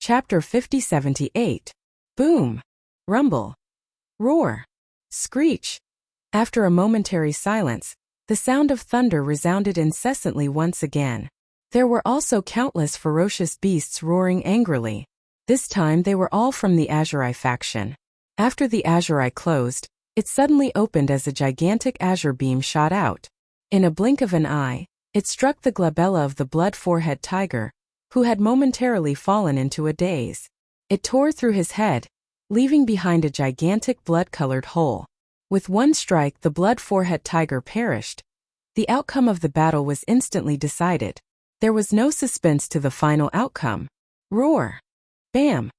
Chapter 5078. Boom. Rumble. Roar. Screech. After a momentary silence, the sound of thunder resounded incessantly once again. There were also countless ferocious beasts roaring angrily. This time they were all from the Azuri faction. After the Azuri closed, it suddenly opened as a gigantic azure beam shot out. In a blink of an eye, it struck the glabella of the blood forehead tiger, who had momentarily fallen into a daze. It tore through his head, leaving behind a gigantic blood-colored hole. With one strike, the blood forehead tiger perished. The outcome of the battle was instantly decided. There was no suspense to the final outcome. Roar. Bam.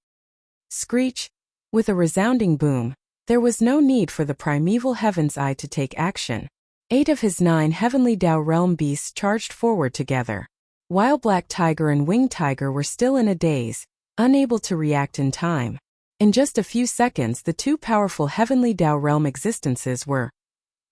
Screech. With a resounding boom, there was no need for the primeval Heaven's Eye to take action. 8 of his 9 heavenly Dao realm beasts charged forward together. While Black Tiger and Winged Tiger were still in a daze, unable to react in time. In just a few seconds, the 2 powerful heavenly Dao realm existences were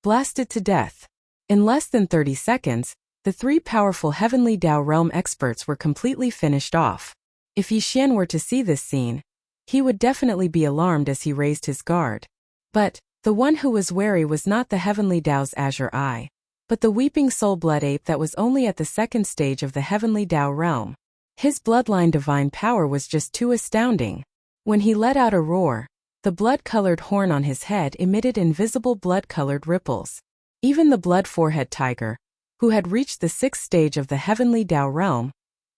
blasted to death. In less than 30 seconds, the 3 powerful heavenly Dao realm experts were completely finished off. If Yi Xian were to see this scene, he would definitely be alarmed as he raised his guard. But the one who was wary was not the heavenly Dao's azure eye, but the weeping soul blood ape that was only at the 2nd stage of the heavenly Dao realm. His bloodline divine power was just too astounding. When he let out a roar, the blood-colored horn on his head emitted invisible blood-colored ripples. Even the blood forehead tiger, who had reached the 6th stage of the heavenly Dao realm,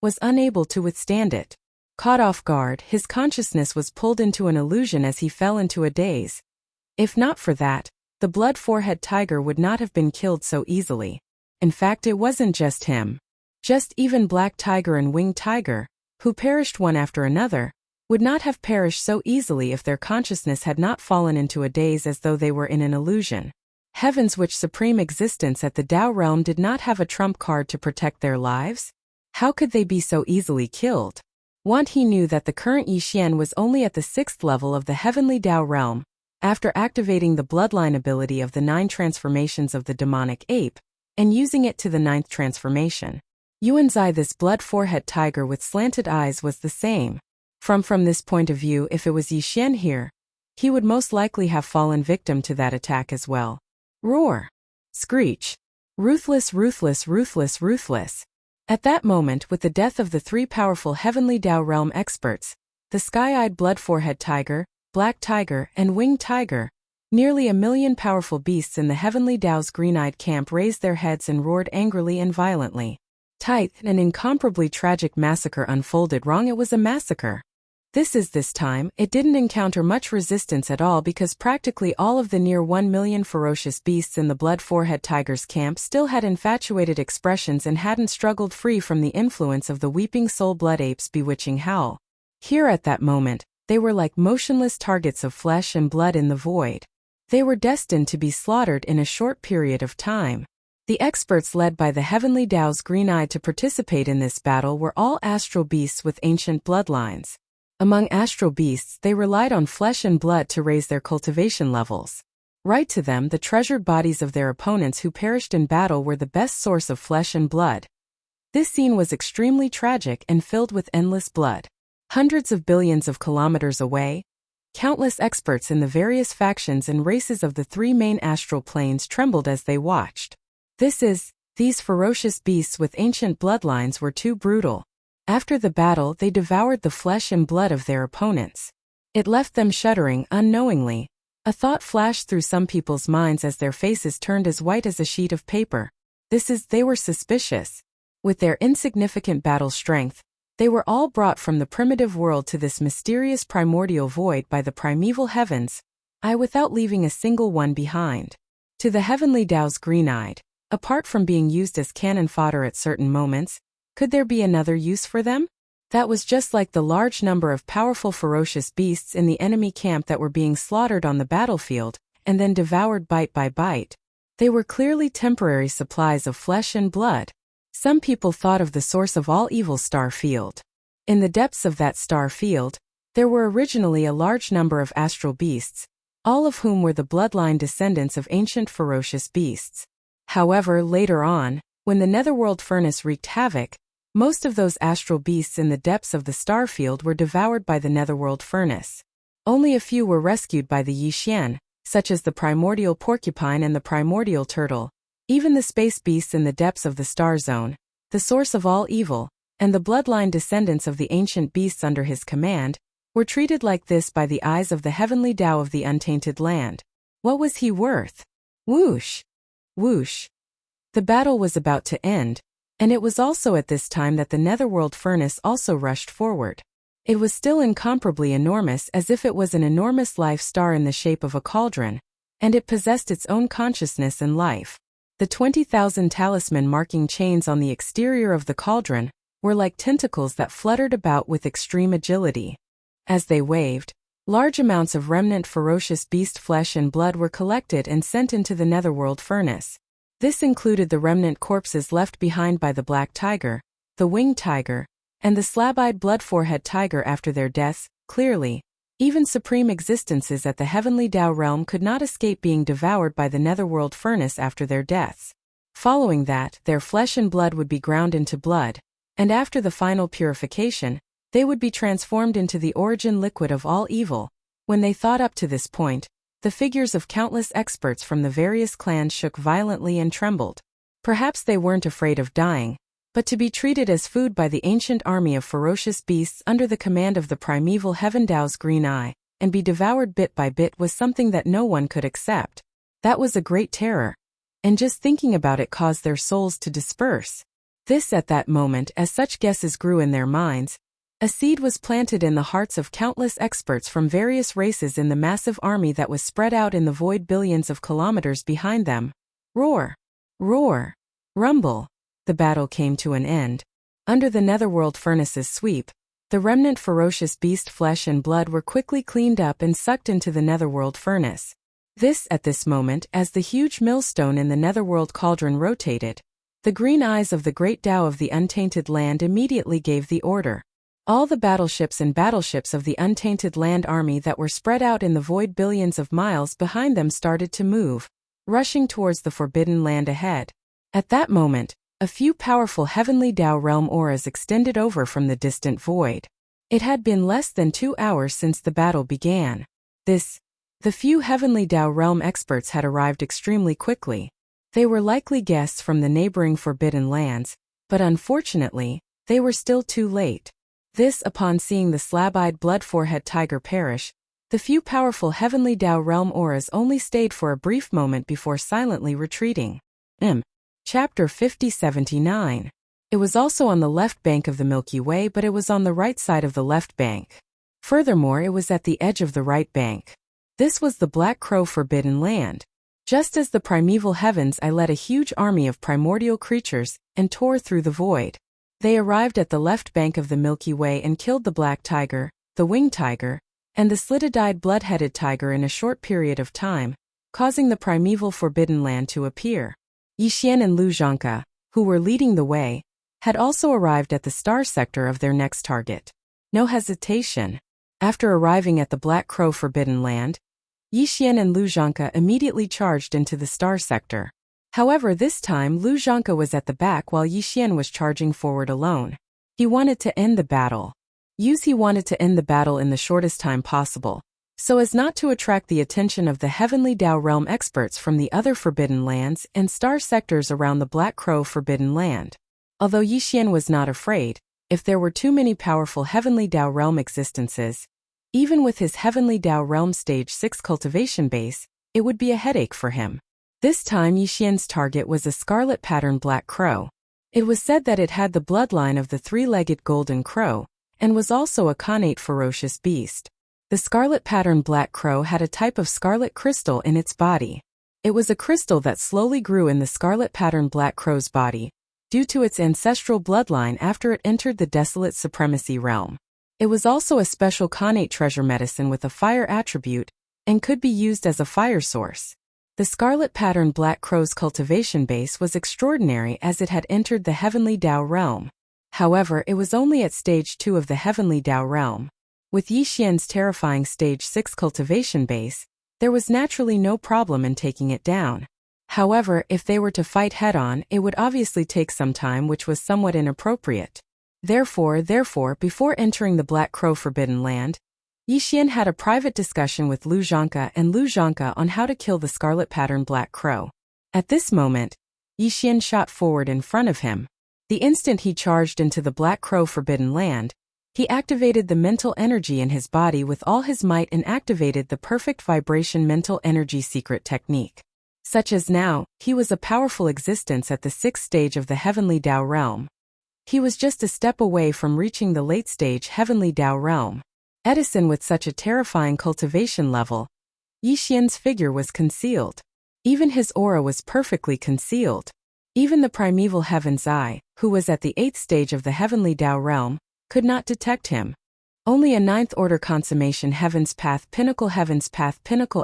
was unable to withstand it. Caught off guard, his consciousness was pulled into an illusion as he fell into a daze. If not for that, the blood forehead tiger would not have been killed so easily. In fact, it wasn't just him. Just even Black Tiger and Winged Tiger, who perished one after another, would not have perished so easily if their consciousness had not fallen into a daze as though they were in an illusion. Heavens, which supreme existence at the Dao realm did not have a trump card to protect their lives? How could they be so easily killed? He knew that the current Yi Xian was only at the 6th level of the heavenly Dao realm, after activating the bloodline ability of the 9 transformations of the demonic ape, and using it to the 9th transformation. Yuan's eye, this blood forehead tiger with slanted eyes, was the same. From this point of view, if it was Yi Xian here, he would most likely have fallen victim to that attack as well. Roar. Screech. Ruthless, ruthless, ruthless, ruthless. At that moment, with the death of the 3 powerful heavenly Dao realm experts, the sky-eyed blood forehead tiger, Black Tiger, and Winged Tiger, nearly 1,000,000 powerful beasts in the heavenly Dao's green-eyed camp raised their heads and roared angrily and violently. An incomparably tragic massacre unfolded. Wrong, it was a massacre. This time, it didn't encounter much resistance at all because practically all of the near 1,000,000 ferocious beasts in the blood forehead tiger's camp still had infatuated expressions and hadn't struggled free from the influence of the weeping soul blood ape's bewitching howl. Here at that moment, they were like motionless targets of flesh and blood in the void. They were destined to be slaughtered in a short period of time. The experts led by the heavenly Dao's green eye to participate in this battle were all astral beasts with ancient bloodlines. Among astral beasts, they relied on flesh and blood to raise their cultivation levels. Right to them, the treasured bodies of their opponents who perished in battle were the best source of flesh and blood. This scene was extremely tragic and filled with endless blood. Hundreds of billions of kilometers away, countless experts in the various factions and races of the 3 main astral planes trembled as they watched. These ferocious beasts with ancient bloodlines were too brutal. After the battle, they devoured the flesh and blood of their opponents. It left them shuddering unknowingly. A thought flashed through some people's minds as their faces turned as white as a sheet of paper. They were suspicious. With their insignificant battle strength, they were all brought from the primitive world to this mysterious primordial void by the primeval heavens, without leaving a single one behind. To the heavenly Dao's green-eyed, apart from being used as cannon fodder at certain moments, could there be another use for them? That was just like the large number of powerful ferocious beasts in the enemy camp that were being slaughtered on the battlefield, and then devoured bite by bite. They were clearly temporary supplies of flesh and blood. Some people thought of the source of all evil star field. In the depths of that star field, there were originally a large number of astral beasts, all of whom were the bloodline descendants of ancient ferocious beasts. However, later on, when the netherworld furnace wreaked havoc, Most of those astral beasts in the depths of the star field were devoured by the netherworld furnace. Only a few were rescued by the Yixian, such as the primordial porcupine and the primordial turtle. Even the space beasts in the depths of the star zone, the source of all evil, and the bloodline descendants of the ancient beasts under his command, were treated like this by the eyes of the heavenly Tao of the untainted land. What was he worth? Whoosh! Whoosh! The battle was about to end, and it was also at this time that the netherworld furnace also rushed forward. It was still incomparably enormous, as if it was an enormous life star in the shape of a cauldron, and it possessed its own consciousness and life. The 20,000 talisman marking chains on the exterior of the cauldron were like tentacles that fluttered about with extreme agility. As they waved, large amounts of remnant ferocious beast flesh and blood were collected and sent into the netherworld furnace. This included the remnant corpses left behind by the black tiger, the winged tiger, and the slab-eyed blood-forehead tiger after their deaths. Clearly, even supreme existences at the heavenly Tao realm could not escape being devoured by the netherworld furnace after their deaths. Following that, their flesh and blood would be ground into blood, and after the final purification, they would be transformed into the origin liquid of all evil. When they thought up to this point, the figures of countless experts from the various clans shook violently and trembled. Perhaps they weren't afraid of dying, but to be treated as food by the ancient army of ferocious beasts under the command of the primeval Heaven Tao's green eye, and be devoured bit by bit was something that no one could accept. That was a great terror, and just thinking about it caused their souls to disperse. This at that moment, as such guesses grew in their minds, a seed was planted in the hearts of countless experts from various races in the massive army that was spread out in the void billions of kilometers behind them. Roar! Roar! Rumble! The battle came to an end. Under the netherworld furnace's sweep, the remnant ferocious beast flesh and blood were quickly cleaned up and sucked into the netherworld furnace. At this moment, as the huge millstone in the netherworld cauldron rotated, the green eyes of the great Tao of the untainted land immediately gave the order. All the battleships and battleships of the untainted land army that were spread out in the void billions of miles behind them started to move, rushing towards the forbidden land ahead. At that moment, a few powerful heavenly Tao realm auras extended over from the distant void. It had been less than 2 hours since the battle began. The few heavenly Tao realm experts had arrived extremely quickly. They were likely guests from the neighboring forbidden lands, but unfortunately, they were still too late. Upon seeing the slab-eyed blood-forehead tiger perish, the few powerful heavenly Tao realm auras only stayed for a brief moment before silently retreating. Chapter 5079. It was also on the left bank of the Milky Way, but it was on the right side of the left bank. Furthermore, it was at the edge of the right bank. This was the Black Crow Forbidden Land. Just as the primeval heavens, I led a huge army of primordial creatures and tore through the void. They arrived at the left bank of the Milky Way and killed the black tiger, the winged tiger, and the slit-eyed blood-headed tiger in a short period of time, causing the primeval forbidden land to appear. Yixian and Lu Zhangke, who were leading the way, had also arrived at the star sector of their next target. No hesitation. After arriving at the Black Crow Forbidden Land, Yixian and Lu Zhangke immediately charged into the star sector. However, this time Lu Zhangke was at the back while Yixian was charging forward alone. He wanted to end the battle. He wanted to end the battle in the shortest time possible, so as not to attract the attention of the heavenly Tao realm experts from the other forbidden lands and star sectors around the Black Crow Forbidden Land. Although Yixian was not afraid, if there were too many powerful heavenly Tao realm existences, even with his heavenly Tao realm stage 6 cultivation base, it would be a headache for him. This time Yixian's target was a scarlet pattern black crow. It was said that it had the bloodline of the three-legged golden crow, and was also a connate ferocious beast. The scarlet pattern black crow had a type of scarlet crystal in its body. It was a crystal that slowly grew in the scarlet pattern black crow's body, due to its ancestral bloodline after it entered the desolate supremacy realm. It was also a special connate treasure medicine with a fire attribute, and could be used as a fire source. The scarlet pattern black crow's cultivation base was extraordinary as it had entered the heavenly Tao realm. However, it was only at stage 2 of the heavenly Tao realm. With Yixian's terrifying stage 6 cultivation base, there was naturally no problem in taking it down. However, if they were to fight head-on, it would obviously take some time, which was somewhat inappropriate. Therefore, before entering the Black Crow Forbidden Land, Yixian had a private discussion with Lu Zhangke and Lu Zhangke on how to kill the scarlet-patterned Black Crow. At this moment, Yixian shot forward in front of him. The instant he charged into the Black Crow Forbidden Land, he activated the mental energy in his body with all his might and activated the perfect vibration mental energy secret technique. Such as now, he was a powerful existence at the 6th stage of the Heavenly Dao realm. He was just a step away from reaching the late stage Heavenly Dao realm. Edison with such a terrifying cultivation level, Yixian's figure was concealed. Even his aura was perfectly concealed. Even the primeval Heaven's Eye, who was at the 8th stage of the Heavenly Dao realm, could not detect him. Only a 9th order consummation Heaven's Path Pinnacle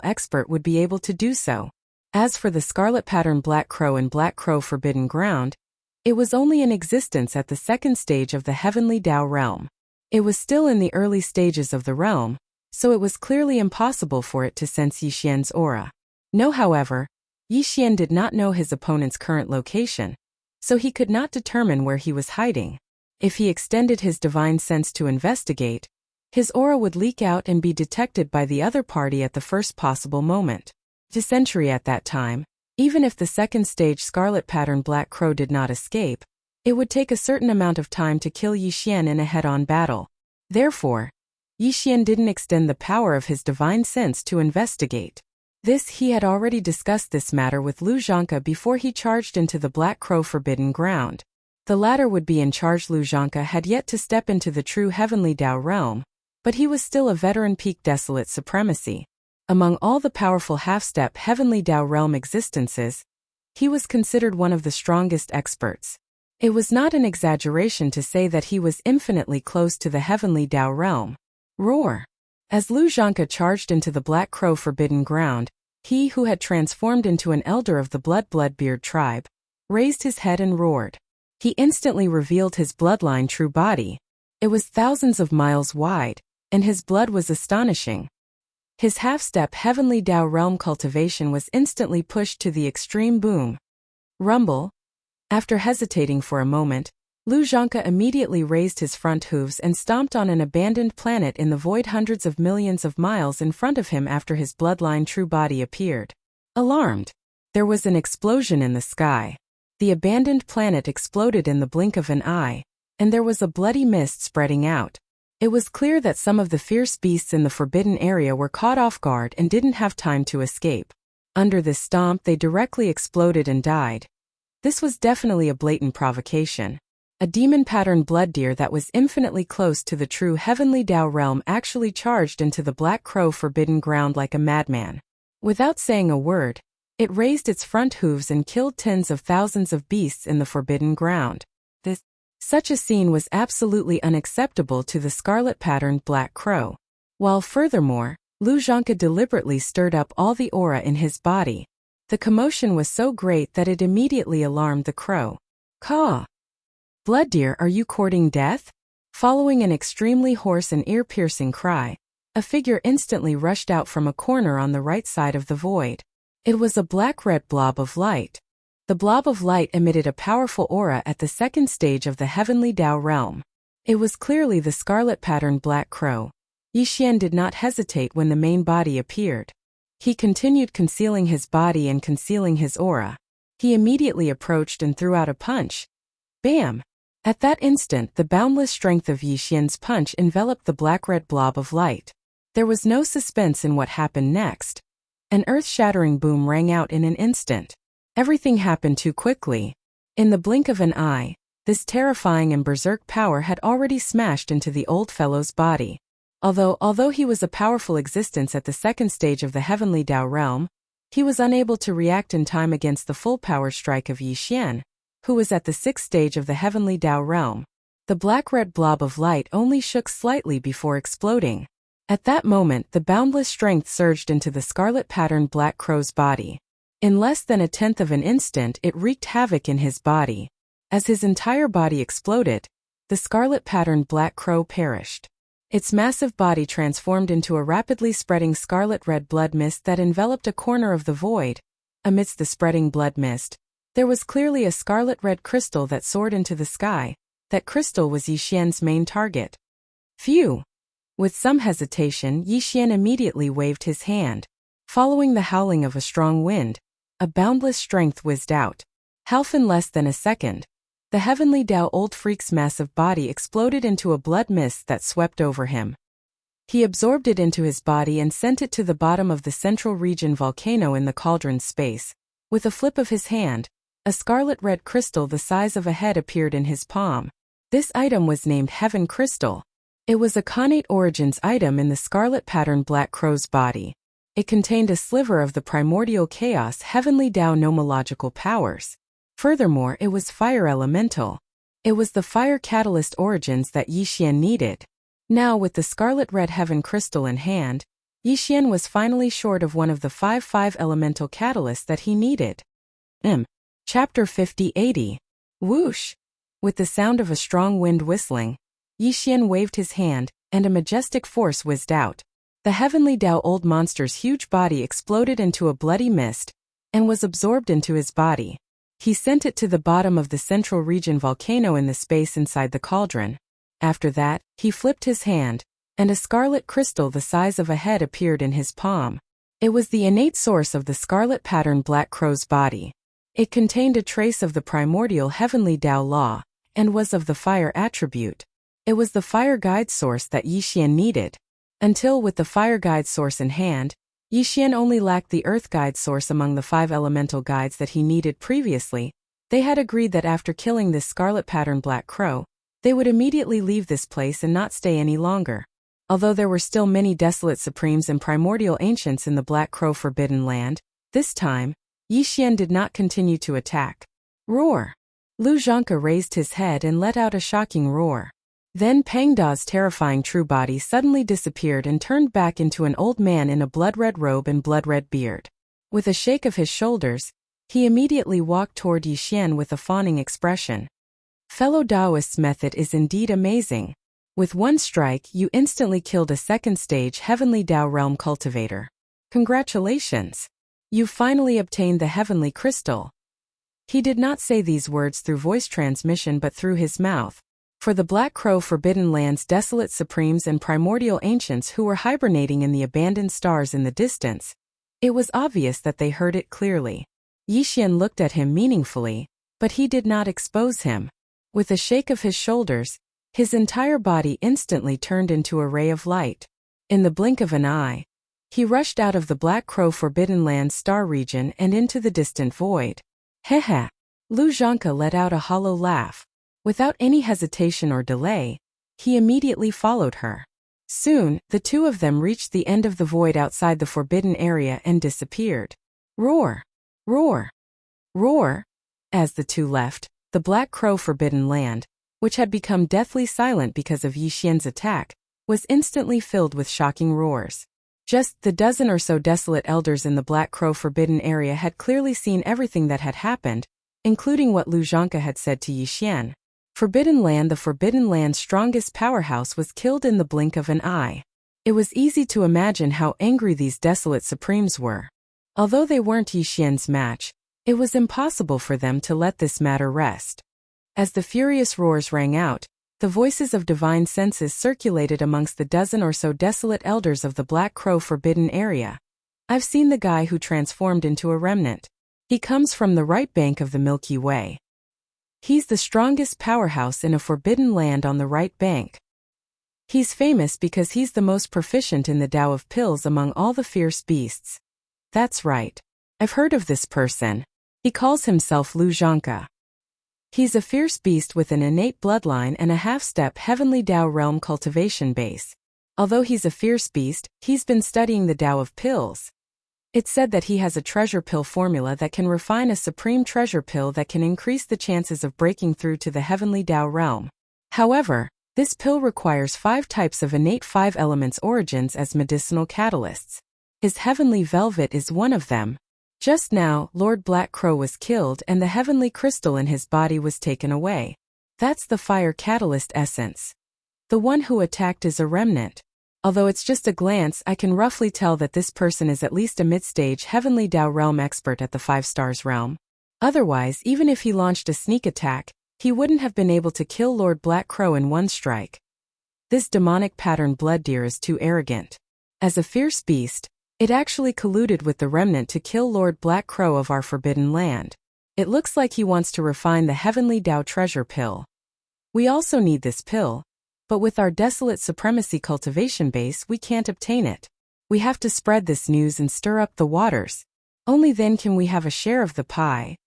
expert would be able to do so. As for the scarlet pattern Black Crow and Black Crow Forbidden Ground, it was only in existence at the 2nd stage of the Heavenly Dao realm. It was still in the early stages of the realm, so it was clearly impossible for it to sense Yixian's aura. No, however, Yixian did not know his opponent's current location, so he could not determine where he was hiding. If he extended his divine sense to investigate, his aura would leak out and be detected by the other party at the first possible moment. Dysentery at that time, even if the 2nd stage scarlet pattern Black Crow did not escape, it would take a certain amount of time to kill Yixian in a head-on battle. Therefore, Yixian didn't extend the power of his divine sense to investigate. He had already discussed this matter with Lu Zhangke before he charged into the Black Crow Forbidden Ground. The latter would be in charge. Lu Zhangke had yet to step into the true Heavenly Dao realm, but he was still a veteran peak desolate supremacy. Among all the powerful half-step Heavenly Dao realm existences, he was considered one of the strongest experts. It was not an exaggeration to say that he was infinitely close to the Heavenly Dao realm. Roar! As Lu Zhangke charged into the Black Crow Forbidden Ground, he who had transformed into an elder of the Bloodbeard tribe, raised his head and roared. He instantly revealed his bloodline true body. It was thousands of miles wide, and his blood was astonishing. His half-step Heavenly Dao realm cultivation was instantly pushed to the extreme boom. Rumble. After hesitating for a moment, Lu Zhangke immediately raised his front hooves and stomped on an abandoned planet in the void hundreds of millions of miles in front of him after his bloodline true body appeared. Alarmed, there was an explosion in the sky. The abandoned planet exploded in the blink of an eye, and there was a bloody mist spreading out. It was clear that some of the fierce beasts in the forbidden area were caught off guard and didn't have time to escape. Under this stomp, they directly exploded and died. This was definitely a blatant provocation. A demon-patterned blood deer that was infinitely close to the true Heavenly Dao realm actually charged into the Black Crow Forbidden Ground like a madman. Without saying a word, it raised its front hooves and killed tens of thousands of beasts in the Forbidden Ground. Such a scene was absolutely unacceptable to the scarlet-patterned Black Crow. While furthermore, Lu Zhangke deliberately stirred up all the aura in his body. The commotion was so great that it immediately alarmed the crow. Caw! Blood deer, are you courting death? Following an extremely hoarse and ear-piercing cry, a figure instantly rushed out from a corner on the right side of the void. It was a black-red blob of light. The blob of light emitted a powerful aura at the 2nd stage of the Heavenly Dao realm. It was clearly the scarlet-patterned Black Crow. Yixian did not hesitate when the main body appeared. He continued concealing his body and concealing his aura. He immediately approached and threw out a punch. Bam! At that instant, the boundless strength of Yixian's punch enveloped the black-red blob of light. There was no suspense in what happened next. An earth-shattering boom rang out in an instant. Everything happened too quickly. In the blink of an eye, this terrifying and berserk power had already smashed into the old fellow's body. Although he was a powerful existence at the 2nd stage of the Heavenly Dao realm, he was unable to react in time against the full power strike of Yixian, who was at the 6th stage of the Heavenly Dao realm. The black-red blob of light only shook slightly before exploding. At that moment, the boundless strength surged into the scarlet-patterned Black Crow's body. In less than a tenth of an instant, it wreaked havoc in his body. As his entire body exploded, the scarlet-patterned Black Crow perished. Its massive body transformed into a rapidly spreading scarlet-red blood mist that enveloped a corner of the void. Amidst the spreading blood mist, there was clearly a scarlet-red crystal that soared into the sky. that crystal was Yixian's main target. Phew! With some hesitation, Yixian immediately waved his hand. Following the howling of a strong wind, a boundless strength whizzed out. Half in less than a second, the heavenly Tao old freak's massive body exploded into a blood mist that swept over him. He absorbed it into his body and sent it to the bottom of the central region volcano in the cauldron's space. With a flip of his hand, a scarlet-red crystal the size of a head appeared in his palm. This item was named Heaven Crystal. It was a connate origins item in the scarlet-patterned black crow's body. It contained a sliver of the primordial chaos heavenly Tao nomological powers. Furthermore, it was fire elemental. It was the fire catalyst origins that Yixian needed. Now, with the scarlet-red heaven crystal in hand, Yixian was finally short of one of the 5 elemental catalysts that he needed. Chapter 50-80. Whoosh! With the sound of a strong wind whistling, Yixian waved his hand, and a majestic force whizzed out. The heavenly Tao old monster's huge body exploded into a bloody mist, and was absorbed into his body. He sent it to the bottom of the central region volcano in the space inside the cauldron. After that, he flipped his hand, and a scarlet crystal the size of a head appeared in his palm. It was the innate source of the scarlet-patterned black crow's body. It contained a trace of the primordial heavenly Tao law, and was of the fire attribute. It was the fire guide source that Yixian needed. Until, with the fire guide source in hand, Yixian only lacked the earth guide source among the 5 elemental guides that he needed previously. They had agreed that after killing this scarlet-patterned black crow, they would immediately leave this place and not stay any longer. Although there were still many desolate supremes and primordial ancients in the Black Crow Forbidden Land, this time, Yixian did not continue to attack. Roar! Lu Zhanke raised his head and let out a shocking roar. Then Pang Da's terrifying true body suddenly disappeared and turned back into an old man in a blood-red robe and blood-red beard. With a shake of his shoulders, he immediately walked toward Yixian with a fawning expression. Fellow Taoist's method is indeed amazing. With one strike, you instantly killed a second-stage Heavenly Tao Realm cultivator. Congratulations! You've finally obtained the Heavenly Crystal. He did not say these words through voice transmission but through his mouth. For the Black Crow Forbidden Land's desolate supremes and primordial ancients who were hibernating in the abandoned stars in the distance, it was obvious that they heard it clearly. Yixian looked at him meaningfully, but he did not expose him. With a shake of his shoulders, his entire body instantly turned into a ray of light. In the blink of an eye, he rushed out of the Black Crow Forbidden Land's star region and into the distant void. Hehe! Lu Zhanke let out a hollow laugh. Without any hesitation or delay, he immediately followed her. Soon, the two of them reached the end of the void outside the forbidden area and disappeared. Roar! Roar! Roar! As the two left, the Black Crow Forbidden Land, which had become deathly silent because of Yixian's attack, was instantly filled with shocking roars. Just the dozen or so desolate elders in the Black Crow Forbidden area had clearly seen everything that had happened, including what Lu Zhanke had said to Yixian. Forbidden Land, the Forbidden Land's strongest powerhouse, was killed in the blink of an eye. It was easy to imagine how angry these desolate supremes were. Although they weren't Yixian's match, it was impossible for them to let this matter rest. As the furious roars rang out, the voices of divine senses circulated amongst the dozen or so desolate elders of the Black Crow Forbidden area. I've seen the guy who transformed into a remnant. He comes from the right bank of the Milky Way. He's the strongest powerhouse in a forbidden land on the right bank. He's famous because he's the most proficient in the Tao of pills among all the fierce beasts. That's right. I've heard of this person. He calls himself Lu Zhanke. He's a fierce beast with an innate bloodline and a half-step Heavenly Tao realm cultivation base. Although he's a fierce beast, he's been studying the Tao of pills. It's said that he has a treasure pill formula that can refine a supreme treasure pill that can increase the chances of breaking through to the Heavenly Tao realm. However, this pill requires 5 types of innate 5 elements origins as medicinal catalysts. His Heavenly Velvet is one of them. Just now, Lord Black Crow was killed and the heavenly crystal in his body was taken away. That's the fire catalyst essence. The one who attacked is a remnant. Although it's just a glance, I can roughly tell that this person is at least a mid-stage Heavenly Tao realm expert at the 5 stars realm. Otherwise, even if he launched a sneak attack, he wouldn't have been able to kill Lord Black Crow in one strike. This demonic pattern blood deer is too arrogant. As a fierce beast, it actually colluded with the remnant to kill Lord Black Crow of our forbidden land. It looks like he wants to refine the heavenly Tao treasure pill. We also need this pill, but with our desolate supremacy cultivation base we can't obtain it. We have to spread this news and stir up the waters. Only then can we have a share of the pie.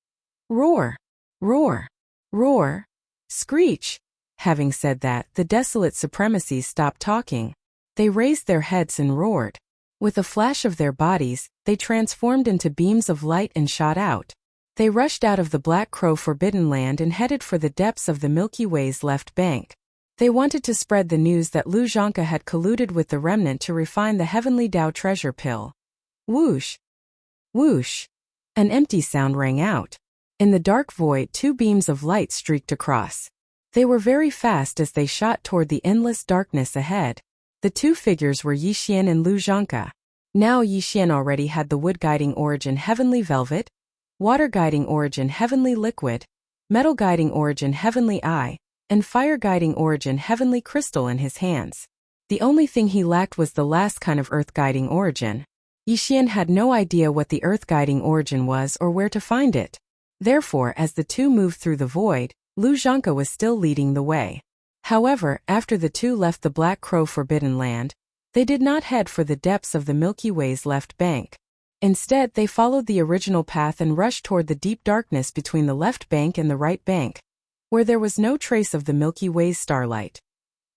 Roar! Roar! Roar! Screech! Having said that, the desolate supremacies stopped talking. They raised their heads and roared. With a flash of their bodies, they transformed into beams of light and shot out. They rushed out of the Black Crow forbidden land and headed for the depths of the Milky Way's left bank. They wanted to spread the news that Lu Zhangke had colluded with the remnant to refine the heavenly Tao treasure pill. Whoosh! Whoosh! An empty sound rang out. In the dark void, two beams of light streaked across. They were very fast as they shot toward the endless darkness ahead. The two figures were Yixian and Lu Zhangke. Now Yixian already had the wood-guiding origin heavenly velvet, water-guiding origin heavenly liquid, metal-guiding origin heavenly eye, and fire-guiding origin heavenly crystal in his hands. The only thing he lacked was the last kind of earth-guiding origin. Yixian had no idea what the earth-guiding origin was or where to find it. Therefore, as the two moved through the void, Lu Zhangke was still leading the way. However, after the two left the Black Crow forbidden land, they did not head for the depths of the Milky Way's left bank. Instead, they followed the original path and rushed toward the deep darkness between the left bank and the right bank, where there was no trace of the Milky Way's starlight.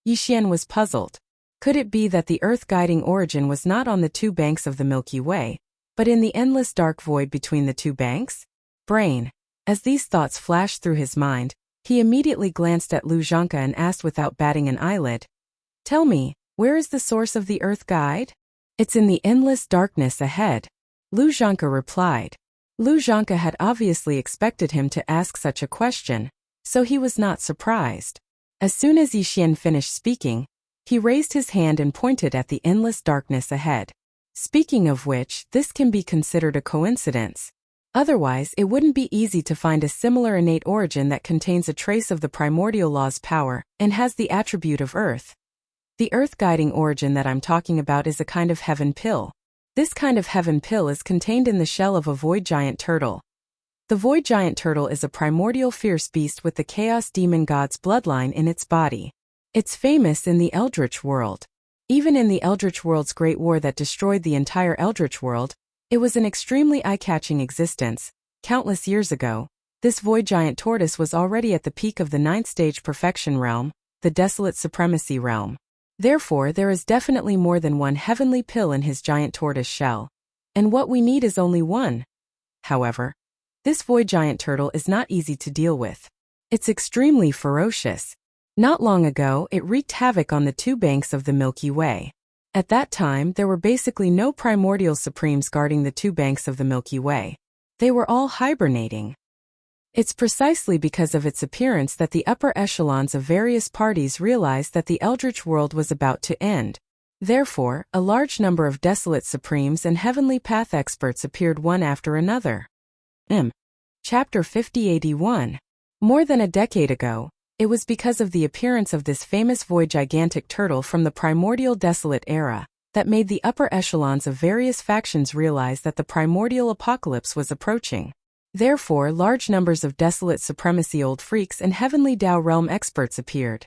Yixian was puzzled. Could it be that the earth-guiding origin was not on the two banks of the Milky Way, but in the endless dark void between the two banks? Brain. As these thoughts flashed through his mind, he immediately glanced at Lu Zhangke and asked without batting an eyelid, "Tell me, where is the source of the earth guide?" "It's in the endless darkness ahead," Lu Zhangke replied. Lu Zhangke had obviously expected him to ask such a question, so he was not surprised. As soon as Yixian finished speaking, he raised his hand and pointed at the endless darkness ahead. Speaking of which, this can be considered a coincidence. Otherwise, it wouldn't be easy to find a similar innate origin that contains a trace of the primordial law's power and has the attribute of earth. The earth-guiding origin that I'm talking about is a kind of heaven pill. This kind of heaven pill is contained in the shell of a void giant turtle. The void giant turtle is a primordial fierce beast with the chaos demon god's bloodline in its body. It's famous in the Eldritch world. Even in the Eldritch world's great war that destroyed the entire Eldritch world, it was an extremely eye-catching existence. Countless years ago, this void giant tortoise was already at the peak of the 9th stage perfection realm, the desolate supremacy realm. Therefore, there is definitely more than one heavenly pill in his giant tortoise shell. And what we need is only one. However, this void giant turtle is not easy to deal with. It's extremely ferocious. Not long ago, it wreaked havoc on the two banks of the Milky Way. At that time, there were basically no primordial supremes guarding the two banks of the Milky Way. They were all hibernating. It's precisely because of its appearance that the upper echelons of various parties realized that the Eldritch world was about to end. Therefore, a large number of desolate supremes and heavenly path experts appeared one after another. Chapter 5081. More than a decade ago, it was because of the appearance of this famous void gigantic turtle from the primordial desolate era that made the upper echelons of various factions realize that the primordial apocalypse was approaching. Therefore, large numbers of desolate supremacy old freaks and heavenly Tao realm experts appeared.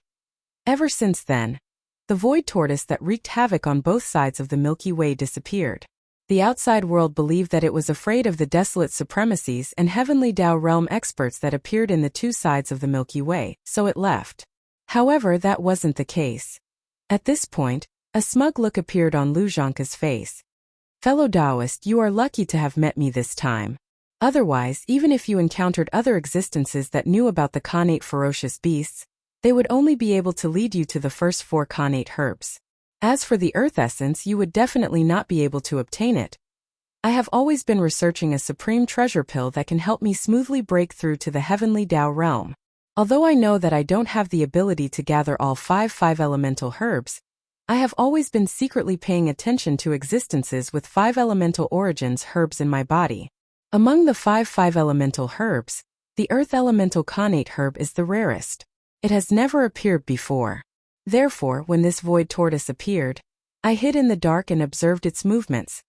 Ever since then, the void tortoise that wreaked havoc on both sides of the Milky Way disappeared. The outside world believed that it was afraid of the desolate supremacies and heavenly Tao realm experts that appeared in the two sides of the Milky Way, so it left. However, that wasn't the case. At this point, a smug look appeared on Lu Zhangke's face. "Fellow Taoist, you are lucky to have met me this time. Otherwise, even if you encountered other existences that knew about the Khanate ferocious beasts, they would only be able to lead you to the first 4 Khanate herbs. As for the earth essence, you would definitely not be able to obtain it. I have always been researching a supreme treasure pill that can help me smoothly break through to the heavenly Tao realm. Although I know that I don't have the ability to gather all 5 elemental herbs, I have always been secretly paying attention to existences with 5 elemental origins herbs in my body. Among the 5 elemental herbs, The earth elemental connate herb is the rarest. It has never appeared before. Therefore, when this void tortoise appeared, I hid in the dark and observed its movements.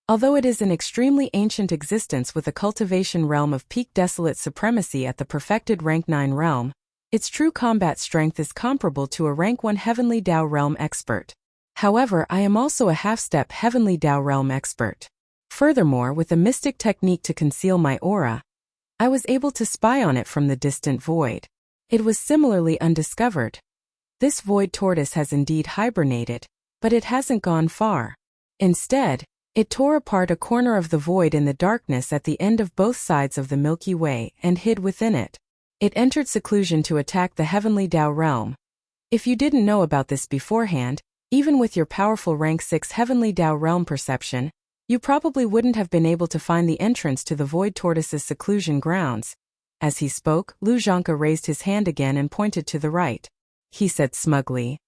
Although it is an extremely ancient existence with a cultivation realm of peak desolate supremacy at the perfected rank 9 realm, its true combat strength is comparable to a rank 1 heavenly Dao realm expert. However, I am also a half-step heavenly Dao realm expert. Furthermore, with a mystic technique to conceal my aura, I was able to spy on it from the distant void. It was similarly undiscovered. This void tortoise has indeed hibernated, but it hasn't gone far. Instead, it tore apart a corner of the void in the darkness at the end of both sides of the Milky Way and hid within it. It entered seclusion to attack the heavenly Dao realm. If you didn't know about this beforehand, even with your powerful rank 6 heavenly Dao realm perception, you probably wouldn't have been able to find the entrance to the void tortoise's seclusion grounds. As he spoke, Lu Zhangke raised his hand again and pointed to the right. He said smugly,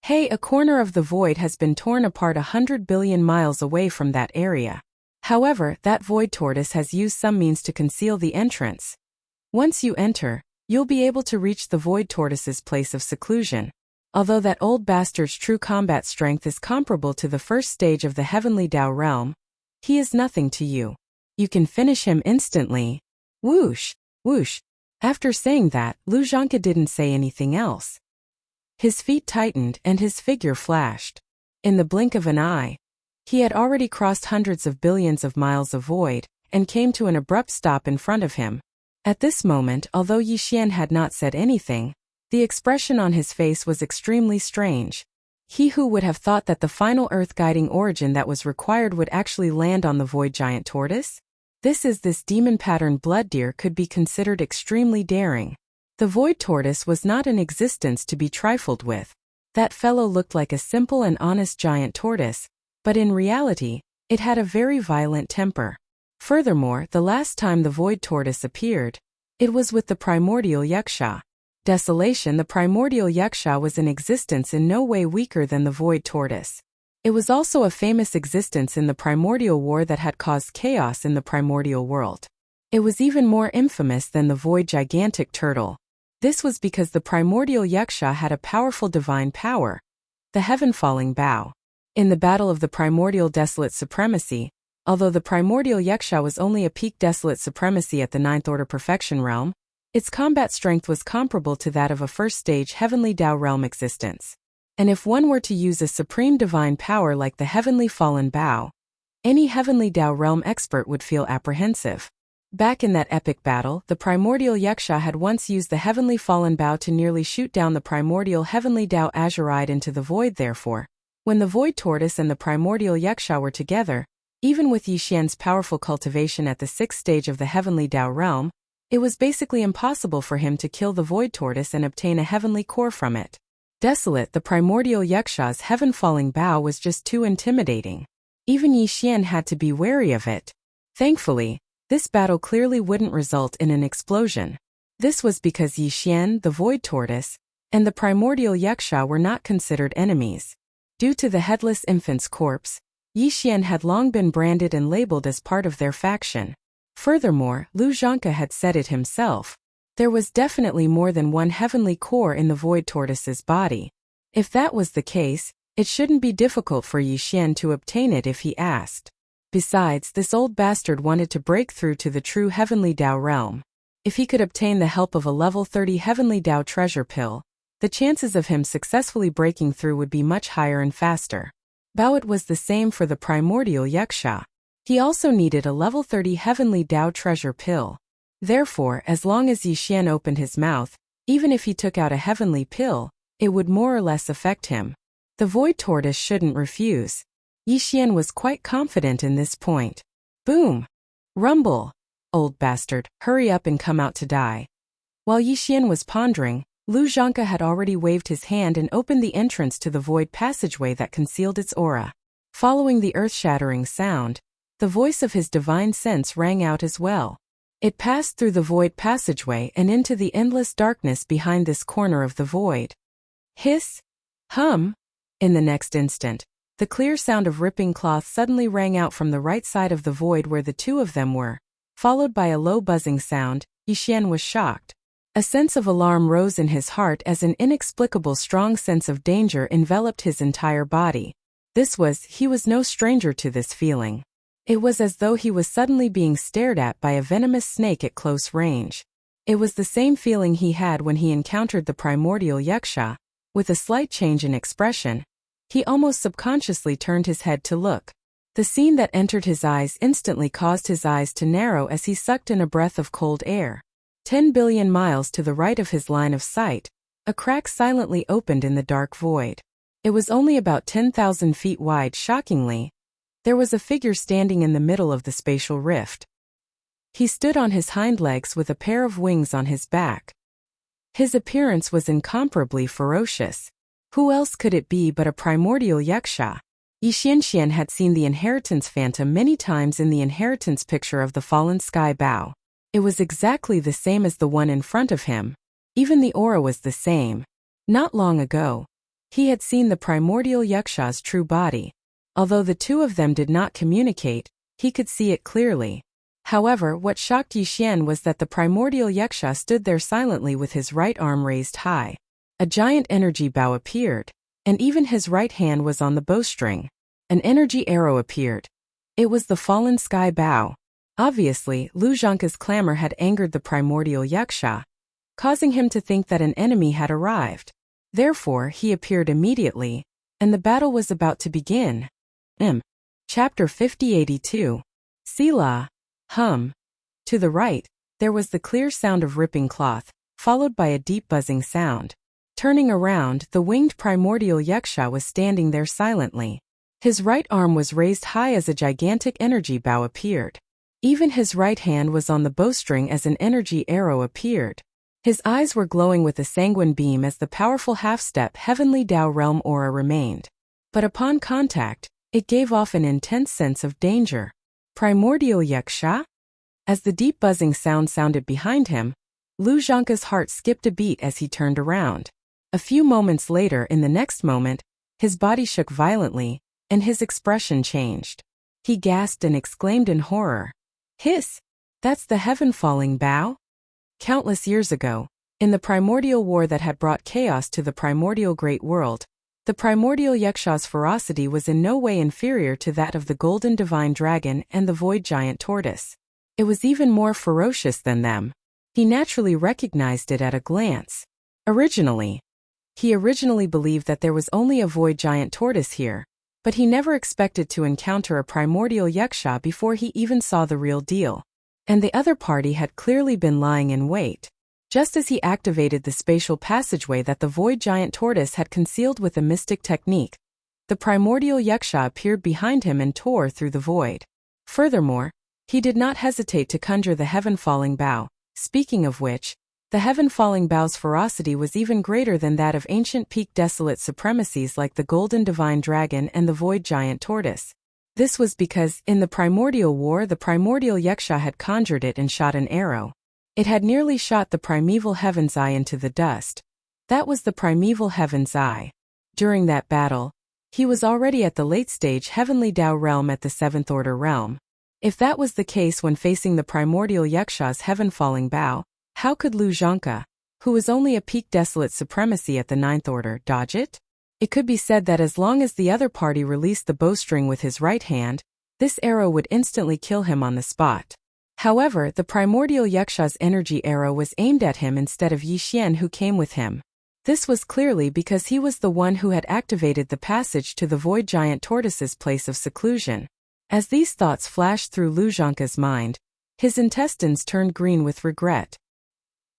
"Hey, a corner of the void has been torn apart 100 billion miles away from that area. However, that void tortoise has used some means to conceal the entrance. Once you enter, you'll be able to reach the void tortoise's place of seclusion. Although that old bastard's true combat strength is comparable to the first stage of the heavenly Dao realm, he is nothing to you. You can finish him instantly." Whoosh, whoosh. After saying that, Lu Zhangke didn't say anything else. His feet tightened and his figure flashed. In the blink of an eye, he had already crossed hundreds of billions of miles of void and came to an abrupt stop in front of him. At this moment, although Yi Xian had not said anything, the expression on his face was extremely strange. He who would have thought that the final earth-guiding origin that was required would actually land on the void giant tortoise? This demon-patterned blood deer could be considered extremely daring. The void tortoise was not an existence to be trifled with. That fellow looked like a simple and honest giant tortoise, but in reality, it had a very violent temper. Furthermore, the last time the void tortoise appeared, it was with the primordial Wuxia. Desolation. The primordial Wuxia was an existence in no way weaker than the void tortoise. It was also a famous existence in the primordial war that had caused chaos in the primordial world. It was even more infamous than the void gigantic turtle. This was because the primordial Wuxia had a powerful divine power, the heaven-falling bow. In the battle of the primordial desolate supremacy, although the primordial Wuxia was only a peak desolate supremacy at the 9th order perfection realm, its combat strength was comparable to that of a first-stage heavenly Dao realm existence. And if one were to use a supreme divine power like the heavenly fallen bow, any heavenly Dao realm expert would feel apprehensive. Back in that epic battle, the primordial Wuxia had once used the heavenly fallen bow to nearly shoot down the primordial heavenly Dao azurite into the void. Therefore, when the void tortoise and the primordial Wuxia were together, even with Yi Xian's powerful cultivation at the 6th stage of the heavenly Dao realm, it was basically impossible for him to kill the void tortoise and obtain a heavenly core from it. Desolate, the primordial Wuxia's heaven-falling bow was just too intimidating. Even Yi Xian had to be wary of it. Thankfully, this battle clearly wouldn't result in an explosion. This was because Yi Xian, the void tortoise, and the primordial Wuxia were not considered enemies. Due to the headless infant's corpse, Yi Xian had long been branded and labeled as part of their faction. Furthermore, Lu Zhangke had said it himself. There was definitely more than one heavenly core in the void tortoise's body. If that was the case, it shouldn't be difficult for Yi Xian to obtain it if he asked. Besides, this old bastard wanted to break through to the true heavenly Dao realm. If he could obtain the help of a level 30 heavenly Dao treasure pill, the chances of him successfully breaking through would be much higher and faster. It was the same for the primordial Wuxia. He also needed a level 30 heavenly Dao treasure pill. Therefore, as long as Yi Xian opened his mouth, even if he took out a heavenly pill, it would more or less affect him. The void tortoise shouldn't refuse. Yi Xian was quite confident in this point. Boom! Rumble! Old bastard, hurry up and come out to die. While Yi Xian was pondering, Lu Zhangke had already waved his hand and opened the entrance to the void passageway that concealed its aura. Following the earth-shattering sound, the voice of his divine sense rang out as well. It passed through the void passageway and into the endless darkness behind this corner of the void. Hiss! Hum! In the next instant, the clear sound of ripping cloth suddenly rang out from the right side of the void where the two of them were, followed by a low buzzing sound, Yixian was shocked. A sense of alarm rose in his heart as an inexplicable strong sense of danger enveloped his entire body. He was no stranger to this feeling. It was as though he was suddenly being stared at by a venomous snake at close range. It was the same feeling he had when he encountered the primordial yaksha. With a slight change in expression, he almost subconsciously turned his head to look. The scene that entered his eyes instantly caused his eyes to narrow as he sucked in a breath of cold air. 10 billion miles to the right of his line of sight, a crack silently opened in the dark void. It was only about 10,000 feet wide. Shockingly, there was a figure standing in the middle of the spatial rift. He stood on his hind legs with a pair of wings on his back. His appearance was incomparably ferocious. Who else could it be but a primordial yaksha? Yixian had seen the inheritance phantom many times in the inheritance picture of the fallen sky bow. It was exactly the same as the one in front of him. Even the aura was the same. Not long ago, he had seen the primordial yaksha's true body. Although the two of them did not communicate, he could see it clearly. However, what shocked Yixian was that the primordial yaksha stood there silently with his right arm raised high. A giant energy bow appeared, and even his right hand was on the bowstring. An energy arrow appeared. It was the fallen sky bow. Obviously, Lu Zhangke's clamor had angered the primordial yaksha, causing him to think that an enemy had arrived. Therefore, he appeared immediately, and the battle was about to begin. Chapter 5082. Sila. Hum. To the right, there was the clear sound of ripping cloth, followed by a deep buzzing sound. Turning around, the winged primordial yaksha was standing there silently. His right arm was raised high as a gigantic energy bow appeared. Even his right hand was on the bowstring as an energy arrow appeared. His eyes were glowing with a sanguine beam as the powerful half-step heavenly Tao realm aura remained. But upon contact, it gave off an intense sense of danger. Primordial yaksha? As the deep buzzing sound sounded behind him, Lu Zhangke's heart skipped a beat as he turned around. A few moments later, in the next moment, his body shook violently, and his expression changed. He gasped and exclaimed in horror. Hiss! That's the heaven-falling bow? Countless years ago, in the primordial war that had brought chaos to the primordial great world, the primordial yaksha's ferocity was in no way inferior to that of the golden divine dragon and the void giant tortoise. It was even more ferocious than them. He naturally recognized it at a glance. He originally believed that there was only a void giant tortoise here, but he never expected to encounter a primordial yaksha before he even saw the real deal. And the other party had clearly been lying in wait. Just as he activated the spatial passageway that the void giant tortoise had concealed with a mystic technique, the primordial yaksha appeared behind him and tore through the void. Furthermore, he did not hesitate to conjure the heaven-falling bow. Speaking of which, the heaven-falling bow's ferocity was even greater than that of ancient peak desolate supremacies like the golden divine dragon and the void giant tortoise. This was because, in the primordial war, the primordial yaksha had conjured it and shot an arrow. It had nearly shot the primeval heaven's eye into the dust. That was the primeval heaven's eye. During that battle, he was already at the late-stage heavenly Tao realm at the seventh order realm. If that was the case when facing the primordial yaksha's heaven-falling bow, how could Lu Zhangke, who was only a peak desolate supremacy at the ninth order, dodge it? It could be said that as long as the other party released the bowstring with his right hand, this arrow would instantly kill him on the spot. However, the primordial yaksha's energy arrow was aimed at him instead of Yixian, who came with him. This was clearly because he was the one who had activated the passage to the void giant tortoise's place of seclusion. As these thoughts flashed through Lu Zhangke's mind, his intestines turned green with regret.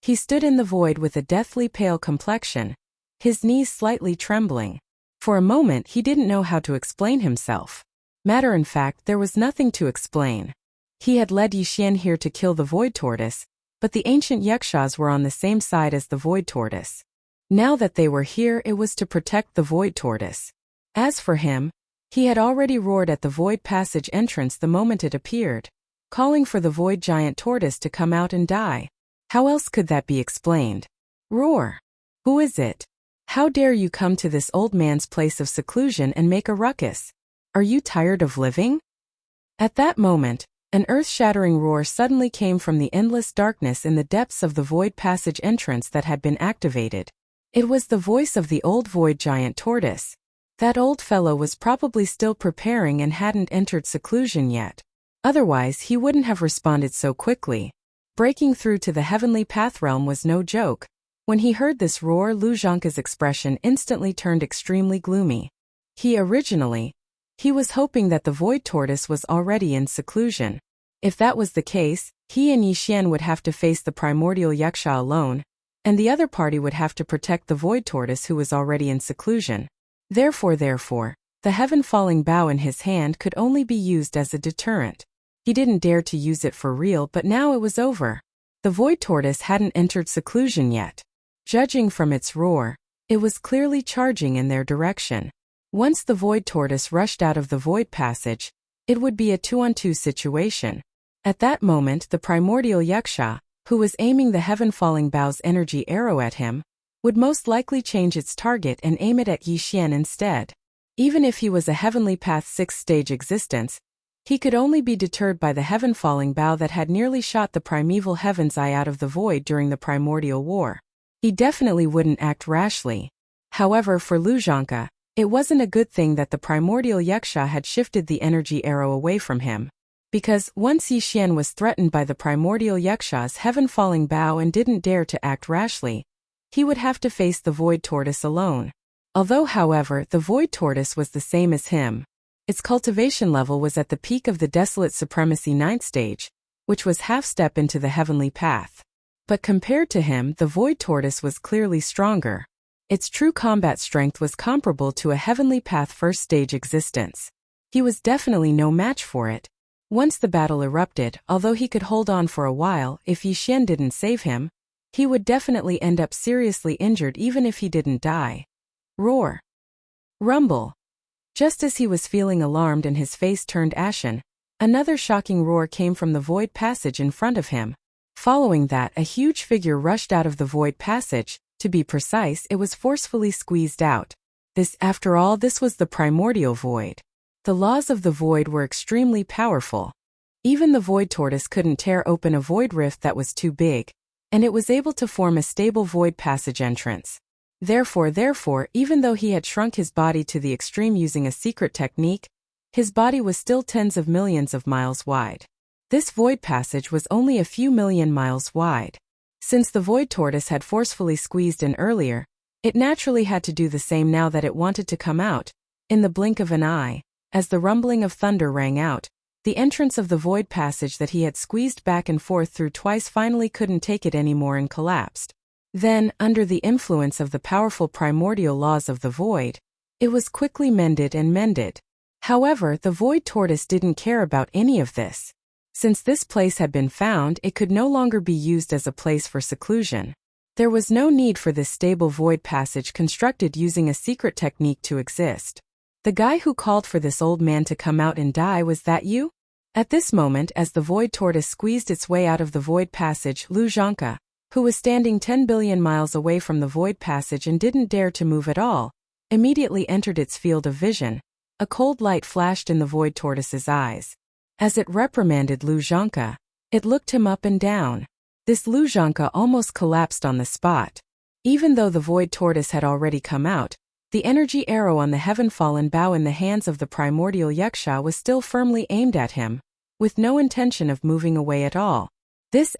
He stood in the void with a deathly pale complexion, his knees slightly trembling. For a moment he didn't know how to explain himself. Matter in fact, there was nothing to explain. He had led Yixian here to kill the void tortoise, but the ancient yakshas were on the same side as the void tortoise. Now that they were here, it was to protect the void tortoise. As for him, he had already roared at the void passage entrance the moment it appeared, calling for the void giant tortoise to come out and die. How else could that be explained? Roar! Who is it? How dare you come to this old man's place of seclusion and make a ruckus? Are you tired of living? At that moment, An earth-shattering roar suddenly came from the endless darkness in the depths of the void passage entrance that had been activated. It was the voice of the old void giant tortoise. That old fellow was probably still preparing and hadn't entered seclusion yet. Otherwise, he wouldn't have responded so quickly. Breaking through to the heavenly path realm was no joke. When he heard this roar, Lu Zhangke's expression instantly turned extremely gloomy. He was hoping that the void tortoise was already in seclusion. If that was the case, he and Yixian would have to face the primordial yaksha alone, and the other party would have to protect the void tortoise who was already in seclusion. Therefore, the heaven-falling bow in his hand could only be used as a deterrent. He didn't dare to use it for real, but now it was over. The void tortoise hadn't entered seclusion yet. Judging from its roar, it was clearly charging in their direction. Once the void tortoise rushed out of the void passage, it would be a 2-on-2 situation. At that moment, the primordial yaksha, who was aiming the heaven-falling bow's energy arrow at him, would most likely change its target and aim it at Yixian instead. Even if he was a heavenly path 6th-stage existence, he could only be deterred by the heaven-falling bow that had nearly shot the primeval heaven's eye out of the void during the primordial war. He definitely wouldn't act rashly. However, for Lu Zhangke, it wasn't a good thing that the primordial yaksha had shifted the energy arrow away from him. Because once Yixian was threatened by the primordial yaksha's heaven-falling bow and didn't dare to act rashly, he would have to face the void tortoise alone. Although, however, the void tortoise was the same as him, its cultivation level was at the peak of the desolate supremacy 9th stage, which was half-step into the heavenly path. But compared to him, the void tortoise was clearly stronger. Its true combat strength was comparable to a heavenly path 1st stage existence. He was definitely no match for it. Once the battle erupted, although he could hold on for a while, if Yixian didn't save him, he would definitely end up seriously injured even if he didn't die. Roar. Rumble. Just as he was feeling alarmed and his face turned ashen, another shocking roar came from the void passage in front of him. Following that, a huge figure rushed out of the void passage. To be precise, it was forcefully squeezed out. After all, this was the primordial void. The laws of the void were extremely powerful. Even the void tortoise couldn't tear open a void rift that was too big, and it was able to form a stable void passage entrance. Therefore, even though he had shrunk his body to the extreme using a secret technique, his body was still tens of millions of miles wide. This void passage was only a few million miles wide. Since the void tortoise had forcefully squeezed in earlier, it naturally had to do the same now that it wanted to come out. In the blink of an eye, as the rumbling of thunder rang out, the entrance of the void passage that he had squeezed back and forth through twice finally couldn't take it anymore and collapsed. Then, under the influence of the powerful primordial laws of the void, it was quickly mended. However, the void tortoise didn't care about any of this. Since this place had been found, it could no longer be used as a place for seclusion. There was no need for this stable void passage constructed using a secret technique to exist. The guy who called for this old man to come out and die, was that you? At this moment, as the void tortoise squeezed its way out of the void passage, Lu Zhangke, who was standing 10 billion miles away from the void passage and didn't dare to move at all, immediately entered its field of vision. A cold light flashed in the void tortoise's eyes. As it reprimanded Lu Zhangke, it looked him up and down. This Lu Zhangke almost collapsed on the spot. Even though the void tortoise had already come out, the energy arrow on the heaven-fallen bow in the hands of the primordial yaksha was still firmly aimed at him, with no intention of moving away at all.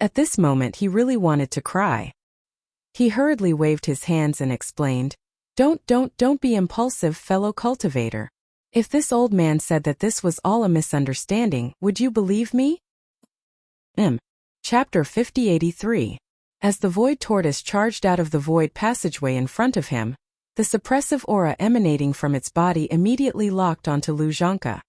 At this moment he really wanted to cry. He hurriedly waved his hands and explained, Don't be impulsive, fellow cultivator. If this old man said that this was all a misunderstanding, would you believe me? Chapter 5083. As the void tortoise charged out of the void passageway in front of him, the suppressive aura emanating from its body immediately locked onto Lu Zhangke.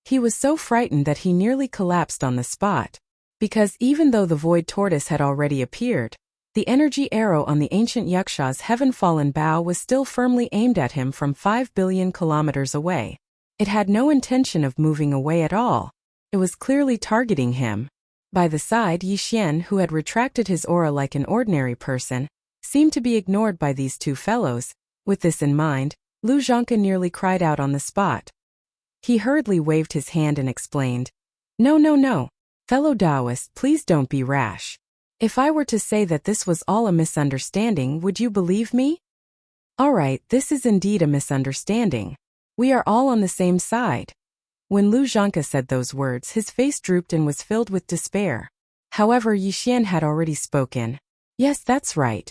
He was so frightened that he nearly collapsed on the spot. Because even though the void tortoise had already appeared, the energy arrow on the ancient yaksha's heaven-fallen bow was still firmly aimed at him from 5 billion kilometers away. It had no intention of moving away at all. It was clearly targeting him. By the side, Yixian, who had retracted his aura like an ordinary person, seemed to be ignored by these two fellows. With this in mind, Lu Zhangke nearly cried out on the spot. He hurriedly waved his hand and explained, No, no, no. Fellow Taoist, please don't be rash. If I were to say that this was all a misunderstanding, would you believe me? All right, this is indeed a misunderstanding. We are all on the same side. When Lu Zhanke said those words, his face drooped and was filled with despair. However, Yixian had already spoken. Yes, that's right.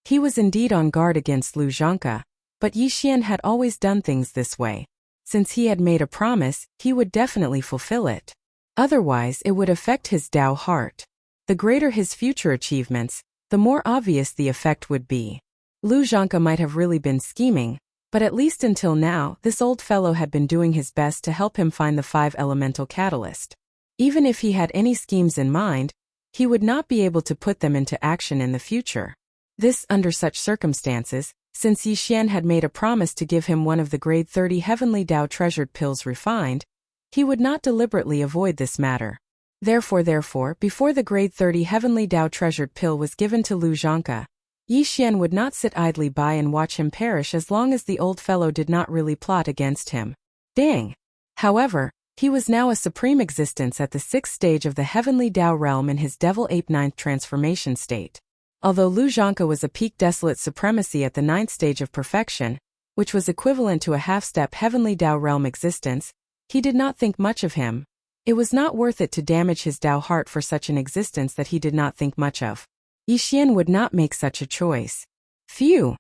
He was indeed on guard against Lu Zhanke, but Yixian had always done things this way. Since he had made a promise, he would definitely fulfill it. Otherwise, it would affect his Tao heart. The greater his future achievements, the more obvious the effect would be. Lu Zhanke might have really been scheming, but at least until now, this old fellow had been doing his best to help him find the 5 elemental catalyst. Even if he had any schemes in mind, he would not be able to put them into action in the future. This under such circumstances, since Yixian had made a promise to give him one of the grade 30 heavenly Tao treasured pills refined, he would not deliberately avoid this matter. Therefore, before the grade 30 heavenly Tao treasured pill was given to Lu Zhanke, Yixian would not sit idly by and watch him perish as long as the old fellow did not really plot against him. Dang! However, he was now a supreme existence at the 6th stage of the heavenly Tao realm in his devil ape 9th transformation state. Although Lu Zhanke was a peak desolate supremacy at the 9th stage of perfection, which was equivalent to a half-step heavenly Tao realm existence, he did not think much of him. It was not worth it to damage his Tao heart for such an existence that he did not think much of. Yixian would not make such a choice. Phew!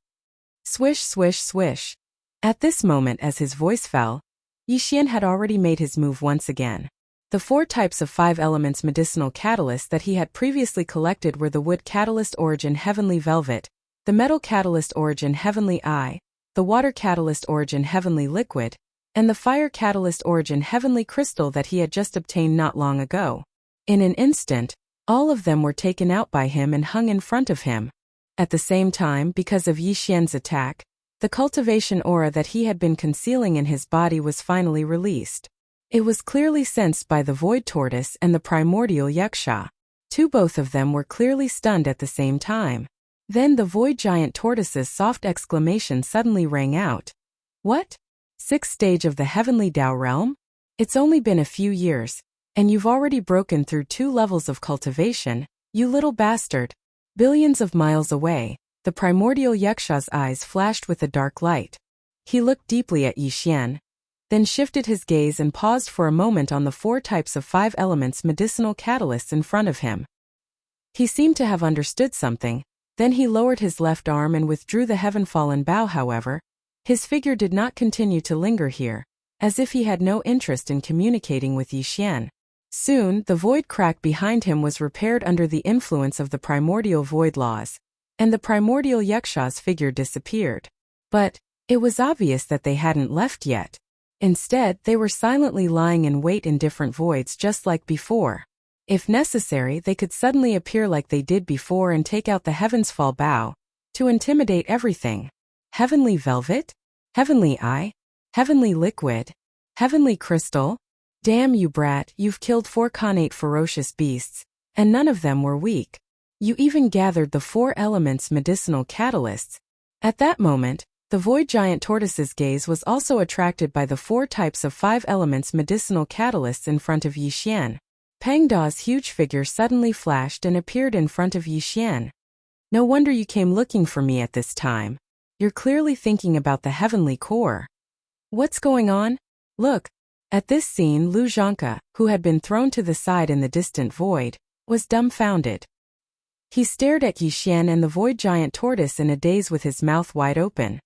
Swish, swish, swish. At this moment, as his voice fell, Yixian had already made his move once again. The 4 types of 5 elements medicinal catalysts that he had previously collected were the wood catalyst origin heavenly velvet, the metal catalyst origin heavenly eye, the water catalyst origin heavenly liquid, and the fire catalyst origin heavenly crystal that he had just obtained not long ago. In an instant, all of them were taken out by him and hung in front of him. At the same time, because of Yixian's attack, the cultivation aura that he had been concealing in his body was finally released. It was clearly sensed by the void tortoise and the primordial yaksha. Both of them were clearly stunned at the same time. Then the void giant tortoise's soft exclamation suddenly rang out. What? 6th stage of the heavenly Tao realm? It's only been a few years, and you've already broken through 2 levels of cultivation, you little bastard. Billions of miles away, the primordial yaksha's eyes flashed with a dark light. He looked deeply at Yixian, then shifted his gaze and paused for a moment on the 4 types of 5 elements medicinal catalysts in front of him. He seemed to have understood something, then he lowered his left arm and withdrew the heaven-fallen bow. However, his figure did not continue to linger here, as if he had no interest in communicating with Yixian. Soon, the void crack behind him was repaired under the influence of the primordial void laws, and the primordial yaksha's figure disappeared. But it was obvious that they hadn't left yet. Instead, they were silently lying in wait in different voids just like before. If necessary, they could suddenly appear like they did before and take out the heavens fall bow, to intimidate everything. Heavenly velvet? Heavenly eye? Heavenly liquid? Heavenly crystal? Damn you brat, you've killed 4 connate ferocious beasts, and none of them were weak. You even gathered the 4 elements medicinal catalysts. At that moment, the void giant tortoise's gaze was also attracted by the 4 types of 5 elements medicinal catalysts in front of Yixian. Pang Da's huge figure suddenly flashed and appeared in front of Yixian. No wonder you came looking for me at this time. You're clearly thinking about the heavenly core. What's going on? Look. At this scene, Lu Zhanke, who had been thrown to the side in the distant void, was dumbfounded. He stared at Yixian and the void giant tortoise in a daze with his mouth wide open.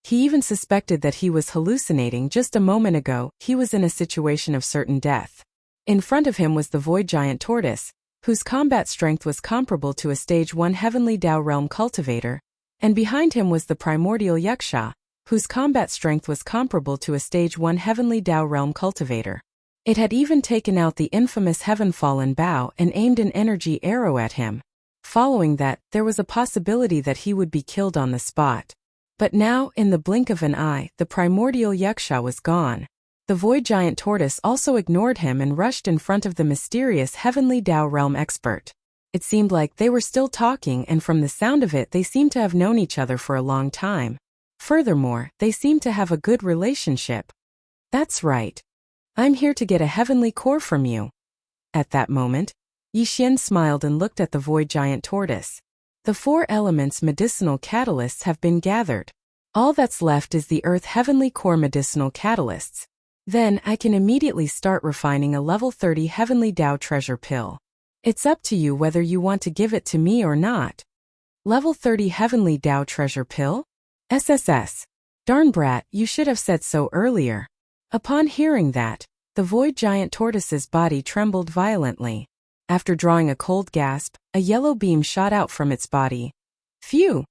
He even suspected that he was hallucinating. Just a moment ago, he was in a situation of certain death. In front of him was the void giant tortoise, whose combat strength was comparable to a stage 1 heavenly Tao realm cultivator, and behind him was the primordial yaksha, whose combat strength was comparable to a stage 1 heavenly Tao realm cultivator. It had even taken out the infamous heaven-fallen bow and aimed an energy arrow at him. Following that, there was a possibility that he would be killed on the spot. But now, in the blink of an eye, the primordial yaksha was gone. The void giant tortoise also ignored him and rushed in front of the mysterious heavenly Tao realm expert. It seemed like they were still talking, and from the sound of it they seemed to have known each other for a long time. Furthermore, they seemed to have a good relationship. That's right. I'm here to get a heavenly core from you. At that moment, Yixian smiled and looked at the void giant tortoise. The 4 elements medicinal catalysts have been gathered. All that's left is the earth heavenly core medicinal catalysts. Then I can immediately start refining a level 30 heavenly Dao treasure pill. It's up to you whether you want to give it to me or not. Level 30 heavenly Dao treasure pill? SSS. Darn brat, you should have said so earlier. Upon hearing that, the void giant tortoise's body trembled violently. After drawing a cold gasp, a yellow beam shot out from its body. Phew!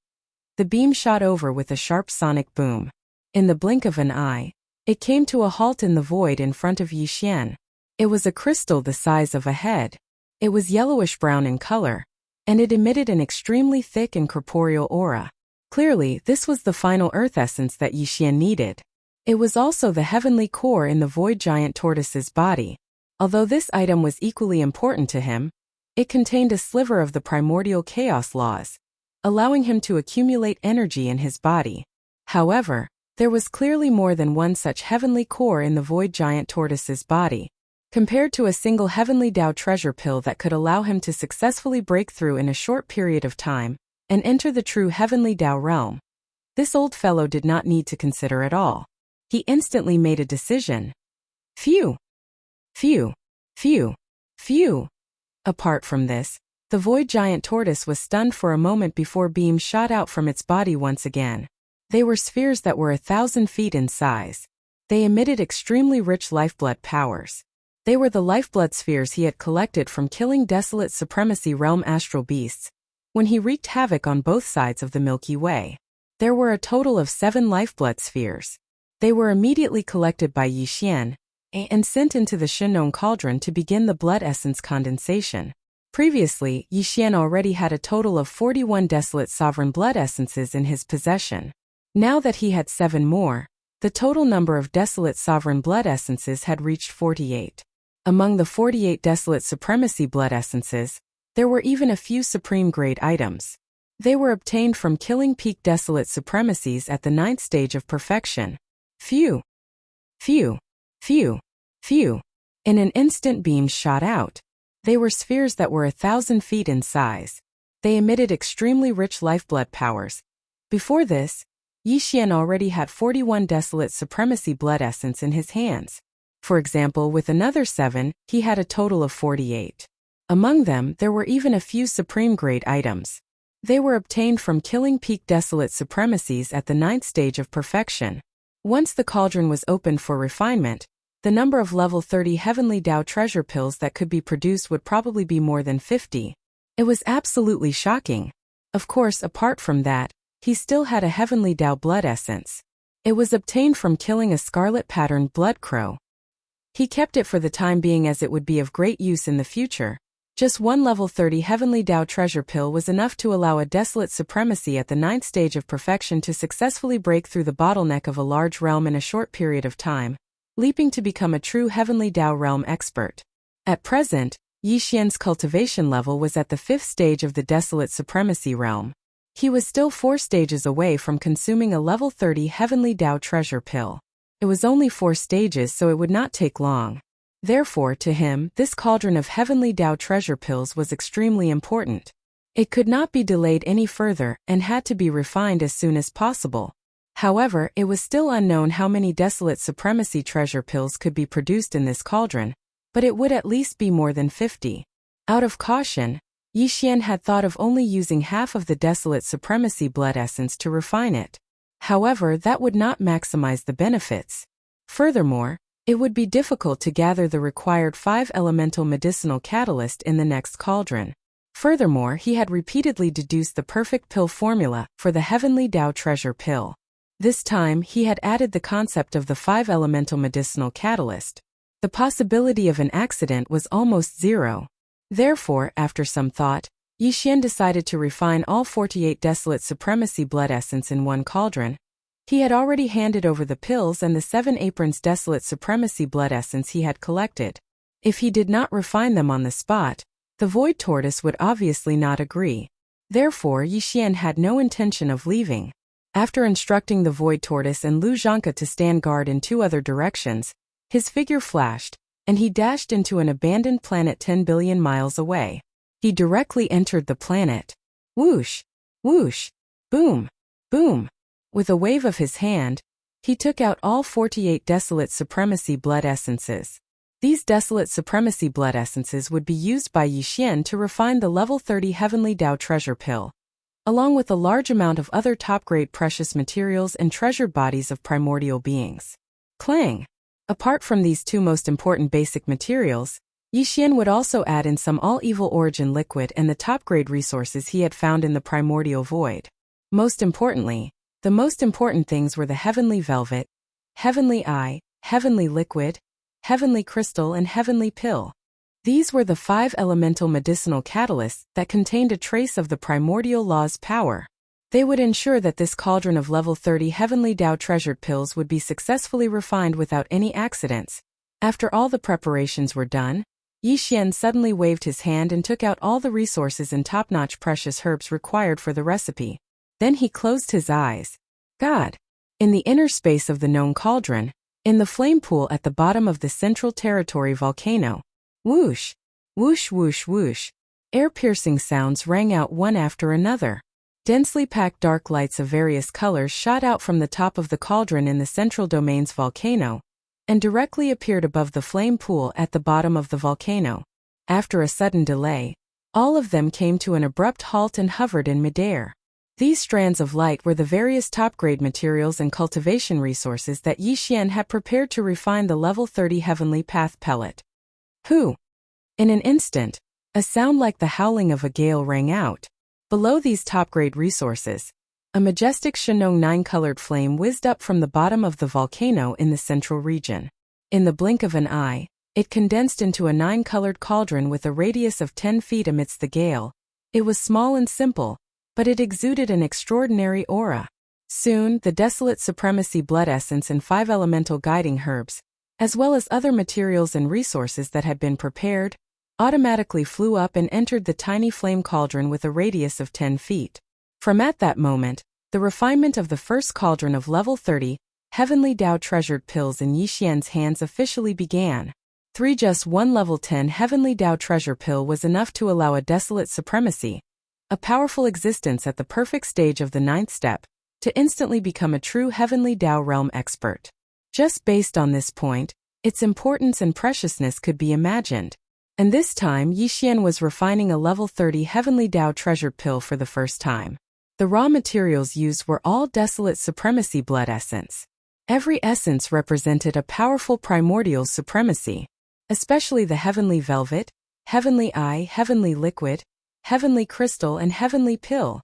The beam shot over with a sharp sonic boom. In the blink of an eye, it came to a halt in the void in front of Yixian. It was a crystal the size of a head. It was yellowish-brown in color, and it emitted an extremely thick and corporeal aura. Clearly, this was the final earth essence that Yixian needed. It was also the heavenly core in the void giant tortoise's body. Although this item was equally important to him, it contained a sliver of the primordial chaos laws, allowing him to accumulate energy in his body. However, there was clearly more than one such heavenly core in the void giant tortoise's body. Compared to a single heavenly Dao treasure pill that could allow him to successfully break through in a short period of time and enter the true heavenly Dao realm, this old fellow did not need to consider at all. He instantly made a decision. Phew! Phew! Phew! Phew! Apart from this, the void giant tortoise was stunned for a moment before beams shot out from its body once again. They were spheres that were 1,000 feet in size. They emitted extremely rich lifeblood powers. They were the lifeblood spheres he had collected from killing desolate supremacy realm astral beasts when he wreaked havoc on both sides of the Milky Way. There were a total of 7 lifeblood spheres. They were immediately collected by Yixian and sent into the Shinong cauldron to begin the blood essence condensation. Previously, Yixian already had a total of 41 desolate sovereign blood essences in his possession. Now that he had 7 more, the total number of desolate sovereign blood essences had reached 48. Among the 48 desolate supremacy blood essences, there were even a few supreme-grade items. They were obtained from killing peak desolate supremacies at the 9th stage of perfection. Phew! Phew! Phew! Phew! In an instant, beams shot out. They were spheres that were 1,000 feet in size. They emitted extremely rich lifeblood powers. Before this, Yixian already had 41 desolate supremacy blood essence in his hands. For example, with another 7, he had a total of 48. Among them, there were even a few supreme-grade items. They were obtained from killing peak desolate supremacies at the 9th stage of perfection. Once the cauldron was opened for refinement, the number of level 30 heavenly Dao treasure pills that could be produced would probably be more than 50. It was absolutely shocking. Of course, apart from that, he still had a heavenly Dao blood essence. It was obtained from killing a scarlet-patterned blood crow. He kept it for the time being as it would be of great use in the future. Just one level 30 heavenly Dao treasure pill was enough to allow a desolate supremacy at the 9th stage of perfection to successfully break through the bottleneck of a large realm in a short period of time, leaping to become a true heavenly Dao realm expert. At present, Yixian's cultivation level was at the 5th stage of the desolate supremacy realm. He was still 4 stages away from consuming a level 30 heavenly Dao treasure pill. It was only 4 stages, so it would not take long. Therefore, to him, this cauldron of heavenly Dao treasure pills was extremely important. It could not be delayed any further and had to be refined as soon as possible. However, it was still unknown how many desolate supremacy treasure pills could be produced in this cauldron, but it would at least be more than 50. Out of caution, Yixian had thought of only using half of the desolate supremacy blood essence to refine it. However, that would not maximize the benefits. Furthermore, it would be difficult to gather the required 5 elemental medicinal catalyst in the next cauldron. Furthermore, he had repeatedly deduced the perfect pill formula for the heavenly Dao treasure pill. This time, he had added the concept of the 5 elemental medicinal catalyst. The possibility of an accident was almost 0. Therefore, after some thought, Yixian decided to refine all 48 desolate supremacy blood essence in one cauldron. He had already handed over the pills and the 7 aprons desolate supremacy blood essence he had collected. If he did not refine them on the spot, the void tortoise would obviously not agree. Therefore, Yixian had no intention of leaving. After instructing the void tortoise and Lu Zhanke to stand guard in 2 other directions, his figure flashed, and he dashed into an abandoned planet 10 billion miles away. He directly entered the planet. Whoosh! Whoosh! Boom! Boom! With a wave of his hand, he took out all 48 Desolate Supremacy blood essences. These Desolate Supremacy blood essences would be used by Yi Xian to refine the level 30 Heavenly Dao treasure pill, along with a large amount of other top-grade precious materials and treasured bodies of primordial beings. Clang! Apart from these two most important basic materials, Yi Xian would also add in some all-evil origin liquid and the top-grade resources he had found in the primordial void. Most importantly, the most important things were the Heavenly Velvet, Heavenly Eye, Heavenly Liquid, Heavenly Crystal and Heavenly Pill. These were the 5 elemental medicinal catalysts that contained a trace of the primordial law's power. They would ensure that this cauldron of level 30 Heavenly Dao treasured pills would be successfully refined without any accidents. After all the preparations were done, Yi Xian suddenly waved his hand and took out all the resources and top-notch precious herbs required for the recipe. Then he closed his eyes. God! In the inner space of the known cauldron, in the flame pool at the bottom of the Central Territory volcano, whoosh! Whoosh whoosh whoosh! Air-piercing sounds rang out one after another. Densely packed dark lights of various colors shot out from the top of the cauldron in the Central Domain's volcano, and directly appeared above the flame pool at the bottom of the volcano. After a sudden delay, all of them came to an abrupt halt and hovered in midair. These strands of light were the various top-grade materials and cultivation resources that Yi Xian had prepared to refine the level 30 Heavenly Path pellet. Hoo! In an instant, a sound like the howling of a gale rang out. Below these top-grade resources, a majestic Shenong 9-colored flame whizzed up from the bottom of the volcano in the central region. In the blink of an eye, it condensed into a 9-colored cauldron with a radius of 10 feet amidst the gale. It was small and simple, but it exuded an extraordinary aura. Soon, the Desolate Supremacy blood essence and 5 elemental guiding herbs, as well as other materials and resources that had been prepared, automatically flew up and entered the tiny flame cauldron with a radius of 10 feet. From at that moment, the refinement of the first cauldron of level 30, Heavenly Dao treasured pills in Yi Xian's hands officially began. Just one level 10 Heavenly Dao treasure pill was enough to allow a Desolate Supremacy, a powerful existence at the perfect stage of the 9th step, to instantly become a true Heavenly Dao realm expert. Just based on this point, its importance and preciousness could be imagined. And this time Yi Xian was refining a level 30 Heavenly Dao treasured pill for the first time. The raw materials used were all Desolate Supremacy blood essence. Every essence represented a powerful primordial supremacy, especially the Heavenly Velvet, Heavenly Eye, Heavenly Liquid, Heavenly Crystal and Heavenly Pill,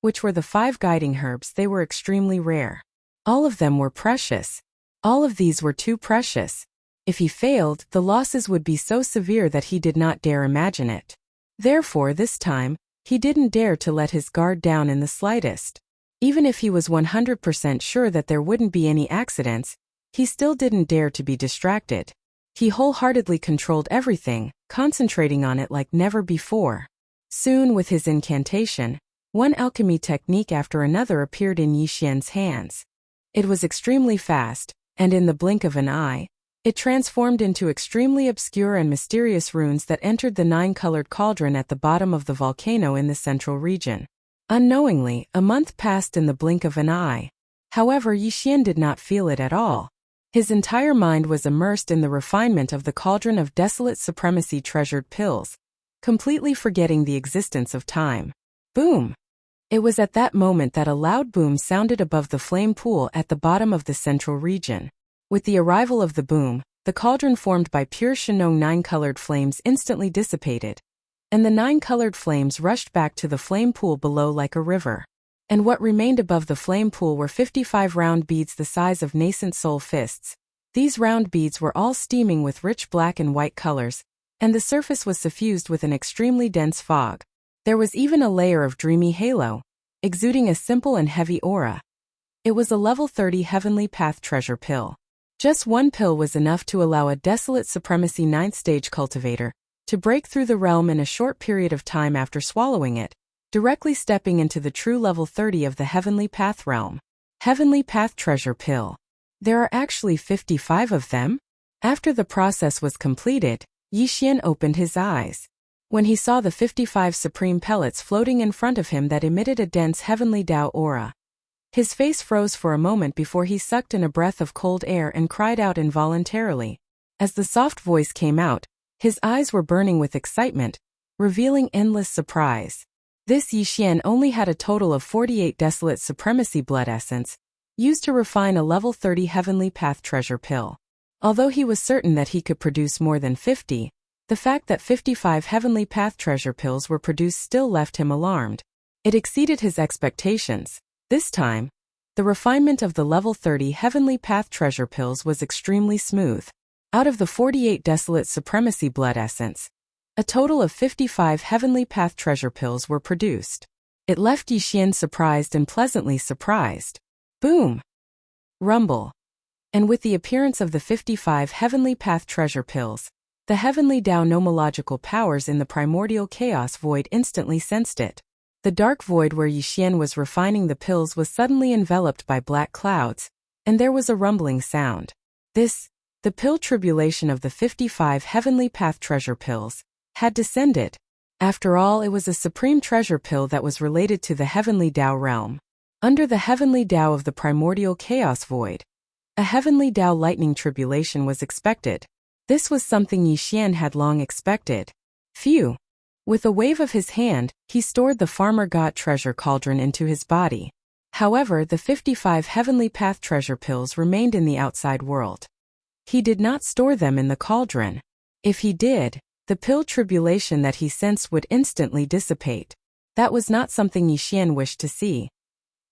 which were the 5 guiding herbs. They were extremely rare. All of them were precious. All of these were too precious. If he failed, the losses would be so severe that he did not dare imagine it. Therefore, this time, he didn't dare to let his guard down in the slightest. Even if he was 100% sure that there wouldn't be any accidents, he still didn't dare to be distracted. He wholeheartedly controlled everything, concentrating on it like never before. Soon, with his incantation, one alchemy technique after another appeared in Yi Xian's hands. It was extremely fast, and in the blink of an eye, it transformed into extremely obscure and mysterious runes that entered the 9-colored cauldron at the bottom of the volcano in the central region. Unknowingly, a month passed in the blink of an eye. However, Yi Xian did not feel it at all. His entire mind was immersed in the refinement of the cauldron of Desolate Supremacy treasured pills, completely forgetting the existence of time. Boom! It was at that moment that a loud boom sounded above the flame pool at the bottom of the central region. With the arrival of the boom, the cauldron formed by pure Shenong 9-colored flames instantly dissipated, and the 9-colored flames rushed back to the flame pool below like a river. And what remained above the flame pool were 55 round beads the size of nascent soul fists. These round beads were all steaming with rich black and white colors, and the surface was suffused with an extremely dense fog. There was even a layer of dreamy halo, exuding a simple and heavy aura. It was a level 30 Heavenly Path treasure pill. Just one pill was enough to allow a Desolate Supremacy 9th stage cultivator to break through the realm in a short period of time after swallowing it, directly stepping into the true level 30 of the Heavenly Path realm. Heavenly Path treasure pill. There are actually 55 of them? After the process was completed, Yixian opened his eyes. When he saw the 55 supreme pellets floating in front of him that emitted a dense heavenly Tao aura, his face froze for a moment before he sucked in a breath of cold air and cried out involuntarily. As the soft voice came out, his eyes were burning with excitement, revealing endless surprise. This Yixian only had a total of 48 desolate supremacy blood essence, used to refine a level 30 heavenly path treasure pill. Although he was certain that he could produce more than 50, the fact that 55 heavenly path treasure pills were produced still left him alarmed. It exceeded his expectations. This time, the refinement of the level 30 heavenly path treasure pills was extremely smooth. Out of the 48 desolate supremacy blood essence, a total of 55 heavenly path treasure pills were produced. It left Yixian surprised and pleasantly surprised. Boom! Rumble. And with the appearance of the 55 heavenly path treasure pills, the heavenly Tao nomological powers in the primordial chaos void instantly sensed it. The dark void where Yixian was refining the pills was suddenly enveloped by black clouds, and there was a rumbling sound. The pill tribulation of the 55 heavenly path treasure pills, had descended. After all, it was a supreme treasure pill that was related to the heavenly Tao realm. Under the heavenly Tao of the primordial chaos void, a heavenly Tao lightning tribulation was expected. This was something Yixian had long expected. Phew! With a wave of his hand, he stored the farmer god treasure cauldron into his body. However, the 55 heavenly path treasure pills remained in the outside world. He did not store them in the cauldron. If he did, the pill tribulation that he sensed would instantly dissipate. That was not something Yixian wished to see.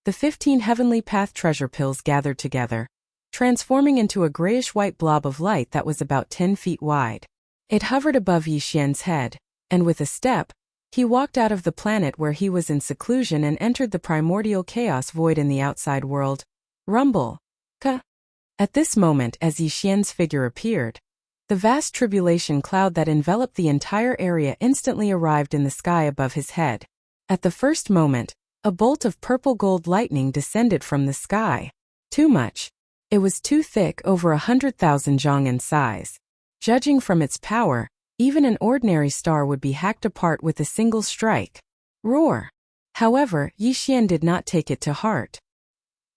The 15 heavenly path treasure pills gathered together, transforming into a grayish-white blob of light that was about 10 feet wide. It hovered above Yixian's head, and with a step, he walked out of the planet where he was in seclusion and entered the primordial chaos void in the outside world. Rumble. Ka. At this moment, as Yixian's figure appeared, the vast tribulation cloud that enveloped the entire area instantly arrived in the sky above his head. At the first moment, a bolt of purple gold lightning descended from the sky. Too much. It was too thick, over 100,000 zhang in size. Judging from its power, even an ordinary star would be hacked apart with a single strike. Roar! However, Yixian did not take it to heart.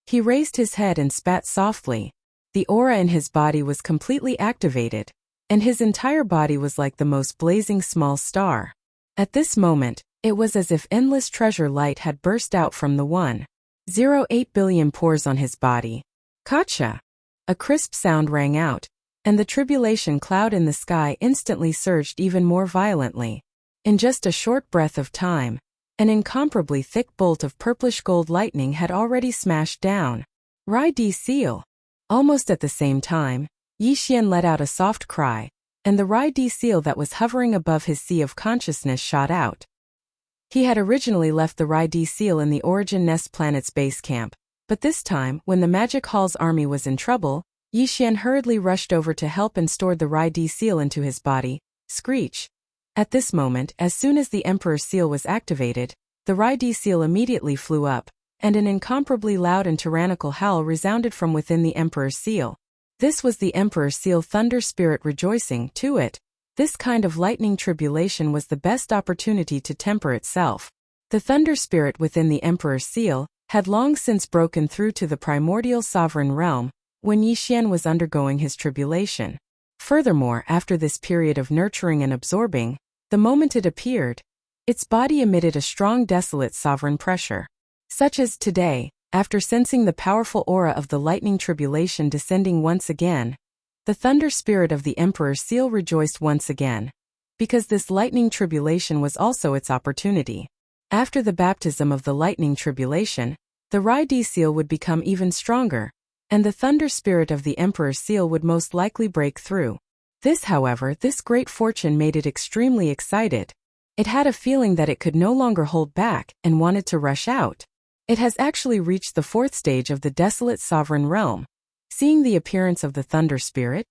He raised his head and spat softly. The aura in his body was completely activated, and his entire body was like the most blazing small star. At this moment, it was as if endless treasure light had burst out from the 1.08 billion pores on his body. Gotcha! A crisp sound rang out, and the tribulation cloud in the sky instantly surged even more violently. In just a short breath of time, an incomparably thick bolt of purplish gold lightning had already smashed down. Rai Di Seal! Almost at the same time, Yixian let out a soft cry, and the Rai Di Seal that was hovering above his sea of consciousness shot out. He had originally left the Rai Di Seal in the Origin Nest planet's base camp, but this time, when the Magic Hall's army was in trouble, Yixian hurriedly rushed over to help and stored the Rai Di Seal into his body. Screech! At this moment, as soon as the Emperor's Seal was activated, the Rai Di Seal immediately flew up, and an incomparably loud and tyrannical howl resounded from within the Emperor's Seal. This was the Emperor's Seal Thunder Spirit rejoicing. To it, this kind of lightning tribulation was the best opportunity to temper itself. The Thunder Spirit within the Emperor's Seal had long since broken through to the primordial sovereign realm, when Yixian was undergoing his tribulation. Furthermore, after this period of nurturing and absorbing, the moment it appeared, its body emitted a strong desolate sovereign pressure. Such as today, after sensing the powerful aura of the lightning tribulation descending once again, the thunder spirit of the Emperor's Seal rejoiced once again, because this lightning tribulation was also its opportunity. After the baptism of the lightning tribulation, the Rai Di Seal would become even stronger, and the thunder spirit of the Emperor's Seal would most likely break through. This great fortune made it extremely excited. It had a feeling that it could no longer hold back and wanted to rush out. It has actually reached the 4th stage of the desolate sovereign realm. Seeing the appearance of the thunder spirit,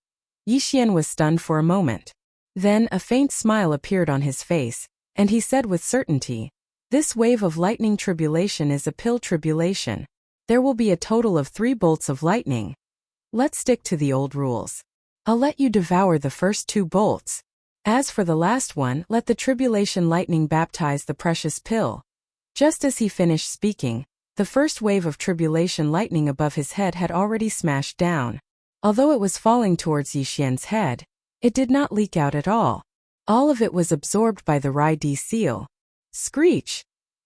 Yixian was stunned for a moment. Then a faint smile appeared on his face, and he said with certainty, "This wave of lightning tribulation is a pill tribulation. There will be a total of 3 bolts of lightning. Let's stick to the old rules. I'll let you devour the first 2 bolts. As for the last one, let the tribulation lightning baptize the precious pill." Just as he finished speaking, the first wave of tribulation lightning above his head had already smashed down. Although it was falling towards Yixian's head, it did not leak out at all. All of it was absorbed by the Rai-D seal. Screech!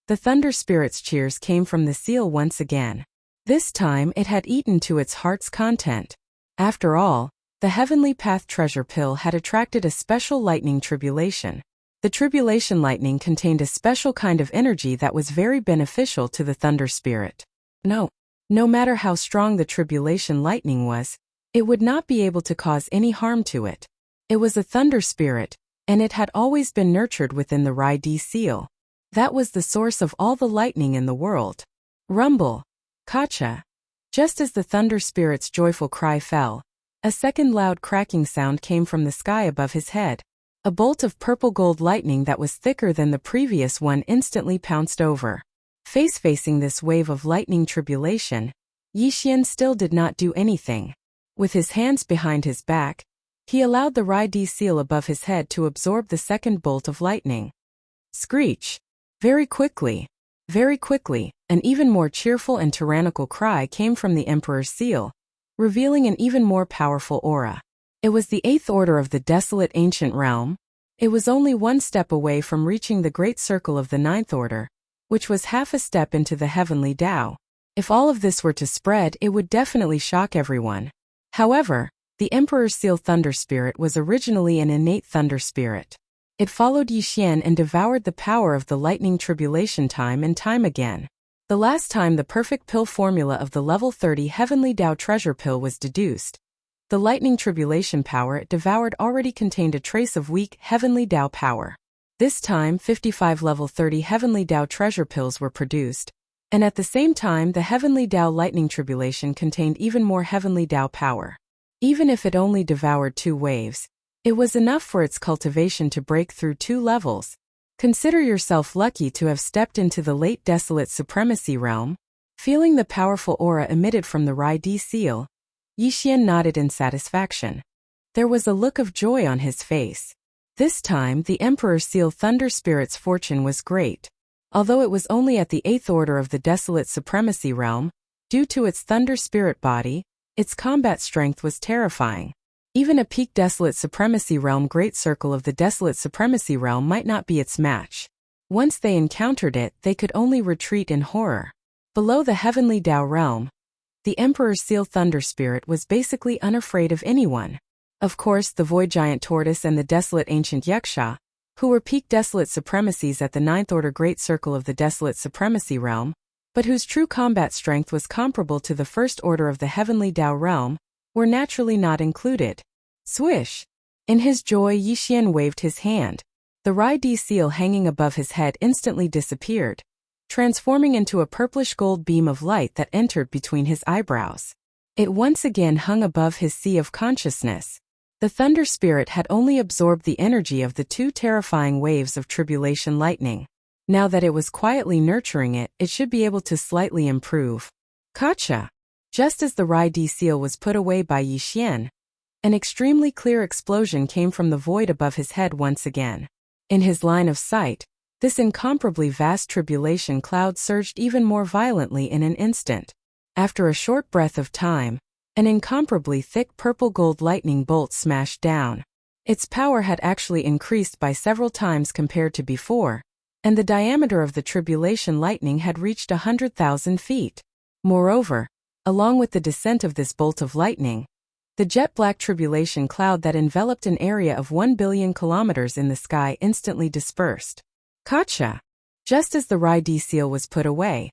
The thunder spirit's cheers came from the seal once again. This time it had eaten to its heart's content. After all, the heavenly path treasure pill had attracted a special lightning tribulation. The tribulation lightning contained a special kind of energy that was very beneficial to the thunder spirit. No matter how strong the tribulation lightning was, it would not be able to cause any harm to it. It was a thunder spirit, and it had always been nurtured within the Rai-D seal. That was the source of all the lightning in the world. Rumble! Kacha! Just as the thunder spirit's joyful cry fell, a second loud cracking sound came from the sky above his head. A bolt of purple gold lightning that was thicker than the previous one instantly pounced over. Facing this wave of lightning tribulation, Yixian still did not do anything. With his hands behind his back, he allowed the Rai-D seal above his head to absorb the second bolt of lightning. Screech! Very quickly, an even more cheerful and tyrannical cry came from the Emperor's seal, revealing an even more powerful aura. It was the 8th order of the desolate ancient realm. It was only 1 step away from reaching the great circle of the 9th order, which was half a step into the heavenly Tao. If all of this were to spread, it would definitely shock everyone. However, the Emperor's seal thunder spirit was originally an innate thunder spirit. It followed Yixian and devoured the power of the lightning tribulation time and time again. The last time the perfect pill formula of the level 30 heavenly Tao treasure pill was deduced, the lightning tribulation power it devoured already contained a trace of weak heavenly Tao power. This time 55 level 30 heavenly Tao treasure pills were produced, and at the same time the heavenly Tao lightning tribulation contained even more heavenly Tao power. Even if it only devoured 2 waves, it was enough for its cultivation to break through 2 levels. Consider yourself lucky to have stepped into the late desolate supremacy realm. Feeling the powerful aura emitted from the Rai-D seal, Yixian nodded in satisfaction. There was a look of joy on his face. This time the Emperor's seal thunder spirit's fortune was great. Although it was only at the 8th order of the desolate supremacy realm, due to its thunder spirit body, its combat strength was terrifying. Even a peak desolate supremacy realm great circle of the desolate supremacy realm might not be its match. Once they encountered it, they could only retreat in horror. Below the heavenly Tao realm, the Emperor's seal thunder spirit was basically unafraid of anyone. Of course, the void giant tortoise and the desolate ancient Yuxia, who were peak desolate supremacies at the 9th order great circle of the desolate supremacy realm, but whose true combat strength was comparable to the 1st order of the heavenly Tao realm, were naturally not included. Swish! In his joy, Yixian waved his hand. The Rai-D seal hanging above his head instantly disappeared, transforming into a purplish gold beam of light that entered between his eyebrows. It once again hung above his sea of consciousness. The thunder spirit had only absorbed the energy of the 2 terrifying waves of tribulation lightning. Now that it was quietly nurturing it, it should be able to slightly improve. Kacha! Just as the Rai-D seal was put away by Yixian, an extremely clear explosion came from the void above his head once again. In his line of sight, this incomparably vast tribulation cloud surged even more violently in an instant. After a short breath of time, an incomparably thick purple gold lightning bolt smashed down. Its power had actually increased by several times compared to before, and the diameter of the tribulation lightning had reached 100,000 feet. Moreover, along with the descent of this bolt of lightning, the jet-black tribulation cloud that enveloped an area of 1 billion kilometers in the sky instantly dispersed. Kacha! Just as the Rai-D seal was put away,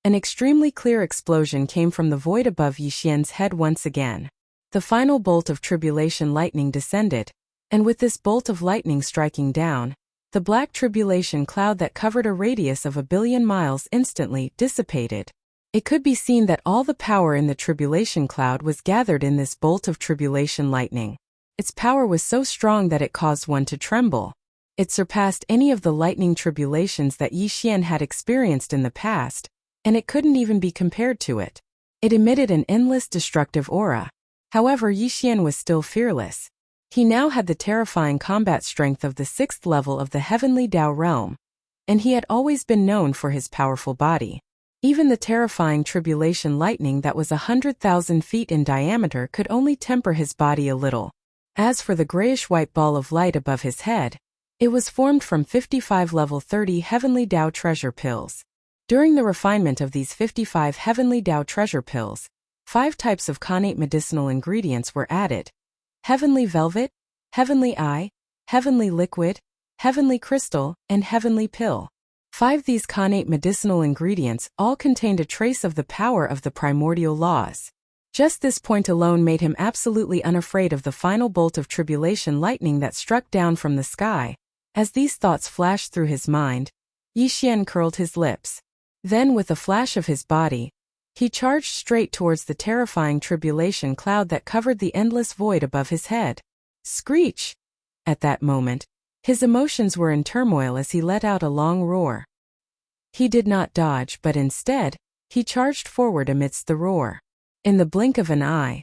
an extremely clear explosion came from the void above Yixian's head once again. The final bolt of tribulation lightning descended, and with this bolt of lightning striking down, the black tribulation cloud that covered a radius of 1 billion miles instantly dissipated. It could be seen that all the power in the tribulation cloud was gathered in this bolt of tribulation lightning. Its power was so strong that it caused one to tremble. It surpassed any of the lightning tribulations that Yixian had experienced in the past, and it couldn't even be compared to it. It emitted an endless destructive aura. However, Yixian was still fearless. He now had the terrifying combat strength of the 6th level of the Heavenly Dao realm, and he had always been known for his powerful body. Even the terrifying tribulation lightning that was 100,000 feet in diameter could only temper his body a little. As for the grayish-white ball of light above his head, it was formed from 55 level 30 Heavenly Dao treasure pills. During the refinement of these 55 Heavenly Dao treasure pills, 5 types of connate medicinal ingredients were added: Heavenly Velvet, Heavenly Eye, Heavenly Liquid, Heavenly Crystal, and Heavenly Pill. 5 these connate medicinal ingredients all contained a trace of the power of the primordial laws. Just this point alone made him absolutely unafraid of the final bolt of tribulation lightning that struck down from the sky. As these thoughts flashed through his mind, Yixian curled his lips. Then, with a flash of his body, he charged straight towards the terrifying tribulation cloud that covered the endless void above his head. Screech! At that moment, his emotions were in turmoil as he let out a long roar. He did not dodge, but instead, he charged forward amidst the roar. In the blink of an eye,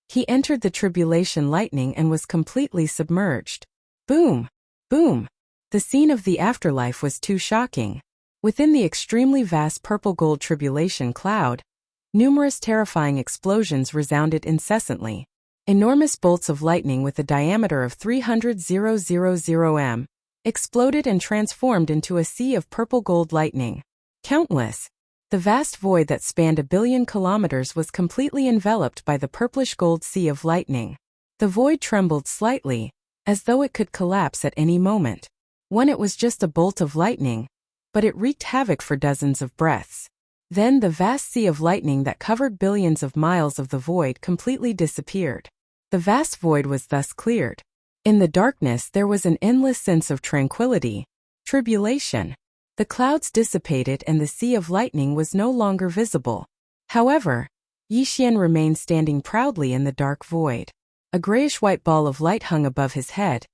he entered the tribulation lightning and was completely submerged. Boom! Boom! The scene of the afterlife was too shocking. Within the extremely vast purple-gold tribulation cloud, numerous terrifying explosions resounded incessantly. Enormous bolts of lightning with a diameter of 300,000 m exploded and transformed into a sea of purple-gold lightning. Countless. The vast void that spanned 1 billion kilometers was completely enveloped by the purplish-gold sea of lightning. The void trembled slightly, as though it could collapse at any moment. It was just a bolt of lightning, but it wreaked havoc for dozens of breaths. Then the vast sea of lightning that covered billions of miles of the void completely disappeared. The vast void was thus cleared. In the darkness there was an endless sense of tranquility. Tribulation. The clouds dissipated and the sea of lightning was no longer visible. However, Yixian remained standing proudly in the dark void. A grayish-white ball of light hung above his head,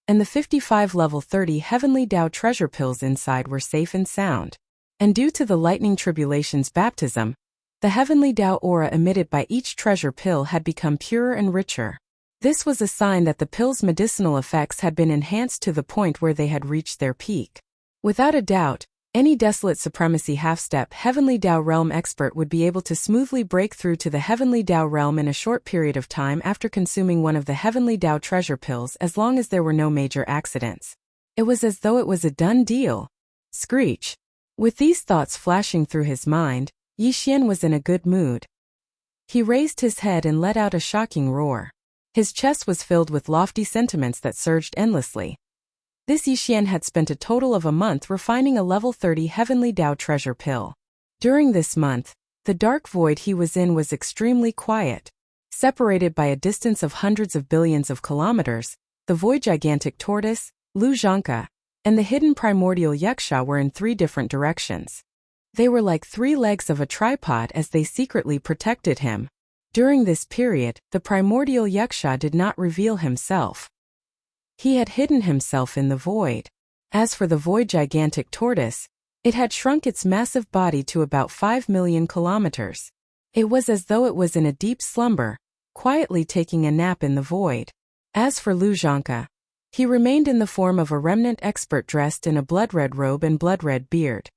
and the 55 level 30 Heavenly Dao treasure pills inside were safe and sound. And due to the lightning tribulation's baptism, the Heavenly Dao aura emitted by each treasure pill had become purer and richer. This was a sign that the pill's medicinal effects had been enhanced to the point where they had reached their peak. Without a doubt, any Desolate Supremacy half-step Heavenly Dao realm expert would be able to smoothly break through to the Heavenly Dao realm in a short period of time after consuming one of the Heavenly Dao treasure pills, as long as there were no major accidents. It was as though it was a done deal. Screech! With these thoughts flashing through his mind, Yixian was in a good mood. He raised his head and let out a shocking roar. His chest was filled with lofty sentiments that surged endlessly. This Yixian had spent a total of a month refining a level 30 Heavenly Dao treasure pill. During this month, the dark void he was in was extremely quiet. Separated by a distance of hundreds of billions of kilometers, the void gigantic tortoise, Lu Zhanka, and the hidden primordial Wuxia were in 3 different directions. They were like 3 legs of a tripod as they secretly protected him. During this period, the primordial Wuxia did not reveal himself. He had hidden himself in the void. As for the void gigantic tortoise, it had shrunk its massive body to about 5 million kilometers. It was as though it was in a deep slumber, quietly taking a nap in the void. As for Lu Zhanka, he remained in the form of a remnant expert dressed in a blood-red robe and blood-red beard.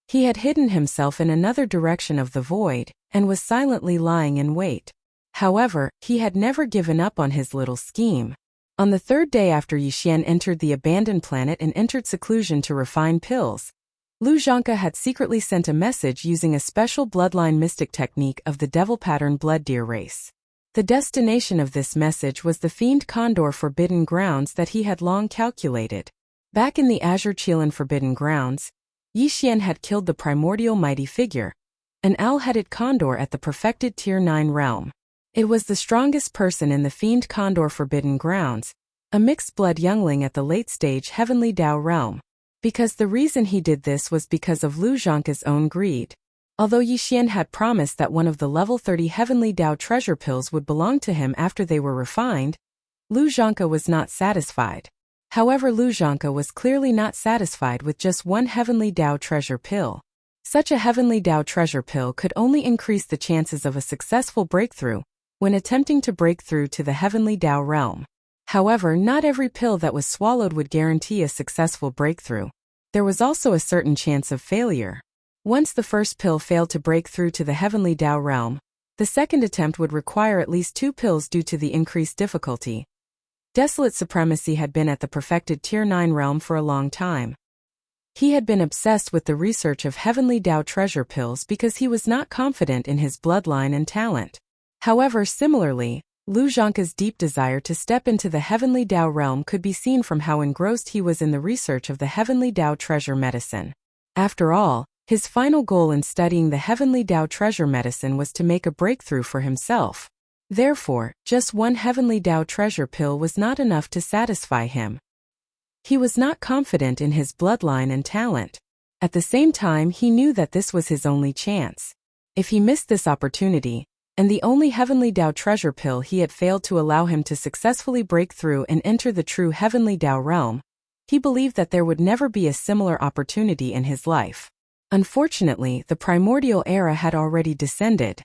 He had hidden himself in another direction of the void, and was silently lying in wait. However, he had never given up on his little scheme. On the 3rd day after Yixian entered the abandoned planet and entered seclusion to refine pills, Lu Zhanka had secretly sent a message using a special bloodline mystic technique of the devil pattern blood deer race. The destination of this message was the Fiend Condor Forbidden Grounds that he had long calculated. Back in the Azure Chilan Forbidden Grounds, Yixian had killed the primordial mighty figure, an owl-headed condor at the perfected Tier 9 realm. It was the strongest person in the Fiend Condor Forbidden Grounds, a mixed-blood youngling at the late-stage Heavenly Dao realm. Because the reason he did this was because of Lu Zhanka's own greed. Although Yixian had promised that one of the level 30 Heavenly Dao treasure pills would belong to him after they were refined, Lu Zhanka was not satisfied. However, Lu Zhanka was clearly not satisfied with just one Heavenly Dao treasure pill. Such a Heavenly Dao treasure pill could only increase the chances of a successful breakthrough, when attempting to break through to the heavenly Tao realm. However, not every pill that was swallowed would guarantee a successful breakthrough. There was also a certain chance of failure. Once the first pill failed to break through to the heavenly Tao realm, the second attempt would require at least 2 pills due to the increased difficulty. Desolate Supremacy had been at the perfected Tier 9 realm for a long time. He had been obsessed with the research of heavenly Tao treasure pills because he was not confident in his bloodline and talent. However, similarly, Lu Zhangke's deep desire to step into the heavenly Tao realm could be seen from how engrossed he was in the research of the heavenly Tao treasure medicine. After all, his final goal in studying the heavenly Tao treasure medicine was to make a breakthrough for himself. Therefore, just one heavenly Tao treasure pill was not enough to satisfy him. He was not confident in his bloodline and talent. At the same time, he knew that this was his only chance. If he missed this opportunity, and the only heavenly Tao treasure pill he had failed to allow him to successfully break through and enter the true heavenly Tao realm, he believed that there would never be a similar opportunity in his life. Unfortunately, the primordial era had already descended.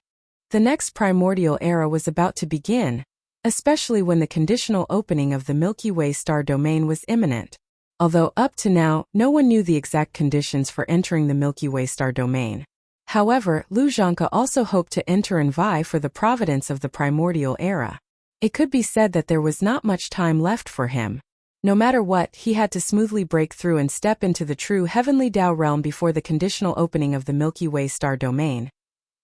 The next primordial era was about to begin, especially when the conditional opening of the Milky Way star domain was imminent. Although up to now, no one knew the exact conditions for entering the Milky Way star domain. However, Lu Zhangke also hoped to enter and vie for the providence of the primordial era. It could be said that there was not much time left for him. No matter what, he had to smoothly break through and step into the true heavenly Tao realm before the conditional opening of the Milky Way star domain.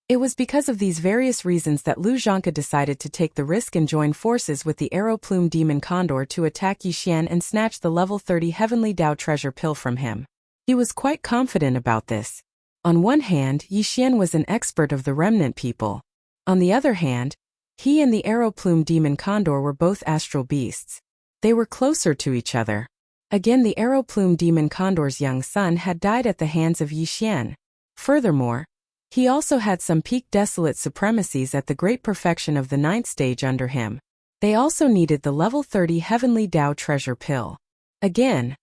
It was because of these various reasons that Lu Zhangke decided to take the risk and join forces with the Arrow Plume Demon Condor to attack Yixian and snatch the level 30 heavenly Tao treasure pill from him. He was quite confident about this. On one hand, Yixian was an expert of the remnant people. On the other hand, he and the Arrow Plume Demon Condor were both astral beasts. They were closer to each other. Again, the Arrow Plume Demon Condor's young son had died at the hands of Yixian. Furthermore, he also had some peak desolate supremacies at the great perfection of the 9th stage under him. They also needed the level 30 heavenly Tao treasure pill. Again,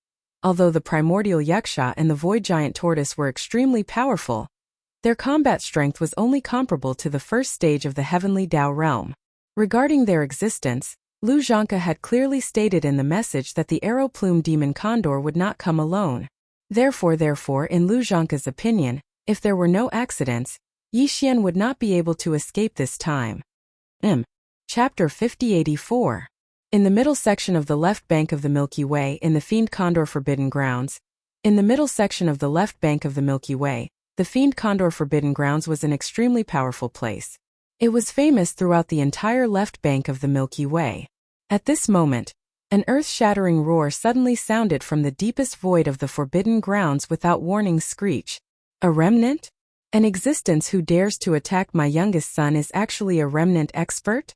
although the primordial Yuxia and the void giant tortoise were extremely powerful, their combat strength was only comparable to the first stage of the heavenly Tao realm. Regarding their existence, Lu Zhangke had clearly stated in the message that the Arrow Plume Demon Condor would not come alone. Therefore, in Lu Zhangke's opinion, if there were no accidents, Yixian would not be able to escape this time. Chapter 5084. In the middle section of the left bank of the Milky Way in the Fiend Condor Forbidden Grounds. In the middle section of the left bank of the Milky Way, the Fiend Condor Forbidden Grounds was an extremely powerful place. It was famous throughout the entire left bank of the Milky Way. At this moment, an earth-shattering roar suddenly sounded from the deepest void of the Forbidden Grounds without warning. Screech. A remnant? An existence who dares to attack my youngest son is actually a remnant expert?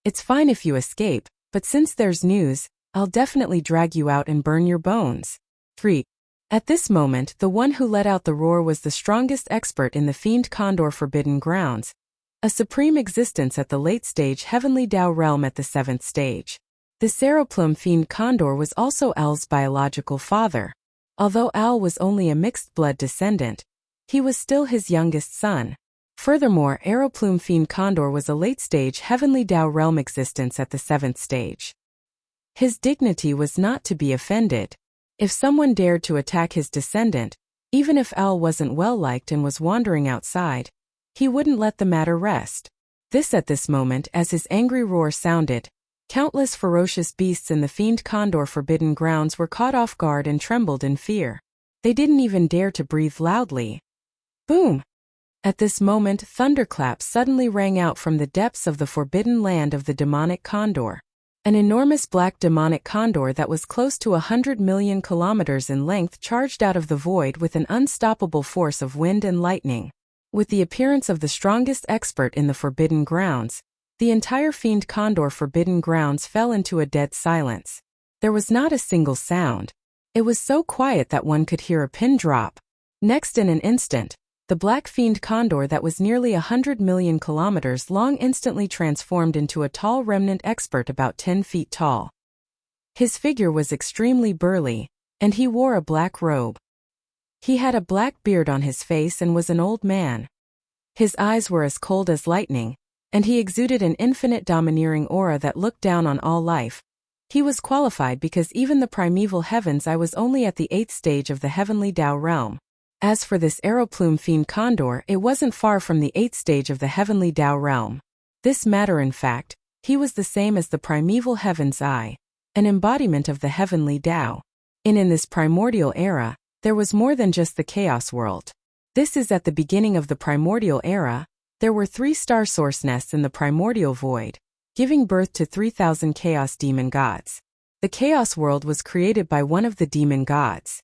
It's fine if you escape, but since there's news, I'll definitely drag you out and burn your bones. 3. At this moment, the one who let out the roar was the strongest expert in the Fiend Condor Forbidden Grounds, a supreme existence at the late stage heavenly Tao realm at the 7th stage. The Seroplum Fiend Condor was also Al's biological father. Although Al was only a mixed-blood descendant, he was still his youngest son. Furthermore, Aeroplume Fiend Condor was a late-stage heavenly Tao realm existence at the 7th stage. His dignity was not to be offended. If someone dared to attack his descendant, even if Al wasn't well-liked and was wandering outside, he wouldn't let the matter rest. At this moment, as his angry roar sounded, countless ferocious beasts in the Fiend Condor Forbidden Grounds were caught off guard and trembled in fear. They didn't even dare to breathe loudly. Boom! At this moment, thunderclaps suddenly rang out from the depths of the forbidden land of the demonic condor. An enormous black demonic condor that was close to 100 million kilometers in length charged out of the void with an unstoppable force of wind and lightning. With the appearance of the strongest expert in the Forbidden Grounds, the entire Fiend Condor Forbidden Grounds fell into a dead silence. There was not a single sound. It was so quiet that one could hear a pin drop. Next, in an instant, the black Fiend Condor that was nearly 100 million kilometers long instantly transformed into a tall remnant expert about 10 feet tall. His figure was extremely burly, and he wore a black robe. He had a black beard on his face and was an old man. His eyes were as cold as lightning, and he exuded an infinite domineering aura that looked down on all life. He was qualified because even the primeval heavens I was only at the 8th stage of the heavenly Tao realm. As for this arrow-plume fiend condor, it wasn't far from the 8th stage of the heavenly Tao realm. This matter, in fact, he was the same as the primeval heavens I, an embodiment of the heavenly Tao. In this primordial era, there was more than just the chaos world. This is at the beginning of the primordial era. There were 3 star source nests in the primordial void, giving birth to 3,000 chaos demon gods. The chaos world was created by one of the demon gods.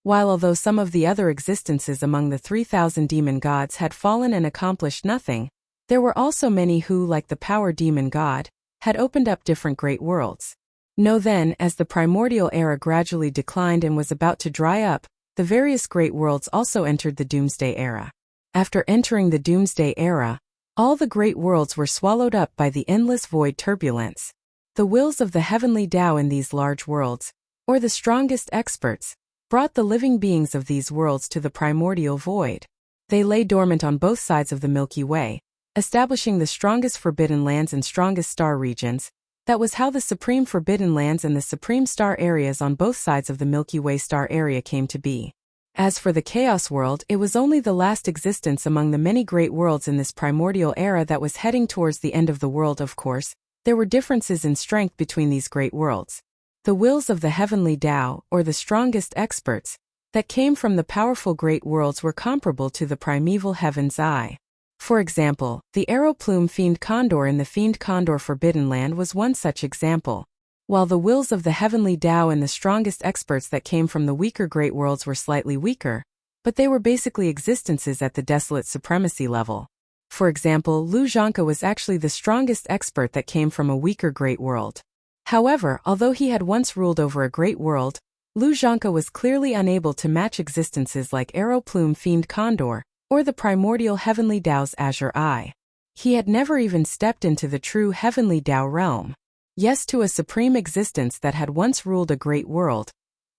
Although some of the other existences among the 3,000 demon gods had fallen and accomplished nothing, there were also many who, like the power demon god, had opened up different great worlds. Then, as the primordial era gradually declined and was about to dry up, the various great worlds also entered the Doomsday Era. After entering the Doomsday Era, all the great worlds were swallowed up by the endless void turbulence. The wills of the heavenly Tao in these large worlds, or the strongest experts, brought the living beings of these worlds to the primordial void. They lay dormant on both sides of the Milky Way, establishing the strongest forbidden lands and strongest star regions. That was how the supreme forbidden lands and the supreme star areas on both sides of the Milky Way star area came to be. As for the chaos world, it was only the last existence among the many great worlds in this primordial era that was heading towards the end of the world. Of course, there were differences in strength between these great worlds. The wills of the heavenly Tao, or the strongest experts, that came from the powerful great worlds were comparable to the primeval heavens I. For example, the arrow-plume fiend condor in the fiend condor forbidden land was one such example. While the wills of the heavenly Tao and the strongest experts that came from the weaker great worlds were slightly weaker, but they were basically existences at the desolate supremacy level. For example, Lu Zhanke was actually the strongest expert that came from a weaker great world. However, although he had once ruled over a great world, Lu Zhanke was clearly unable to match existences like arrow-plume fiend condor, or the primordial heavenly Tao's azure eye. He had never even stepped into the true heavenly Tao realm. Yes, to a supreme existence that had once ruled a great world,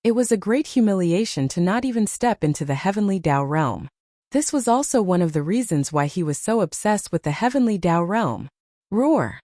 it was a great humiliation to not even step into the heavenly Tao realm. This was also one of the reasons why he was so obsessed with the heavenly Tao realm. Roar!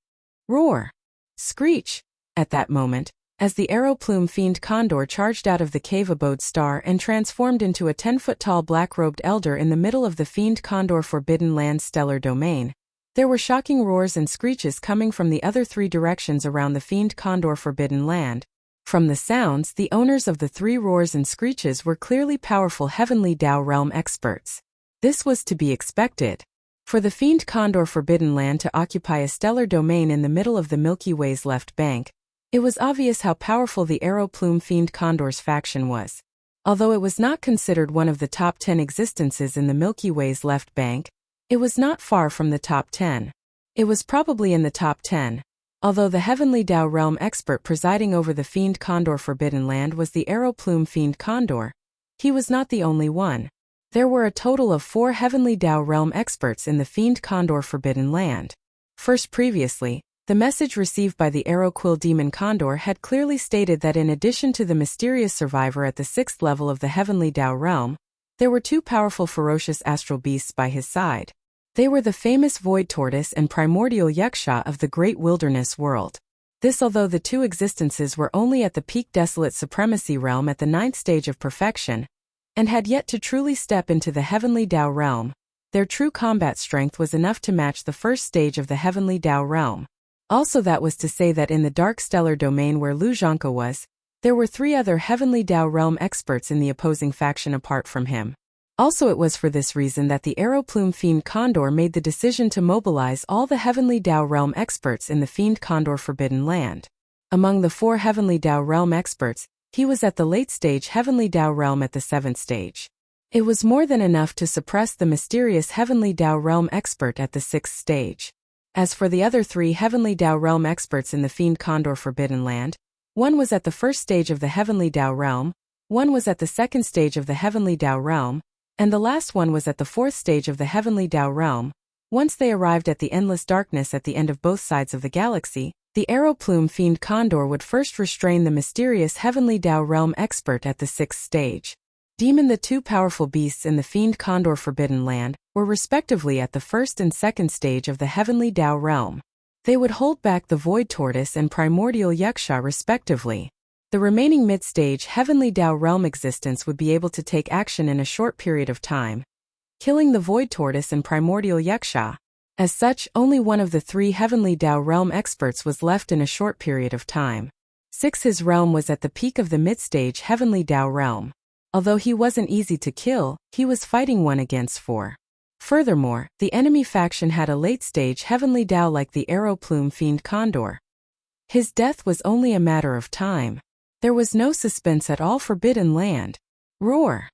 Roar! Screech! At that moment, as the arrow-plume fiend condor charged out of the cave abode star and transformed into a 10-foot-tall black-robed elder in the middle of the fiend condor forbidden land stellar domain, there were shocking roars and screeches coming from the other 3 directions around the fiend condor forbidden land. From the sounds, the owners of the 3 roars and screeches were clearly powerful heavenly Tao realm experts. This was to be expected. For the fiend condor forbidden land to occupy a stellar domain in the middle of the Milky Way's left bank, it was obvious how powerful the arrow-plume fiend condor's faction was. Although it was not considered one of the top 10 existences in the Milky Way's left bank, it was not far from the top 10. It was probably in the top 10. Although the heavenly Tao realm expert presiding over the fiend condor forbidden land was the arrow-plume fiend condor, he was not the only one. There were a total of 4 heavenly Tao realm experts in the fiend condor forbidden land. First, previously, the message received by the arrow-quill demon condor had clearly stated that in addition to the mysterious survivor at the 6th level of the heavenly Tao realm, there were 2 powerful ferocious astral beasts by his side. They were the famous void tortoise and primordial yaksha of the great wilderness world. This although the 2 existences were only at the peak desolate supremacy realm at the 9th stage of perfection, and had yet to truly step into the heavenly Tao realm, their true combat strength was enough to match the 1st stage of the heavenly Tao realm. Also, that was to say that in the dark stellar domain where Lu Zhanke was, there were 3 other heavenly Tao realm experts in the opposing faction apart from him. Also, it was for this reason that the arrow-plume fiend condor made the decision to mobilize all the heavenly Tao realm experts in the fiend condor forbidden land. Among the 4 heavenly Tao realm experts, he was at the late stage heavenly Tao realm at the 7th stage. It was more than enough to suppress the mysterious heavenly Tao realm expert at the 6th stage. As for the other 3 heavenly Tao realm experts in the fiend condor forbidden land, one was at the 1st stage of the heavenly Tao realm, one was at the 2nd stage of the heavenly Tao realm, and the last one was at the 4th stage of the heavenly Tao realm. Once they arrived at the endless darkness at the end of both sides of the galaxy, the arrow-plume fiend condor would first restrain the mysterious heavenly Tao realm expert at the 6th stage. Demon. The two powerful beasts in the Fiend Condor Forbidden Land were respectively at the first and second stage of the Heavenly Tao realm. They would hold back the Void Tortoise and Primordial Yuxia respectively. The remaining mid-stage Heavenly Tao realm existence would be able to take action in a short period of time, killing the Void Tortoise and Primordial Yuxia. As such, only one of the three Heavenly Tao realm experts was left in a short period of time. 6. His realm was at the peak of the mid-stage Heavenly Tao realm. Although he wasn't easy to kill, he was fighting 1 against 4. Furthermore, the enemy faction had a late-stage Heavenly Tao like the Arrow Plume Fiend Condor. His death was only a matter of time. There was no suspense at all. Forbidden Land. Roar!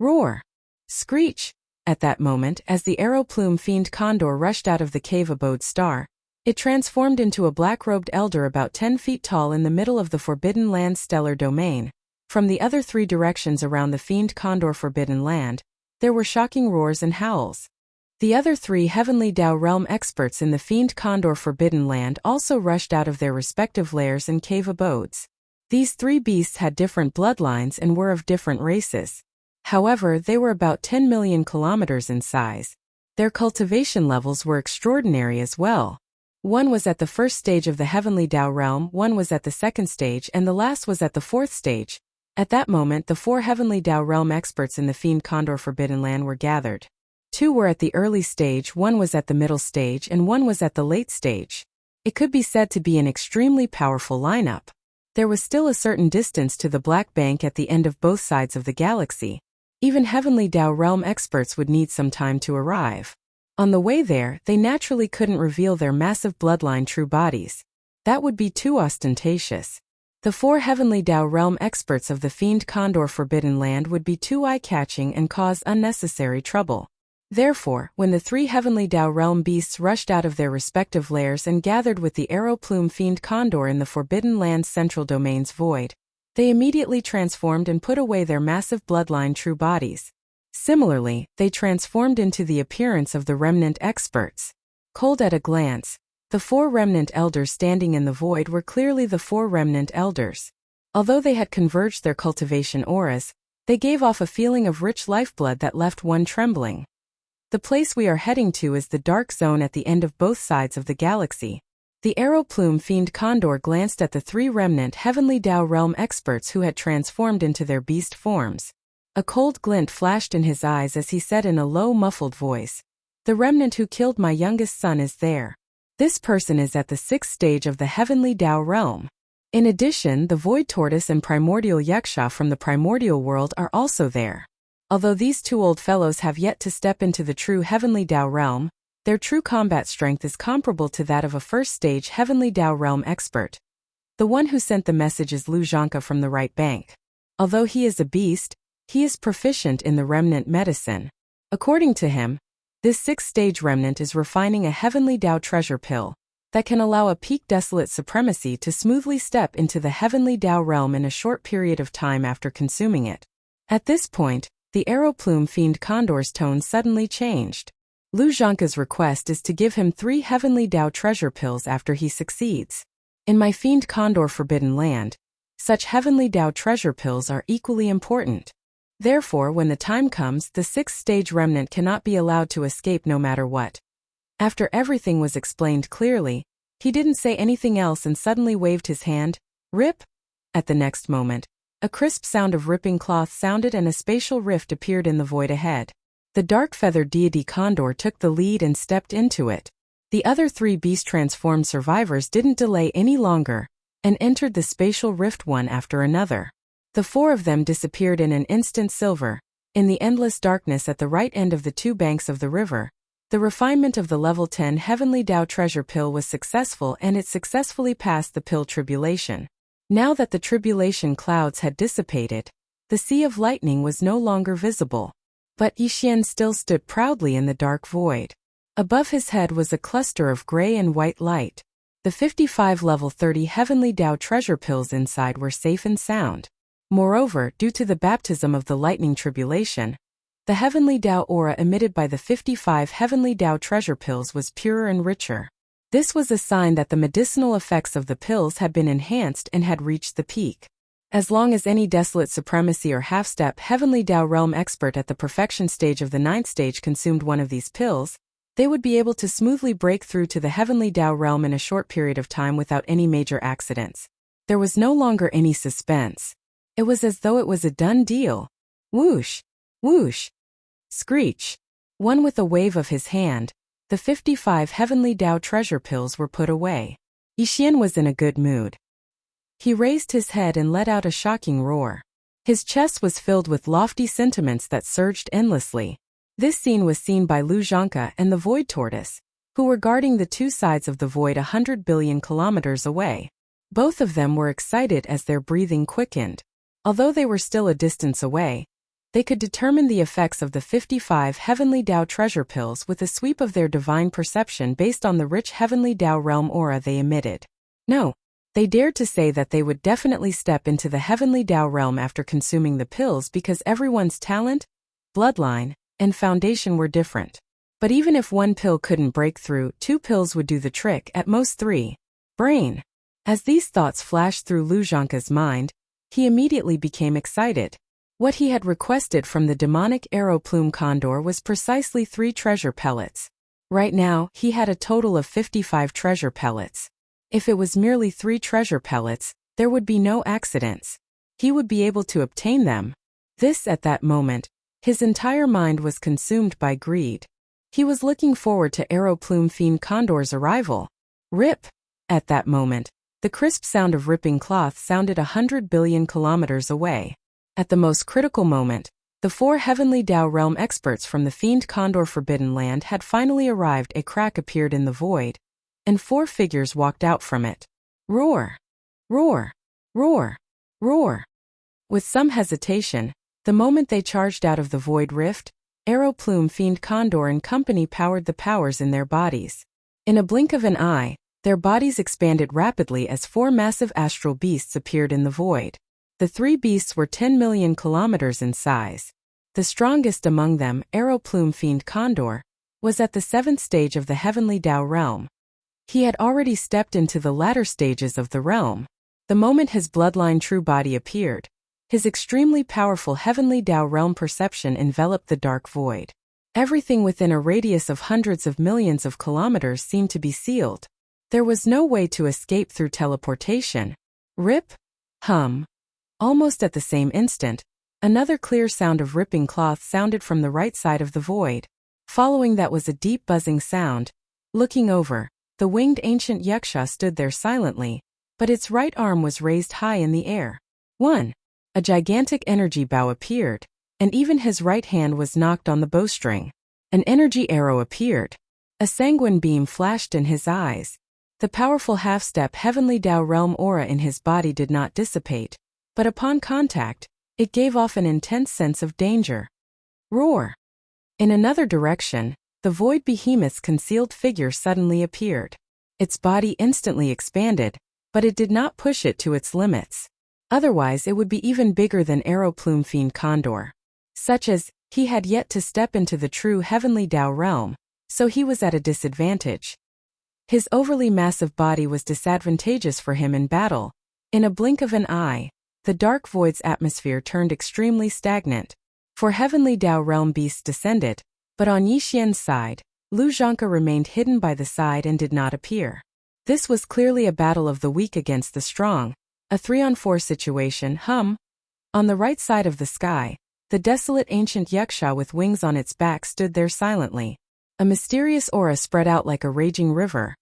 Roar! Screech! At that moment, as the Arrow Plume Fiend Condor rushed out of the cave abode star, it transformed into a black-robed elder about 10 feet tall in the middle of the Forbidden Land stellar domain. From the other 3 directions around the Fiend Condor Forbidden Land, there were shocking roars and howls. The other 3 Heavenly Tao realm experts in the Fiend Condor Forbidden Land also rushed out of their respective lairs and cave abodes. These 3 beasts had different bloodlines and were of different races. However, they were about 10 million kilometers in size. Their cultivation levels were extraordinary as well. One was at the first stage of the Heavenly Tao realm, one was at the second stage, and the last was at the 4th stage. At that moment, the 4 Heavenly Tao realm experts in the Fiend Condor Forbidden Land were gathered. 2 were at the early stage, 1 was at the middle stage, and 1 was at the late stage. It could be said to be an extremely powerful lineup. There was still a certain distance to the Black Bank at the end of both sides of the galaxy. Even Heavenly Tao realm experts would need some time to arrive. On the way there, they naturally couldn't reveal their massive bloodline true bodies. That would be too ostentatious. The 4 Heavenly Tao realm experts of the Fiend Condor Forbidden Land would be too eye-catching and cause unnecessary trouble. Therefore, when the 3 Heavenly Tao realm beasts rushed out of their respective lairs and gathered with the Arrow Plume Fiend Condor in the Forbidden Land's central domain's void, they immediately transformed and put away their massive bloodline true bodies. Similarly, they transformed into the appearance of the remnant experts. Cold at a glance, the 4 remnant elders standing in the void were clearly the 4 remnant elders. Although they had converged their cultivation auras, they gave off a feeling of rich lifeblood that left one trembling. The place we are heading to is the dark zone at the end of both sides of the galaxy. The Arrow Plume Fiend Condor glanced at the 3 remnant Heavenly Tao realm experts who had transformed into their beast forms. A cold glint flashed in his eyes as he said in a low, muffled voice, "The remnant who killed my youngest son is there. This person is at the 6th stage of the Heavenly Tao realm. In addition, the Void Tortoise and Primordial Yuxia from the Primordial world are also there. Although these 2 old fellows have yet to step into the true Heavenly Tao realm, their true combat strength is comparable to that of a first-stage Heavenly Tao realm expert. The one who sent the message is Lu Zhanka from the right bank. Although he is a beast, he is proficient in the remnant medicine. According to him, this 6th-stage remnant is refining a Heavenly Tao treasure pill that can allow a peak desolate supremacy to smoothly step into the Heavenly Tao realm in a short period of time after consuming it." At this point, the Arrow Plume Fiend Condor's tone suddenly changed. Lu Zhanka's request is to give him 3 Heavenly Tao treasure pills after he succeeds. In my Fiend Condor Forbidden Land, such Heavenly Tao treasure pills are equally important. Therefore, when the time comes, the 6th-stage remnant cannot be allowed to escape no matter what. After everything was explained clearly, he didn't say anything else and suddenly waved his hand. Rip! At the next moment, a crisp sound of ripping cloth sounded and a spatial rift appeared in the void ahead. The dark-feathered deity Condor took the lead and stepped into it. The other 3 beast-transformed survivors didn't delay any longer and entered the spatial rift one after another. The 4 of them disappeared in an instant. Silver, in the endless darkness at the right end of the 2 banks of the river, the refinement of the level 10 Heavenly Tao treasure pill was successful and it successfully passed the pill tribulation. Now that the tribulation clouds had dissipated, the sea of lightning was no longer visible. But Yixian still stood proudly in the dark void. Above his head was a cluster of gray and white light. The 55 level 30 Heavenly Tao treasure pills inside were safe and sound. Moreover, due to the baptism of the lightning tribulation, the Heavenly Tao aura emitted by the 55 Heavenly Tao treasure pills was purer and richer. This was a sign that the medicinal effects of the pills had been enhanced and had reached the peak. As long as any desolate supremacy or half-step heavenly Tao realm expert at the perfection stage of the 9th stage consumed one of these pills, they would be able to smoothly break through to the heavenly Tao realm in a short period of time without any major accidents. There was no longer any suspense. It was as though it was a done deal. Whoosh! Whoosh! Screech! One with a wave of his hand, the 55 heavenly Tao treasure pills were put away. Yixian was in a good mood. He raised his head and let out a shocking roar. His chest was filled with lofty sentiments that surged endlessly. This scene was seen by Lu Zhanke and the Void Tortoise, who were guarding the two sides of the void 100 billion kilometers away. Both of them were excited as their breathing quickened. Although they were still a distance away, they could determine the effects of the 55 heavenly Tao treasure pills with a sweep of their divine perception based on the rich heavenly Tao realm aura they emitted. No. They dared to say that they would definitely step into the heavenly Tao realm after consuming the pills because everyone's talent, bloodline, and foundation were different. But even if one pill couldn't break through, 2 pills would do the trick, at most 3. Brain. As these thoughts flashed through Lu Zhanke's mind, he immediately became excited. What he had requested from the demonic arrow plume condor was precisely 3 treasure pellets. Right now, he had a total of 55 treasure pellets. If it was merely 3 treasure pellets, there would be no accidents. He would be able to obtain them. At that moment, his entire mind was consumed by greed. He was looking forward to Arrow Plume Fiend Condor's arrival. Rip! At that moment, the crisp sound of ripping cloth sounded 100 billion kilometers away. At the most critical moment, the 4 heavenly Tao realm experts from the Fiend Condor Forbidden Land had finally arrived. A crack appeared in the void, and 4 figures walked out from it. Roar! Roar! Roar! Roar! With some hesitation, the moment they charged out of the void rift, Arrow Plume Fiend Condor and company powered the powers in their bodies. In a blink of an eye, their bodies expanded rapidly as 4 massive astral beasts appeared in the void. The 3 beasts were 10 million kilometers in size. The strongest among them, Arrow Plume Fiend Condor, was at the 7th stage of the heavenly Tao realm. He had already stepped into the latter stages of the realm. The moment his bloodline true body appeared, his extremely powerful heavenly Tao realm perception enveloped the dark void. Everything within a radius of hundreds of millions of kilometers seemed to be sealed. There was no way to escape through teleportation. Rip! Hum! Almost at the same instant, another clear sound of ripping cloth sounded from the right side of the void. Following that was a deep buzzing sound. Looking over, the winged ancient Wuxia stood there silently, but its right arm was raised high in the air. 1. A gigantic energy bow appeared, and even his right hand was knocked on the bowstring. An energy arrow appeared. A sanguine beam flashed in his eyes. The powerful half-step heavenly Tao realm aura in his body did not dissipate, but upon contact, it gave off an intense sense of danger. Roar! In another direction, the void behemoth's concealed figure suddenly appeared. Its body instantly expanded, but it did not push it to its limits. Otherwise it would be even bigger than Arrow Plume Fiend Condor. Such as, he had yet to step into the true heavenly Tao realm, so he was at a disadvantage. His overly massive body was disadvantageous for him in battle. In a blink of an eye, the dark void's atmosphere turned extremely stagnant. 4 heavenly Tao realm beasts descended, but on Yixian's side, Lu Zhanke remained hidden by the side and did not appear. This was clearly a battle of the weak against the strong, a 3-on-4 situation. On the right side of the sky, the desolate ancient Wuxia with wings on its back stood there silently. A mysterious aura spread out like a raging river.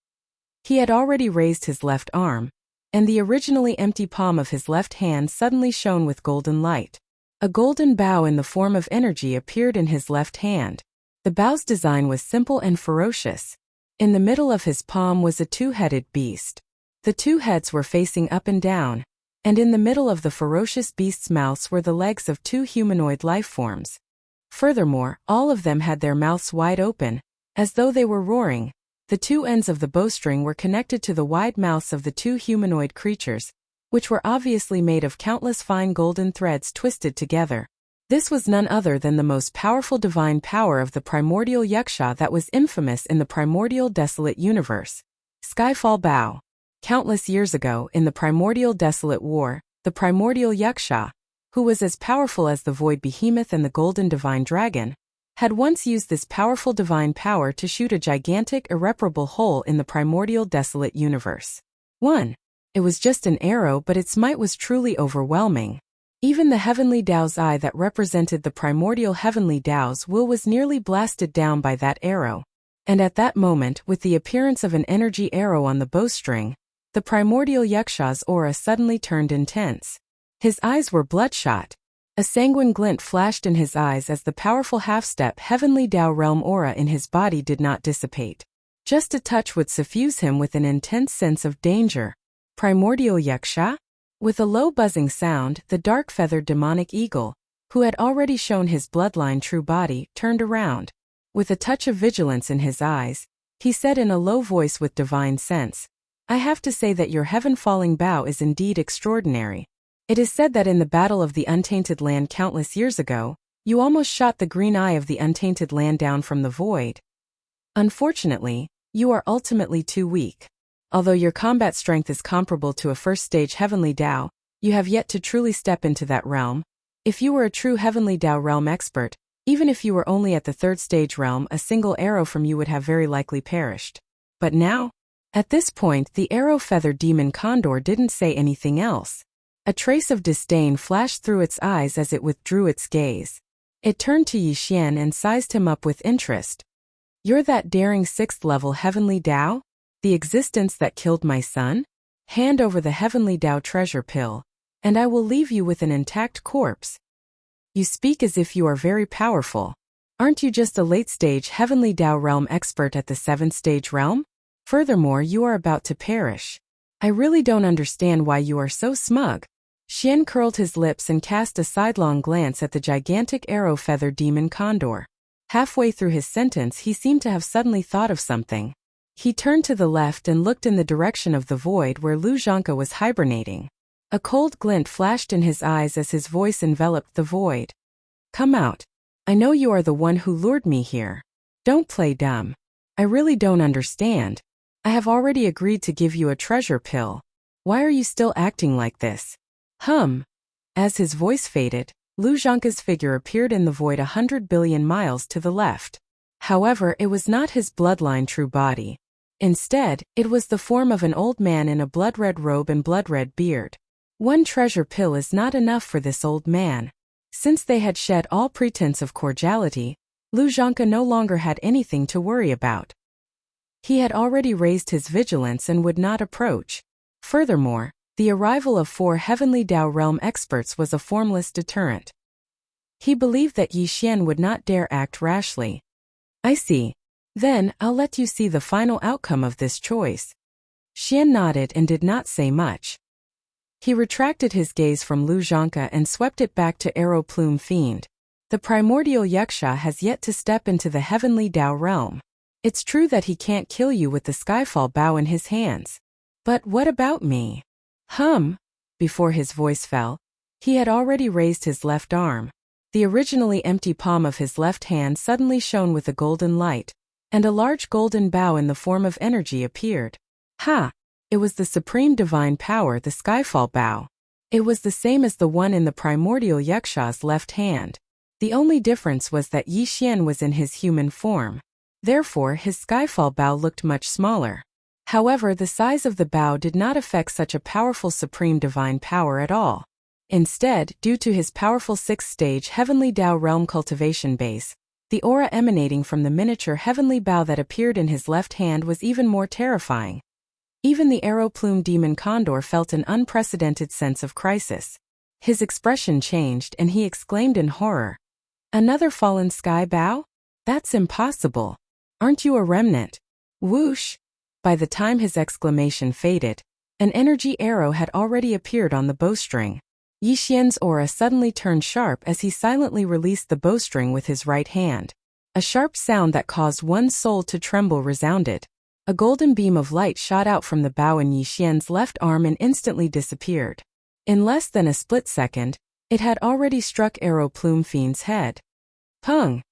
He had already raised his left arm, and the originally empty palm of his left hand suddenly shone with golden light. A golden bow in the form of energy appeared in his left hand. The bow's design was simple and ferocious. In the middle of his palm was a 2-headed beast. The 2 heads were facing up and down, and in the middle of the ferocious beast's mouths were the legs of 2 humanoid life forms. Furthermore, all of them had their mouths wide open, as though they were roaring. The 2 ends of the bowstring were connected to the wide mouths of the 2 humanoid creatures, which were obviously made of countless fine golden threads twisted together. This was none other than the most powerful divine power of the primordial Wuxia that was infamous in the primordial desolate universe. Skyfall Bow. Countless years ago, in the primordial desolate war, the primordial Wuxia, who was as powerful as the void behemoth and the golden divine dragon, had once used this powerful divine power to shoot a gigantic, irreparable hole in the primordial desolate universe. 1. It was just an arrow, but its might was truly overwhelming. Even the heavenly Tao's eye that represented the primordial heavenly Tao's will was nearly blasted down by that arrow. And at that moment, with the appearance of an energy arrow on the bowstring, the primordial Wuxia's aura suddenly turned intense. His eyes were bloodshot. A sanguine glint flashed in his eyes as the powerful half-step heavenly Tao realm aura in his body did not dissipate. Just a touch would suffuse him with an intense sense of danger. Primordial Wuxia? With a low buzzing sound, the dark-feathered demonic eagle, who had already shown his bloodline true body, turned around. With a touch of vigilance in his eyes, he said in a low voice with divine sense, "I have to say that your heaven-falling bow is indeed extraordinary. It is said that in the Battle of the Untainted Land countless years ago, you almost shot the green eye of the Untainted Land down from the void. Unfortunately, you are ultimately too weak. Although your combat strength is comparable to a first-stage heavenly Tao, you have yet to truly step into that realm. If you were a true heavenly Tao realm expert, even if you were only at the third-stage realm, a single arrow from you would have very likely perished. But now?" At this point, the arrow-feathered demon condor didn't say anything else. A trace of disdain flashed through its eyes as it withdrew its gaze. It turned to Yi Xian and sized him up with interest. "You're that daring 6th-level heavenly Tao? The existence that killed my son? Hand over the heavenly Tao treasure pill, and I will leave you with an intact corpse. You speak as if you are very powerful. Aren't you just a late-stage heavenly Tao realm expert at the 7th-stage realm? Furthermore, you are about to perish. I really don't understand why you are so smug." Xian curled his lips and cast a sidelong glance at the gigantic arrow-feathered demon condor. Halfway through his sentence, he seemed to have suddenly thought of something. He turned to the left and looked in the direction of the void where Lu Zhanke was hibernating. A cold glint flashed in his eyes as his voice enveloped the void. "Come out. I know you are the one who lured me here. Don't play dumb. I really don't understand. I have already agreed to give you a treasure pill. Why are you still acting like this?" As his voice faded, Lu Zhanke's figure appeared in the void 100 billion miles to the left. However, it was not his bloodline true body. Instead, it was the form of an old man in a blood-red robe and blood-red beard. One treasure pill is not enough for this old man. Since they had shed all pretense of cordiality, Lu Zhanke no longer had anything to worry about. He had already raised his vigilance and would not approach. Furthermore, the arrival of 4 heavenly Tao realm experts was a formless deterrent. He believed that Yi Xian would not dare act rashly. "I see. Then, I'll let you see the final outcome of this choice." Xian nodded and did not say much. He retracted his gaze from Lu Zhanke and swept it back to Arrow Plume Fiend. The primordial Wuxia has yet to step into the heavenly Tao realm. It's true that he can't kill you with the Skyfall bow in his hands. But what about me? Before his voice fell, he had already raised his left arm. The originally empty palm of his left hand suddenly shone with a golden light, and a large golden bow in the form of energy appeared. It was the supreme divine power, the Skyfall bow. It was the same as the one in the primordial Wuxia's left hand. The only difference was that Yi Xian was in his human form. Therefore, his Skyfall bow looked much smaller. However, the size of the bow did not affect such a powerful supreme divine power at all. Instead, due to his powerful 6th-stage heavenly Tao realm cultivation base, the aura emanating from the miniature heavenly bow that appeared in his left hand was even more terrifying. Even the arrow-plumed demon condor felt an unprecedented sense of crisis. His expression changed and he exclaimed in horror, "Another fallen sky bow? That's impossible. Aren't you a remnant?" Whoosh! By the time his exclamation faded, an energy arrow had already appeared on the bowstring. Yi Xian's aura suddenly turned sharp as he silently released the bowstring with his right hand. A sharp sound that caused one's soul to tremble resounded. A golden beam of light shot out from the bow in Yi Xian's left arm and instantly disappeared. In less than a split second, it had already struck Arrow Plume Fiend's head. Pung!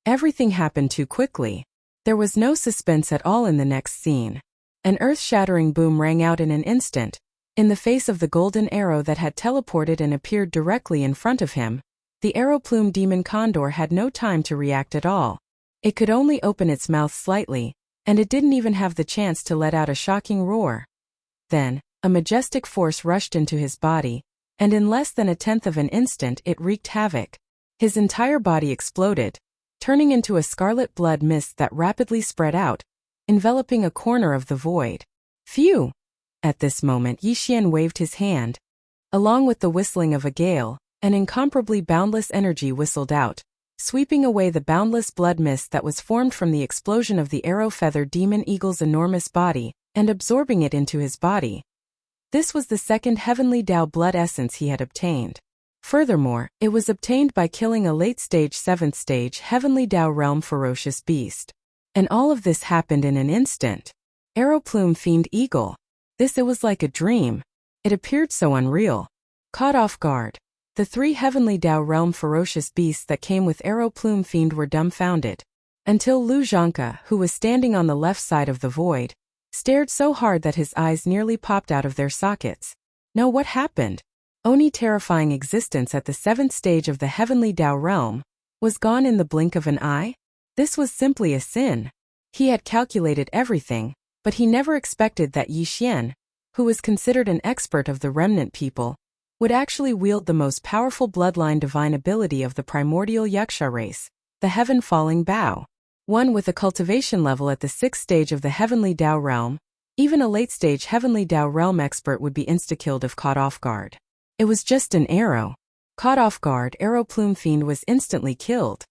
Everything happened too quickly. There was no suspense at all in the next scene. An earth-shattering boom rang out in an instant, In the face of the golden arrow that had teleported and appeared directly in front of him, the arrow-plume demon condor had no time to react at all. It could only open its mouth slightly, and it didn't even have the chance to let out a shocking roar. Then, a majestic force rushed into his body, and in less than a tenth of an instant it wreaked havoc. His entire body exploded, turning into a scarlet blood mist that rapidly spread out, enveloping a corner of the void. Phew! At this moment Yixian waved his hand. Along with the whistling of a gale, an incomparably boundless energy whistled out, sweeping away the boundless blood mist that was formed from the explosion of the arrow-feather demon eagle's enormous body, and absorbing it into his body. This was the second heavenly Dao blood essence he had obtained. Furthermore, it was obtained by killing a late-stage 7th stage heavenly Dao realm ferocious beast. And all of this happened in an instant. Arrow-plume fiend eagle. It was like a dream. It appeared so unreal. Caught off guard, the 3 heavenly Dao realm ferocious beasts that came with arrow-plume fiend were dumbfounded. Until Lu Zhangke, who was standing on the left side of the void, stared so hard that his eyes nearly popped out of their sockets. No, what happened? Oni terrifying existence at the 7th stage of the heavenly Dao realm was gone in the blink of an eye? This was simply a sin. He had calculated everything, but he never expected that Yixian, who was considered an expert of the remnant people, would actually wield the most powerful bloodline divine ability of the primordial Yaksha race, the heaven-falling Bao. One with a cultivation level at the 6th stage of the heavenly Dao realm. Even a late-stage heavenly Dao realm expert would be insta-killed if caught off guard. It was just an arrow. Caught off guard, arrow-plume fiend was instantly killed.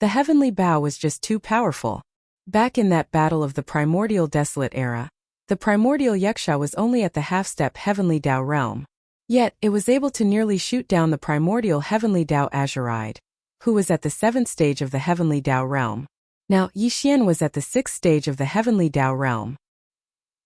The heavenly Bao was just too powerful. Back in that battle of the primordial desolate era, the primordial Yaksha was only at the half-step heavenly Dao realm. Yet, it was able to nearly shoot down the primordial heavenly Dao Azuride, who was at the 7th stage of the heavenly Dao realm. Now, Yixian was at the 6th stage of the heavenly Dao realm.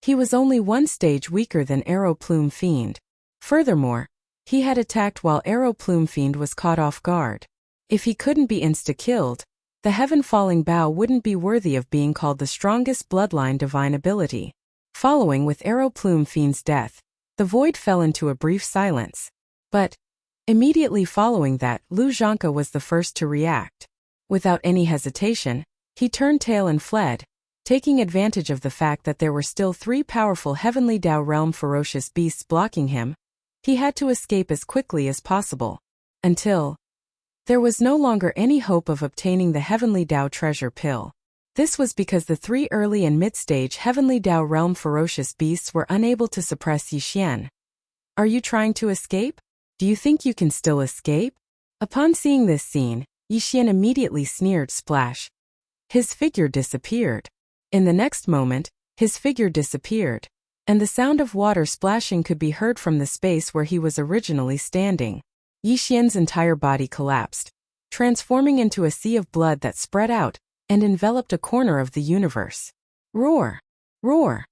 He was only 1 stage weaker than arrow-plume fiend. Furthermore, he had attacked while arrow-plume fiend was caught off guard. If he couldn't be insta-killed, the heaven-falling Bao wouldn't be worthy of being called the strongest bloodline divine ability. Following with arrow-plume fiend's death, the void fell into a brief silence. But, immediately following that, Lu Zhangke was the first to react. Without any hesitation, he turned tail and fled, taking advantage of the fact that there were still 3 powerful heavenly Dao realm ferocious beasts blocking him. He had to escape as quickly as possible. Until there was no longer any hope of obtaining the heavenly Dao treasure pill. This was because the 3 early and mid-stage heavenly Dao realm ferocious beasts were unable to suppress Yixian. Are you trying to escape? Do you think you can still escape? Upon seeing this scene, Yixian immediately sneered splash. His figure disappeared. In the next moment, his figure disappeared, and the sound of water splashing could be heard from the space where he was originally standing. Yixian's entire body collapsed, transforming into a sea of blood that spread out and enveloped a corner of the universe. Roar! Roar!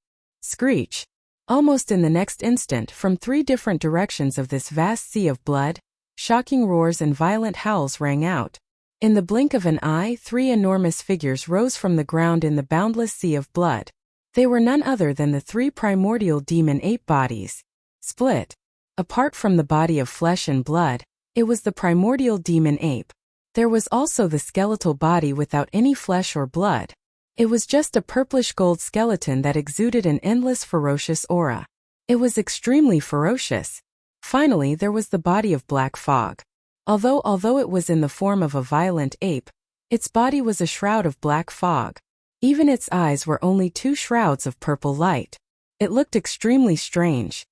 Screech! Almost in the next instant, from 3 different directions of this vast sea of blood, shocking roars and violent howls rang out. In the blink of an eye, 3 enormous figures rose from the ground in the boundless sea of blood. They were none other than the 3 primordial demon ape bodies. Split. Apart from the body of flesh and blood, it was the primordial demon ape. There was also the skeletal body without any flesh or blood. It was just a purplish gold skeleton that exuded an endless ferocious aura. It was extremely ferocious. Finally, there was the body of black fog. Although it was in the form of a violent ape, its body was a shroud of black fog. Even its eyes were only 2 shrouds of purple light. It looked extremely strange.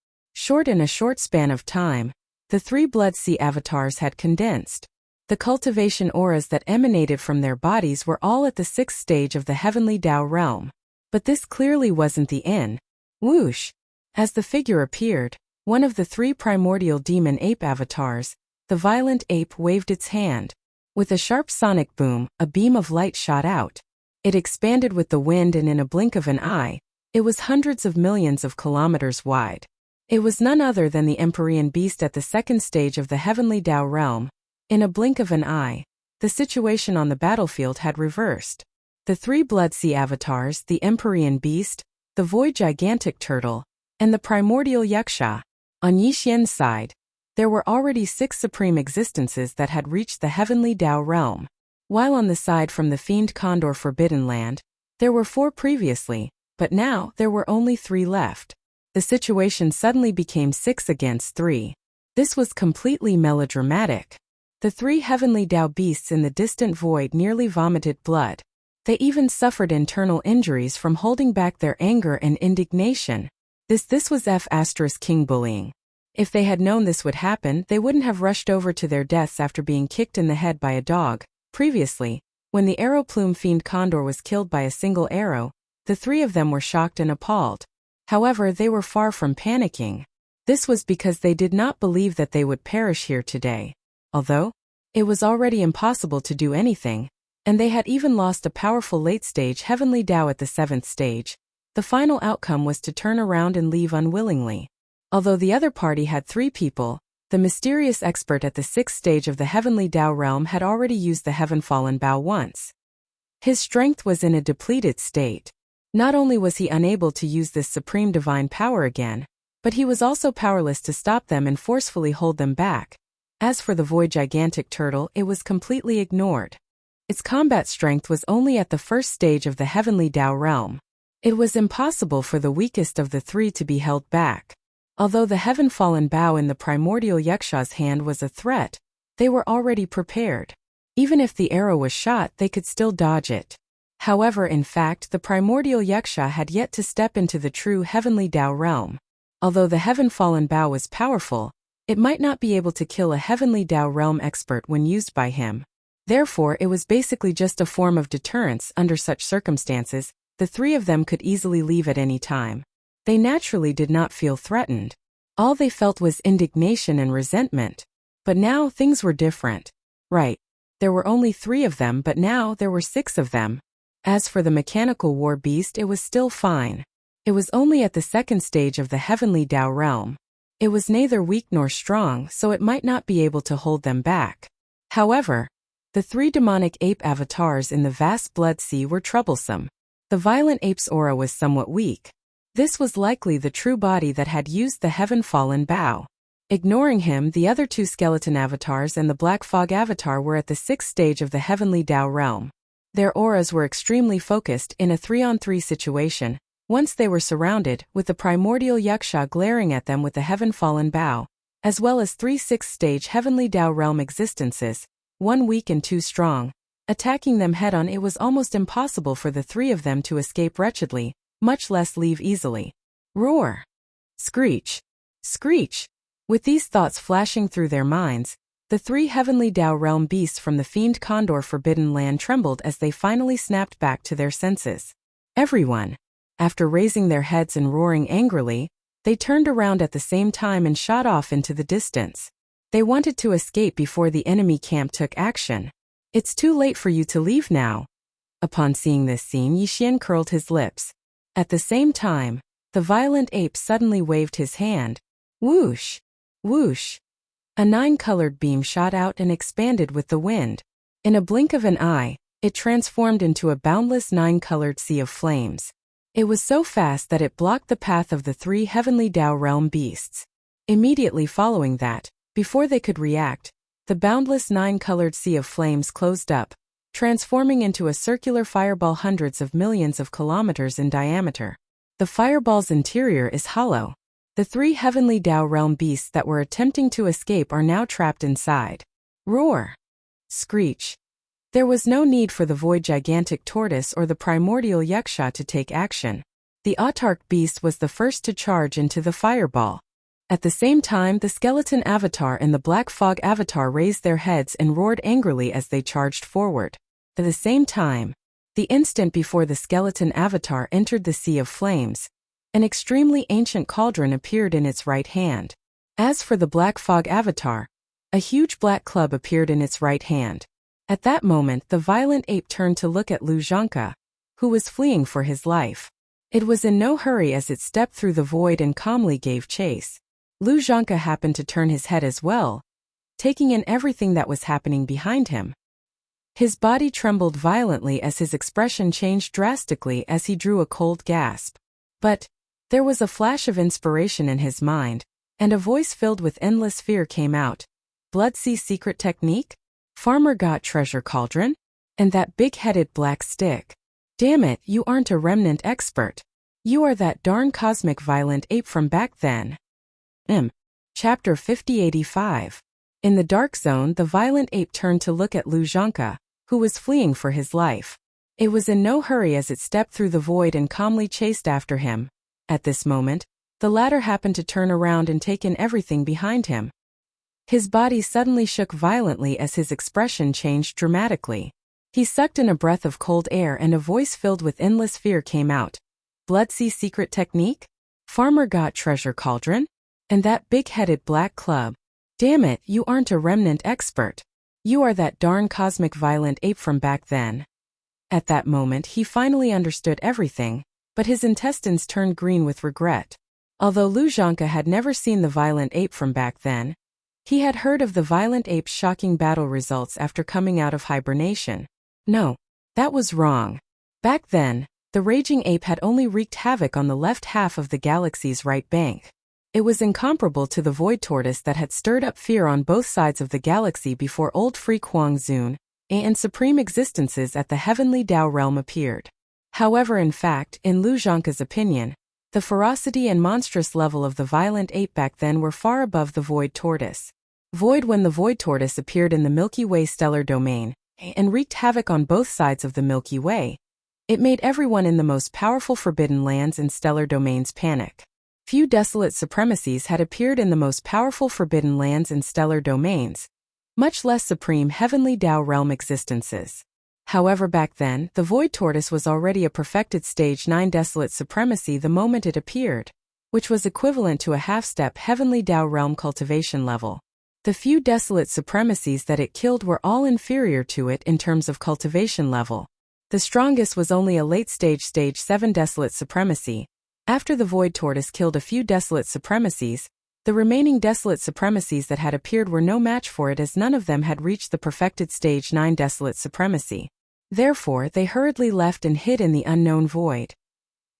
In a short span of time, the 3 Blood Sea avatars had condensed. The cultivation auras that emanated from their bodies were all at the 6th stage of the heavenly Dao realm. But this clearly wasn't the end. Whoosh! As the figure appeared, one of the 3 primordial demon ape avatars, the violent ape waved its hand. With a sharp sonic boom, a beam of light shot out. It expanded with the wind, and in a blink of an eye, it was hundreds of millions of kilometers wide. It was none other than the Empyrean beast at the 2nd stage of the heavenly Dao realm. In a blink of an eye, the situation on the battlefield had reversed. The 3 Blood Sea avatars, the Empyrean beast, the void gigantic turtle, and the primordial Yaksha. On Yixian's side, there were already 6 supreme existences that had reached the heavenly Tao realm, while on the side from the fiend condor Forbidden Land, there were 4 previously, but now there were only 3 left. The situation suddenly became 6 against 3. This was completely melodramatic. The 3 heavenly Tao beasts in the distant void nearly vomited blood. They even suffered internal injuries from holding back their anger and indignation. This was King bullying. If they had known this would happen, they wouldn't have rushed over to their deaths after being kicked in the head by a dog. Previously, when the arrow plume fiend condor was killed by a single arrow, the 3 of them were shocked and appalled. However, they were far from panicking. This was because they did not believe that they would perish here today. Although it was already impossible to do anything, and they had even lost a powerful late-stage heavenly Tao at the 7th stage, the final outcome was to turn around and leave unwillingly. Although the other party had 3 people, the mysterious expert at the 6th stage of the heavenly Tao realm had already used the Heaven Fallen Bow once. His strength was in a depleted state. Not only was he unable to use this supreme divine power again, but he was also powerless to stop them and forcefully hold them back. As for the void gigantic turtle, it was completely ignored. Its combat strength was only at the 1st stage of the heavenly Tao realm. It was impossible for the weakest of the 3 to be held back. Although the Heaven Fallen Bow in the primordial Yaksha's hand was a threat, they were already prepared. Even if the arrow was shot, they could still dodge it. However, in fact, the primordial Yaksha had yet to step into the true heavenly Tao realm. Although the Heaven Fallen Bow was powerful, it might not be able to kill a heavenly Tao realm expert when used by him. Therefore, it was basically just a form of deterrence. Under such circumstances, the 3 of them could easily leave at any time. They naturally did not feel threatened. All they felt was indignation and resentment. But now things were different. Right. There were only 3 of them, but now there were 6 of them. As for the mechanical war beast, it was still fine. It was only at the 2nd stage of the heavenly Tao realm. It was neither weak nor strong, so it might not be able to hold them back. However, the 3 demonic ape avatars in the vast blood sea were troublesome. The violent ape's aura was somewhat weak. This was likely the true body that had used the Heaven Fallen Bow. Ignoring him, the other 2 skeleton avatars and the black fog avatar were at the 6th stage of the heavenly Tao realm. Their auras were extremely focused in a 3-on-3 situation. Once they were surrounded, with the primordial Yaksha glaring at them with the Heaven Fallen Bow, as well as 3 6th-stage heavenly Tao realm existences, 1 weak and 2 strong. Attacking them head-on, it was almost impossible for the 3 of them to escape wretchedly, much less leave easily. Roar! Screech! Screech! With these thoughts flashing through their minds, the 3 heavenly Tao realm beasts from the fiend condor Forbidden Land trembled as they finally snapped back to their senses. Everyone, after raising their heads and roaring angrily, they turned around at the same time and shot off into the distance. They wanted to escape before the enemy camp took action. It's too late for you to leave now. Upon seeing this scene, Yixian curled his lips. At the same time, the violent ape suddenly waved his hand. Whoosh! Whoosh! A 9-colored beam shot out and expanded with the wind. In a blink of an eye, it transformed into a boundless 9-colored sea of flames. It was so fast that it blocked the path of the 3 heavenly Tao realm beasts. Immediately following that, before they could react, the boundless 9-colored sea of flames closed up, transforming into a circular fireball hundreds of millions of kilometers in diameter. The fireball's interior is hollow. The 3 heavenly Tao realm beasts that were attempting to escape are now trapped inside. Roar! Screech! There was no need for the void gigantic tortoise or the primordial Yaksha to take action. The autarch beast was the first to charge into the fireball. At the same time, the skeleton avatar and the black fog avatar raised their heads and roared angrily as they charged forward. At the same time, the instant before the skeleton avatar entered the sea of flames, an extremely ancient cauldron appeared in its right hand. As for the black fog avatar, a huge black club appeared in its right hand. At that moment, the violent ape turned to look at Lu Zhangke, who was fleeing for his life. It was in no hurry as it stepped through the void and calmly gave chase. Lu Zhangke happened to turn his head as well, taking in everything that was happening behind him. His body trembled violently as his expression changed drastically as he drew a cold gasp. But There was a flash of inspiration in his mind, and a voice filled with endless fear came out. Bloodsea secret technique? Farmer got treasure cauldron? And that big-headed black stick. Damn it, you aren't a remnant expert. You are that darn cosmic violent ape from back then. Chapter 5085. In the dark zone, the violent ape turned to look at Lu Zhangke, who was fleeing for his life. It was in no hurry as it stepped through the void and calmly chased after him. At this moment, the latter happened to turn around and take in everything behind him. His body suddenly shook violently as his expression changed dramatically. He sucked in a breath of cold air and a voice filled with endless fear came out. Bloodsea secret technique? Farmer got treasure cauldron? And that big-headed black club? Damn it, you aren't a remnant expert. You are that darn cosmic violent ape from back then. At that moment he finally understood everything, but his intestines turned green with regret. Although Lu Zhangke had never seen the violent ape from back then, he had heard of the violent ape's shocking battle results after coming out of hibernation. No, that was wrong. Back then, the raging ape had only wreaked havoc on the left half of the galaxy's right bank. It was incomparable to the void tortoise that had stirred up fear on both sides of the galaxy before old freak Huang Zun and supreme existences at the heavenly Dao realm appeared. However, in fact, in Lu Zhangke's opinion, the ferocity and monstrous level of the violent ape back then were far above the void tortoise. When the void tortoise appeared in the Milky Way stellar domain and wreaked havoc on both sides of the Milky Way, it made everyone in the most powerful forbidden lands and stellar domains panic. Few desolate supremacies had appeared in the most powerful forbidden lands and stellar domains, much less supreme heavenly Dao realm existences. However, back then, the void tortoise was already a perfected stage 9 desolate supremacy the moment it appeared, which was equivalent to a half-step heavenly Dao realm cultivation level. The few desolate supremacies that it killed were all inferior to it in terms of cultivation level. The strongest was only a late-stage stage 7 desolate supremacy. After the void tortoise killed a few desolate supremacies, the remaining desolate supremacies that had appeared were no match for it as none of them had reached the perfected stage 9 desolate supremacy. Therefore, they hurriedly left and hid in the unknown void.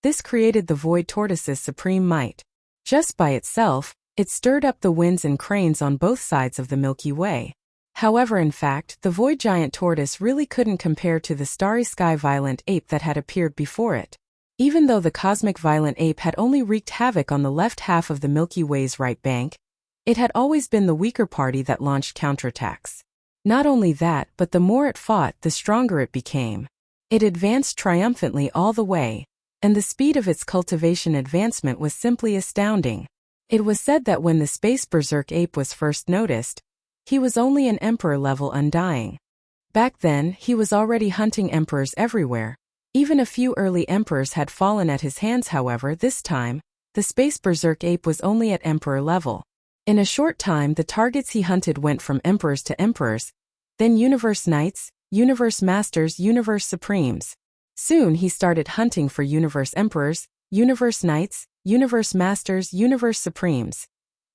This created the void tortoise's supreme might. Just by itself, it stirred up the winds and cranes on both sides of the Milky Way. However, in fact, the void giant tortoise really couldn't compare to the starry sky violent ape that had appeared before it. Even though the cosmic violent ape had only wreaked havoc on the left half of the Milky Way's right bank, it had always been the weaker party that launched counterattacks. Not only that, but the more it fought, the stronger it became. It advanced triumphantly all the way, and the speed of its cultivation advancement was simply astounding. It was said that when the space berserk ape was first noticed, he was only an emperor-level undying. Back then, he was already hunting emperors everywhere. Even a few early emperors had fallen at his hands. However, this time, the space berserk ape was only at emperor level. In a short time, the targets he hunted went from emperors to emperors, then universe knights, universe masters, universe supremes. Soon he started hunting for universe emperors, universe knights, universe masters, universe supremes.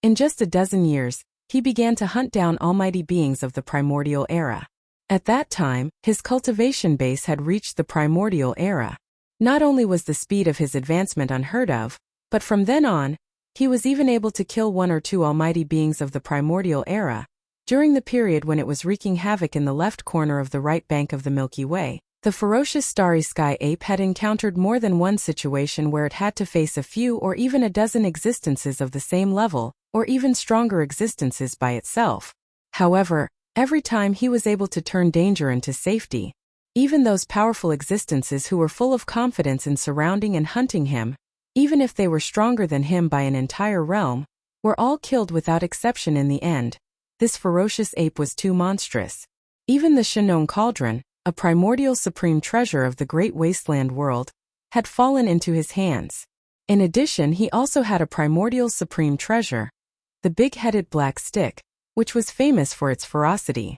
In just a dozen years, he began to hunt down almighty beings of the primordial era. At that time, his cultivation base had reached the primordial era. Not only was the speed of his advancement unheard of, but from then on, he was even able to kill 1 or 2 almighty beings of the primordial era. During the period when it was wreaking havoc in the left corner of the right bank of the Milky Way, the ferocious starry sky ape had encountered more than one situation where it had to face a few or even a dozen existences of the same level, or even stronger existences by itself. However, every time he was able to turn danger into safety. Even those powerful existences who were full of confidence in surrounding and hunting him, even if they were stronger than him by an entire realm, were all killed without exception in the end. This ferocious ape was too monstrous. Even the Shenong Cauldron, a primordial supreme treasure of the great wasteland world, had fallen into his hands. In addition, he also had a primordial supreme treasure, the big-headed black stick, which was famous for its ferocity.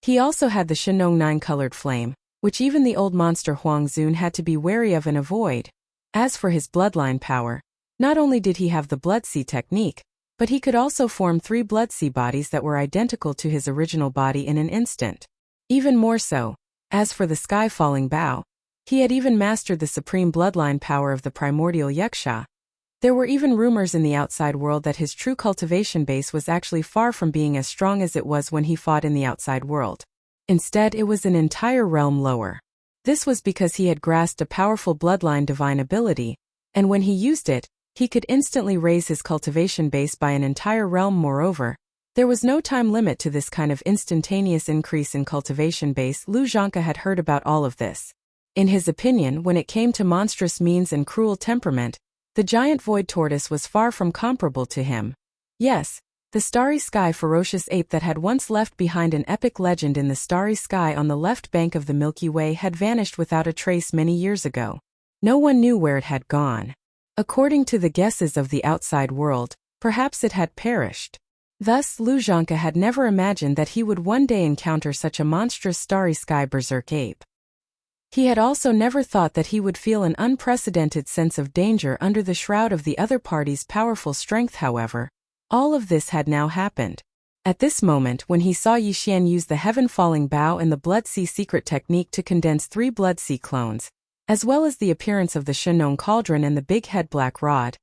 He also had the Shenong 9-colored flame, which even the old monster Huang Zun had to be wary of and avoid. As for his bloodline power, not only did he have the Bloodsea technique, but he could also form 3 Bloodsea bodies that were identical to his original body in an instant. Even more so, as for the sky-falling bow, he had even mastered the supreme bloodline power of the primordial Yuxia, There were even rumors in the outside world that his true cultivation base was actually far from being as strong as it was when he fought in the outside world. Instead, it was an entire realm lower. This was because he had grasped a powerful bloodline divine ability, and when he used it, he could instantly raise his cultivation base by an entire realm. Moreover, there was no time limit to this kind of instantaneous increase in cultivation base. Lu Zhanke had heard about all of this. In his opinion, when it came to monstrous means and cruel temperament, the giant void tortoise was far from comparable to him. Yes, the starry sky ferocious ape that had once left behind an epic legend in the starry sky on the left bank of the Milky Way had vanished without a trace many years ago. No one knew where it had gone. According to the guesses of the outside world, perhaps it had perished. Thus, Lu Zhanke had never imagined that he would one day encounter such a monstrous starry sky berserk ape. He had also never thought that he would feel an unprecedented sense of danger under the shroud of the other party's powerful strength. However, all of this had now happened. At this moment, when he saw Yixian use the heaven-falling bow and the Blood Sea secret technique to condense 3 Blood Sea clones, as well as the appearance of the Shenong cauldron and the big head black rod,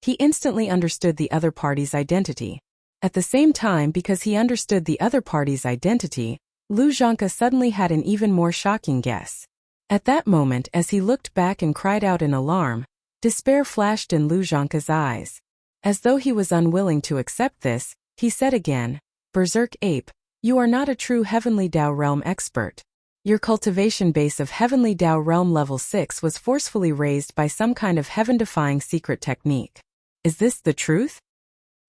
he instantly understood the other party's identity. At the same time, because he understood the other party's identity, Lu Zhanke suddenly had an even more shocking guess. At that moment, as he looked back and cried out in alarm, despair flashed in Lu Zhanke's eyes. As though he was unwilling to accept this, he said again, "Berserk ape, you are not a true Heavenly Dao Realm expert. Your cultivation base of Heavenly Dao Realm level 6 was forcefully raised by some kind of heaven-defying secret technique. Is this the truth?"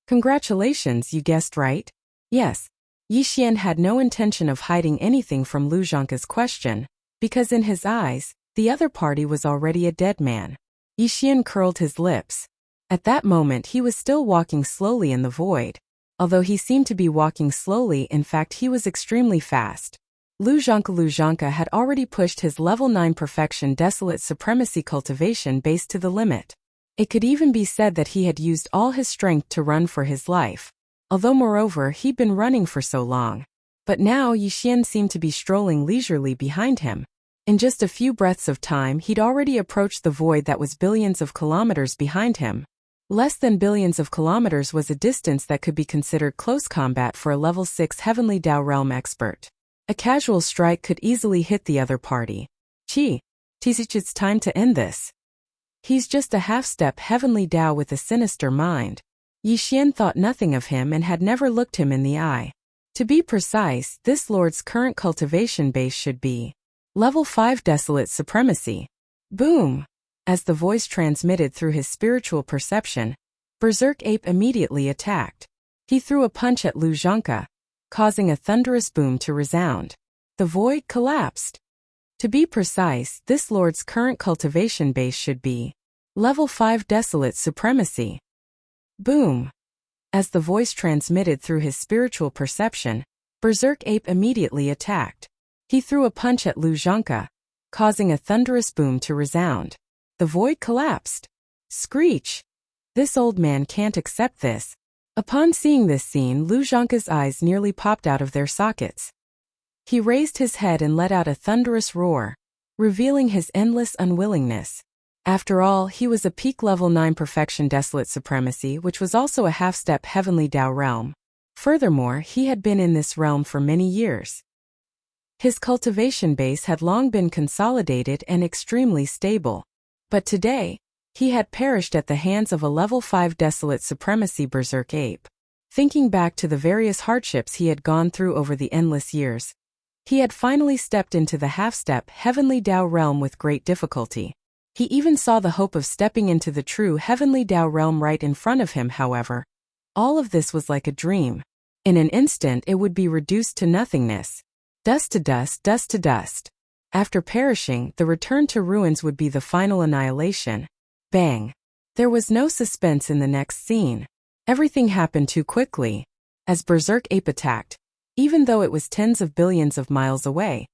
"Congratulations, you guessed right." Yes. Yixian had no intention of hiding anything from Lu Zhanke's question, because in his eyes, the other party was already a dead man. Yixian curled his lips. At that moment he was still walking slowly in the void. Although he seemed to be walking slowly, in fact he was extremely fast. Lu Zhanke had already pushed his level 9 perfection desolate supremacy cultivation base to the limit. It could even be said that he had used all his strength to run for his life. Although moreover he'd been running for so long. But now Yixian seemed to be strolling leisurely behind him. In just a few breaths of time he'd already approached the void that was billions of kilometers behind him. Less than billions of kilometers was a distance that could be considered close combat for a level 6 Heavenly Dao Realm expert. A casual strike could easily hit the other party. It's time to end this. He's just a half-step Heavenly Dao with a sinister mind. Yixian thought nothing of him and had never looked him in the eye. To be precise, this lord's current cultivation base should be level 5 desolate supremacy. Boom! As the voice transmitted through his spiritual perception, Berserk Ape immediately attacked. He threw a punch at Lu Zhanke, causing a thunderous boom to resound. The void collapsed. To be precise, this lord's current cultivation base should be level 5 desolate supremacy. Boom! As the voice transmitted through his spiritual perception, Berserk Ape immediately attacked. He threw a punch at Lu Zhanke, causing a thunderous boom to resound. The void collapsed. Screech! This old man can't accept this. Upon seeing this scene, Lu Zhanke's eyes nearly popped out of their sockets. He raised his head and let out a thunderous roar, revealing his endless unwillingness. After all, he was a peak level 9 perfection desolate supremacy, which was also a half-step Heavenly Dao realm. Furthermore, he had been in this realm for many years. His cultivation base had long been consolidated and extremely stable. But today, he had perished at the hands of a level 5 desolate supremacy berserk ape. Thinking back to the various hardships he had gone through over the endless years, he had finally stepped into the half-step Heavenly Dao realm with great difficulty. He even saw the hope of stepping into the true Heavenly Dao realm right in front of him. However, all of this was like a dream. In an instant it would be reduced to nothingness. Dust to dust, dust to dust. After perishing, the return to ruins would be the final annihilation. Bang! There was no suspense in the next scene. Everything happened too quickly. As Berserk Ape attacked, even though it was tens of billions of miles away,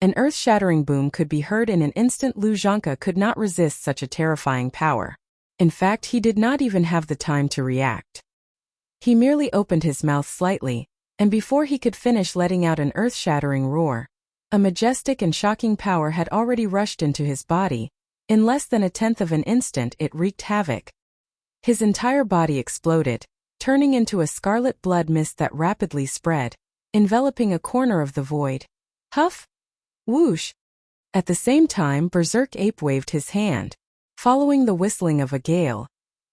an earth-shattering boom could be heard in an instant. Lu Zhanke could not resist such a terrifying power. In fact, he did not even have the time to react. He merely opened his mouth slightly, and before he could finish letting out an earth-shattering roar, a majestic and shocking power had already rushed into his body. In less than a tenth of an instant it wreaked havoc. His entire body exploded, turning into a scarlet blood mist that rapidly spread, enveloping a corner of the void. Huff! Whoosh! At the same time, Berserk Ape waved his hand. Following the whistling of a gale,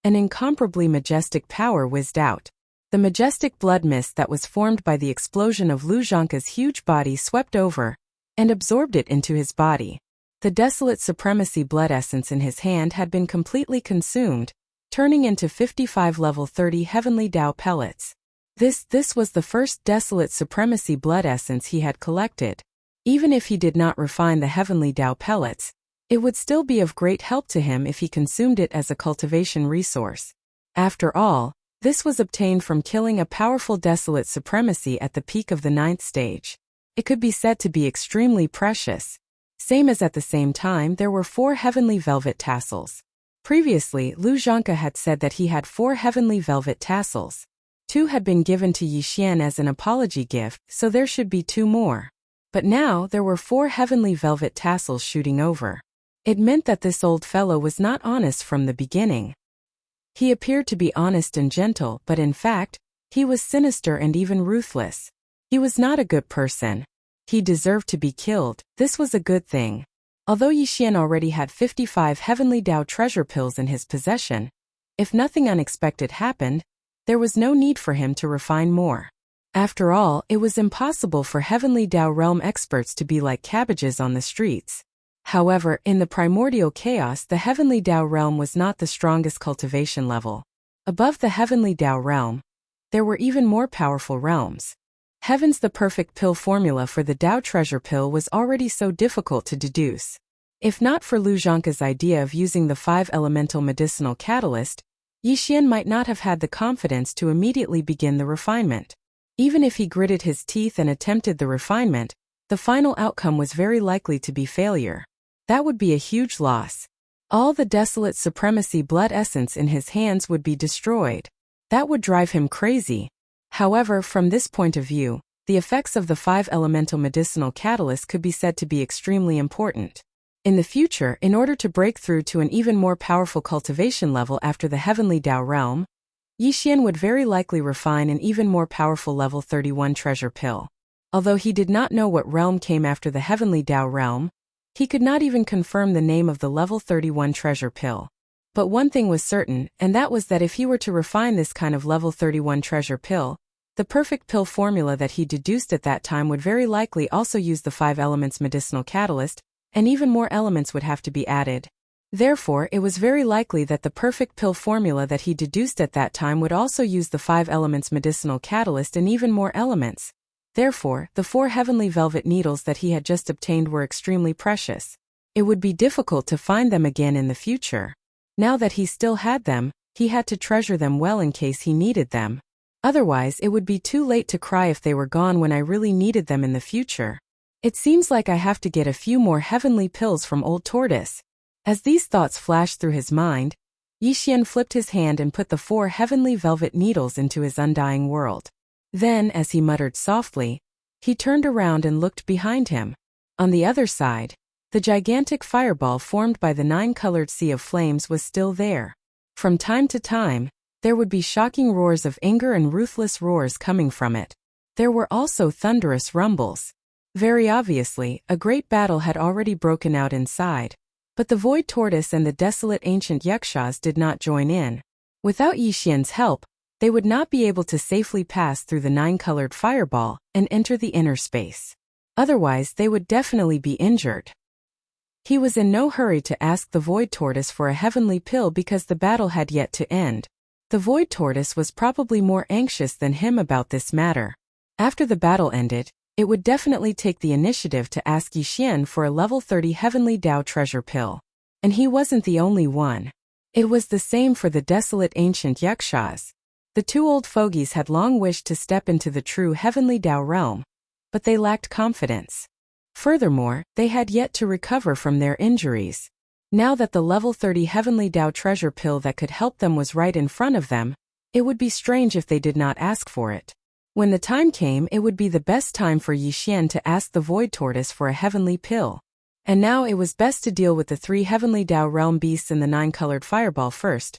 an incomparably majestic power whizzed out. The majestic blood mist that was formed by the explosion of Lu Zhangke's huge body swept over and absorbed it into his body. The desolate supremacy blood essence in his hand had been completely consumed, turning into 55 level 30 heavenly Dao pellets. This was the first desolate supremacy blood essence he had collected. Even if he did not refine the heavenly Dao pellets, it would still be of great help to him if he consumed it as a cultivation resource. After all, this was obtained from killing a powerful desolate supremacy at the peak of the 9th stage. It could be said to be extremely precious. Same as at the same time there were 4 heavenly velvet tassels. Previously, Lu Zhangke had said that he had 4 heavenly velvet tassels. 2 had been given to Yixian as an apology gift, so there should be 2 more. But now there were 4 heavenly velvet tassels shooting over. It meant that this old fellow was not honest from the beginning. He appeared to be honest and gentle, but in fact, he was sinister and even ruthless. He was not a good person. He deserved to be killed. This was a good thing. Although Yixian already had 55 heavenly Dao treasure pills in his possession, if nothing unexpected happened, there was no need for him to refine more. After all, it was impossible for heavenly Dao realm experts to be like cabbages on the streets. However, in the primordial chaos, the heavenly Dao realm was not the strongest cultivation level. Above the heavenly Dao realm, there were even more powerful realms. Heaven's the perfect pill formula for the Dao treasure pill was already so difficult to deduce. If not for Lu Zhangke's idea of using the 5 elemental medicinal catalyst, Yixian might not have had the confidence to immediately begin the refinement. Even if he gritted his teeth and attempted the refinement, the final outcome was very likely to be failure. That would be a huge loss. All the desolate supremacy blood essence in his hands would be destroyed. That would drive him crazy. However, from this point of view, the effects of the 5 elemental medicinal catalyst could be said to be extremely important. In the future, in order to break through to an even more powerful cultivation level after the heavenly Dao realm, Yixian would very likely refine an even more powerful level 31 treasure pill. Although he did not know what realm came after the heavenly Dao realm, he could not even confirm the name of the level 31 treasure pill. But one thing was certain, and that was that if he were to refine this kind of level 31 treasure pill, the perfect pill formula that he deduced at that time would very likely also use the 5 elements medicinal catalyst, and even more elements would have to be added. Therefore, it was very likely that the perfect pill formula that he deduced at that time would also use the 5 elements medicinal catalyst and even more elements. Therefore, the 4 heavenly velvet needles that he had just obtained were extremely precious. It would be difficult to find them again in the future. Now that he still had them, he had to treasure them well in case he needed them. Otherwise, it would be too late to cry if they were gone when I really needed them in the future. It seems like I have to get a few more heavenly pills from Old Tortoise. As these thoughts flashed through his mind, Yixian flipped his hand and put the 4 heavenly velvet needles into his undying world. Then, as he muttered softly, he turned around and looked behind him. On the other side, the gigantic fireball formed by the 9-colored sea of flames was still there. From time to time, there would be shocking roars of anger and ruthless roars coming from it. There were also thunderous rumbles. Very obviously, a great battle had already broken out inside. But the Void Tortoise and the desolate ancient Yakshas did not join in. Without Yixian's help, they would not be able to safely pass through the 9-colored fireball and enter the inner space. Otherwise, they would definitely be injured. He was in no hurry to ask the Void Tortoise for a heavenly pill because the battle had yet to end. The Void Tortoise was probably more anxious than him about this matter. After the battle ended, it would definitely take the initiative to ask Yixian for a level 30 heavenly Dao treasure pill. And he wasn't the only one. It was the same for the desolate ancient Yakshas. The 2 old fogies had long wished to step into the true heavenly Dao realm, but they lacked confidence. Furthermore, they had yet to recover from their injuries. Now that the level 30 heavenly Dao treasure pill that could help them was right in front of them, it would be strange if they did not ask for it. When the time came, it would be the best time for Yixian to ask the Void Tortoise for a heavenly pill. And now it was best to deal with the 3 heavenly Dao realm beasts in the 9-colored fireball first.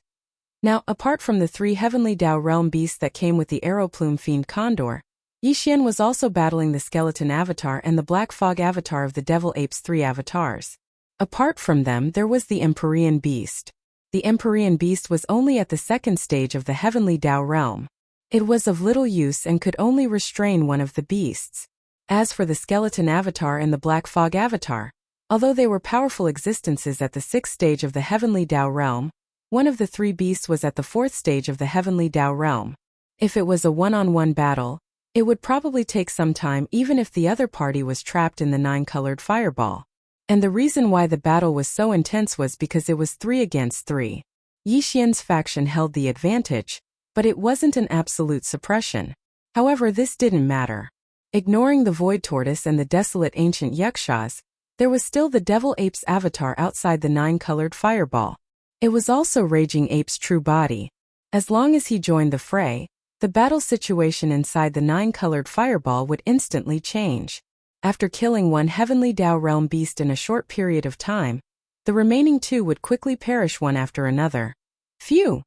Now, apart from the 3 heavenly Dao realm beasts that came with the arrow plume fiend condor, Yixian was also battling the skeleton avatar and the black fog avatar of the devil ape's 3 avatars. Apart from them, there was the Empyrean beast. The Empyrean beast was only at the 2nd stage of the heavenly Dao realm. It was of little use and could only restrain one of the beasts. As for the skeleton avatar and the black fog avatar, although they were powerful existences at the 6th stage of the heavenly Dao realm, one of the 3 beasts was at the 4th stage of the heavenly Dao realm. If it was a one-on-one battle, it would probably take some time even if the other party was trapped in the 9-colored fireball. And the reason why the battle was so intense was because it was 3 against 3. Yixian's faction held the advantage, but it wasn't an absolute suppression. However, this didn't matter. Ignoring the void tortoise and the desolate ancient yakshas, there was still the devil ape's avatar outside the 9-colored fireball. It was also Raging Ape's true body. As long as he joined the fray, the battle situation inside the 9-colored fireball would instantly change. After killing one heavenly Dao realm beast in a short period of time, the remaining 2 would quickly perish one after another. Phew!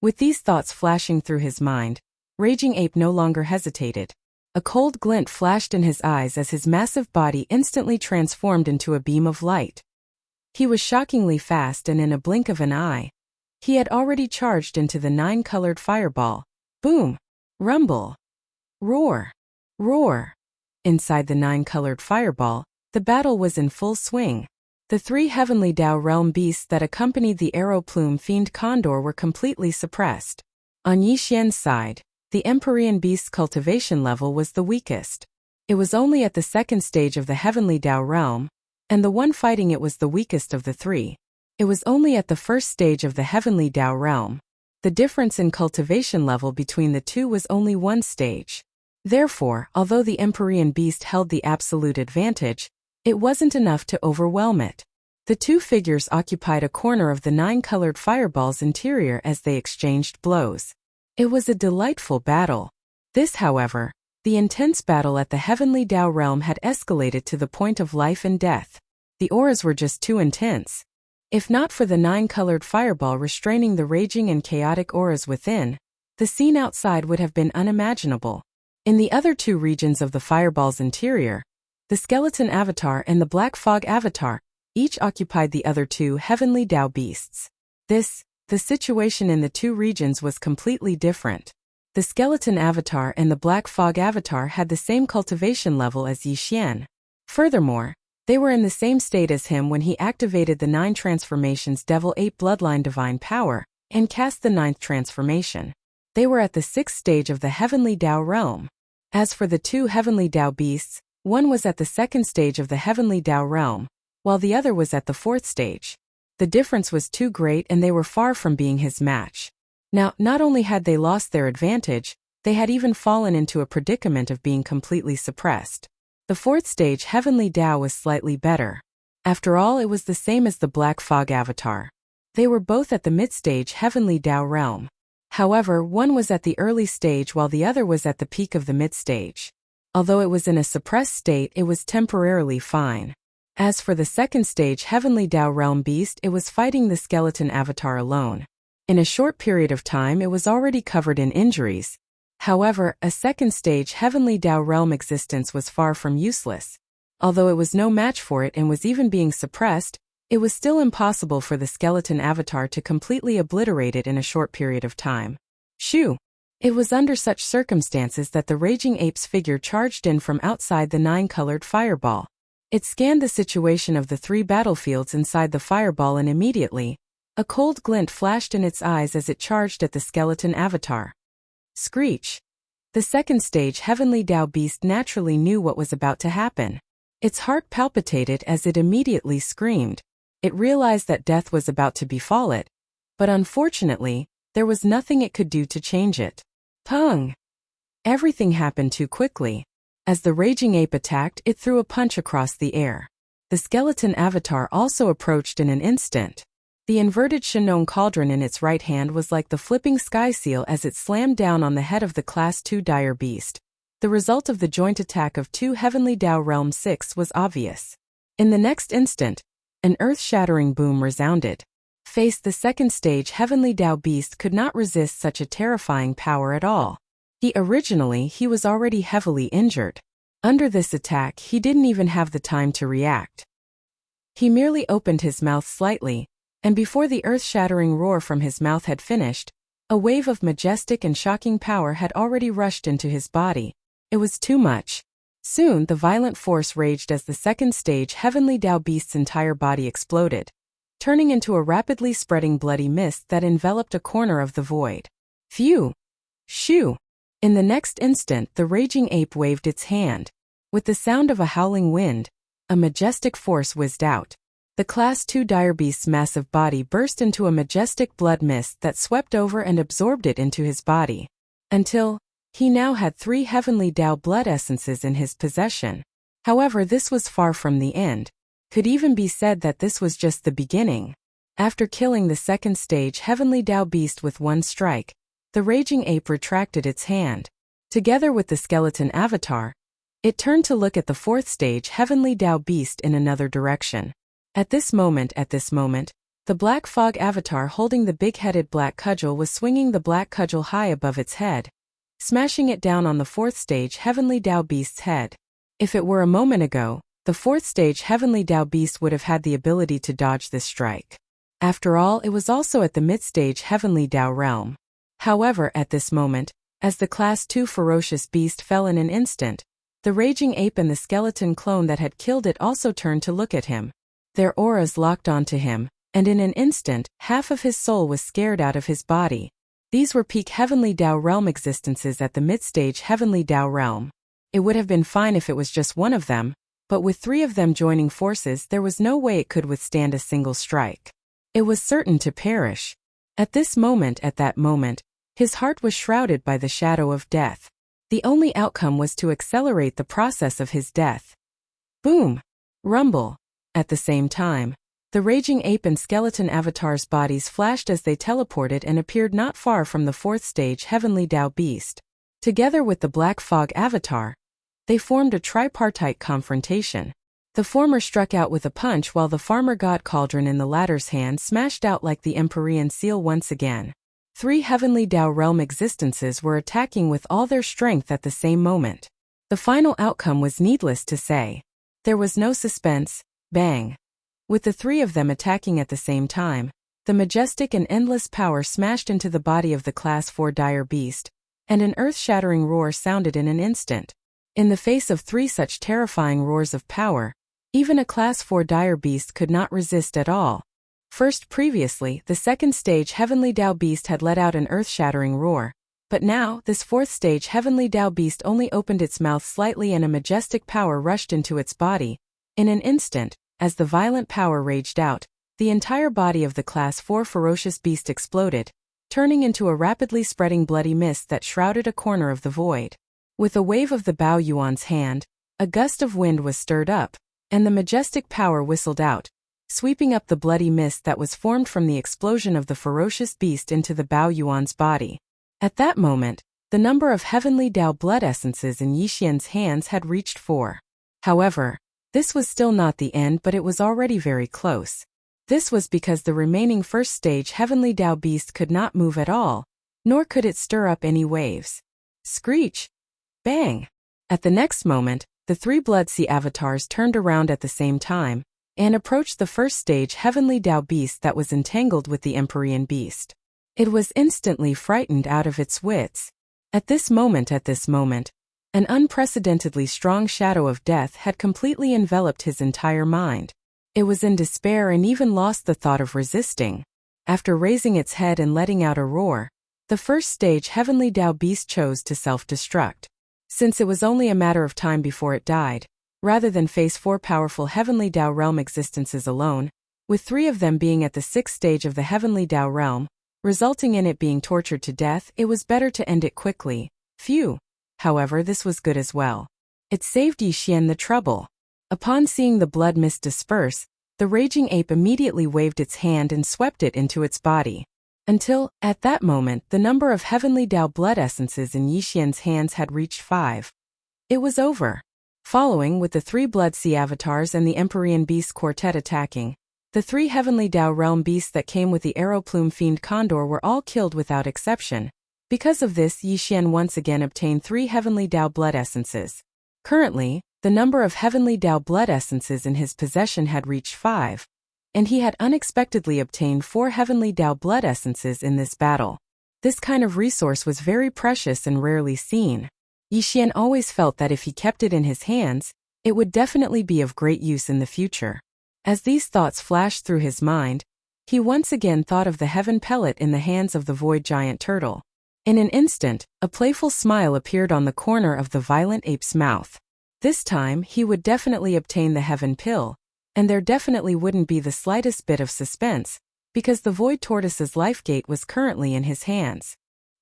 With these thoughts flashing through his mind, Raging Ape no longer hesitated. A cold glint flashed in his eyes as his massive body instantly transformed into a beam of light. He was shockingly fast, and in a blink of an eye, he had already charged into the 9-colored fireball. Boom! Rumble! Roar! Roar! Inside the 9-colored fireball, the battle was in full swing. The 3 heavenly Dao realm beasts that accompanied the arrow plume fiend condor were completely suppressed. On Yixian's side, the Empyrean beast's cultivation level was the weakest. It was only at the 2nd stage of the heavenly Dao realm, and the one fighting it was the weakest of the 3. It was only at the 1st stage of the heavenly Dao realm. The difference in cultivation level between the 2 was only 1 stage. Therefore, although the Empyrean beast held the absolute advantage, it wasn't enough to overwhelm it. The 2 figures occupied a corner of the 9-colored fireball's interior as they exchanged blows. It was a delightful battle. This, however, the intense battle at the heavenly Dao realm had escalated to the point of life and death. The auras were just too intense. If not for the 9-colored fireball restraining the raging and chaotic auras within, the scene outside would have been unimaginable. In the other 2 regions of the fireball's interior, the skeleton avatar and the black fog avatar each occupied the other 2 heavenly Dao beasts. The situation in the 2 regions was completely different. The skeleton avatar and the black fog avatar had the same cultivation level as Yixian. Furthermore, they were in the same state as him when he activated the 9 transformations Devil Ape Bloodline Divine Power and cast the 9th transformation. They were at the 6th stage of the heavenly Dao realm. As for the 2 heavenly Dao beasts, one was at the 2nd stage of the heavenly Dao realm, while the other was at the 4th stage. The difference was too great and they were far from being his match. Now, not only had they lost their advantage, they had even fallen into a predicament of being completely suppressed. The 4th stage heavenly Dao was slightly better. After all, it was the same as the black fog avatar. They were both at the mid-stage heavenly Dao realm. However, one was at the early stage while the other was at the peak of the mid-stage. Although it was in a suppressed state, it was temporarily fine. As for the 2nd stage heavenly Dao realm beast, it was fighting the skeleton avatar alone. In a short period of time, it was already covered in injuries. However, a 2nd stage heavenly Dao realm existence was far from useless. Although it was no match for it and was even being suppressed, it was still impossible for the skeleton avatar to completely obliterate it in a short period of time. Shoo! It was under such circumstances that the Raging Ape's figure charged in from outside the 9-colored fireball. It scanned the situation of the 3 battlefields inside the fireball and immediately, a cold glint flashed in its eyes as it charged at the skeleton avatar. Screech! The 2nd stage heavenly Dao beast naturally knew what was about to happen. Its heart palpitated as it immediately screamed. It realized that death was about to befall it, but unfortunately, there was nothing it could do to change it. Pung! Everything happened too quickly. As the Raging Ape attacked, it threw a punch across the air. The skeleton avatar also approached in an instant. The inverted Shinong cauldron in its right hand was like the flipping sky seal as it slammed down on the head of the Class 2 dire beast. The result of the joint attack of 2 heavenly Dao Realm 6 was obvious. In the next instant, an earth-shattering boom resounded. faced the second stage Heavenly Dao Beast could not resist such a terrifying power at all. He was already heavily injured. Under this attack, he didn't even have the time to react. He merely opened his mouth slightly, and before the earth-shattering roar from his mouth had finished, a wave of majestic and shocking power had already rushed into his body. It was too much. Soon, the violent force raged as the second stage Heavenly Dao Beast's entire body exploded, turning into a rapidly spreading bloody mist that enveloped a corner of the void. Phew! Shoo! In the next instant, the raging ape waved its hand. With the sound of a howling wind, a majestic force whizzed out. The Class 2 dire beast's massive body burst into a majestic blood mist that swept over and absorbed it into his body. Until he now had 3 Heavenly Dao blood essences in his possession. However, this was far from the end. Could even be said that this was just the beginning. After killing the second stage Heavenly Dao Beast with one strike, the raging ape retracted its hand. Together with the skeleton avatar, it turned to look at the fourth stage Heavenly Dao Beast in another direction. At this moment, the black fog avatar holding the big-headed black cudgel was swinging the black cudgel high above its head, smashing it down on the fourth stage Heavenly Dao Beast's head. If it were a moment ago, the fourth stage Heavenly Dao Beast would have had the ability to dodge this strike. After all, it was also at the mid-stage Heavenly Dao realm. However, at this moment, as the Class 2 ferocious beast fell in an instant, the raging ape and the skeleton clone that had killed it also turned to look at him. Their auras locked onto him, and in an instant, half of his soul was scared out of his body. These were peak Heavenly Dao realm existences at the mid-stage Heavenly Dao realm. It would have been fine if it was just one of them, but with 3 of them joining forces, there was no way it could withstand a single strike. It was certain to perish. At that moment, his heart was shrouded by the shadow of death. The only outcome was to accelerate the process of his death. Boom! Rumble! At the same time, the raging ape and skeleton avatars' bodies flashed as they teleported and appeared not far from the fourth stage Heavenly Dao Beast. Together with the black fog avatar, they formed a tripartite confrontation. The former struck out with a punch while the farmer god cauldron in the latter's hand smashed out like the Empyrean seal once again. 3 Heavenly Dao realm existences were attacking with all their strength at the same moment. The final outcome was needless to say. There was no suspense. Bang! With the 3 of them attacking at the same time, the majestic and endless power smashed into the body of the Class 4 dire beast, and an earth-shattering roar sounded in an instant. In the face of 3 such terrifying roars of power, even a Class 4 dire beast could not resist at all. Previously, the second stage Heavenly Dao Beast had let out an earth-shattering roar, but now, this fourth stage Heavenly Dao Beast only opened its mouth slightly and a majestic power rushed into its body. In an instant, as the violent power raged out, the entire body of the Class 4 ferocious beast exploded, turning into a rapidly spreading bloody mist that shrouded a corner of the void. With a wave of the Bao Yuan's hand, a gust of wind was stirred up, and the majestic power whistled out, sweeping up the bloody mist that was formed from the explosion of the ferocious beast into the Bao Yuan's body. At that moment, the number of Heavenly Dao blood essences in Yixian's hands had reached 4. However, this was still not the end, but it was already very close. This was because the remaining first stage Heavenly Dao Beast could not move at all, nor could it stir up any waves. Screech! Bang! At the next moment, the 3 Blood Sea avatars turned around at the same time, and approached the first stage Heavenly Dao Beast that was entangled with the Empyrean beast. It was instantly frightened out of its wits. At this moment, an unprecedentedly strong shadow of death had completely enveloped his entire mind. It was in despair and even lost the thought of resisting. After raising its head and letting out a roar, the first stage Heavenly Dao Beast chose to self-destruct. Since it was only a matter of time before it died, rather than face 4 powerful Heavenly Dao realm existences alone, with 3 of them being at the 6th stage of the Heavenly Dao realm, resulting in it being tortured to death, it was better to end it quickly. Phew! However, this was good as well. It saved Yixian the trouble. Upon seeing the blood mist disperse, the raging ape immediately waved its hand and swept it into its body. Until, at that moment, the number of Heavenly Dao blood essences in Yixian's hands had reached 5. It was over. Following with the 3 Blood Sea avatars and the Empyrean Beast quartet attacking, The 3 heavenly Dao realm beasts that came with the arrow-plume fiend condor were all killed without exception. Because of this, Yi Xian once again obtained 3 heavenly Dao blood essences. Currently, the number of heavenly Dao blood essences in his possession had reached 5, and he had unexpectedly obtained 4 heavenly Dao blood essences in this battle. This kind of resource was very precious and rarely seen. Yi Xian always felt that if he kept it in his hands, it would definitely be of great use in the future. As these thoughts flashed through his mind, he once again thought of the heaven pellet in the hands of the void giant turtle. In an instant, a playful smile appeared on the corner of the violent ape's mouth. This time, he would definitely obtain the heaven pill, and there definitely wouldn't be the slightest bit of suspense, because the void tortoise's life gate was currently in his hands.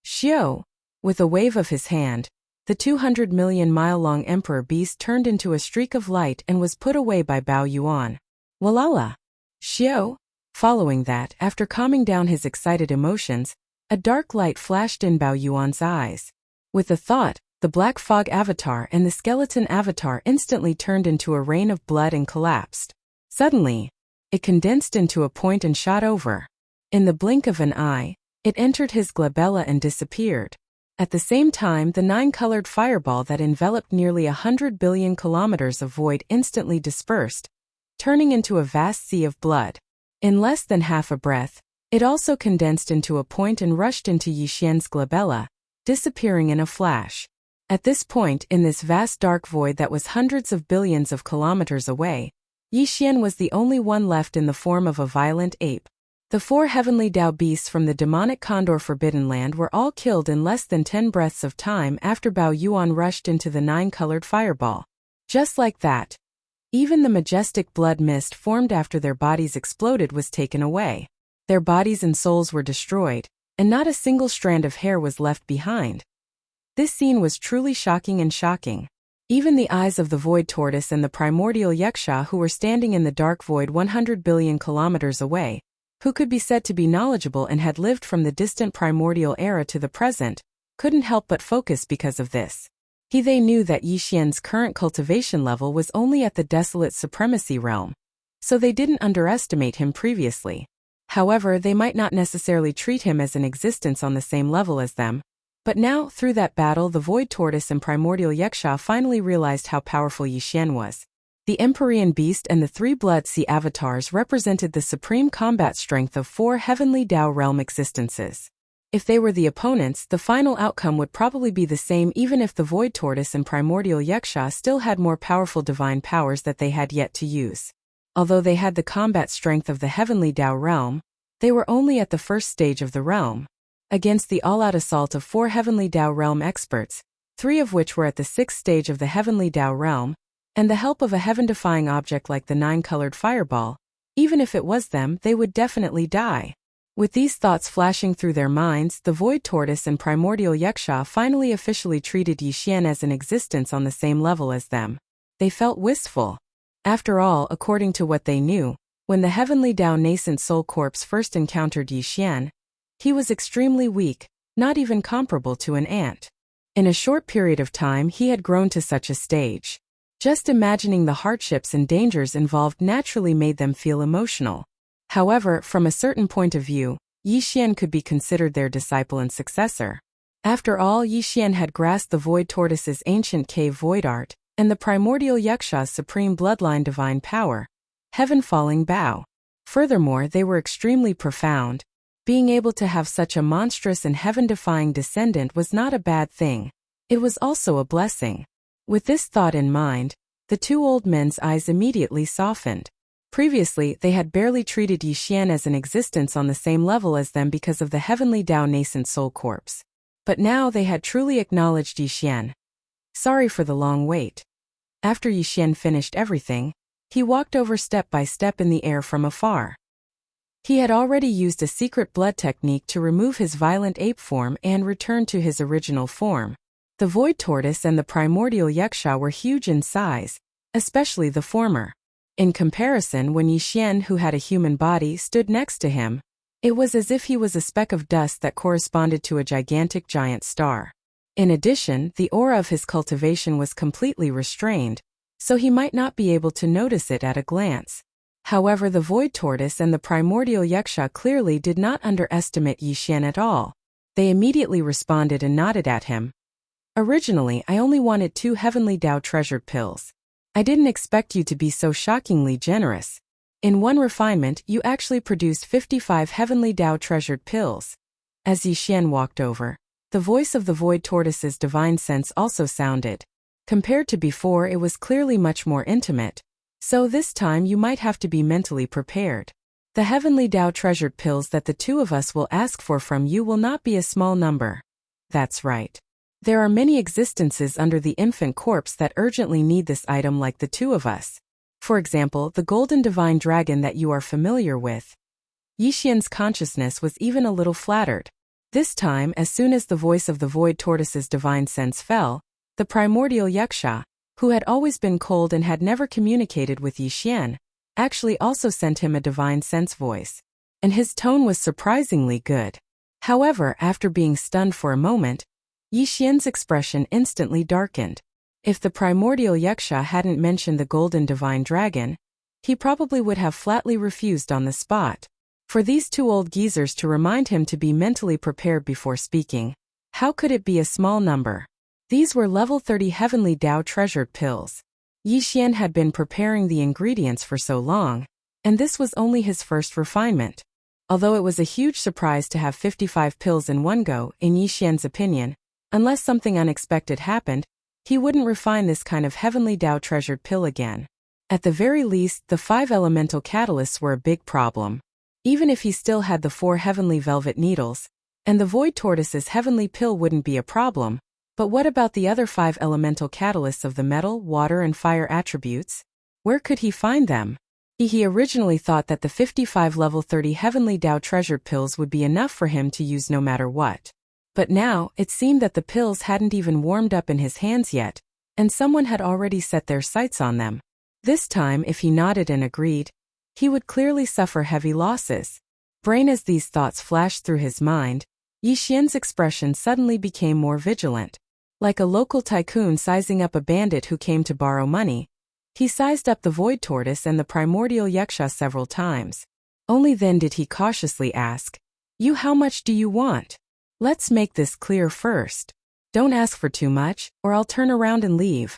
Xiao! With a wave of his hand, the 200 million mile-long emperor beast turned into a streak of light and was put away by Bao Yuan. Walala! Xiao! Following that, after calming down his excited emotions, a dark light flashed in Bao Yuan's eyes. With a thought, the black fog avatar and the skeleton avatar instantly turned into a rain of blood and collapsed. Suddenly, it condensed into a point and shot over. In the blink of an eye, it entered his glabella and disappeared. At the same time, the 9-colored fireball that enveloped nearly 100 billion kilometers of void instantly dispersed, turning into a vast sea of blood. In less than half a breath, it also condensed into a point and rushed into Yi Xian's glabella, disappearing in a flash. At this point in this vast dark void that was hundreds of billions of kilometers away, Yi Xian was the only one left in the form of a violent ape. The 4 heavenly Dao beasts from the demonic Condor Forbidden Land were all killed in less than 10 breaths of time after Bao Yuan rushed into the 9-colored fireball. Just like that, even the majestic blood mist formed after their bodies exploded was taken away. Their bodies and souls were destroyed, and not a single strand of hair was left behind. This scene was truly shocking and shocking. Even the eyes of the void tortoise and the primordial yaksha who were standing in the dark void 100 billion kilometers away, who could be said to be knowledgeable and had lived from the distant primordial era to the present, couldn't help but focus because of this. They knew that Yi Xian's current cultivation level was only at the desolate supremacy realm, so they didn't underestimate him previously. However, they might not necessarily treat him as an existence on the same level as them. But now, through that battle, the void tortoise and primordial yaksha finally realized how powerful Yi Xian was. The Empyrean beast and the 3 blood sea avatars represented the supreme combat strength of 4 heavenly Dao realm existences. If they were the opponents, the final outcome would probably be the same even if the void tortoise and primordial yaksha still had more powerful divine powers that they had yet to use. Although they had the combat strength of the heavenly Dao realm, they were only at the first stage of the realm. Against the all-out assault of 4 heavenly Dao realm experts, 3 of which were at the 6th stage of the heavenly Dao realm, and the help of a heaven-defying object like the 9-colored fireball, even if it was them, they would definitely die. With these thoughts flashing through their minds, the void tortoise and primordial yaksha finally officially treated Yi Xian as an existence on the same level as them. They felt wistful. After all, according to what they knew, when the heavenly Dao nascent soul corpse first encountered Yi Xian, he was extremely weak, not even comparable to an ant. In a short period of time he had grown to such a stage. Just imagining the hardships and dangers involved naturally made them feel emotional. However, from a certain point of view, Yi Xian could be considered their disciple and successor. After all, Yi Xian had grasped the void tortoise's ancient cave void art, and the primordial yaksha's supreme bloodline divine power, heaven-falling Bao. Furthermore, they were extremely profound. Being able to have such a monstrous and heaven-defying descendant was not a bad thing. It was also a blessing. With this thought in mind, the 2 old men's eyes immediately softened. Previously, they had barely treated Yi Xian as an existence on the same level as them because of the heavenly Dao nascent soul corpse. But now they had truly acknowledged Yi Xian. Sorry for the long wait. After Yi Xian finished everything, he walked over step by step in the air from afar. He had already used a secret blood technique to remove his violent ape form and return to his original form. The void tortoise and the primordial yaksha were huge in size, especially the former. In comparison, when Yi Xian, who had a human body, stood next to him, it was as if he was a speck of dust that corresponded to a gigantic giant star. In addition, the aura of his cultivation was completely restrained, so he might not be able to notice it at a glance. However, the void tortoise and the primordial yaksha clearly did not underestimate Yixian at all. They immediately responded and nodded at him. Originally, I only wanted 2 heavenly Tao treasured pills. I didn't expect you to be so shockingly generous. In one refinement, you actually produced 55 heavenly Tao treasured pills. As Yixian walked over, the voice of the void tortoise's divine sense also sounded. Compared to before, it was clearly much more intimate. So this time you might have to be mentally prepared. The heavenly Tao treasured pills that the 2 of us will ask for from you will not be a small number. That's right. There are many existences under the infant corpse that urgently need this item like the 2 of us. For example, the golden divine dragon that you are familiar with. Yixian's consciousness was even a little flattered. This time, as soon as the voice of the void tortoise's divine sense fell, the primordial yaksha, who had always been cold and had never communicated with Yixian, actually also sent him a divine sense voice. And his tone was surprisingly good. However, after being stunned for a moment, Yixian's expression instantly darkened. If the primordial yaksha hadn't mentioned the golden divine dragon, he probably would have flatly refused on the spot. For these 2 old geezers to remind him to be mentally prepared before speaking, how could it be a small number? These were level 30 heavenly Tao treasured pills. Yixian had been preparing the ingredients for so long, and this was only his first refinement. Although it was a huge surprise to have 55 pills in one go, in Yixian's opinion, unless something unexpected happened, he wouldn't refine this kind of heavenly Tao treasured pill again. At the very least, the 5 elemental catalysts were a big problem. Even if he still had the 4 heavenly velvet needles, and the void tortoise's heavenly pill wouldn't be a problem. But what about the other 5 elemental catalysts of the metal, water and fire attributes? Where could he find them? He originally thought that the 55 level 30 heavenly Tao treasured pills would be enough for him to use no matter what. But now, it seemed that the pills hadn't even warmed up in his hands yet, and someone had already set their sights on them. This time, if he nodded and agreed, he would clearly suffer heavy losses. Brain as these thoughts flashed through his mind, Yixian's expression suddenly became more vigilant. Like a local tycoon sizing up a bandit who came to borrow money, he sized up the void tortoise and the primordial yaksha several times. Only then did he cautiously ask, "You, how much do you want? Let's make this clear first. Don't ask for too much, or I'll turn around and leave."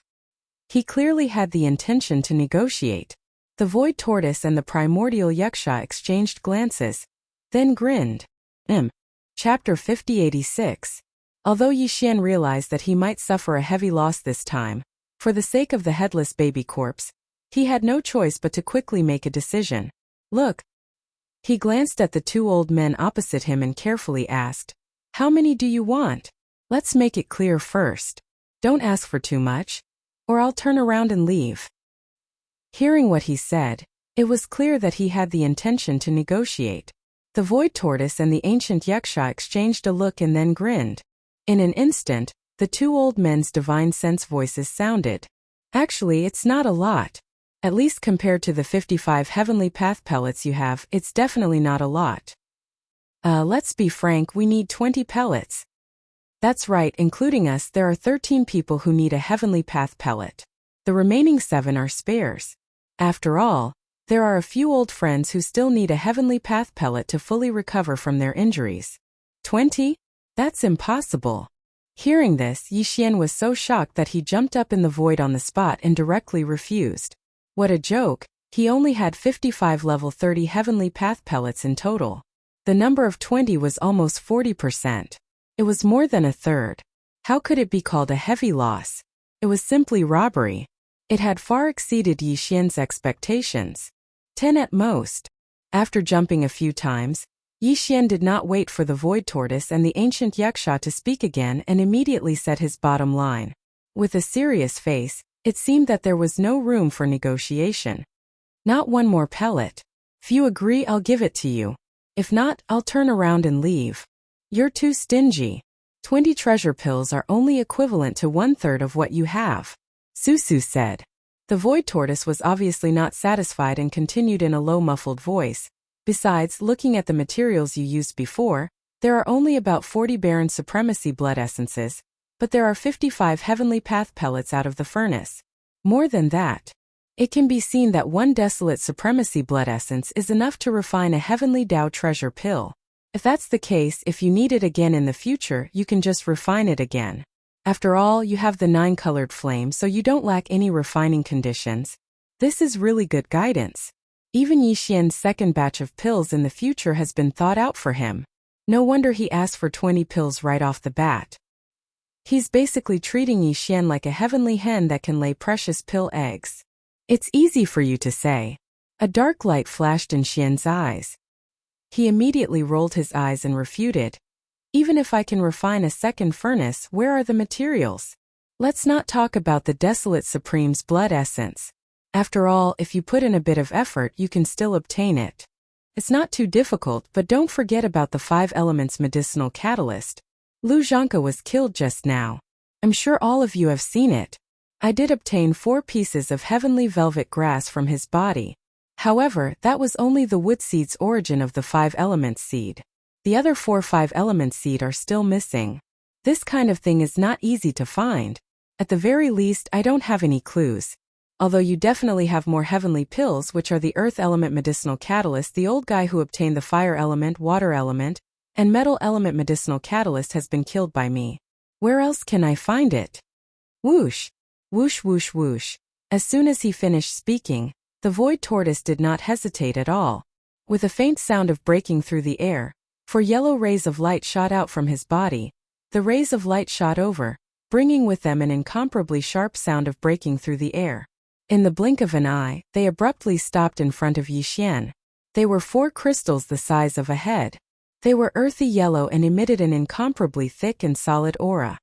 He clearly had the intention to negotiate. The void tortoise and the primordial yaksha exchanged glances, then grinned. Chapter 5086. Although Yixian realized that he might suffer a heavy loss this time, for the sake of the headless baby corpse, he had no choice but to quickly make a decision. "Look." He glanced at the 2 old men opposite him and carefully asked, "How many do you want? Let's make it clear first. Don't ask for too much, or I'll turn around and leave." Hearing what he said, it was clear that he had the intention to negotiate. The void tortoise and the ancient yaksha exchanged a look and then grinned. In an instant, the 2 old men's divine sense voices sounded. "Actually, it's not a lot. At least compared to the 55 heavenly path pellets you have, it's definitely not a lot. Let's be frank, we need 20 pellets." "That's right, including us, there are 13 people who need a heavenly path pellet. The remaining 7 are spares. After all, there are a few old friends who still need a heavenly path pellet to fully recover from their injuries." 20? That's impossible. Hearing this, Yixian was so shocked that he jumped up in the void on the spot and directly refused. What a joke, he only had 55 level 30 heavenly path pellets in total. The number of 20 was almost 40%. It was more than a third. How could it be called a heavy loss? It was simply robbery. It had far exceeded Yixian's expectations. 10 at most. After jumping a few times, Yixian did not wait for the void tortoise and the ancient yaksha to speak again and immediately set his bottom line. With a serious face, it seemed that there was no room for negotiation. "Not one more pellet. If you agree, I'll give it to you. If not, I'll turn around and leave. You're too stingy. 20 treasure pills are only equivalent to 1/3 of what you have," Susu said. The void tortoise was obviously not satisfied and continued in a low muffled voice. "Besides, looking at the materials you used before, there are only about 40 Baron Supremacy blood essences, but there are 55 Heavenly Path pellets out of the furnace. More than that. It can be seen that one desolate supremacy blood essence is enough to refine a heavenly Tao treasure pill. If that's the case, if you need it again in the future, you can just refine it again. After all, you have the 9-colored flame, so you don't lack any refining conditions. This is really good guidance. Even Yixian's second batch of pills in the future has been thought out for him. No wonder he asked for 20 pills right off the bat. He's basically treating Yixian like a heavenly hen that can lay precious pill eggs. It's easy for you to say. A dark light flashed in Xian's eyes. He immediately rolled his eyes and refuted. Even if I can refine a second furnace, where are the materials? Let's not talk about the Desolate Supreme's blood essence. After all, if you put in a bit of effort, you can still obtain it. It's not too difficult, but don't forget about the 5 elements medicinal catalyst. Lu Zhangke was killed just now. I'm sure all of you have seen it. I did obtain 4 pieces of heavenly velvet grass from his body. However, that was only the wood seed's origin of the 5 elements seed. The other 4 5 elements seed are still missing. This kind of thing is not easy to find. At the very least, I don't have any clues. Although you definitely have more heavenly pills, which are the earth element medicinal catalyst. The old guy who obtained the fire element, water element, and metal element medicinal catalyst has been killed by me. Where else can I find it? Whoosh! Whoosh whoosh whoosh. As soon as he finished speaking, the void tortoise did not hesitate at all. With a faint sound of breaking through the air, 4 yellow rays of light shot out from his body. The rays of light shot over, bringing with them an incomparably sharp sound of breaking through the air. In the blink of an eye, they abruptly stopped in front of Yixian. They were 4 crystals the size of a head. They were earthy yellow and emitted an incomparably thick and solid aura.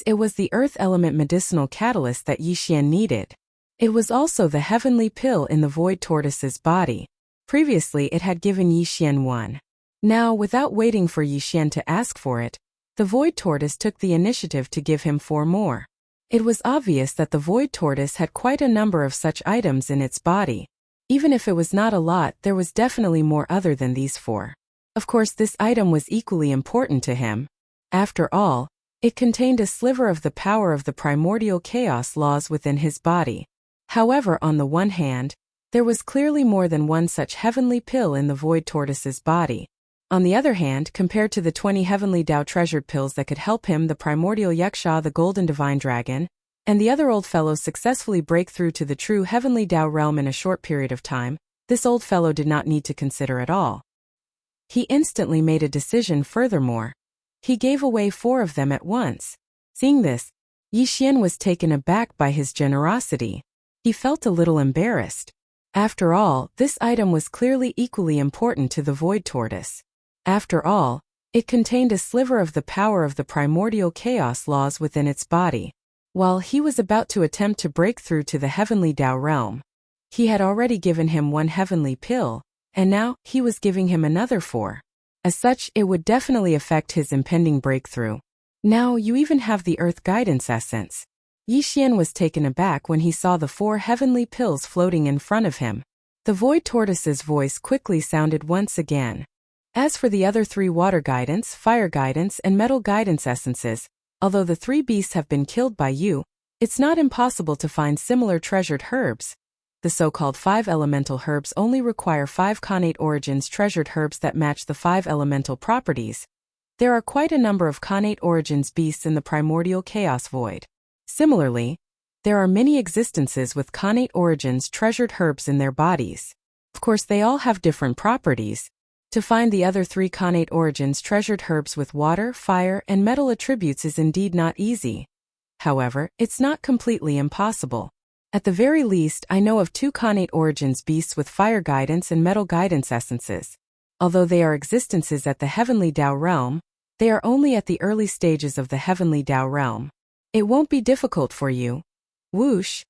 It was the earth element medicinal catalyst that Yixian needed. It was also the heavenly pill in the void tortoise's body. Previously it had given Yixian 1. Now, without waiting for Yixian to ask for it, the void tortoise took the initiative to give him 4 more. It was obvious that the void tortoise had quite a number of such items in its body. Even if it was not a lot, there was definitely more other than these 4. Of course, this item was equally important to him. After all, it contained a sliver of the power of the primordial chaos laws within his body. However, on the one hand, there was clearly more than one such heavenly pill in the void tortoise's body. On the other hand, compared to the 20 heavenly Tao treasured pills that could help him, the primordial Yaksha, the golden divine dragon, and the other old fellows successfully break through to the true heavenly Tao realm in a short period of time, this old fellow did not need to consider at all. He instantly made a decision. Furthermore, he gave away 4 of them at once. Seeing this, Yixian was taken aback by his generosity. He felt a little embarrassed. After all, this item was clearly equally important to the void tortoise. After all, it contained a sliver of the power of the primordial chaos laws within its body. While he was about to attempt to break through to the heavenly Tao realm, he had already given him 1 heavenly pill, and now he was giving him another 4. As such, it would definitely affect his impending breakthrough. Now you even have the earth guidance essence. Yixian was taken aback when he saw the 4 heavenly pills floating in front of him. The void tortoise's voice quickly sounded once again. As for the other 3 water guidance, fire guidance, and metal guidance essences, although the 3 beasts have been killed by you, it's not impossible to find similar treasured herbs. The so-called 5 elemental herbs only require 5 connate origins treasured herbs that match the 5 elemental properties. There are quite a number of connate origins beasts in the primordial chaos void. Similarly, there are many existences with connate origins treasured herbs in their bodies. Of course, they all have different properties. To find the other 3 connate origins treasured herbs with water, fire, and metal attributes is indeed not easy. However, it's not completely impossible. At the very least, I know of 2 connate origins beasts with fire guidance and metal guidance essences. Although they are existences at the heavenly Tao realm, they are only at the early stages of the heavenly Tao realm. It won't be difficult for you. Whoosh!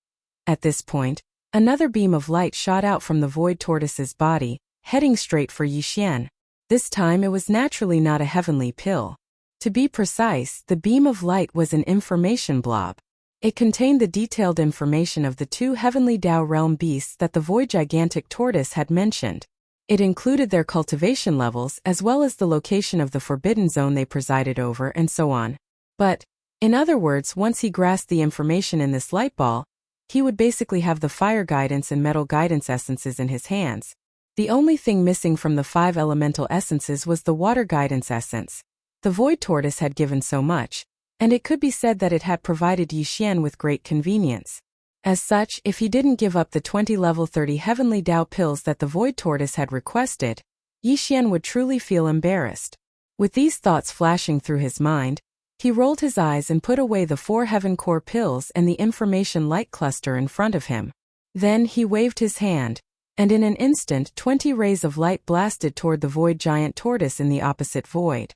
At this point, another beam of light shot out from the void tortoise's body, heading straight for Yixian. This time it was naturally not a heavenly pill. To be precise, the beam of light was an information blob. It contained the detailed information of the 2 heavenly Tao realm beasts that the void gigantic tortoise had mentioned. It included their cultivation levels as well as the location of the forbidden zone they presided over and so on. But, in other words, once he grasped the information in this light ball, he would basically have the fire guidance and metal guidance essences in his hands. The only thing missing from the 5 elemental essences was the water guidance essence. The void tortoise had given so much, and it could be said that it had provided Yixian with great convenience. As such, if he didn't give up the 20 level 30 heavenly Dao pills that the void tortoise had requested, Yixian would truly feel embarrassed. With these thoughts flashing through his mind, he rolled his eyes and put away the 4 heaven core pills and the information light cluster in front of him. Then he waved his hand, and in an instant 20 rays of light blasted toward the void giant tortoise in the opposite void.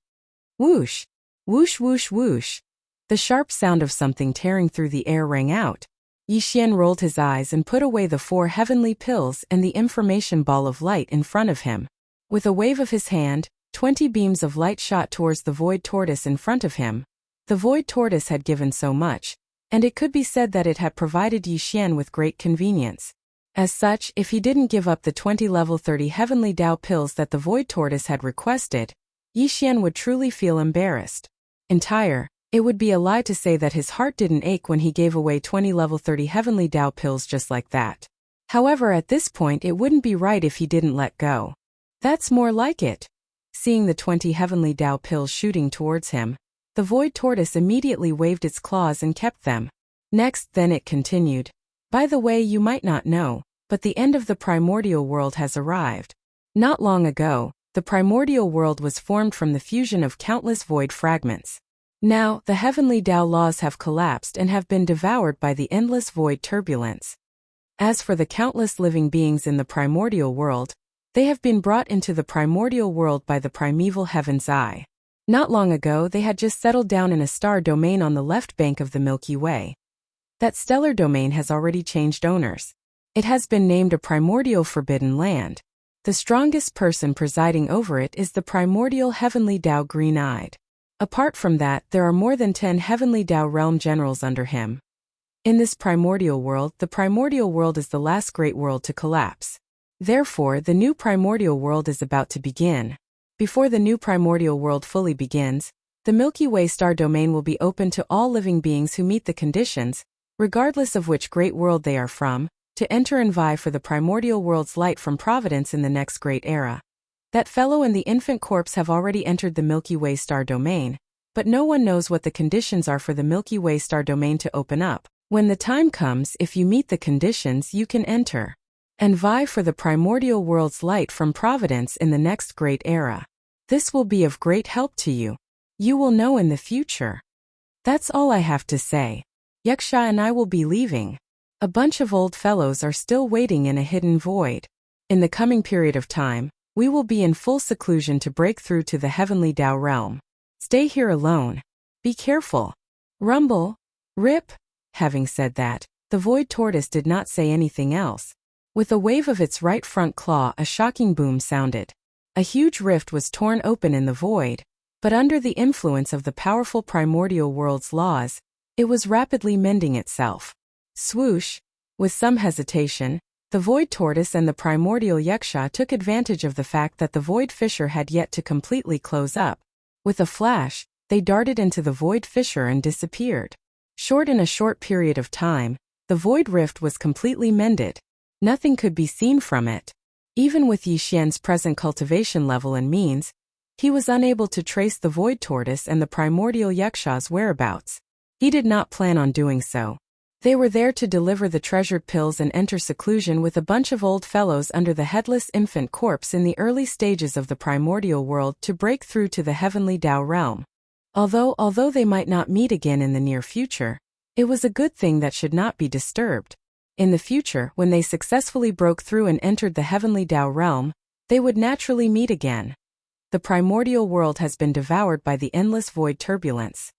Whoosh! Whoosh whoosh whoosh! The sharp sound of something tearing through the air rang out. Yixian rolled his eyes and put away the 4 heavenly pills and the information ball of light in front of him. With a wave of his hand, 20 beams of light shot towards the void tortoise in front of him. The void tortoise had given so much, and it could be said that it had provided Yixian with great convenience. As such, if he didn't give up the 20 level 30 heavenly Dao pills that the void tortoise had requested, Yixian would truly feel embarrassed. It would be a lie to say that his heart didn't ache when he gave away 20 level 30 heavenly Dao pills just like that. However, at this point it wouldn't be right if he didn't let go. That's more like it. Seeing the 20 heavenly Dao pills shooting towards him, the void tortoise immediately waved its claws and kept them. Then it continued. By the way, you might not know, but the end of the primordial world has arrived. Not long ago, the primordial world was formed from the fusion of countless void fragments. Now, the heavenly Dao laws have collapsed and have been devoured by the endless void turbulence. As for the countless living beings in the primordial world, they have been brought into the primordial world by the primeval heaven's eye. Not long ago they had just settled down in a star domain on the left bank of the Milky Way. That stellar domain has already changed owners. It has been named a primordial forbidden land. The strongest person presiding over it is the primordial heavenly Dao green-eyed. Apart from that, there are more than 10 heavenly Dao realm generals under him. In this primordial world, the primordial world is the last great world to collapse. Therefore, the new primordial world is about to begin. Before the new primordial world fully begins, the Milky Way star domain will be open to all living beings who meet the conditions, regardless of which great world they are from, to enter and vie for the primordial world's light from providence in the next great era. That fellow and the infant corpse have already entered the Milky Way star domain, but no one knows what the conditions are for the Milky Way star domain to open up. When the time comes, if you meet the conditions, you can enter and vie for the primordial world's light from providence in the next great era. This will be of great help to you. You will know in the future. That's all I have to say. Wuxia and I will be leaving. A bunch of old fellows are still waiting in a hidden void. In the coming period of time, we will be in full seclusion to break through to the heavenly Dao realm. Stay here alone. Be careful. Rumble. Rip. Having said that, the void tortoise did not say anything else. With a wave of its right front claw, a shocking boom sounded. A huge rift was torn open in the void, but under the influence of the powerful primordial world's laws, it was rapidly mending itself. Swoosh! With some hesitation, the void tortoise and the primordial Wuxia took advantage of the fact that the void fissure had yet to completely close up. With a flash, they darted into the void fissure and disappeared. In a short period of time, the void rift was completely mended. Nothing could be seen from it. Even with Yixian's present cultivation level and means, he was unable to trace the void tortoise and the primordial Wuxia's whereabouts. He did not plan on doing so. They were there to deliver the treasured pills and enter seclusion with a bunch of old fellows under the headless infant corpse in the early stages of the primordial world to break through to the heavenly Dao realm. Although they might not meet again in the near future, it was a good thing that should not be disturbed. In the future, when they successfully broke through and entered the heavenly Dao realm, they would naturally meet again. The primordial world has been devoured by the endless void turbulence.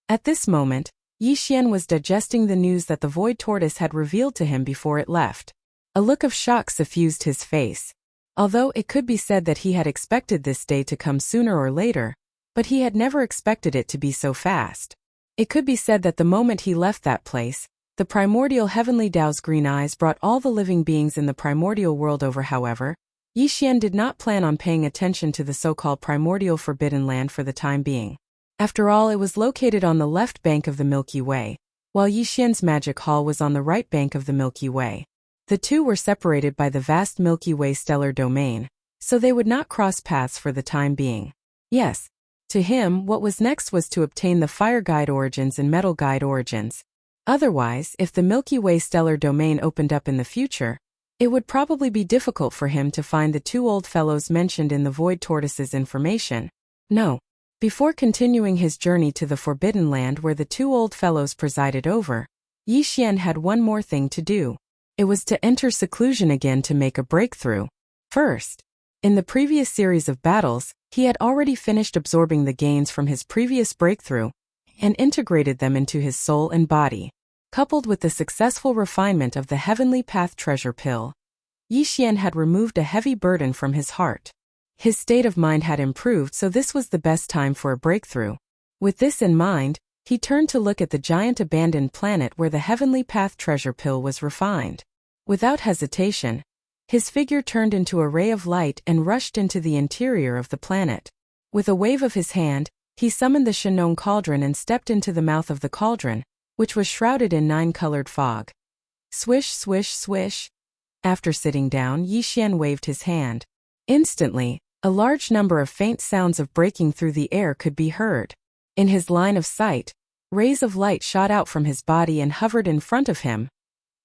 At this moment, Yixian was digesting the news that the void tortoise had revealed to him before it left. A look of shock suffused his face. Although it could be said that he had expected this day to come sooner or later, but he had never expected it to be so fast. It could be said that the moment he left that place, the primordial heavenly Dao's green eyes brought all the living beings in the primordial world over. However, Yixian did not plan on paying attention to the so-called primordial forbidden land for the time being. After all, it was located on the left bank of the Milky Way, while Yixian's magic hall was on the right bank of the Milky Way. The two were separated by the vast Milky Way stellar domain, so they would not cross paths for the time being. Yes, to him, what was next was to obtain the fire guide origins and metal guide origins. Otherwise, if the Milky Way stellar domain opened up in the future, it would probably be difficult for him to find the two old fellows mentioned in the Void Tortoise's information. No. Before continuing his journey to the Forbidden Land where the two old fellows presided over, Yixian had one more thing to do. It was to enter seclusion again to make a breakthrough. First, in the previous series of battles, he had already finished absorbing the gains from his previous breakthrough and integrated them into his soul and body. Coupled with the successful refinement of the Heavenly Path treasure pill, Yixian had removed a heavy burden from his heart. His state of mind had improved, so this was the best time for a breakthrough. With this in mind, he turned to look at the giant abandoned planet where the Heavenly Path treasure pill was refined. Without hesitation, his figure turned into a ray of light and rushed into the interior of the planet. With a wave of his hand, he summoned the Shinong cauldron and stepped into the mouth of the cauldron, which was shrouded in 9-colored fog. Swish, swish, swish. After sitting down, Yixian waved his hand. Instantly, a large number of faint sounds of breaking through the air could be heard. In his line of sight, rays of light shot out from his body and hovered in front of him.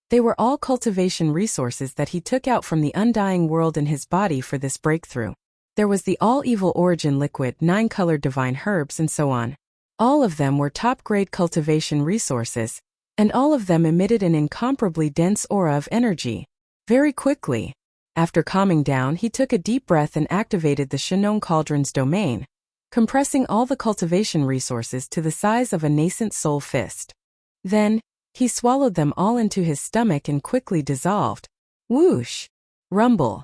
They were all cultivation resources that he took out from the undying world in his body for this breakthrough. There was the all-evil origin liquid, 9-colored divine herbs, and so on. All of them were top-grade cultivation resources, and all of them emitted an incomparably dense aura of energy. Very quickly, after calming down, he took a deep breath and activated the Shinong cauldron's domain, compressing all the cultivation resources to the size of a nascent soul fist. Then, he swallowed them all into his stomach and quickly dissolved. Whoosh! Rumble!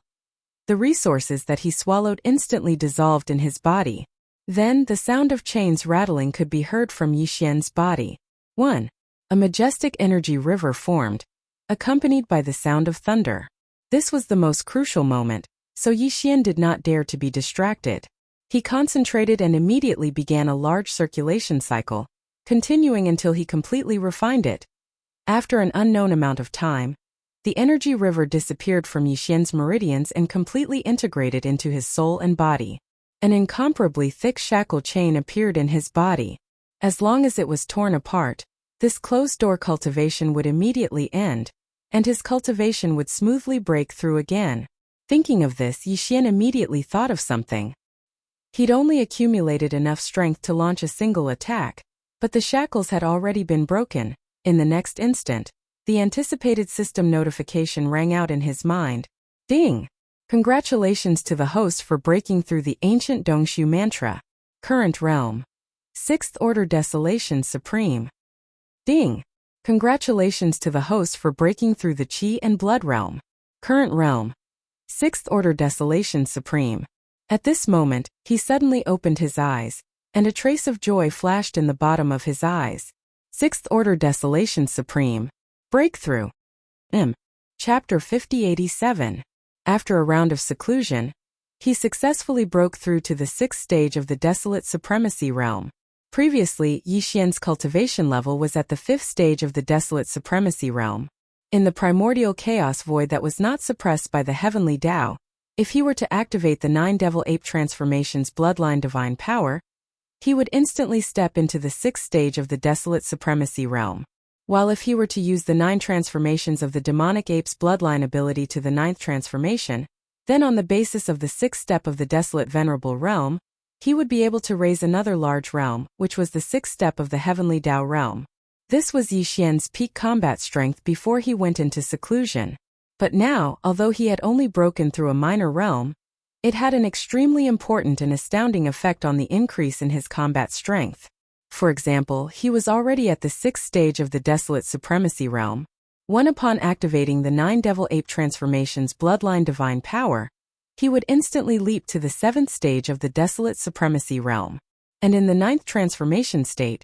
The resources that he swallowed instantly dissolved in his body. Then the sound of chains rattling could be heard from Yixian's body. 1. A majestic energy river formed, accompanied by the sound of thunder. This was the most crucial moment, so Yixian did not dare to be distracted. He concentrated and immediately began a large circulation cycle, continuing until he completely refined it. After an unknown amount of time, the energy river disappeared from Yixian's meridians and completely integrated into his soul and body. An incomparably thick shackle chain appeared in his body. As long as it was torn apart, this closed-door cultivation would immediately end, and his cultivation would smoothly break through again. Thinking of this, Yixian immediately thought of something. He'd only accumulated enough strength to launch a single attack, but the shackles had already been broken. In the next instant, the anticipated system notification rang out in his mind. Ding! Congratulations to the host for breaking through the ancient Dongshu mantra. Current realm. 6th Order Desolation Supreme. Ding! Congratulations to the host for breaking through the Qi and Blood realm. Current realm. 6th Order Desolation Supreme. At this moment, he suddenly opened his eyes, and a trace of joy flashed in the bottom of his eyes. 6th Order Desolation Supreme. Breakthrough. Chapter 5087. After a round of seclusion, he successfully broke through to the 6th stage of the Desolate Supremacy realm. Previously, Yixian's cultivation level was at the 5th stage of the Desolate Supremacy realm. In the primordial chaos void that was not suppressed by the heavenly Tao, if he were to activate the 9 Devil Ape transformations bloodline divine power, he would instantly step into the 6th stage of the Desolate Supremacy realm. While if he were to use the 9 transformations of the demonic ape's bloodline ability to the 9th transformation, then on the basis of the 6th step of the Desolate Venerable realm, he would be able to raise another large realm, which was the 6th step of the Heavenly Tao realm. This was Yixian's peak combat strength before he went into seclusion. But now, although he had only broken through a minor realm, it had an extremely important and astounding effect on the increase in his combat strength. For example, he was already at the 6th stage of the Desolate Supremacy realm. Upon activating the 9 Devil Ape transformations bloodline divine power, he would instantly leap to the 7th stage of the Desolate Supremacy realm. And in the 9th transformation state,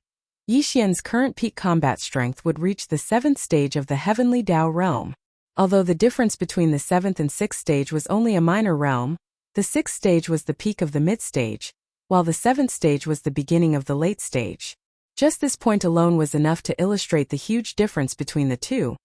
Yixian's current peak combat strength would reach the 7th stage of the Heavenly Tao realm. Although the difference between the 7th and 6th stage was only a minor realm, the 6th stage was the peak of the mid-stage, while the 7th stage was the beginning of the late stage. Just this point alone was enough to illustrate the huge difference between the two.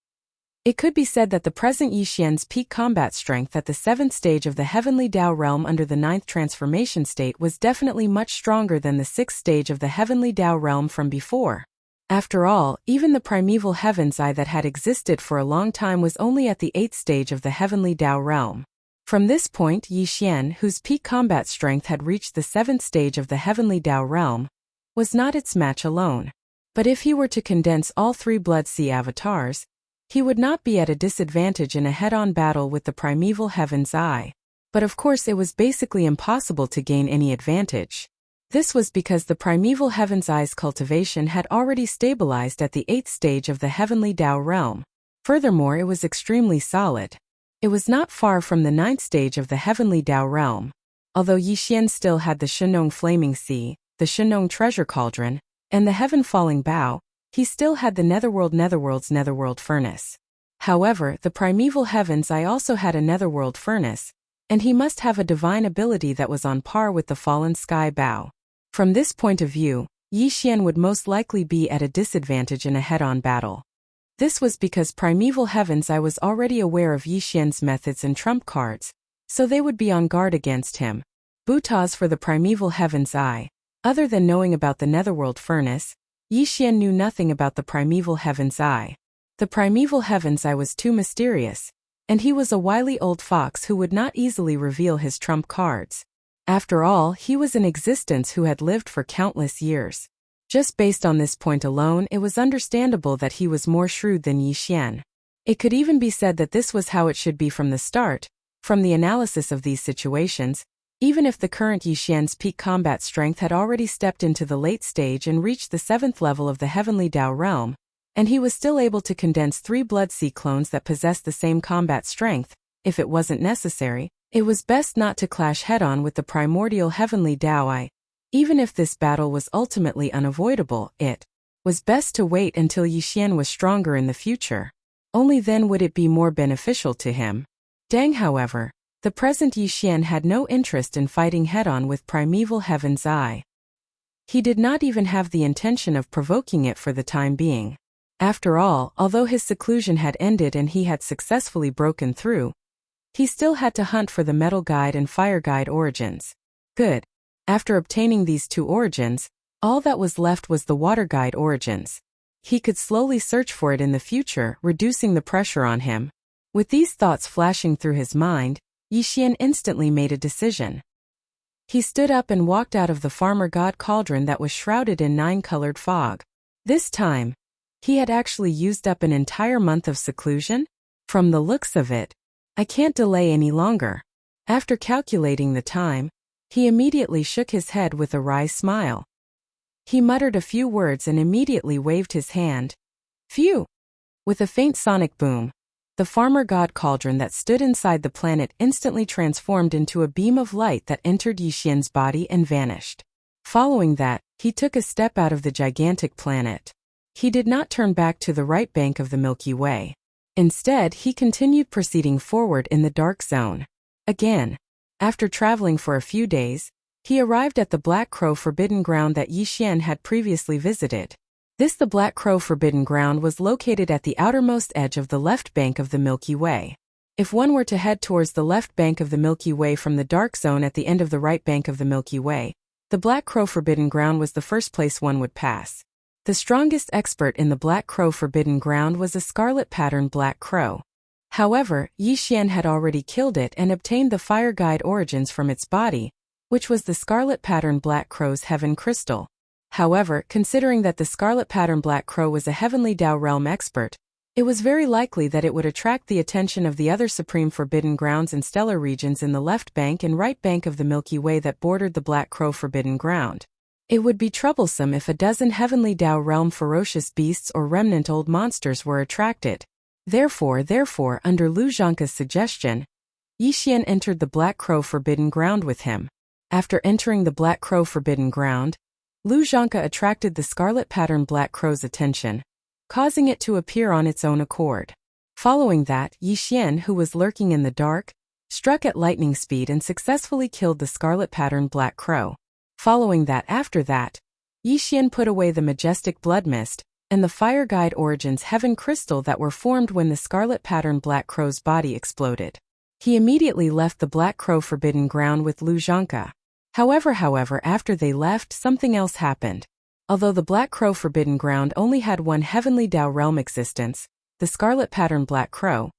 It could be said that the present Yi Xian's peak combat strength at the 7th stage of the Heavenly Tao realm under the 9th transformation state was definitely much stronger than the 6th stage of the Heavenly Tao realm from before. After all, even the primeval Heaven's Eye that had existed for a long time was only at the 8th stage of the Heavenly Tao realm. From this point, Yi Xian, whose peak combat strength had reached the 7th stage of the Heavenly Tao realm, was not its match alone. But if he were to condense all 3 Blood Sea avatars, he would not be at a disadvantage in a head-on battle with the primeval Heaven's Eye. But of course it was basically impossible to gain any advantage. This was because the primeval Heaven's Eye's cultivation had already stabilized at the 8th stage of the Heavenly Tao realm. Furthermore, it was extremely solid. It was not far from the 9th stage of the Heavenly Tao realm. Although Yi Xian still had the Shenong Flaming Sea, the Shenong Treasure Cauldron, and the Heaven Falling Bow, he still had the Netherworld's Netherworld Furnace. However, the primeval Heaven's Eye also had a Netherworld Furnace, and he must have a divine ability that was on par with the Fallen Sky Bow. From this point of view, Yi Xian would most likely be at a disadvantage in a head-on battle. This was because primeval Heaven's Eye was already aware of Yi Xian's methods and trump cards, so they would be on guard against him. Butaz for the primeval Heaven's Eye. Other than knowing about the Netherworld Furnace, Yi Xian knew nothing about the primeval Heaven's Eye. The primeval Heaven's Eye was too mysterious, and he was a wily old fox who would not easily reveal his trump cards. After all, he was in existence who had lived for countless years. Just based on this point alone, it was understandable that he was more shrewd than Yi Xian. It could even be said that this was how it should be from the start. From the analysis of these situations, even if the current Yi Xian's peak combat strength had already stepped into the late stage and reached the 7th level of the Heavenly Tao realm, and he was still able to condense 3 Blood Sea clones that possessed the same combat strength, if it wasn't necessary, it was best not to clash head-on with the primordial Heavenly Tao Eye. Even if this battle was ultimately unavoidable, it was best to wait until Yi Xian was stronger in the future. Only then would it be more beneficial to him. Deng, however, the present Yi Xian had no interest in fighting head-on with primeval Heaven's Eye. He did not even have the intention of provoking it for the time being. After all, although his seclusion had ended and he had successfully broken through, he still had to hunt for the Metal Guide and Fire Guide origins. Good. After obtaining these 2 origins, all that was left was the Water Guide origins. He could slowly search for it in the future, reducing the pressure on him. With these thoughts flashing through his mind, Yi Xian instantly made a decision. He stood up and walked out of the Farmer God Cauldron that was shrouded in 9-colored fog. This time, he had actually used up an entire month of seclusion? From the looks of it, I can't delay any longer. After calculating the time, he immediately shook his head with a wry smile. He muttered a few words and immediately waved his hand. Phew! With a faint sonic boom, the Farmer God Cauldron that stood inside the planet instantly transformed into a beam of light that entered Yi Xian's body and vanished. Following that, he took a step out of the gigantic planet. He did not turn back to the right bank of the Milky Way. Instead, he continued proceeding forward in the dark zone. Again, after traveling for a few days, he arrived at the Black Crow Forbidden Ground that Yi Xian had previously visited. The Black Crow Forbidden Ground was located at the outermost edge of the left bank of the Milky Way. If one were to head towards the left bank of the Milky Way from the dark zone at the end of the right bank of the Milky Way, the Black Crow Forbidden Ground was the first place one would pass. The strongest expert in the Black Crow Forbidden Ground was a scarlet pattern Black Crow. However, Yi Xian had already killed it and obtained the Fire Guide origins from its body, which was the scarlet pattern Black Crow's Heaven Crystal. However, considering that the Scarlet Pattern Black Crow was a Heavenly Tao realm expert, it was very likely that it would attract the attention of the other Supreme Forbidden Grounds and stellar regions in the left bank and right bank of the Milky Way that bordered the Black Crow Forbidden Ground. It would be troublesome if a dozen Heavenly Tao realm ferocious beasts or remnant old monsters were attracted. Therefore, under Lu Zhangke's suggestion, Yi Xian entered the Black Crow Forbidden Ground with him. After entering the Black Crow Forbidden Ground, Lu Zhangke attracted the Scarlet Pattern Black Crow's attention, causing it to appear on its own accord. Following that, Yi Xian, who was lurking in the dark, struck at lightning speed and successfully killed the Scarlet Pattern Black Crow. After that, Yixian put away the majestic blood mist and the fire guide origins heaven crystal that were formed when the scarlet pattern Black Crow's body exploded. He immediately left the Black Crow forbidden ground with Lu Zhangke. However, after they left, something else happened. Although the Black Crow forbidden ground only had one heavenly Dao realm existence, the scarlet pattern Black Crow,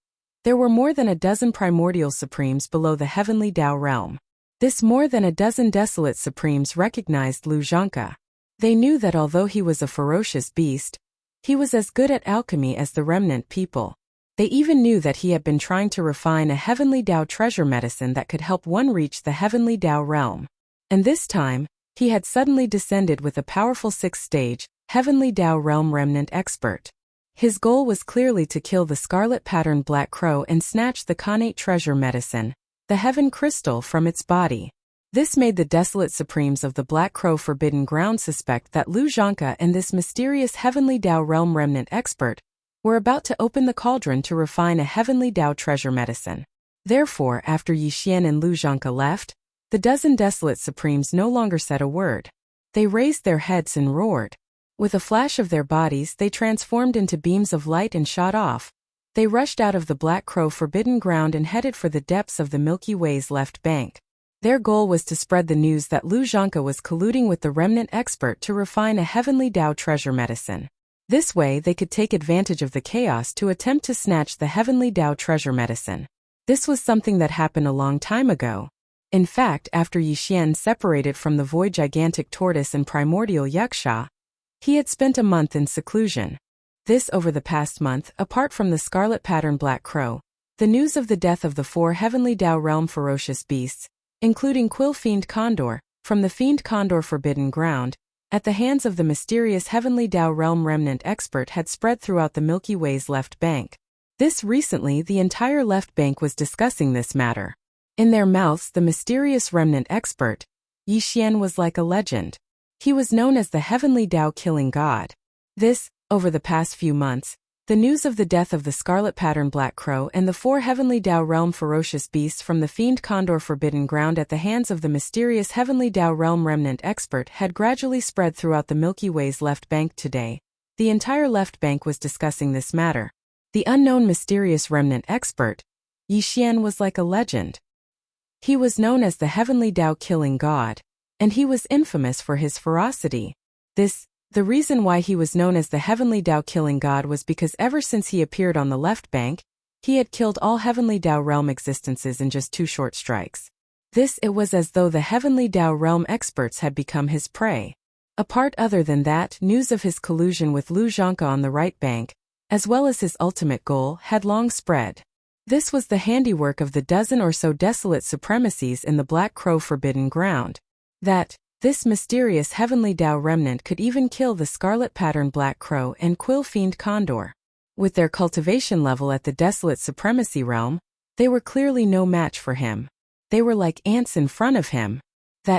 there were more than a dozen primordial supremes below the heavenly Dao realm. This more than a dozen desolate supremes recognized Lu Zhangke. They knew that although he was a ferocious beast, he was as good at alchemy as the remnant people. They even knew that he had been trying to refine a heavenly Dao treasure medicine that could help one reach the heavenly Dao realm. And this time, he had suddenly descended with a powerful 6th stage, heavenly Dao realm remnant expert. His goal was clearly to kill the scarlet pattern Black Crow and snatch the Khanate treasure medicine, the heaven crystal, from its body. This made the desolate supremes of the Black Crow forbidden ground suspect that Lu Zhangke and this mysterious heavenly Dao realm remnant expert were about to open the cauldron to refine a heavenly Dao treasure medicine. Therefore, after Yixian and Lu Zhangke left, the dozen desolate supremes no longer said a word. They raised their heads and roared. With a flash of their bodies, they transformed into beams of light and shot off. They rushed out of the Black Crow forbidden ground and headed for the depths of the Milky Way's left bank. Their goal was to spread the news that Lu Zhangke was colluding with the remnant expert to refine a heavenly Dao treasure medicine. This way they could take advantage of the chaos to attempt to snatch the heavenly Dao treasure medicine. This was something that happened a long time ago. In fact, after Yixian separated from the void gigantic tortoise and primordial Wuxia, he had spent a month in seclusion. This over the past month, apart from the scarlet pattern Black Crow, the news of the death of the 4 heavenly Dao realm ferocious beasts, including Quill Fiend Condor, from the Fiend Condor forbidden ground, at the hands of the mysterious heavenly Dao realm remnant expert had spread throughout the Milky Way's left bank. This recently, the entire left bank was discussing this matter. In their mouths, the mysterious remnant expert, Yixian, was like a legend. He was known as the heavenly Dao killing god. This, over the past few months, the news of the death of the scarlet pattern Black Crow and the 4 heavenly Dao realm ferocious beasts from the Fiend Condor forbidden ground at the hands of the mysterious heavenly Dao realm remnant expert had gradually spread throughout the Milky Way's left bank today. The entire left bank was discussing this matter. The unknown mysterious remnant expert, Yixian, was like a legend. He was known as the heavenly Dao killing god, and he was infamous for his ferocity. The reason why he was known as the heavenly Dao killing god was because ever since he appeared on the left bank, he had killed all heavenly Dao realm existences in just 2 short strikes. It was as though the heavenly Dao realm experts had become his prey. Apart other than that, news of his collusion with Lu Zhangke on the right bank, as well as his ultimate goal, had long spread. This was the handiwork of the dozen or so desolate supremacies in the Black Crow forbidden ground. This mysterious heavenly Dao remnant could even kill the scarlet pattern Black Crow and Quill Fiend Condor. With their cultivation level at the desolate supremacy realm, they were clearly no match for him. They were like ants in front of him.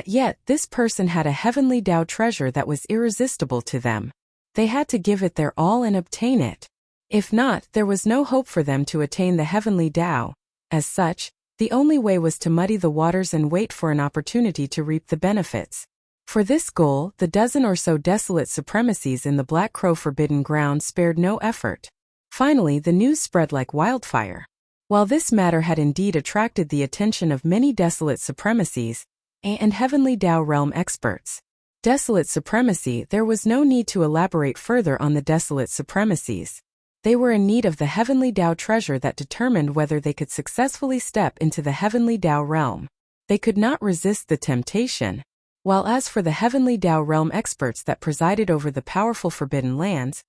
Yet this person had a heavenly Dao treasure that was irresistible to them. They had to give it their all and obtain it. If not, there was no hope for them to attain the heavenly Dao. As such, the only way was to muddy the waters and wait for an opportunity to reap the benefits. For this goal, the dozen or so desolate supremacies in the Black Crow forbidden ground spared no effort. Finally, the news spread like wildfire. While this matter had indeed attracted the attention of many desolate supremacies and heavenly Dao realm experts, desolate supremacy, there was no need to elaborate further on the desolate supremacies. They were in need of the heavenly Dao treasure that determined whether they could successfully step into the heavenly Dao realm. They could not resist the temptation. While as for the heavenly Dao realm experts that presided over the powerful forbidden lands,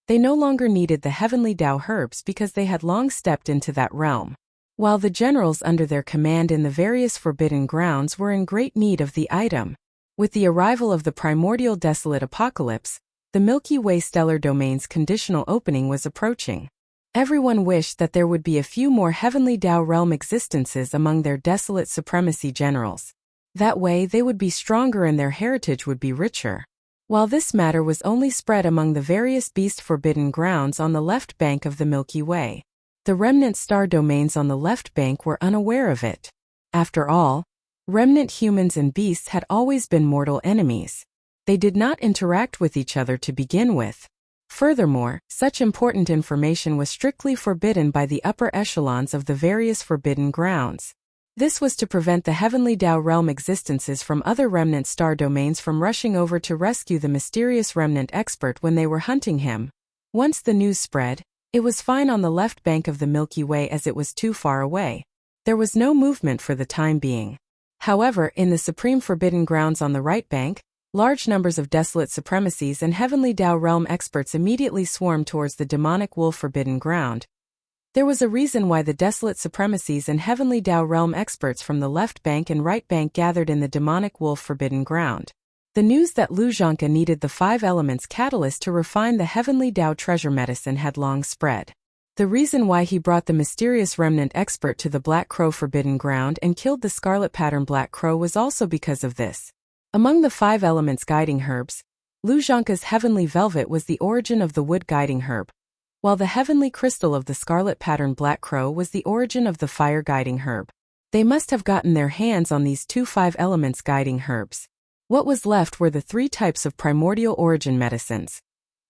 they no longer needed the heavenly Dao herbs because they had long stepped into that realm. While the generals under their command in the various forbidden grounds were in great need of the item. With the arrival of the primordial desolate apocalypse, the Milky Way stellar domain's conditional opening was approaching. Everyone wished that there would be a few more heavenly Dao realm existences among their desolate supremacy generals. That way they would be stronger and their heritage would be richer. While this matter was only spread among the various beast forbidden grounds on the left bank of the Milky Way, the remnant star domains on the left bank were unaware of it. After all, remnant humans and beasts had always been mortal enemies. They did not interact with each other to begin with. Furthermore, such important information was strictly forbidden by the upper echelons of the various forbidden grounds. This was to prevent the heavenly Tao realm existences from other remnant star domains from rushing over to rescue the mysterious remnant expert when they were hunting him. Once the news spread, it was fine on the left bank of the Milky Way as it was too far away. There was no movement for the time being. However, in the supreme forbidden grounds on the right bank, large numbers of desolate supremacies and heavenly Tao realm experts immediately swarmed towards the demonic wolf forbidden ground. There was a reason why the desolate supremacies and heavenly Tao realm experts from the left bank and right bank gathered in the demonic wolf forbidden ground. The news that Lu Zhangke needed the 5 elements catalyst to refine the heavenly Tao treasure medicine had long spread. The reason why he brought the mysterious remnant expert to the Black Crow forbidden ground and killed the scarlet pattern Black Crow was also because of this. Among the 5 elements guiding herbs, Lu Zhangke's heavenly velvet was the origin of the wood guiding herb, while the heavenly crystal of the scarlet pattern Black Crow was the origin of the fire guiding herb. They must have gotten their hands on these 2 5 elements guiding herbs. What was left were the 3 types of primordial origin medicines: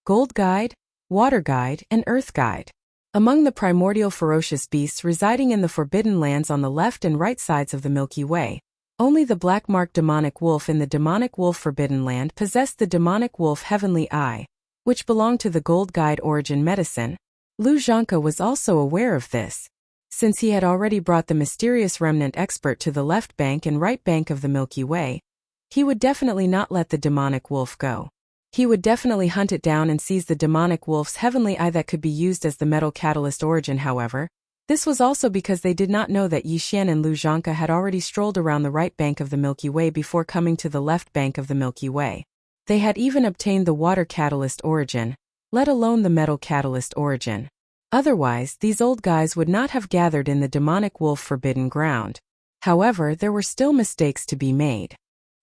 gold guide, water guide, and earth guide. Among the primordial ferocious beasts residing in the forbidden lands on the left and right sides of the Milky Way, only the black-marked demonic wolf in the demonic wolf forbidden land possessed the demonic wolf heavenly eye, which belonged to the gold guide origin medicine. Lu Zhangke was also aware of this. Since he had already brought the mysterious remnant expert to the left bank and right bank of the Milky Way, he would definitely not let the demonic wolf go. He would definitely hunt it down and seize the demonic wolf's heavenly eye that could be used as the metal catalyst origin. However, this was also because they did not know that Yixian and Lu Zhangke had already strolled around the right bank of the Milky Way before coming to the left bank of the Milky Way. They had even obtained the water catalyst origin, let alone the metal catalyst origin. Otherwise, these old guys would not have gathered in the demonic wolf forbidden ground. However, there were still mistakes to be made.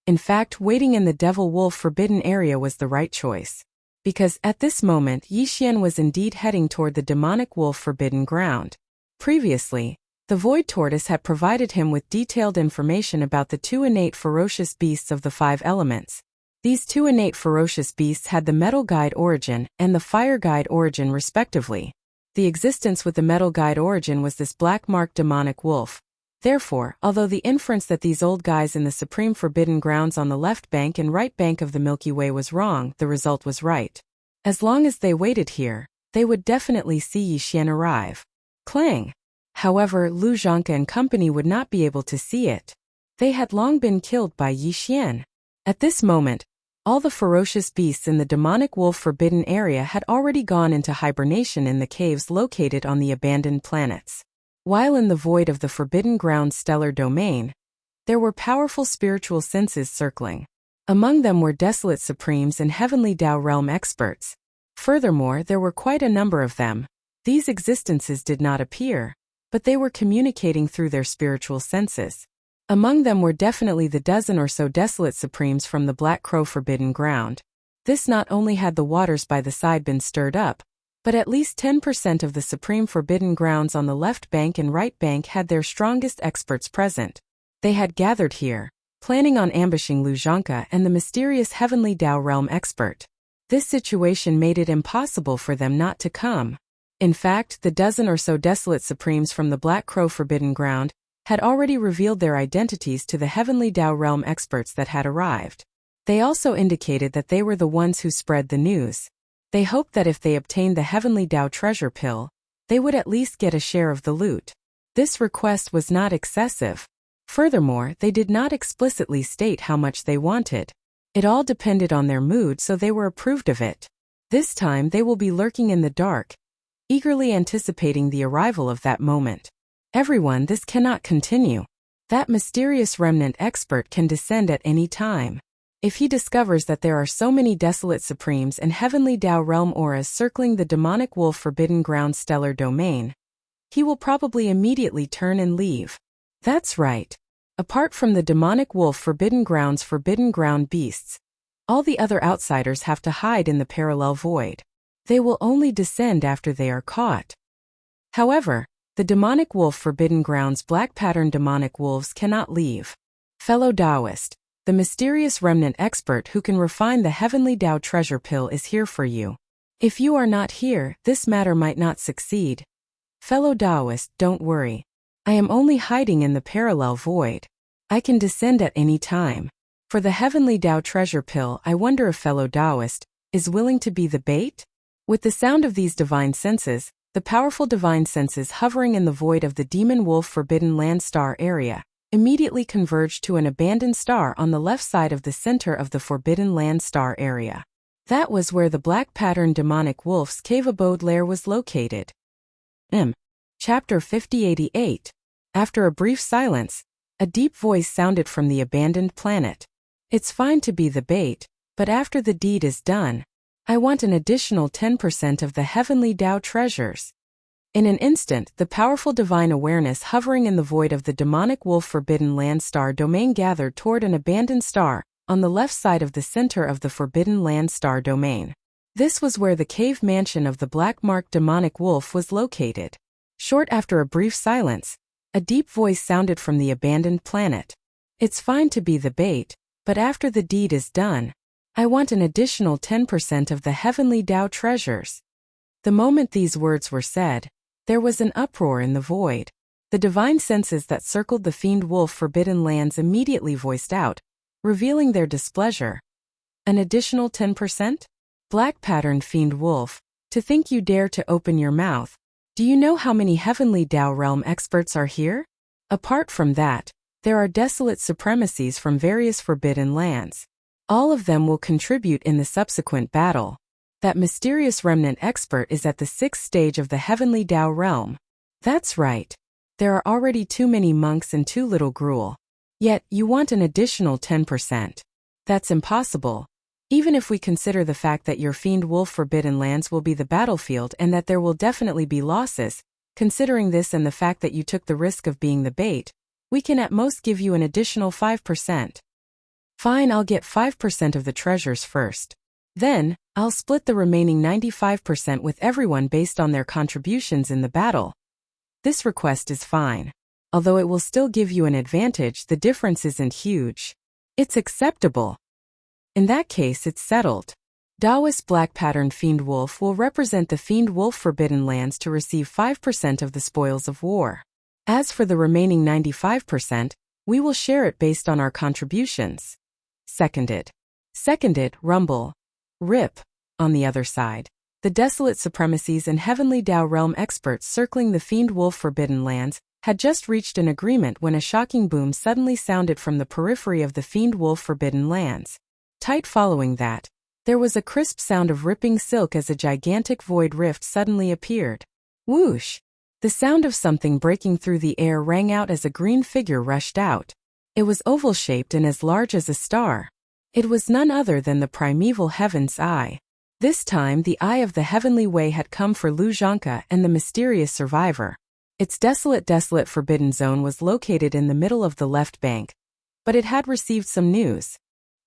In fact, waiting in the devil wolf forbidden area was the right choice. Because at this moment Yixian was indeed heading toward the demonic wolf forbidden ground. Previously, the void tortoise had provided him with detailed information about the 2 innate ferocious beasts of the 5 elements. These 2 innate ferocious beasts had the metal guide origin and the fire guide origin respectively. The existence with the metal guide origin was this black-marked demonic wolf. Therefore, although the inference that these old guys in the supreme forbidden grounds on the left bank and right bank of the Milky Way was wrong, the result was right. As long as they waited here, they would definitely see Yixian arrive. Clang! However, Lu Zhangke and company would not be able to see it. They had long been killed by Yixian. At this moment, all the ferocious beasts in the demonic wolf forbidden area had already gone into hibernation in the caves located on the abandoned planets. While in the void of the forbidden ground stellar domain, there were powerful spiritual senses circling. Among them were desolate supremes and heavenly Tao realm experts. Furthermore, there were quite a number of them. These existences did not appear, but they were communicating through their spiritual senses. Among them were definitely the dozen or so desolate supremes from the Black Crow forbidden ground. This not only had the waters by the side been stirred up, but at least 10% of the supreme forbidden grounds on the left bank and right bank had their strongest experts present. They had gathered here, planning on ambushing Lu Zhangke and the mysterious heavenly Tao realm expert. This situation made it impossible for them not to come. In fact, the dozen or so desolate supremes from the Black Crow forbidden ground had already revealed their identities to the heavenly Tao realm experts that had arrived. They also indicated that they were the ones who spread the news. They hoped that if they obtained the heavenly Tao treasure pill, they would at least get a share of the loot. This request was not excessive. Furthermore, they did not explicitly state how much they wanted. It all depended on their mood, so they were approved of it. This time they will be lurking in the dark, eagerly anticipating the arrival of that moment. Everyone, this cannot continue. That mysterious remnant expert can descend at any time. If he discovers that there are so many desolate supremes and heavenly Tao realm auras circling the demonic wolf forbidden ground stellar domain, he will probably immediately turn and leave. That's right. Apart from the demonic wolf forbidden ground beasts, all the other outsiders have to hide in the parallel void. They will only descend after they are caught. However, the demonic wolf forbidden grounds black pattern demonic wolves cannot leave. Fellow Taoist, The mysterious remnant expert who can refine the heavenly Tao treasure pill is here for you. If you are not here, this matter might not succeed. Fellow Taoist, don't worry. I am only hiding in the parallel void. I can descend at any time. For the heavenly Tao treasure pill, I wonder if fellow Taoist is willing to be the bait? With the sound of these divine senses, the powerful divine senses hovering in the void of the demon wolf forbidden land star area immediately converged to an abandoned star on the left side of the center of the forbidden land star area. That was where the black pattern demonic wolf's cave abode lair was located. Chapter 5088. After a brief silence, a deep voice sounded from the abandoned planet. It's fine to be the bait, but after the deed is done, I want an additional 10% of the heavenly Tao treasures. In an instant, the powerful divine awareness hovering in the void of the demonic wolf forbidden land star domain gathered toward an abandoned star on the left side of the center of the forbidden land star domain. This was where the cave mansion of the black-marked demonic wolf was located. Short after a brief silence, a deep voice sounded from the abandoned planet. It's fine to be the bait, but after the deed is done, I want an additional 10% of the heavenly Tao treasures. The moment these words were said, there was an uproar in the void. The divine senses that circled the fiend wolf forbidden lands immediately voiced out, revealing their displeasure. An additional 10%? Black patterned fiend wolf, to think you dare to open your mouth. Do you know how many heavenly Tao realm experts are here? Apart from that, there are desolate supremacies from various forbidden lands. All of them will contribute in the subsequent battle. That mysterious remnant expert is at the 6th stage of the heavenly Tao realm. That's right. There are already too many monks and too little gruel. Yet, you want an additional 10%. That's impossible. Even if we consider the fact that your fiend wolf forbidden lands will be the battlefield and that there will definitely be losses, considering this and the fact that you took the risk of being the bait, we can at most give you an additional 5%. Fine, I'll get 5% of the treasures first. Then, I'll split the remaining 95% with everyone based on their contributions in the battle. This request is fine. Although it will still give you an advantage, the difference isn't huge. It's acceptable. In that case, it's settled. Taoist Black Patterned Fiend Wolf will represent the Fiend Wolf Forbidden Lands to receive 5% of the spoils of war. As for the remaining 95%, we will share it based on our contributions. Seconded. Seconded, rumble. Rip. On the other side, the desolate supremacies and heavenly Tao realm experts circling the Fiend Wolf Forbidden Lands had just reached an agreement when a shocking boom suddenly sounded from the periphery of the Fiend Wolf Forbidden Lands. Tight following that, there was a crisp sound of ripping silk as a gigantic void rift suddenly appeared. Whoosh! The sound of something breaking through the air rang out as a green figure rushed out. It was oval-shaped and as large as a star. It was none other than the primeval Heaven's Eye. This time the Eye of the Heavenly Way had come for Lu Zhangke and the mysterious survivor. Its desolate forbidden zone was located in the middle of the left bank. But it had received some news.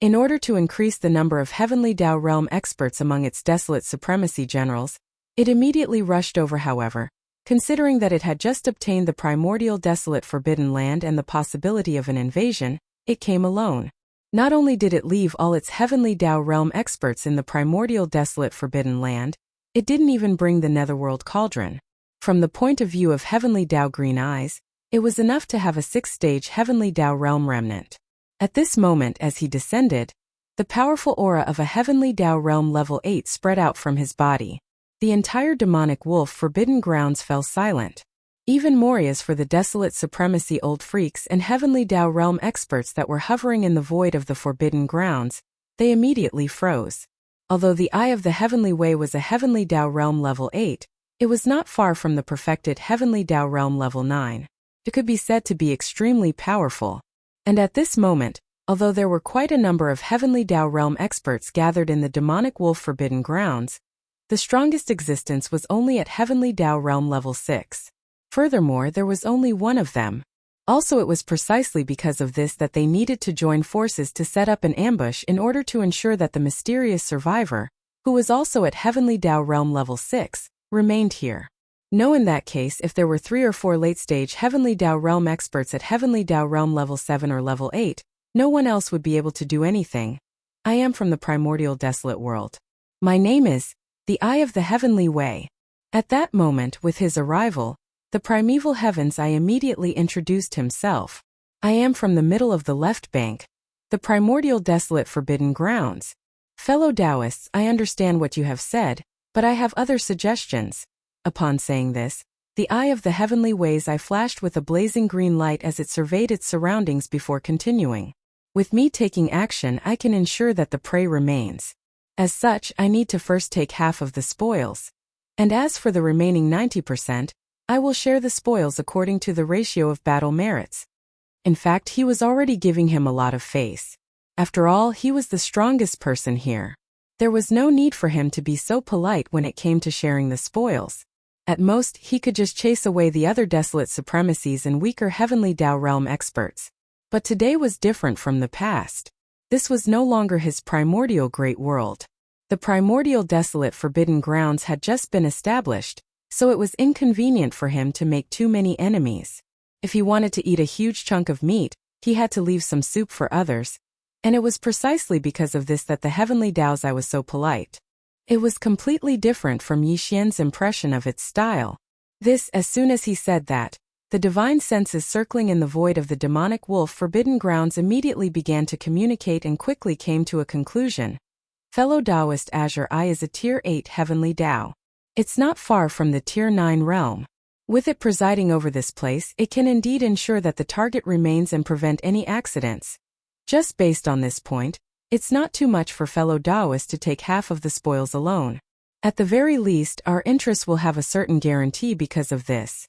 In order to increase the number of heavenly Tao realm experts among its desolate supremacy generals, it immediately rushed over. However, considering that it had just obtained the primordial desolate forbidden land and the possibility of an invasion, it came alone. Not only did it leave all its heavenly Tao realm experts in the primordial desolate forbidden land, it didn't even bring the netherworld cauldron. From the point of view of heavenly Tao green eyes, it was enough to have a 6th-stage heavenly Tao realm remnant. At this moment as he descended, the powerful aura of a heavenly Tao realm level 8 spread out from his body. The entire demonic wolf forbidden grounds fell silent. Even more as for the desolate supremacy old freaks and heavenly Tao realm experts that were hovering in the void of the forbidden grounds, they immediately froze. Although the Eye of the Heavenly Way was a heavenly Tao realm level 8, it was not far from the perfected heavenly Tao realm level 9. It could be said to be extremely powerful. And at this moment, although there were quite a number of heavenly Tao realm experts gathered in the demonic wolf forbidden grounds, the strongest existence was only at heavenly Tao realm level 6. Furthermore, there was only one of them. Also, it was precisely because of this that they needed to join forces to set up an ambush in order to ensure that the mysterious survivor, who was also at heavenly Tao realm level 6, remained here. No, in that case, if there were 3 or 4 late-stage heavenly Tao realm experts at heavenly Tao realm level 7 or level 8, No one else would be able to do anything. I am from the primordial desolate world. My name is the Eye of the Heavenly Way. At that moment, with his arrival, the primeval heavens, I immediately introduced himself. I am from the middle of the left bank, the primordial desolate forbidden grounds. Fellow Taoists, I understand what you have said, but I have other suggestions. Upon saying this, the Eye of the Heavenly Ways I flashed with a blazing green light as it surveyed its surroundings before continuing. With me taking action, I can ensure that the prey remains. As such, I need to first take half of the spoils. And as for the remaining 90%, I will share the spoils according to the ratio of battle merits. In fact, he was already giving him a lot of face. After all, he was the strongest person here. There was no need for him to be so polite when it came to sharing the spoils. At most, he could just chase away the other desolate supremacies and weaker heavenly Tao realm experts. But today was different from the past. This was no longer his primordial great world. The primordial desolate forbidden grounds had just been established, so it was inconvenient for him to make too many enemies. If he wanted to eat a huge chunk of meat, he had to leave some soup for others. And it was precisely because of this that the heavenly Tao's I was so polite. It was completely different from Yi Xian's impression of its style. This, as soon as he said that, the divine senses circling in the void of the demonic wolf forbidden grounds immediately began to communicate and quickly came to a conclusion. Fellow Taoist, Azure Eye is a Tier 8 heavenly Tao. It's not far from the Tier 9 realm. With it presiding over this place, it can indeed ensure that the target remains and prevent any accidents. Just based on this point, it's not too much for fellow Taoists to take half of the spoils alone. At the very least, our interests will have a certain guarantee because of this.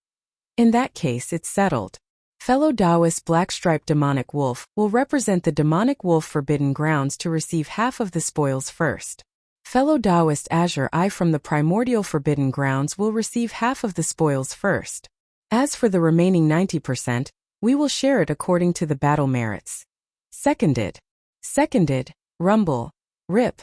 In that case, it's settled. Fellow Taoist Black-Striped Demonic Wolf will represent the Demonic Wolf Forbidden Grounds to receive half of the spoils first. Fellow Taoist Azure Eye from the Primordial Forbidden Grounds will receive half of the spoils first. As for the remaining 90%, we will share it according to the battle merits. Seconded. Seconded. Rumble. Rip.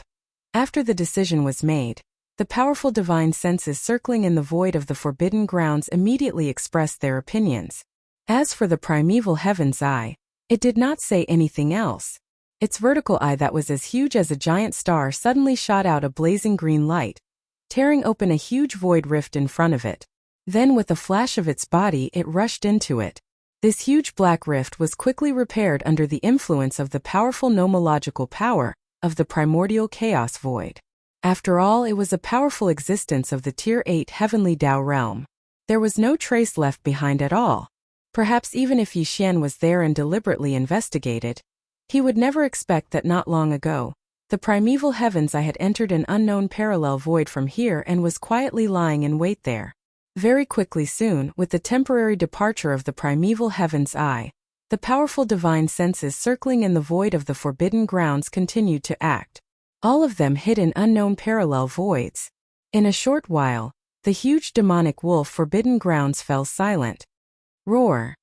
After the decision was made, the powerful divine senses circling in the void of the forbidden grounds immediately expressed their opinions. As for the primeval heaven's eye, it did not say anything else. Its vertical eye that was as huge as a giant star suddenly shot out a blazing green light, tearing open a huge void rift in front of it. Then with a flash of its body it rushed into it. This huge black rift was quickly repaired under the influence of the powerful nomological power of the primordial chaos void. After all, it was a powerful existence of the Tier 8 heavenly Tao realm. There was no trace left behind at all. Perhaps even if Yi Xian was there and deliberately investigated, he would never expect that not long ago, the primeval heavens I had entered an unknown parallel void from here and was quietly lying in wait there. Very quickly soon, with the temporary departure of the primeval heaven's eye, the powerful divine senses circling in the void of the forbidden grounds continued to act. All of them hid in unknown parallel voids. In a short while, the huge demonic wolf forbidden grounds fell silent. Roar.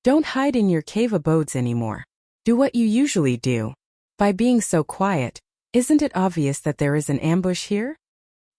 Don't hide in your cave abodes anymore. Do what you usually do. By being so quiet, isn't it obvious that there is an ambush here?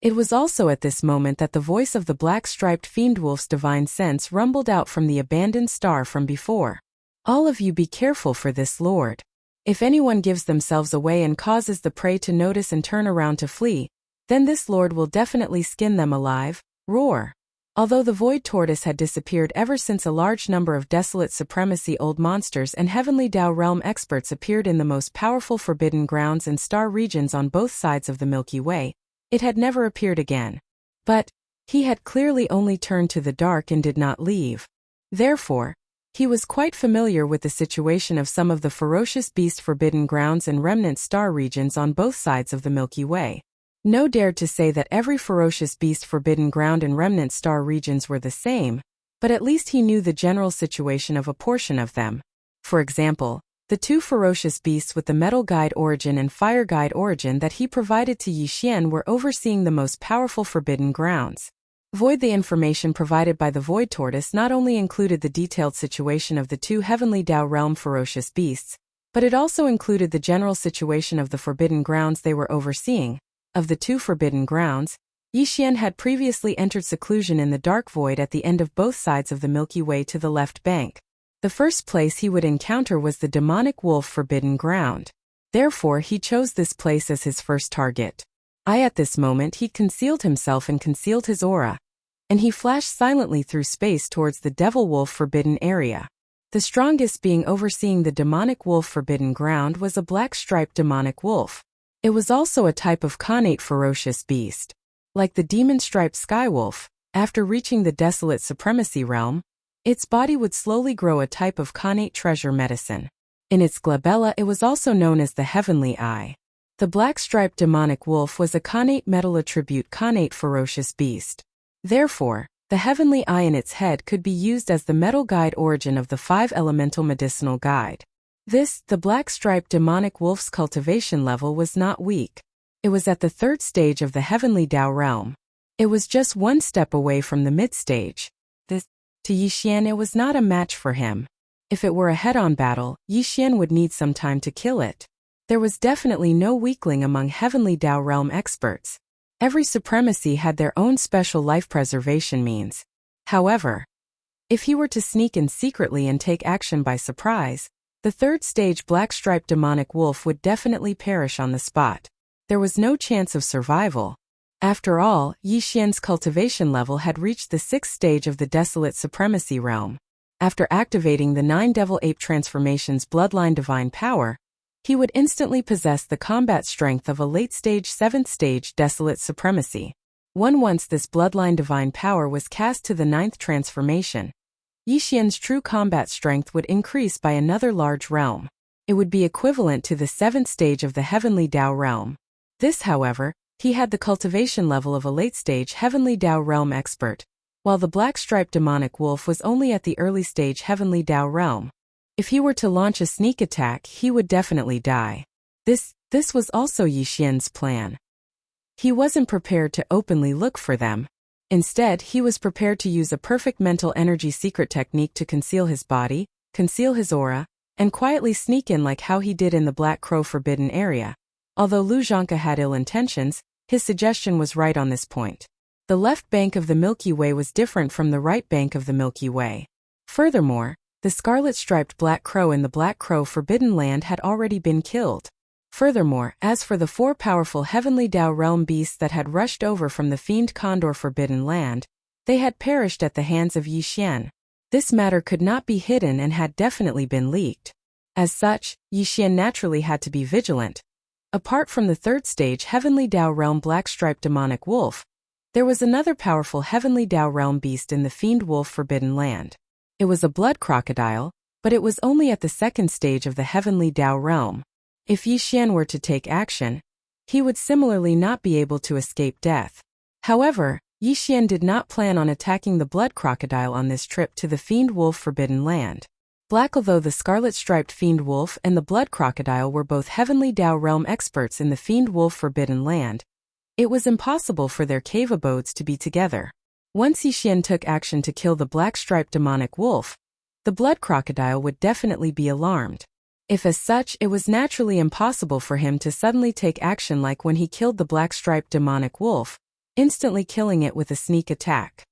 It was also at this moment that the voice of the black-striped fiend wolf's divine sense rumbled out from the abandoned star from before. All of you be careful for this lord. If anyone gives themselves away and causes the prey to notice and turn around to flee, then this lord will definitely skin them alive. Roar. Although the void tortoise had disappeared ever since, a large number of desolate supremacy old monsters and heavenly Tao realm experts appeared in the most powerful forbidden grounds and star regions on both sides of the Milky Way, it had never appeared again. But he had clearly only turned to the dark and did not leave. Therefore, he was quite familiar with the situation of some of the ferocious beast forbidden grounds and remnant star regions on both sides of the Milky Way. No dared to say that every ferocious beast forbidden ground and remnant star regions were the same, but at least he knew the general situation of a portion of them. For example, the two ferocious beasts with the metal guide origin and fire guide origin that he provided to Yi Xian were overseeing the most powerful forbidden grounds. Void. The information provided by the void tortoise not only included the detailed situation of the two heavenly Tao realm ferocious beasts, but it also included the general situation of the forbidden grounds they were overseeing. Of the two forbidden grounds, Yi Xian had previously entered seclusion in the dark void at the end of both sides of the Milky Way to the left bank. The first place he would encounter was the demonic wolf forbidden ground. Therefore, he chose this place as his first target. At this moment he concealed himself and concealed his aura, and he flashed silently through space towards the devil wolf forbidden area. The strongest being overseeing the demonic wolf forbidden ground was a black-striped demonic wolf. It was also a type of connate ferocious beast. Like the demon-striped skywolf, after reaching the desolate supremacy realm, its body would slowly grow a type of connate treasure medicine. In its glabella it was also known as the heavenly eye. The black-striped demonic wolf was a connate metal attribute connate ferocious beast. Therefore, the heavenly eye in its head could be used as the metal guide origin of the 5 elemental medicinal guide. The black-striped demonic wolf's cultivation level was not weak. It was at the 3rd stage of the heavenly Tao realm. It was just 1 step away from the mid-stage. To Yixian it was not a match for him. If it were a head-on battle, Yixian would need some time to kill it. There was definitely no weakling among heavenly Tao realm experts. Every supremacy had their own special life preservation means. However, if he were to sneak in secretly and take action by surprise, the 3rd stage black-striped demonic wolf would definitely perish on the spot. There was no chance of survival. After all, Yixian's cultivation level had reached the 6th stage of the desolate supremacy realm. After activating the 9 devil ape transformations bloodline divine power, he would instantly possess the combat strength of a late-stage 7th stage desolate supremacy. Once this bloodline divine power was cast to the 9th transformation, Yixian's true combat strength would increase by another large realm. It would be equivalent to the 7th stage of the heavenly Tao realm. However, he had the cultivation level of a late-stage heavenly Tao realm expert, while the black-striped demonic wolf was only at the early-stage heavenly Tao realm. If he were to launch a sneak attack, he would definitely die. This was also Yixian's plan. He wasn't prepared to openly look for them. Instead, he was prepared to use a perfect mental energy secret technique to conceal his body, conceal his aura, and quietly sneak in like how he did in the Black Crow forbidden area. Although Lu Zhangke had ill intentions, his suggestion was right on this point. The left bank of the Milky Way was different from the right bank of the Milky Way. Furthermore, the scarlet-striped Black Crow in the Black Crow forbidden land had already been killed. Furthermore, as for the 4 powerful heavenly Tao realm beasts that had rushed over from the Fiend Condor forbidden land, they had perished at the hands of Yixian. This matter could not be hidden and had definitely been leaked. As such, Yixian naturally had to be vigilant. Apart from the 3rd stage heavenly Tao realm black-striped demonic wolf, there was another powerful heavenly Tao realm beast in the Fiend Wolf forbidden land. It was a blood crocodile, but it was only at the 2nd stage of the heavenly Tao realm. If Yixian were to take action, he would similarly not be able to escape death. However, Yixian did not plan on attacking the blood crocodile on this trip to the Fiend Wolf forbidden land. Although the scarlet-striped Fiend Wolf and the blood crocodile were both heavenly Tao realm experts in the Fiend Wolf forbidden land, it was impossible for their cave abodes to be together. Once Yixian took action to kill the black-striped demonic wolf, the blood crocodile would definitely be alarmed. If as such, it was naturally impossible for him to suddenly take action like when he killed the black-striped demonic wolf, instantly killing it with a sneak attack.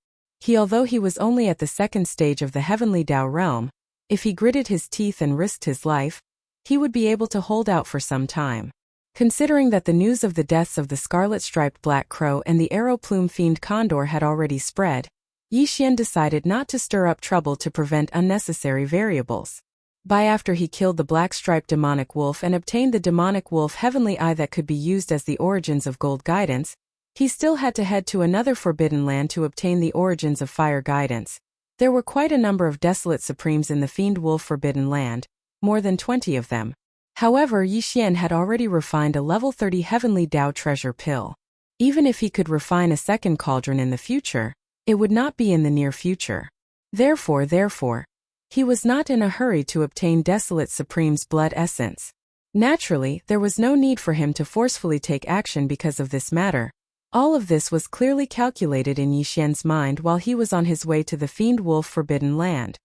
Although he was only at the 2nd stage of the heavenly Tao realm, if he gritted his teeth and risked his life, he would be able to hold out for some time. Considering that the news of the deaths of the scarlet-striped Black Crow and the arrow-plume Fiend Condor had already spread, Yixian decided not to stir up trouble to prevent unnecessary variables. After he killed the black-striped demonic wolf and obtained the demonic wolf heavenly eye that could be used as the origins of gold guidance, he still had to head to another forbidden land to obtain the origins of fire guidance. There were quite a number of desolate supremes in the Fiend Wolf forbidden land, more than 20 of them. However, Yixian had already refined a level 30 heavenly Tao treasure pill. Even if he could refine a second cauldron in the future, it would not be in the near future. Therefore, he was not in a hurry to obtain Desolate Supreme's blood essence. Naturally, there was no need for him to forcefully take action because of this matter. All of this was clearly calculated in Yixian's mind while he was on his way to the Fiend Wolf forbidden land.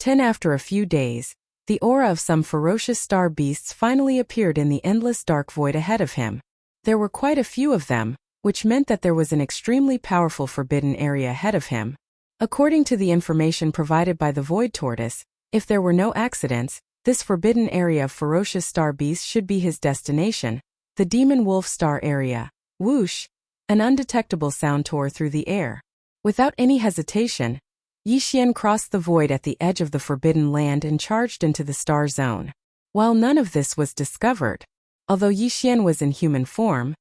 After a few days, the aura of some ferocious star beasts finally appeared in the endless dark void ahead of him. There were quite a few of them, which meant that there was an extremely powerful forbidden area ahead of him. According to the information provided by the Void Tortoise, If there were no accidents, this forbidden area of ferocious star beasts should be his destination, the demon wolf star area. Whoosh! An undetectable sound tore through the air. Without any hesitation, Yixian crossed the void at the edge of the forbidden land and charged into the star zone. While none of this was discovered, although Yixian was in human form,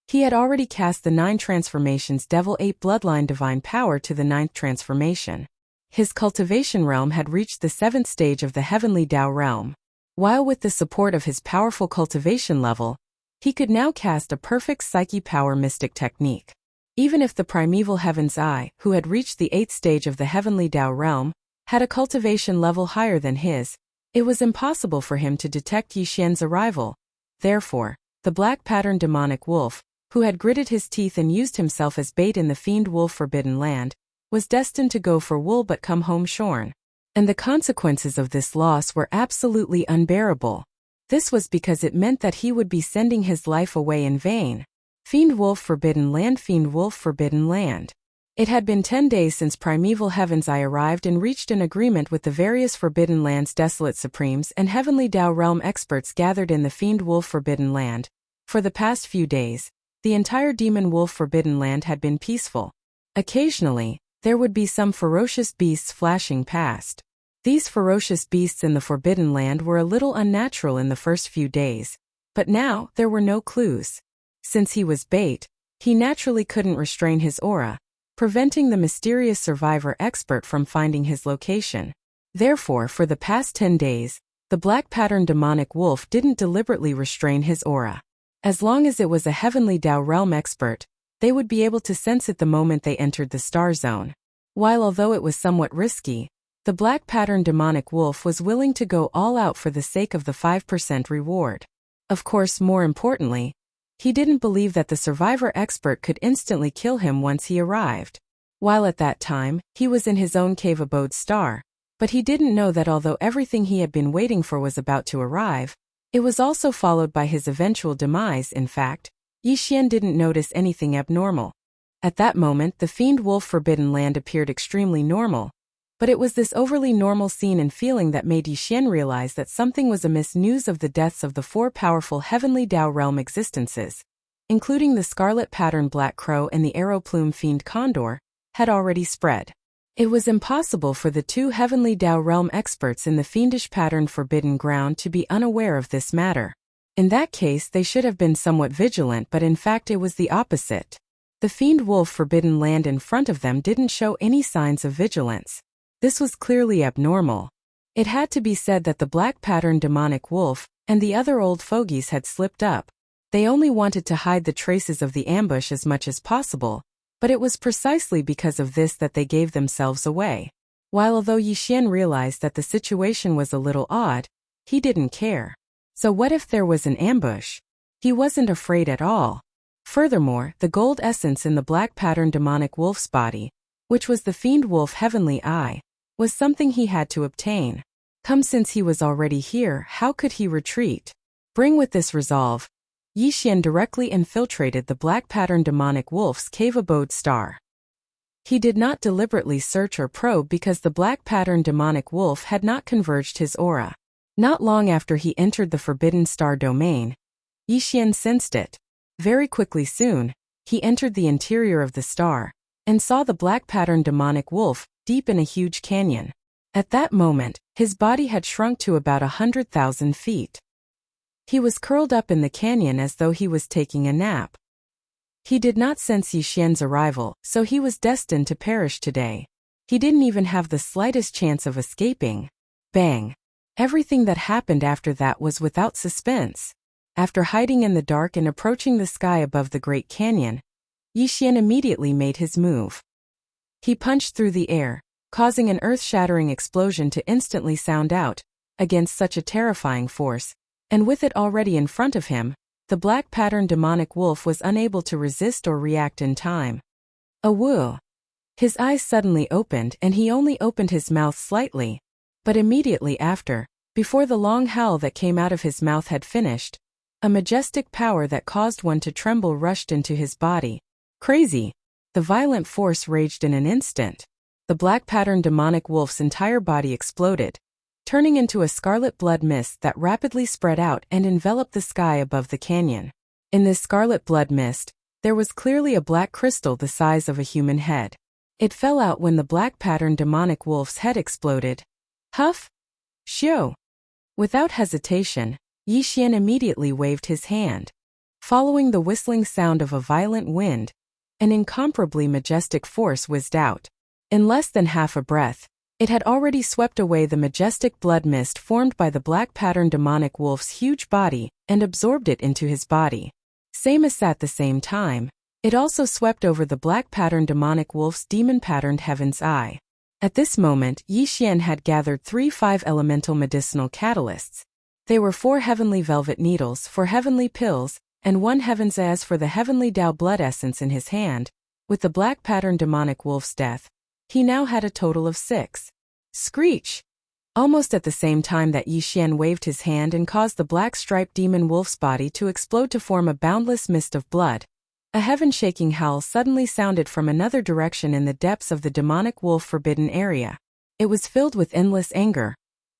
he had already cast the 9 transformations Devil 8 Bloodline Divine Power to the 9th transformation. His cultivation realm had reached the 7th stage of the Heavenly Tao realm. While with the support of his powerful cultivation level, he could now cast a perfect Psyche Power Mystic technique. Even if the primeval Heaven's Eye, who had reached the 8th stage of the Heavenly Tao realm, had a cultivation level higher than his, it was impossible for him to detect Yixian's arrival. Therefore, the black patterned demonic wolf, who had gritted his teeth and used himself as bait in the fiend wolf forbidden land, was destined to go for wool but come home shorn. And the consequences of this loss were absolutely unbearable. This was because it meant that he would be sending his life away in vain. Fiend wolf forbidden land. Fiend wolf forbidden land. It had been 10 days since primeval Heaven's Eye arrived and reached an agreement with the various Forbidden Land's desolate supremes and Heavenly Tao realm experts gathered in the Fiend Wolf Forbidden Land. For the past few days, the entire Demon Wolf Forbidden Land had been peaceful. Occasionally, there would be some ferocious beasts flashing past. These ferocious beasts in the Forbidden Land were a little unnatural in the first few days, but now there were no clues. Since he was bait, he naturally couldn't restrain his aura, preventing the mysterious survivor expert from finding his location. Therefore, for the past 10 days, the black patterned demonic wolf didn't deliberately restrain his aura. As long as it was a Heavenly Tao realm expert, they would be able to sense it the moment they entered the star zone. While although it was somewhat risky, the black patterned demonic wolf was willing to go all out for the sake of the 5% reward. Of course, more importantly, he didn't believe that the survivor expert could instantly kill him once he arrived. While at that time, he was in his own cave abode star, but he didn't know that although everything he had been waiting for was about to arrive, it was also followed by his eventual demise. In fact, Yixian didn't notice anything abnormal. At that moment, the Fiend Wolf Forbidden Land appeared extremely normal, but it was this overly normal scene and feeling that made Yixian realize that something was amiss. News of the deaths of the 4 powerful Heavenly Tao realm existences, including the Scarlet Pattern Black Crow and the Arrow Plume Fiend Condor, had already spread. It was impossible for the 2 Heavenly Tao realm experts in the Fiendish Pattern Forbidden Ground to be unaware of this matter. In that case, they should have been somewhat vigilant, but in fact it was the opposite. The Fiend Wolf Forbidden Land in front of them didn't show any signs of vigilance. This was clearly abnormal. It had to be said that the black patterned demonic wolf and the other old fogies had slipped up. They only wanted to hide the traces of the ambush as much as possible, but it was precisely because of this that they gave themselves away. While although Yixian realized that the situation was a little odd, he didn't care. So what if there was an ambush? He wasn't afraid at all. Furthermore, the gold essence in the black patterned demonic wolf's body, which was the Fiend Wolf Heavenly Eye, was something he had to obtain. Since he was already here, how could he retreat? With this resolve, Yixian directly infiltrated the black patterned demonic wolf's cave abode star. He did not deliberately search or probe because the black patterned demonic wolf had not converged his aura. Not long after he entered the forbidden star domain, Yixian sensed it. Very quickly soon, he entered the interior of the star and saw the black patterned demonic wolf deep in a huge canyon. At that moment, his body had shrunk to about 100,000 feet. He was curled up in the canyon as though he was taking a nap. He did not sense Yixian's arrival, so he was destined to perish today. He didn't even have the slightest chance of escaping. Bang! Everything that happened after that was without suspense. After hiding in the dark and approaching the sky above the Great Canyon, Yixian immediately made his move. He punched through the air, causing an earth-shattering explosion to instantly sound out. Against such a terrifying force, and with it already in front of him, the black patterned demonic wolf was unable to resist or react in time. A woo! His eyes suddenly opened and he only opened his mouth slightly. But immediately after, before the long howl that came out of his mouth had finished, a majestic power that caused one to tremble rushed into his body. Crazy! The violent force raged in an instant. The black patterned demonic wolf's entire body exploded. turning into a scarlet blood mist that rapidly spread out and enveloped the sky above the canyon. In this scarlet blood mist, there was clearly a black crystal the size of a human head. It fell out when the black-patterned demonic wolf's head exploded. Huff! Shio! Without hesitation, Yi Xian immediately waved his hand. Following the whistling sound of a violent wind, an incomparably majestic force whizzed out. In less than half a breath, it had already swept away the majestic blood mist formed by the black-patterned demonic wolf's huge body and absorbed it into his body. Same as at the same time, it also swept over the black-patterned demonic wolf's demon-patterned heaven's eye. At this moment, Yi Xian had gathered 3 5-elemental medicinal catalysts. They were 4 heavenly velvet needles for heavenly pills, and 1 heaven's as for the heavenly Tao blood essence in his hand. With the black-patterned demonic wolf's death, he now had a total of 6. Screech! Almost at the same time that Yi Xian waved his hand and caused the black-striped demon wolf's body to explode to form a boundless mist of blood, a heaven-shaking howl suddenly sounded from another direction in the depths of the demonic wolf forbidden area. It was filled with endless anger,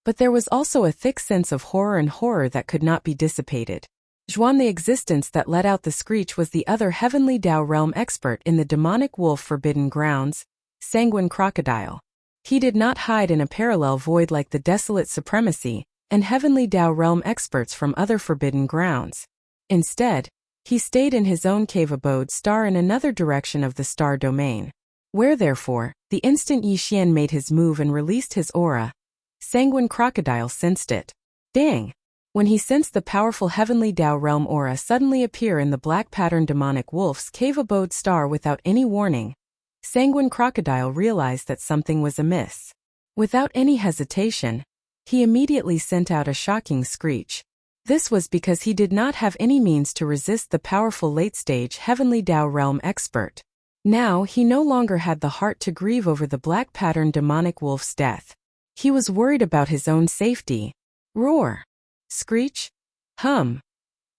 but there was also a thick sense of horror that could not be dissipated. Zhuan, the existence that let out the screech, was the other heavenly Tao realm expert in the demonic wolf forbidden grounds, Sanguine Crocodile. He did not hide in a parallel void like the Desolate Supremacy and heavenly Tao realm experts from other forbidden grounds. Instead, he stayed in his own cave abode star in another direction of the star domain, where therefore, the instant Yi Xian made his move and released his aura, Sanguine Crocodile sensed it. Dang! When he sensed the powerful heavenly Tao realm aura suddenly appear in the black-patterned demonic wolf's cave abode star without any warning, Sanguine Crocodile realized that something was amiss. Without any hesitation, he immediately sent out a shocking screech. This was because he did not have any means to resist the powerful late-stage heavenly Tao realm expert. Now he no longer had the heart to grieve over the black-patterned demonic wolf's death. He was worried about his own safety. Roar! Screech! Hum!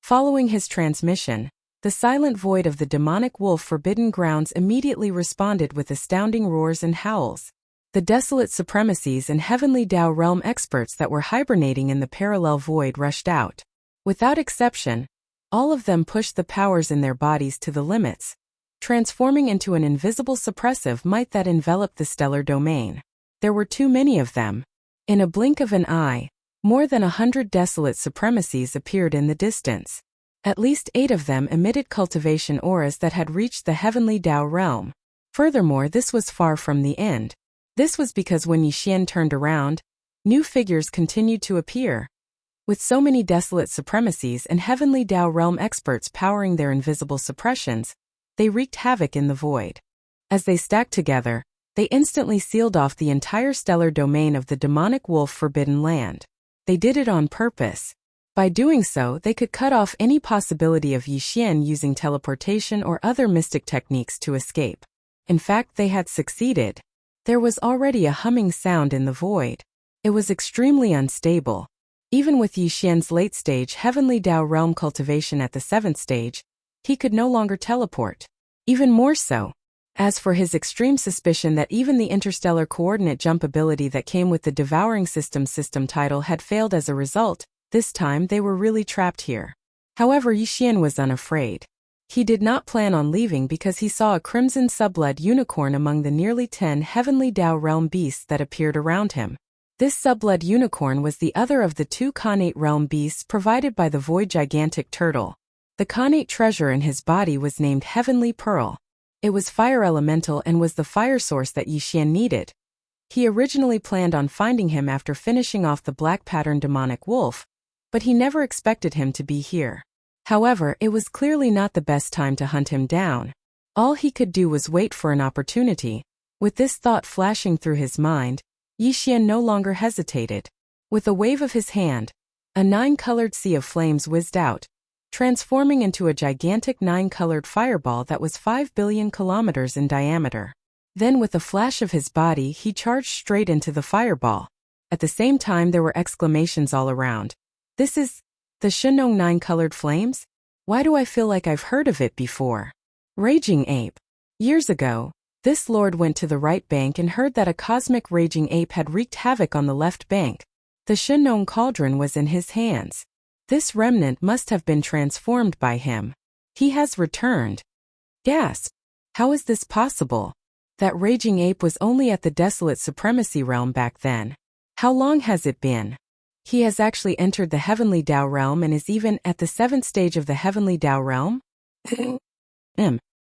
Following his transmission, the silent void of the demonic wolf forbidden grounds immediately responded with astounding roars and howls. The desolate supremacies and heavenly Tao realm experts that were hibernating in the parallel void rushed out. Without exception, all of them pushed the powers in their bodies to the limits, transforming into an invisible suppressive might that enveloped the stellar domain. There were too many of them. In a blink of an eye, more than 100 desolate supremacies appeared in the distance. At least 8 of them emitted cultivation auras that had reached the heavenly Tao realm. Furthermore, this was far from the end. This was because when Yi Xian turned around, new figures continued to appear. With so many desolate supremacies and heavenly Tao realm experts powering their invisible suppressions, they wreaked havoc in the void. As they stacked together, they instantly sealed off the entire stellar domain of the demonic wolf forbidden land. They did it on purpose. By doing so, they could cut off any possibility of Yi Xian using teleportation or other mystic techniques to escape. In fact, they had succeeded. There was already a humming sound in the void. It was extremely unstable. Even with Yi Xian's late-stage heavenly Tao realm cultivation at the 7th stage, he could no longer teleport. Even more so. As for his extreme suspicion that even the interstellar coordinate jump ability that came with the Devouring System title had failed as a result, this time they were really trapped here. However, Yi Xian was unafraid. He did not plan on leaving because he saw a crimson subblood unicorn among the nearly 10 heavenly Tao realm beasts that appeared around him. This subblood unicorn was the other of the 2 Khanate realm beasts provided by the void gigantic turtle. The Khanate treasure in his body was named Heavenly Pearl. It was fire elemental and was the fire source that Yi Xian needed. He originally planned on finding him after finishing off the black-patterned demonic wolf, but he never expected him to be here. However, it was clearly not the best time to hunt him down. All he could do was wait for an opportunity. With this thought flashing through his mind, Yi Xian no longer hesitated. With a wave of his hand, a 9-colored sea of flames whizzed out, transforming into a gigantic 9-colored fireball that was 5 billion kilometers in diameter. Then with a flash of his body, he charged straight into the fireball. At the same time, there were exclamations all around. This is the Shenong 9-colored flames? Why do I feel like I've heard of it before? Raging ape. Years ago, this lord went to the right bank and heard that a cosmic raging ape had wreaked havoc on the left bank. The Shinong cauldron was in his hands. This remnant must have been transformed by him. He has returned. Gasp! How is this possible? That raging ape was only at the desolate supremacy realm back then. How long has it been? He has actually entered the heavenly Tao realm and is even at the 7th stage of the heavenly Tao realm?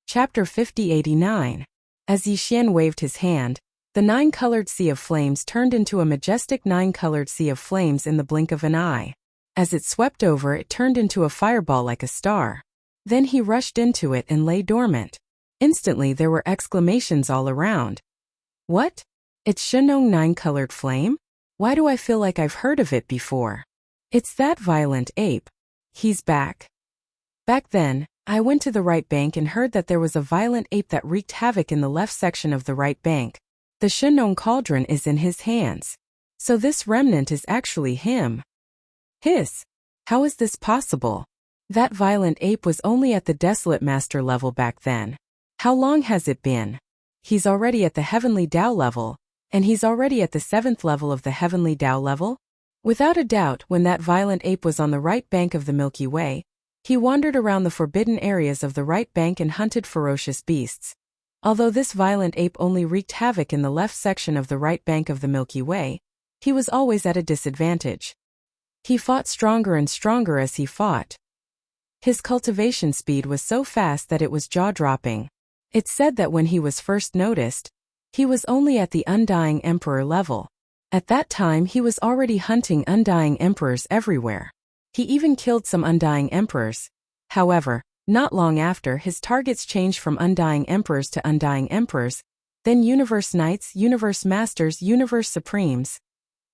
Chapter 5089. As Yixian waved his hand, the 9-colored sea of flames turned into a majestic 9-colored sea of flames in the blink of an eye. As it swept over, it turned into a fireball like a star. Then he rushed into it and lay dormant. Instantly there were exclamations all around. What? It's Shinong 9-colored flame? Why do I feel like I've heard of it before? It's that violent ape. He's back. Back then, I went to the right bank and heard that there was a violent ape that wreaked havoc in the left section of the right bank. The Shinong cauldron is in his hands. So this remnant is actually him. Hiss! How is this possible? That violent ape was only at the desolate master level back then. How long has it been? He's already at the heavenly Tao level, and he's already at the 7th level of the heavenly Tao level? Without a doubt, when that violent ape was on the right bank of the Milky Way, he wandered around the forbidden areas of the right bank and hunted ferocious beasts. Although this violent ape only wreaked havoc in the left section of the right bank of the Milky Way, he was always at a disadvantage. He fought stronger and stronger as he fought. His cultivation speed was so fast that it was jaw-dropping. It's said that when he was first noticed, he was only at the Undying Emperor level. At that time he was already hunting Undying Emperors everywhere. He even killed some Undying Emperors. However, not long after, his targets changed from Undying Emperors to Undying Emperors, then Universe Knights, Universe Masters, Universe Supremes.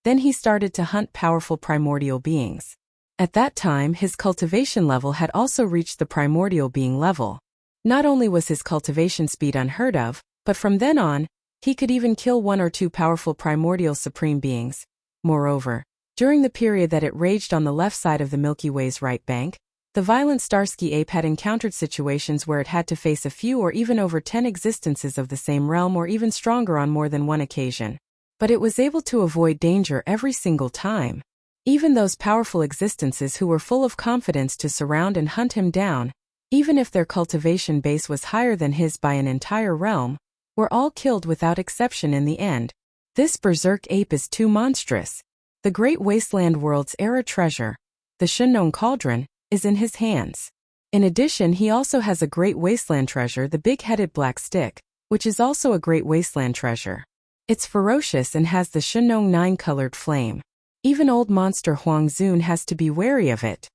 Then he started to hunt powerful primordial beings. At that time his cultivation level had also reached the primordial being level. Not only was his cultivation speed unheard of, but from then on, he could even kill 1 or 2 powerful primordial supreme beings. Moreover, during the period that it raged on the left side of the Milky Way's right bank, the violent Starsky ape had encountered situations where it had to face a few or even over 10 existences of the same realm or even stronger on more than one occasion. But it was able to avoid danger every single time. Even those powerful existences who were full of confidence to surround and hunt him down, even if their cultivation base was higher than his by an entire realm, were all killed without exception in the end. This berserk ape is too monstrous. The great wasteland world's era treasure, the Shinong cauldron, is in his hands. In addition, he also has a great wasteland treasure, the big-headed black stick, which is also a great wasteland treasure. It's ferocious and has the Shinong 9-colored flame. Even old monster Huang Zun has to be wary of it.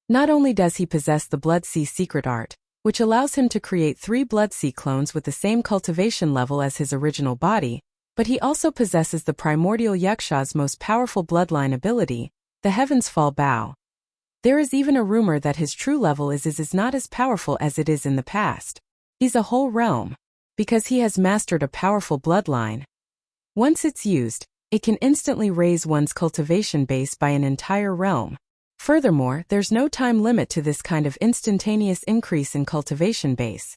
Not only does he possess the Blood Sea secret art, which allows him to create 3 Blood Sea clones with the same cultivation level as his original body, but he also possesses the primordial Yaksha's most powerful bloodline ability, the Heavens Fall Bow. There is even a rumor that his true level is not as powerful as it is in the past. He's a whole realm, because he has mastered a powerful bloodline. Once it's used, it can instantly raise one's cultivation base by an entire realm. Furthermore, there's no time limit to this kind of instantaneous increase in cultivation base.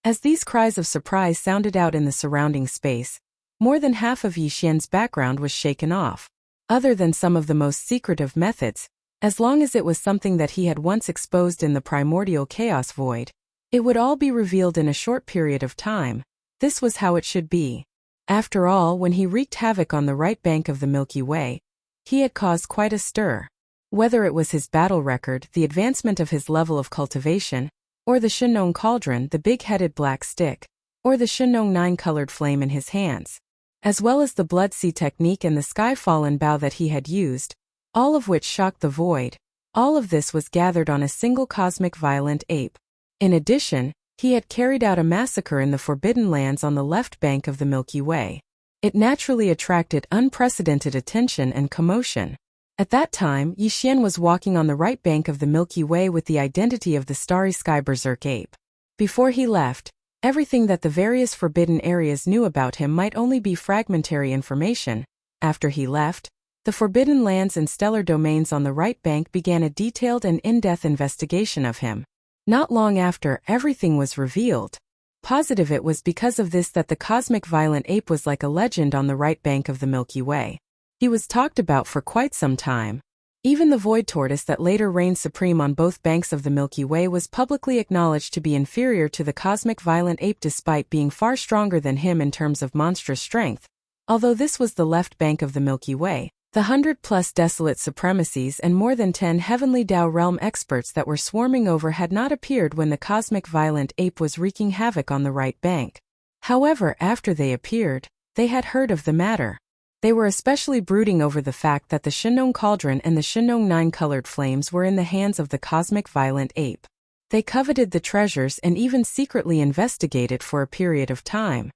As these cries of surprise sounded out in the surrounding space, more than half of Yixian's background was shaken off. Other than some of the most secretive methods, as long as it was something that he had once exposed in the primordial chaos void, it would all be revealed in a short period of time. This was how it should be. After all, when he wreaked havoc on the right bank of the Milky Way, he had caused quite a stir. Whether it was his battle record, the advancement of his level of cultivation, or the Shinong cauldron, the big-headed black stick, or the Shinong 9-colored flame in his hands, as well as the Blood Sea technique and the Sky-Fallen Bow that he had used, all of which shocked the void, all of this was gathered on a single cosmic violent ape. In addition, he had carried out a massacre in the Forbidden Lands on the left bank of the Milky Way. It naturally attracted unprecedented attention and commotion. At that time, Yixian was walking on the right bank of the Milky Way with the identity of the Starry Sky Berserk Ape. Before he left, everything that the various forbidden areas knew about him might only be fragmentary information. After he left, the Forbidden Lands and Stellar Domains on the right bank began a detailed and in-depth investigation of him. Not long after, everything was revealed. Positive it was because of this that the cosmic violent ape was like a legend on the right bank of the Milky Way. He was talked about for quite some time. Even the void tortoise that later reigned supreme on both banks of the Milky Way was publicly acknowledged to be inferior to the cosmic violent ape despite being far stronger than him in terms of monstrous strength. Although this was the left bank of the Milky Way, the 100+ desolate supremacies and more than 10 heavenly Tao realm experts that were swarming over had not appeared when the cosmic violent ape was wreaking havoc on the right bank. However, after they appeared, they had heard of the matter. They were especially brooding over the fact that the Shinong Cauldron and the Shinong 9-colored flames were in the hands of the cosmic violent ape. They coveted the treasures and even secretly investigated for a period of time.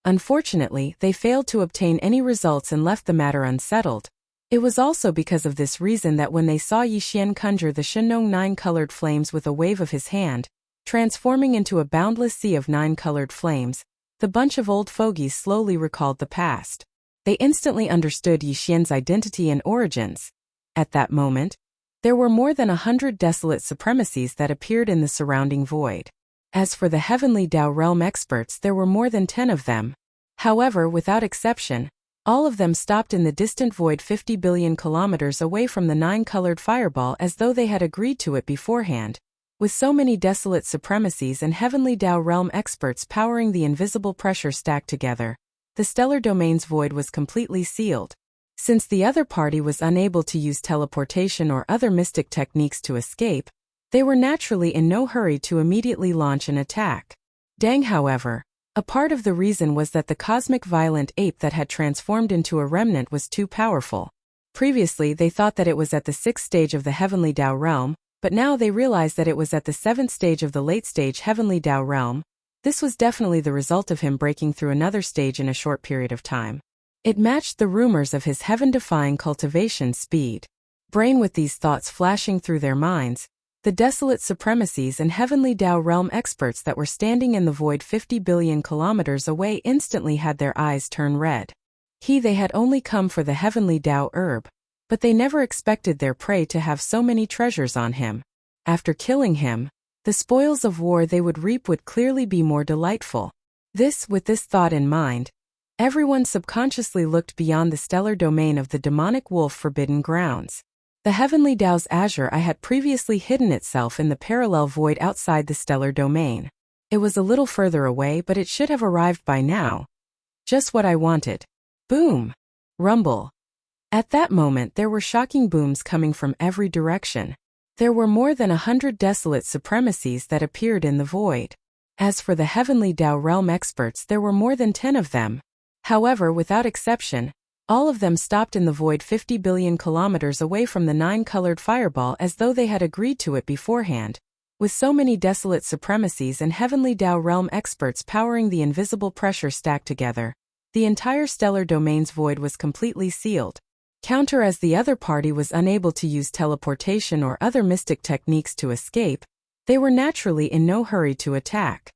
Unfortunately, they failed to obtain any results and left the matter unsettled. It was also because of this reason that when they saw Yi Xian conjure the Shinong 9-colored flames with a wave of his hand, transforming into a boundless sea of 9-colored flames, the bunch of old fogies slowly recalled the past. They instantly understood Yi Xian's identity and origins. At that moment, there were more than 100 desolate supremacies that appeared in the surrounding void. As for the heavenly Tao realm experts, there were more than 10 of them. However, without exception, all of them stopped in the distant void 50 billion kilometers away from the 9-colored fireball as though they had agreed to it beforehand. With so many desolate supremacies and heavenly Tao realm experts powering the invisible pressure stacked together, the stellar domain's void was completely sealed. Since the other party was unable to use teleportation or other mystic techniques to escape, they were naturally in no hurry to immediately launch an attack. Dang, however, a part of the reason was that the cosmic violent ape that had transformed into a remnant was too powerful. Previously, they thought that it was at the 6th stage of the heavenly Tao realm, but now they realized that it was at the 7th stage of the late stage heavenly Tao realm. This was definitely the result of him breaking through another stage in a short period of time. It matched the rumors of his heaven-defying cultivation speed. Brain with these thoughts flashing through their minds, the desolate supremacies and heavenly Tao realm experts that were standing in the void 50 billion kilometers away instantly had their eyes turn red. They had only come for the heavenly Tao herb, but they never expected their prey to have so many treasures on him. After killing him, the spoils of war they would reap would clearly be more delightful. With this thought in mind, everyone subconsciously looked beyond the stellar domain of the demonic wolf forbidden grounds. The heavenly Tao's azure eye had previously hidden itself in the parallel void outside the stellar domain. It was a little further away, but it should have arrived by now. Just what I wanted. Boom! Rumble. At that moment there were shocking booms coming from every direction. There were more than 100 desolate supremacies that appeared in the void. As for the heavenly Tao realm experts, there were more than 10 of them. However, without exception, all of them stopped in the void 50 billion kilometers away from the 9-colored fireball as though they had agreed to it beforehand. With so many desolate supremacies and heavenly Tao realm experts powering the invisible pressure stacked together, the entire stellar domain's void was completely sealed. Counter as the other party was unable to use teleportation or other mystic techniques to escape, they were naturally in no hurry to attack.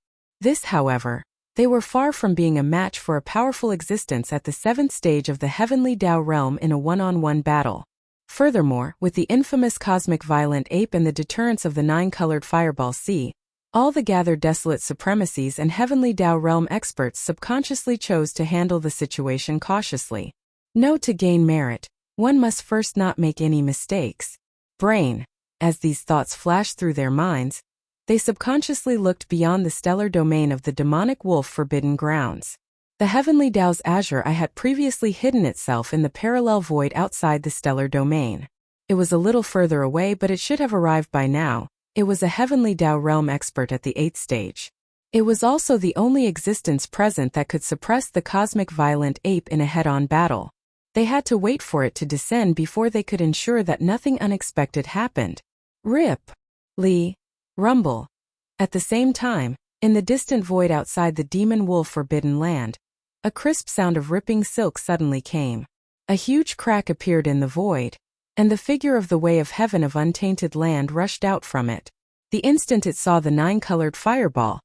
However, they were far from being a match for a powerful existence at the 7th stage of the heavenly Tao realm in a one-on-one battle. Furthermore, with the infamous cosmic violent ape and the deterrence of the 9-colored fireball sea, all the gathered desolate supremacies and heavenly Tao realm experts subconsciously chose to handle the situation cautiously. To gain merit, one must first not make any mistakes. Brain. As these thoughts flashed through their minds, they subconsciously looked beyond the stellar domain of the demonic wolf forbidden grounds. The heavenly Tao's azure eye had previously hidden itself in the parallel void outside the stellar domain. It was a little further away, but it should have arrived by now. It was a heavenly Tao realm expert at the 8th stage. It was also the only existence present that could suppress the cosmic violent ape in a head-on battle. They had to wait for it to descend before they could ensure that nothing unexpected happened. Rip. Lee. Rumble. At the same time, in the distant void outside the demon wolf forbidden land, a crisp sound of ripping silk suddenly came. A huge crack appeared in the void, and the figure of the way of heaven of untainted land rushed out from it. The instant it saw the 9-colored fireball,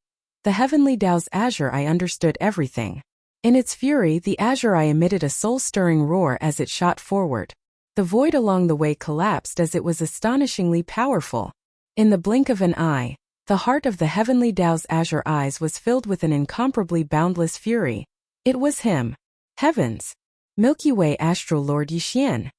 the heavenly Tao's azure eye understood everything. In its fury, the azure eye emitted a soul-stirring roar as it shot forward. The void along the way collapsed as it was astonishingly powerful. In the blink of an eye, the heart of the heavenly Tao's azure eyes was filled with an incomparably boundless fury. It was him. Heavens! Milky Way Astral Lord Yixian.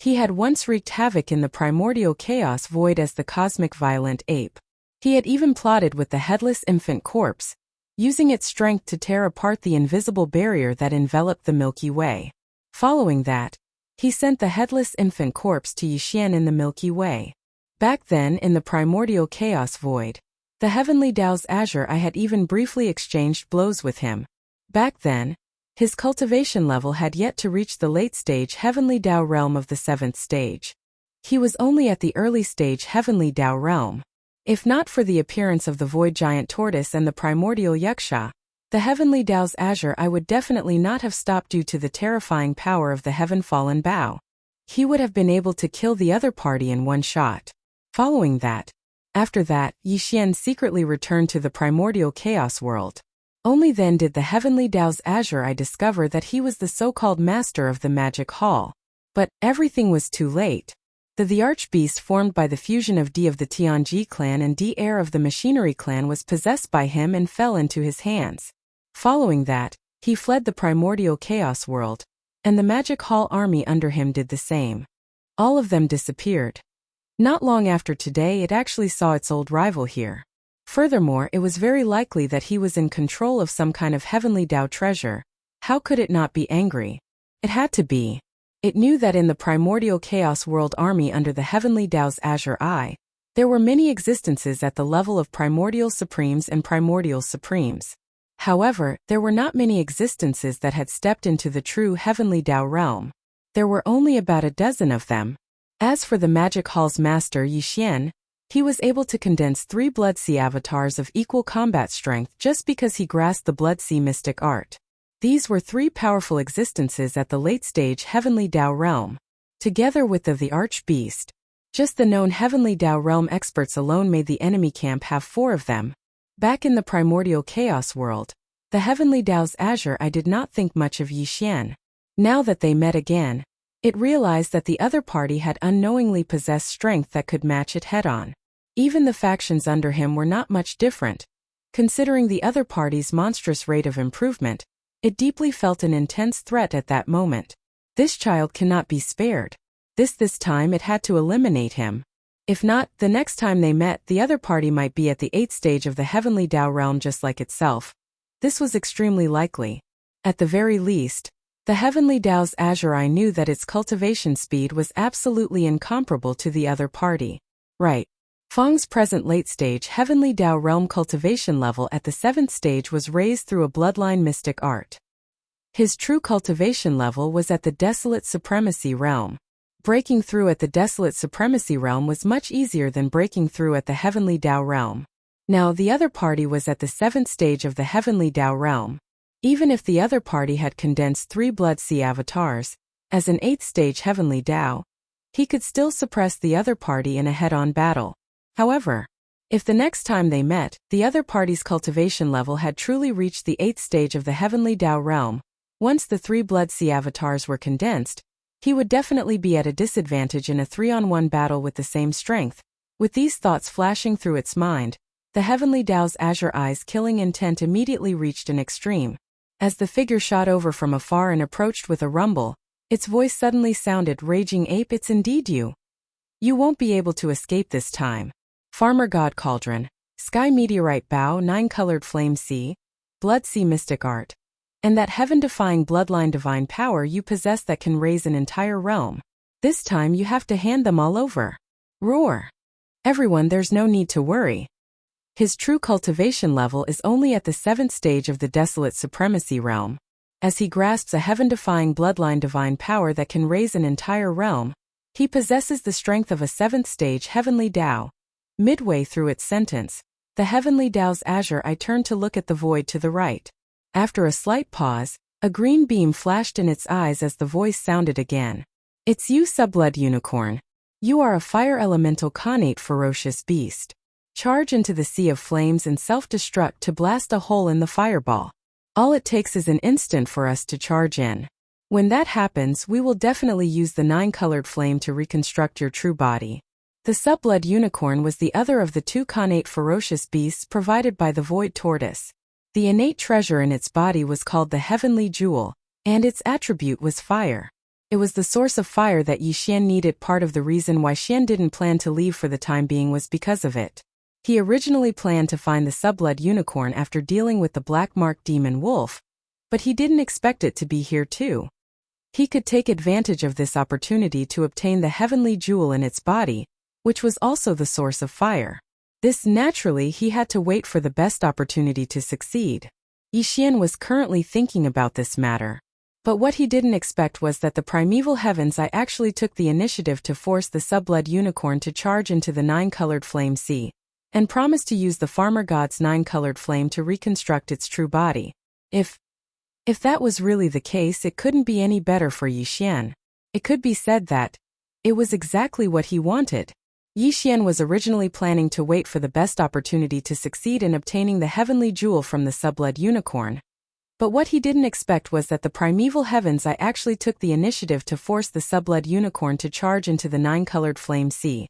He had once wreaked havoc in the primordial chaos void as the cosmic violent ape. He had even plotted with the headless infant corpse, using its strength to tear apart the invisible barrier that enveloped the Milky Way. Following that, he sent the headless infant corpse to Yixian in the Milky Way. Back then, in the primordial chaos void, the heavenly Tao's azure, I had even briefly exchanged blows with him. Back then, his cultivation level had yet to reach the late-stage heavenly Tao realm of the 7th stage. He was only at the early-stage heavenly Tao realm. If not for the appearance of the void giant tortoise and the primordial Wuxia, the heavenly Tao's azure, I would definitely not have stopped due to the terrifying power of the heaven-fallen Bao. He would have been able to kill the other party in one shot. Following that, after that, Yixian secretly returned to the primordial chaos world. Only then did the heavenly Tao's azure I discover that he was the so-called master of the magic hall. But everything was too late. The archbeast formed by the fusion of D of the Tianji clan and D heir of the machinery clan was possessed by him and fell into his hands. Following that, he fled the primordial chaos world, and the magic hall army under him did the same. All of them disappeared. Not long after today, it actually saw its old rival here. Furthermore, it was very likely that he was in control of some kind of heavenly Tao treasure. How could it not be angry? It had to be. It knew that in the primordial chaos world army under the heavenly Tao's azure eye, there were many existences at the level of primordial supremes and primordial supremes. However, there were not many existences that had stepped into the true heavenly Tao realm. There were only about a dozen of them. As for the magic hall's master Yixian, he was able to condense 3 Blood Sea avatars of equal combat strength just because he grasped the Blood Sea mystic art. These were 3 powerful existences at the late-stage heavenly Tao realm. Together with the archbeast, just the known heavenly Tao realm experts alone made the enemy camp have 4 of them. Back in the primordial chaos world, the heavenly Tao's azure, I did not think much of Yixian. Now that they met again, it realized that the other party had unknowingly possessed strength that could match it head-on. Even the factions under him were not much different. Considering the other party's monstrous rate of improvement, it deeply felt an intense threat at that moment. This child cannot be spared. This time it had to eliminate him. If not, the next time they met, the other party might be at the 8th stage of the heavenly Tao realm just like itself. This was extremely likely. At the very least, the heavenly Tao's azure, I knew that its cultivation speed was absolutely incomparable to the other party. Right. Fang's present late-stage heavenly Tao realm cultivation level at the 7th stage was raised through a bloodline mystic art. His true cultivation level was at the desolate supremacy realm. Breaking through at the desolate supremacy realm was much easier than breaking through at the heavenly Tao realm. Now the other party was at the 7th stage of the heavenly Tao realm. Even if the other party had condensed 3 Blood Sea avatars, as an 8th stage heavenly Tao, he could still suppress the other party in a head-on battle. However, if the next time they met, the other party's cultivation level had truly reached the 8th stage of the heavenly Tao realm, once the 3 Blood Sea avatars were condensed, he would definitely be at a disadvantage in a 3-on-1 battle with the same strength. With these thoughts flashing through its mind, the heavenly Tao's azure eyes' killing intent immediately reached an extreme. As the figure shot over from afar and approached with a rumble, its voice suddenly sounded, "Raging ape, it's indeed you. You won't be able to escape this time. Farmer God Cauldron, Sky Meteorite Bow, 9-colored Flame Sea, Blood Sea Mystic Art, and that heaven-defying bloodline divine power you possess that can raise an entire realm. This time you have to hand them all over. Roar. Everyone, there's no need to worry. His true cultivation level is only at the 7th stage of the desolate supremacy realm. As he grasps a heaven-defying bloodline divine power that can raise an entire realm, he possesses the strength of a 7th stage heavenly Tao." Midway through its sentence, the heavenly Tao's azure, I turned to look at the void to the right. After a slight pause, a green beam flashed in its eyes as the voice sounded again. "It's you, Subblood Unicorn. You are a fire elemental connate ferocious beast. Charge into the sea of flames and self-destruct to blast a hole in the fireball. All it takes is an instant for us to charge in. When that happens, we will definitely use the 9-colored flame to reconstruct your true body." The Subblood Unicorn was the other of the 2 connate ferocious beasts provided by the Void Tortoise. The innate treasure in its body was called the Heavenly Jewel. and its attribute was fire. It was the source of fire that Yi Xian needed. Part of the reason why Xian didn't plan to leave for the time being was because of it. He originally planned to find the subblood unicorn after dealing with the black mark demon wolf, but he didn't expect it to be here too. He could take advantage of this opportunity to obtain the heavenly jewel in its body, which was also the source of fire. Naturally, he had to wait for the best opportunity to succeed. Yi Xian was currently thinking about this matter. But what he didn't expect was that the primeval heavens actually took the initiative to force the subblood unicorn to charge into the nine-colored flame sea, and promised to use the farmer god's nine-colored flame to reconstruct its true body. If that was really the case, it couldn't be any better for Yi Xian. It could be said that it was exactly what he wanted. Yi Xian was originally planning to wait for the best opportunity to succeed in obtaining the heavenly jewel from the subblood unicorn. But what he didn't expect was that the primeval heavens actually took the initiative to force the subblood unicorn to charge into the nine-colored flame sea,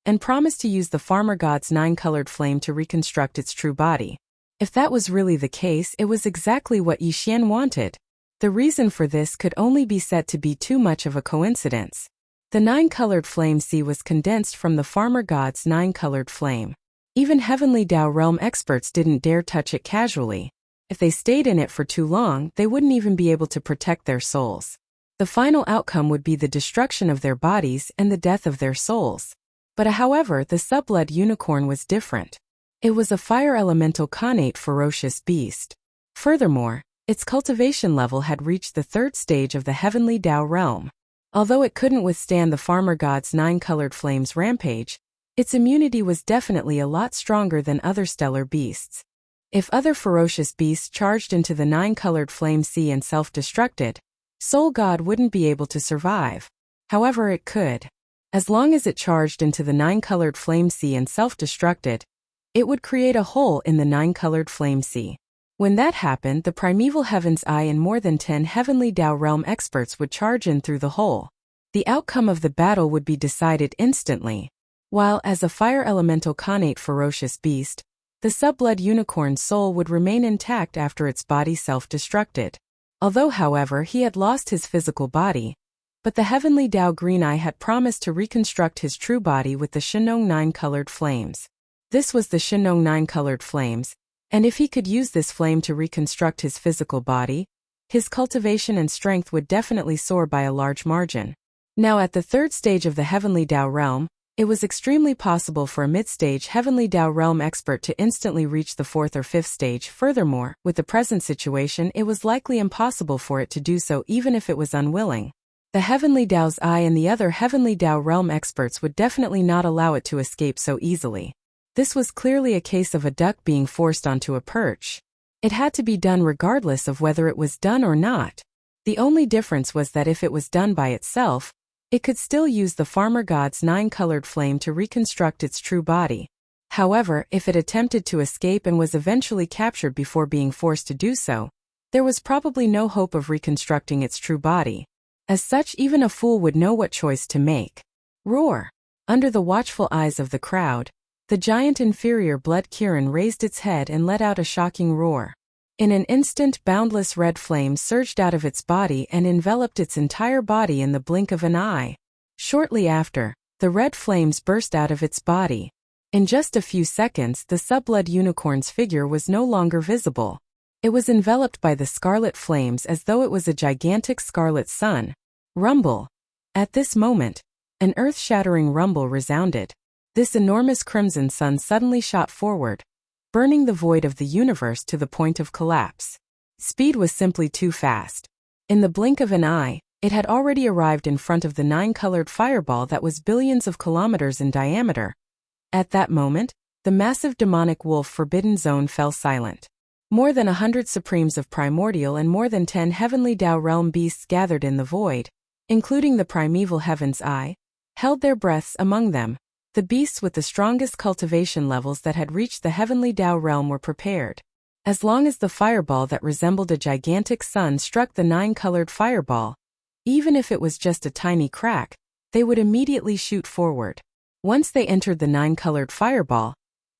and promised to use the farmer god's nine-colored flame to reconstruct its true body. If that was really the case, it was exactly what Yi Xian wanted. The reason for this could only be said to be too much of a coincidence. The nine-colored flame sea was condensed from the farmer god's nine-colored flame. Even Heavenly Dao Realm experts didn't dare touch it casually. If they stayed in it for too long, they wouldn't even be able to protect their souls. The final outcome would be the destruction of their bodies and the death of their souls. But however, the subblood unicorn was different. It was a fire elemental connate ferocious beast. Furthermore, its cultivation level had reached the third stage of the Heavenly Dao Realm. Although it couldn't withstand the farmer god's nine-colored flames rampage, its immunity was definitely a lot stronger than other stellar beasts. If other ferocious beasts charged into the nine-colored flame sea and self-destructed, Soul God wouldn't be able to survive. However, it could. As long as it charged into the nine-colored flame sea and self-destructed, it would create a hole in the nine-colored flame sea. When that happened, the primeval heaven's eye and more than 10 Heavenly Dao Realm experts would charge in through the hole. The outcome of the battle would be decided instantly. While, as a fire elemental connate ferocious beast, the subblood unicorn's soul would remain intact after its body self-destructed. Although, however, he had lost his physical body, but the Heavenly Dao Green Eye had promised to reconstruct his true body with the Shenong nine-colored flames. This was the Shenong nine-colored flames, and if he could use this flame to reconstruct his physical body, his cultivation and strength would definitely soar by a large margin. Now at the third stage of the Heavenly Dao Realm, it was extremely possible for a mid-stage Heavenly Dao Realm expert to instantly reach the fourth or fifth stage. Furthermore, with the present situation, it was likely impossible for it to do so even if it was unwilling. The Heavenly Dao's Eye and the other Heavenly Dao Realm experts would definitely not allow it to escape so easily. This was clearly a case of a duck being forced onto a perch. It had to be done regardless of whether it was done or not. The only difference was that if it was done by itself, it could still use the farmer god's nine-colored flame to reconstruct its true body. However, if it attempted to escape and was eventually captured before being forced to do so, there was probably no hope of reconstructing its true body. As such, even a fool would know what choice to make. Roar! Under the watchful eyes of the crowd, the giant inferior blood Kirin raised its head and let out a shocking roar. In an instant, boundless red flames surged out of its body and enveloped its entire body in the blink of an eye. Shortly after, the red flames burst out of its body. In just a few seconds, the subblood unicorn's figure was no longer visible. It was enveloped by the scarlet flames as though it was a gigantic scarlet sun. Rumble! At this moment, an earth-shattering rumble resounded. This enormous crimson sun suddenly shot forward, burning the void of the universe to the point of collapse. Speed was simply too fast. In the blink of an eye, it had already arrived in front of the nine-colored fireball that was billions of kilometers in diameter. At that moment, the massive demonic wolf Forbidden Zone fell silent. More than 100 supremes of primordial and more than 10 Heavenly Dao Realm beasts gathered in the void, including the primeval Heaven's Eye, held their breaths among them. The beasts with the strongest cultivation levels that had reached the Heavenly Dao Realm were prepared. As long as the fireball that resembled a gigantic sun struck the nine-colored fireball, even if it was just a tiny crack, they would immediately shoot forward. Once they entered the nine-colored fireball,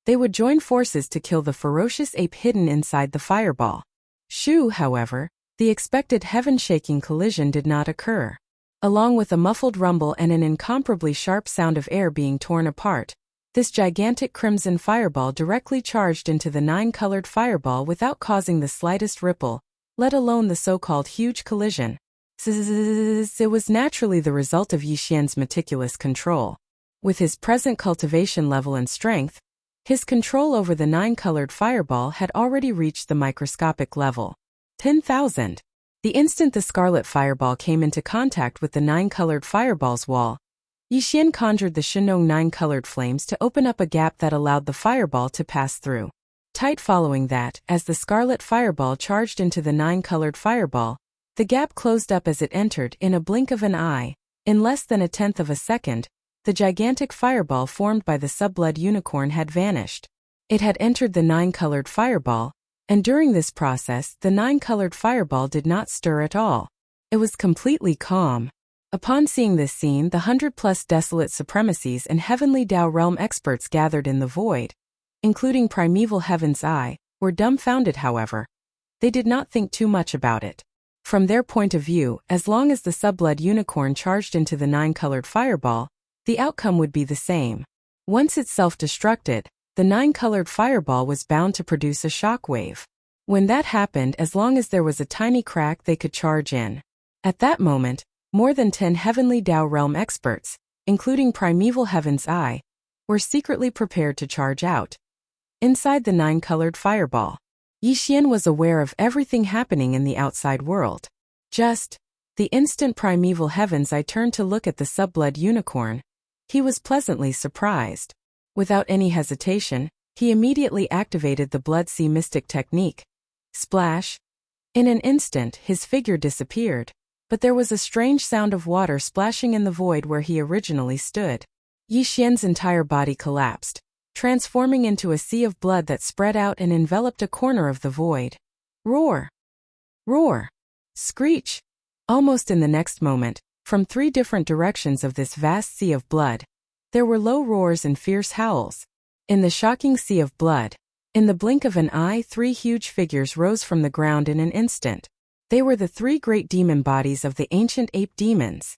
they would join forces to kill the ferocious ape hidden inside the fireball. Shu, however, The expected heaven-shaking collision did not occur. Along with a muffled rumble and an incomparably sharp sound of air being torn apart, this gigantic crimson fireball directly charged into the nine-colored fireball without causing the slightest ripple, let alone the so-called huge collision. It was naturally the result of Yixian's meticulous control. With his present cultivation level and strength, his control over the nine-colored fireball had already reached the microscopic level. 10,000. The instant the scarlet fireball came into contact with the nine-colored fireball's wall, Yixian conjured the Shenong nine-colored flames to open up a gap that allowed the fireball to pass through. Tight following that, as the scarlet fireball charged into the nine-colored fireball, the gap closed up as it entered in a blink of an eye. In less than a tenth of a second, the gigantic fireball formed by the subblood unicorn had vanished. It had entered the nine-colored fireball, and during this process the nine-colored fireball did not stir at all. It was completely calm. Upon seeing this scene, the 100+ desolate supremacies and heavenly Dao realm experts gathered in the void, including Primeval Heaven's Eye, were dumbfounded. However, they did not think too much about it. From their point of view, as long as the subblood unicorn charged into the nine-colored fireball, the outcome would be the same. Once it self-destructed, the nine-colored fireball was bound to produce a shockwave. When that happened, as long as there was a tiny crack they could charge in. At that moment, more than 10 heavenly Dao realm experts, including Primeval Heaven's Eye, were secretly prepared to charge out. Inside the nine-colored fireball, Yixian was aware of everything happening in the outside world. Just the instant Primeval Heaven's Eye turned to look at the subblood unicorn, he was pleasantly surprised. Without any hesitation, he immediately activated the Blood Sea Mystic technique. Splash! In an instant, his figure disappeared, but there was a strange sound of water splashing in the void where he originally stood. Yixian's entire body collapsed, transforming into a sea of blood that spread out and enveloped a corner of the void. Roar! Roar! Screech! Almost in the next moment, from 3 different directions of this vast sea of blood, there were low roars and fierce howls. In the shocking sea of blood, in the blink of an eye, 3 huge figures rose from the ground in an instant. They were the 3 great demon bodies of the ancient ape demons.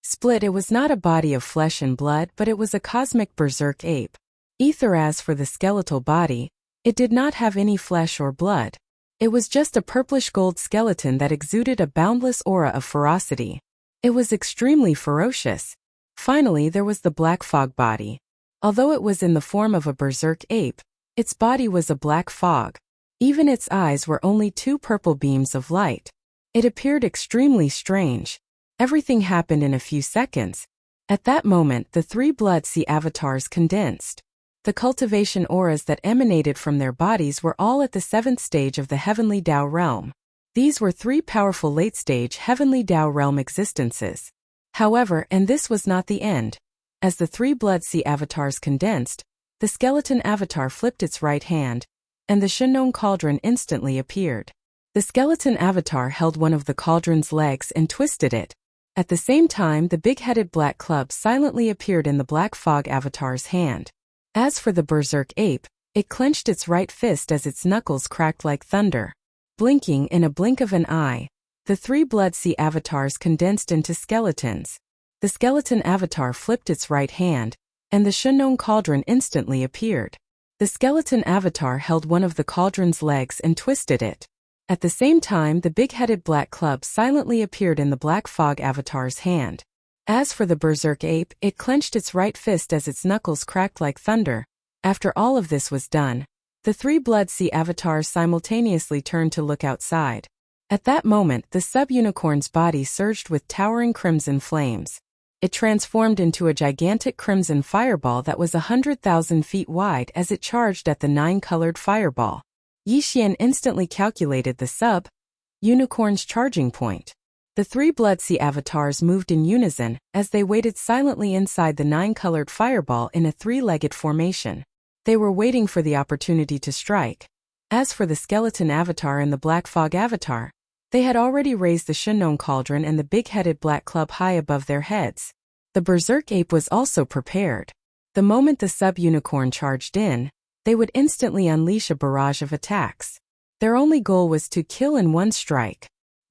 Split, it was not a body of flesh and blood, but it was a cosmic berserk ape. Ether. As for the skeletal body, it did not have any flesh or blood. It was just a purplish gold skeleton that exuded a boundless aura of ferocity. It was extremely ferocious. Finally, there was the black fog body. Although it was in the form of a berserk ape, its body was a black fog. Even its eyes were only 2 purple beams of light. It appeared extremely strange. Everything happened in a few seconds. At that moment, the 3 Blood Sea avatars condensed. The cultivation auras that emanated from their bodies were all at the 7th stage of the Heavenly Dao realm. These were 3 powerful late-stage Heavenly Dao realm existences. However, and this was not the end. As the 3 Blood Sea avatars condensed, the skeleton avatar flipped its right hand, and the Shenong cauldron instantly appeared. The skeleton avatar held one of the cauldron's legs and twisted it. At the same time, the big-headed black club silently appeared in the black fog avatar's hand. As for the berserk ape, it clenched its right fist as its knuckles cracked like thunder. Blinking in a blink of an eye, the 3 Blood Sea avatars condensed into skeletons. The skeleton avatar flipped its right hand, and the Shenong cauldron instantly appeared. The skeleton avatar held one of the cauldron's legs and twisted it. At the same time, the big-headed black club silently appeared in the black fog avatar's hand. As for the berserk ape, it clenched its right fist as its knuckles cracked like thunder. After all of this was done, the 3 Blood Sea avatars simultaneously turned to look outside. At that moment, the sub-unicorn's body surged with towering crimson flames. It transformed into a gigantic crimson fireball that was 100,000 feet wide as it charged at the 9-colored fireball. Yixian instantly calculated the sub-unicorn's charging point. The 3 Blood Sea avatars moved in unison as they waited silently inside the 9-colored fireball in a 3-legged formation. They were waiting for the opportunity to strike. As for the skeleton avatar and the black fog avatar, they had already raised the Shenong cauldron and the big-headed black club high above their heads. The berserk ape was also prepared. The moment the sub-unicorn charged in, they would instantly unleash a barrage of attacks. Their only goal was to kill in one strike.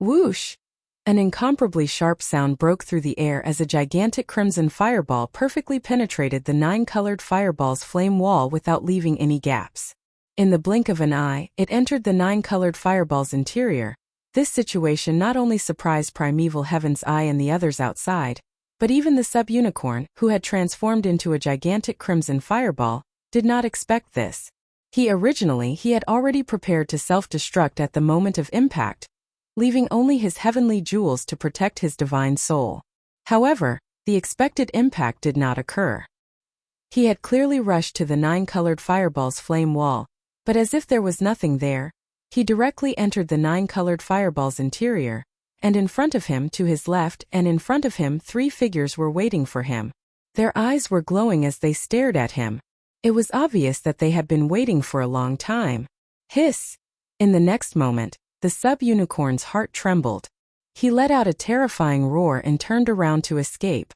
Whoosh! An incomparably sharp sound broke through the air as a gigantic crimson fireball perfectly penetrated the 9-colored fireball's flame wall without leaving any gaps. In the blink of an eye, it entered the 9-colored fireball's interior. This situation not only surprised Primeval Heaven's Eye and the others outside, but even the sub-unicorn, who had transformed into a gigantic crimson fireball, did not expect this. He had already prepared to self-destruct at the moment of impact, leaving only his heavenly jewels to protect his divine soul. However, the expected impact did not occur. He had clearly rushed to the 9-colored fireball's flame wall, but as if there was nothing there, he directly entered the 9-colored fireball's interior, and in front of him, to his left and in front of him, 3 figures were waiting for him. Their eyes were glowing as they stared at him. It was obvious that they had been waiting for a long time. Hiss! In the next moment, the sub-unicorn's heart trembled. He let out a terrifying roar and turned around to escape.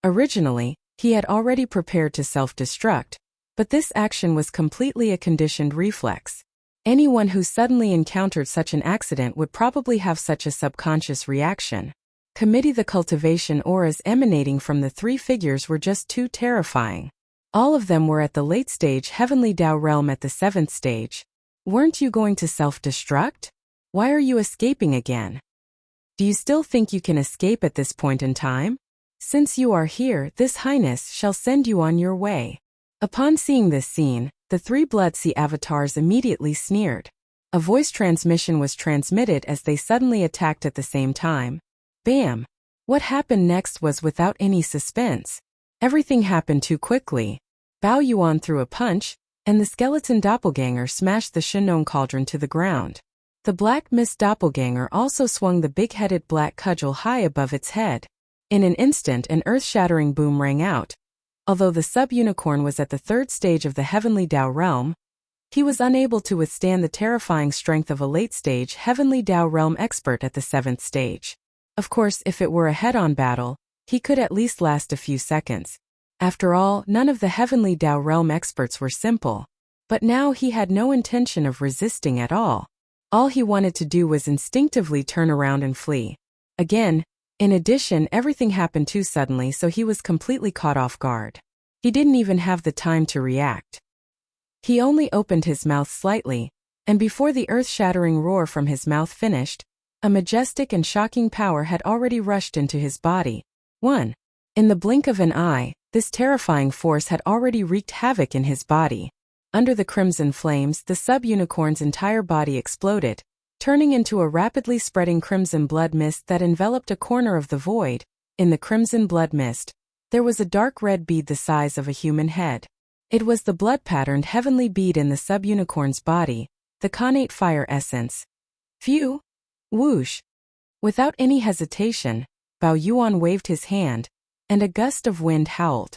Originally, he had already prepared to self-destruct, but this action was completely a conditioned reflex. Anyone who suddenly encountered such an accident would probably have such a subconscious reaction. The cultivation auras emanating from the 3 figures were just too terrifying. All of them were at the late-stage Heavenly Tao realm at the 7th stage. Weren't you going to self-destruct? Why are you escaping again? Do you still think you can escape at this point in time? Since you are here, This Highness shall send you on your way. Upon seeing this scene, the 3 Bloodsea avatars immediately sneered. A voice transmission was transmitted as they suddenly attacked at the same time. Bam! What happened next was without any suspense. Everything happened too quickly. Bao Yuan threw a punch, and the skeleton doppelganger smashed the Shinong cauldron to the ground. The Black Mist doppelganger also swung the big-headed black cudgel high above its head. In an instant, an earth-shattering boom rang out. Although the sub-unicorn was at the 3rd stage of the Heavenly Tao realm, he was unable to withstand the terrifying strength of a late-stage Heavenly Tao realm expert at the 7th stage. Of course, if it were a head-on battle, he could at least last a few seconds. After all, none of the Heavenly Tao realm experts were simple. But now he had no intention of resisting at all. All he wanted to do was instinctively turn around and flee. Again, in addition, everything happened too suddenly, so he was completely caught off guard. He didn't even have the time to react. He only opened his mouth slightly, and before the earth-shattering roar from his mouth finished, a majestic and shocking power had already rushed into his body. 1. In the blink of an eye, this terrifying force had already wreaked havoc in his body. Under the crimson flames, the sub-unicorn's entire body exploded, turning into a rapidly spreading crimson blood mist that enveloped a corner of the void. In the crimson blood mist, there was a dark red bead the size of a human head. It was the blood-patterned heavenly bead in the sub-unicorn's body, the connate fire essence. Phew! Whoosh! Without any hesitation, Bao Yuan waved his hand, and a gust of wind howled.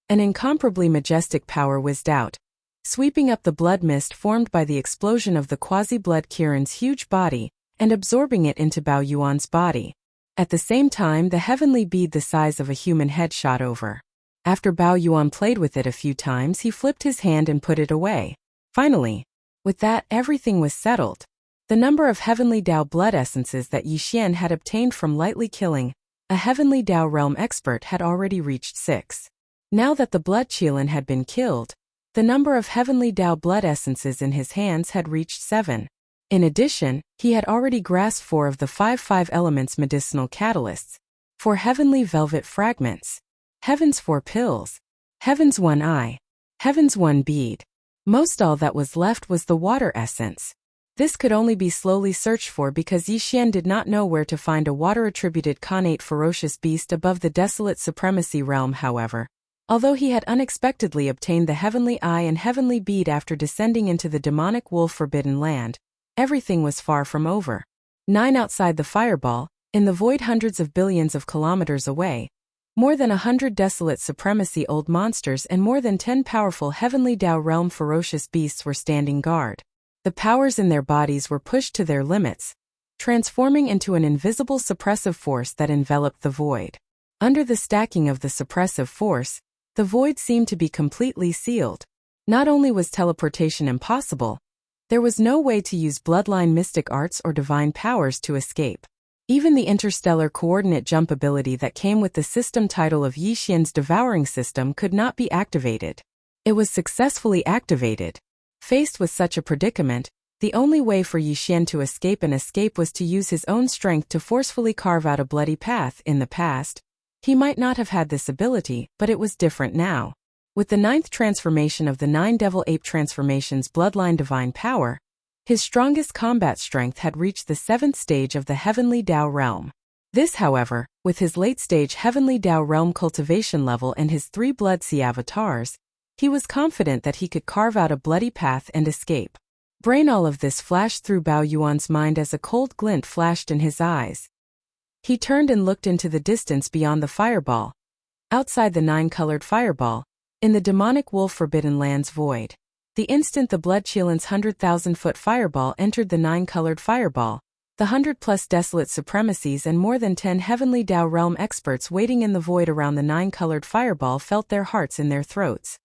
An incomparably majestic power whizzed out, sweeping up the blood mist formed by the explosion of the quasi-blood Kirin's huge body, and absorbing it into Bao Yuan's body. At the same time, the heavenly bead the size of a human head shot over. After Bao Yuan played with it a few times, he flipped his hand and put it away. Finally, with that, everything was settled. The number of Heavenly Tao blood essences that Yi Xian had obtained from lightly killing a Heavenly Tao realm expert had already reached 6. Now that the blood Qilin had been killed, the number of Heavenly Tao blood essences in his hands had reached 7. In addition, he had already grasped 4 of the 5 elements medicinal catalysts, 4 heavenly velvet fragments, Heaven's 4 pills, Heaven's 1 eye, Heaven's 1 bead. Most all that was left was the water essence. This could only be slowly searched for because Yi Xian did not know where to find a water-attributed connate ferocious beast above the desolate supremacy realm. However, although he had unexpectedly obtained the heavenly eye and heavenly bead after descending into the demonic wolf forbidden land, everything was far from over. 9 outside the fireball, in the void hundreds of billions of kilometers away, more than 100 desolate supremacy old monsters and more than 10 powerful Heavenly Tao realm ferocious beasts were standing guard. The powers in their bodies were pushed to their limits, transforming into an invisible suppressive force that enveloped the void. Under the stacking of the suppressive force, the void seemed to be completely sealed. Not only was teleportation impossible, There was no way to use bloodline mystic arts or divine powers to escape. Even the interstellar coordinate jump ability that came with the system title of Yixian's devouring system could not be activated. It was successfully activated. Faced with such a predicament, the only way for Yixian to escape was to use his own strength to forcefully carve out a bloody path. In the past, he might not have had this ability, but it was different now. With the 9th transformation of the 9 Devil Ape transformations bloodline divine power, his strongest combat strength had reached the 7th stage of the Heavenly Dao realm. This, however, with his late-stage Heavenly Dao realm cultivation level and his 3 Blood Sea avatars, he was confident that he could carve out a bloody path and escape. All of this flashed through Bao Yuan's mind as a cold glint flashed in his eyes. He turned and looked into the distance beyond the fireball. Outside the 9-colored fireball, in the demonic wolf forbidden lands void. The instant the Blood Chilan's 100,000-foot fireball entered the 9-colored fireball, the 100-plus desolate supremacies and more than 10 Heavenly Dao realm experts waiting in the void around the 9-colored fireball felt their hearts in their throats.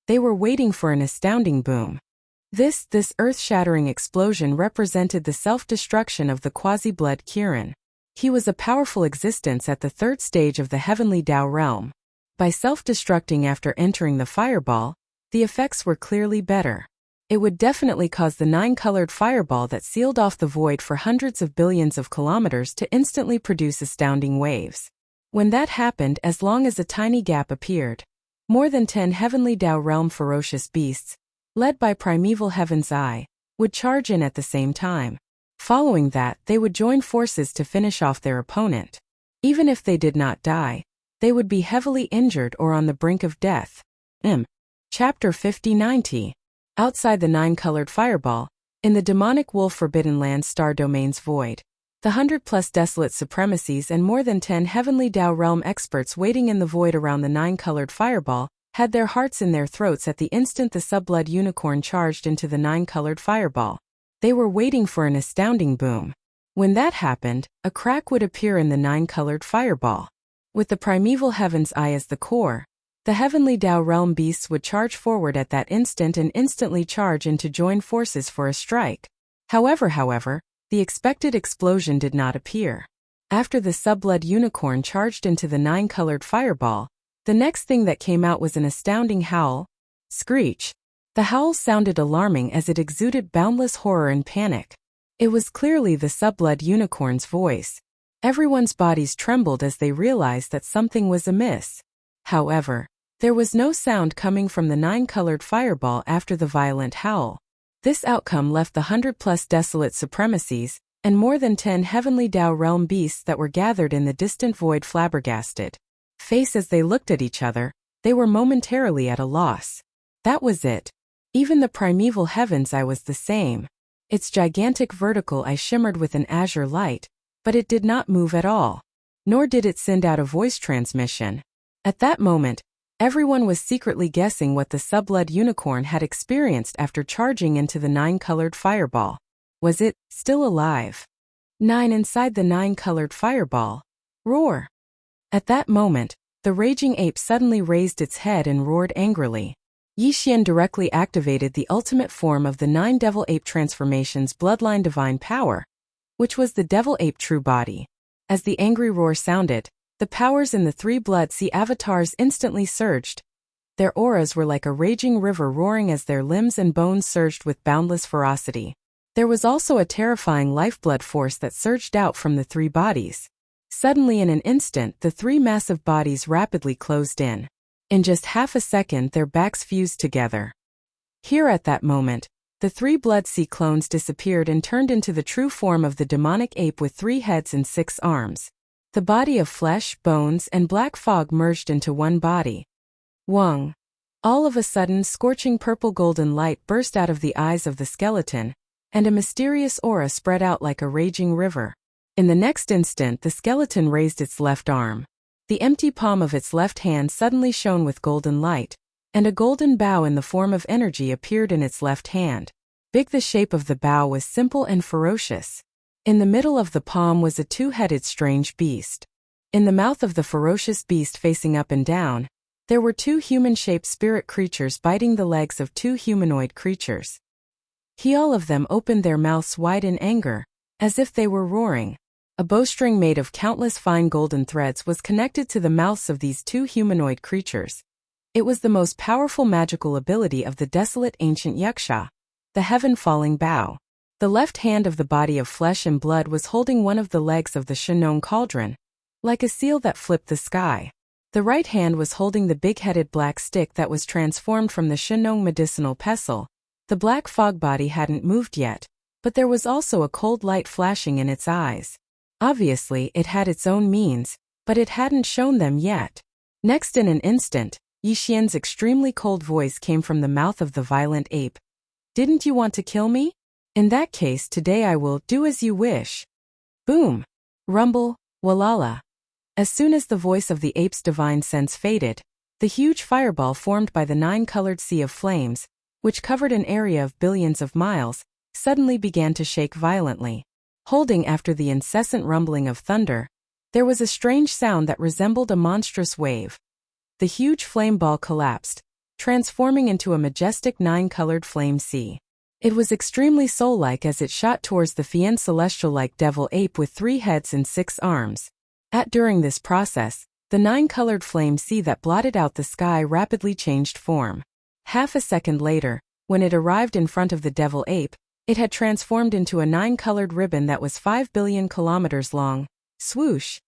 They were waiting for an astounding boom. This earth-shattering explosion represented the self-destruction of the quasi-blood Kirin. He was a powerful existence at the 3rd stage of the Heavenly Dao realm. By self-destructing after entering the fireball, the effects were clearly better. It would definitely cause the 9-colored fireball that sealed off the void for hundreds of billions of kilometers to instantly produce astounding waves. When that happened, as long as a tiny gap appeared, more than 10 Heavenly Dao realm ferocious beasts, led by Primeval Heaven's Eye, would charge in at the same time. Following that, they would join forces to finish off their opponent. Even if they did not die, they would be heavily injured or on the brink of death. Chapter 50-90. Outside the 9-colored fireball, in the demonic wolf forbidden land star domains void, the 100-plus desolate supremacies and more than 10 Heavenly Dao realm experts waiting in the void around the 9-colored fireball had their hearts in their throats at the instant the subblood unicorn charged into the 9-colored fireball. They were waiting for an astounding boom. When that happened, a crack would appear in the 9-colored fireball. With the Primeval Heaven's Eye as the core, the Heavenly Dao realm beasts would charge forward at that instant and instantly charge in to join forces for a strike. However, the expected explosion did not appear. After the subblood unicorn charged into the 9-colored fireball, the next thing that came out was an astounding howl. Screech. The howl sounded alarming as it exuded boundless horror and panic. It was clearly the subblood unicorn's voice. Everyone's bodies trembled as they realized that something was amiss. However, there was no sound coming from the 9-colored fireball after the violent howl. This outcome left the 100-plus desolate supremacies, and more than 10 Heavenly Dao realm beasts that were gathered in the distant void flabbergasted. As they looked at each other, they were momentarily at a loss. That was it. Even the Primeval Heaven's Eye was the same. Its gigantic vertical eye shimmered with an azure light, but it did not move at all. Nor did it send out a voice transmission. At that moment, everyone was secretly guessing what the subblood unicorn had experienced after charging into the 9-colored fireball. Was it still alive? 9 inside the 9-colored fireball. Roar. At that moment, the raging ape suddenly raised its head and roared angrily. Yixian directly activated the ultimate form of the 9 Devil Ape transformations bloodline divine power, which was the Devil Ape true body. As the angry roar sounded, the powers in the 3 Blood Sea avatars instantly surged. Their auras were like a raging river roaring as their limbs and bones surged with boundless ferocity. There was also a terrifying lifeblood force that surged out from the 3 bodies. Suddenly in an instant, the 3 massive bodies rapidly closed in. In just half a second, their backs fused together. Here at that moment, the 3 Blood Sea clones disappeared and turned into the true form of the demonic ape with 3 heads and 6 arms. The body of flesh, bones, and black fog merged into one body. Wang. All of a sudden, scorching purple golden light burst out of the eyes of the skeleton, and a mysterious aura spread out like a raging river. In the next instant, the skeleton raised its left arm. The empty palm of its left hand suddenly shone with golden light, and a golden bow in the form of energy appeared in its left hand. The shape of the bow was simple and ferocious. In the middle of the palm was a 2-headed strange beast. In the mouth of the ferocious beast facing up and down, there were 2 human-shaped spirit creatures biting the legs of 2 humanoid creatures. All of them opened their mouths wide in anger, as if they were roaring. A bowstring made of countless fine golden threads was connected to the mouths of these two humanoid creatures. It was the most powerful magical ability of the desolate ancient Wuxia, the heaven-falling bow. The left hand of the body of flesh and blood was holding one of the legs of the Shenong cauldron, like a seal that flipped the sky. The right hand was holding the big-headed black stick that was transformed from the Shenong medicinal pestle. The black fog body hadn't moved yet, but there was also a cold light flashing in its eyes. Obviously, it had its own means, but it hadn't shown them yet. Next in an instant, Yixian's extremely cold voice came from the mouth of the violent ape. Didn't you want to kill me? In that case, today I will do as you wish. Boom! Rumble, walala. As soon as the voice of the ape's divine sense faded, the huge fireball formed by the nine-colored sea of flames, which covered an area of billions of miles, suddenly began to shake violently. Holding after the incessant rumbling of thunder, there was a strange sound that resembled a monstrous wave. The huge flame ball collapsed, transforming into a majestic nine-colored flame sea. It was extremely soul-like as it shot towards the Fian celestial-like devil ape with 3 heads and 6 arms. During this process, the nine-colored flame sea that blotted out the sky rapidly changed form. Half a second later, when it arrived in front of the devil ape, it had transformed into a 9-colored ribbon that was 5 billion kilometers long. Swoosh!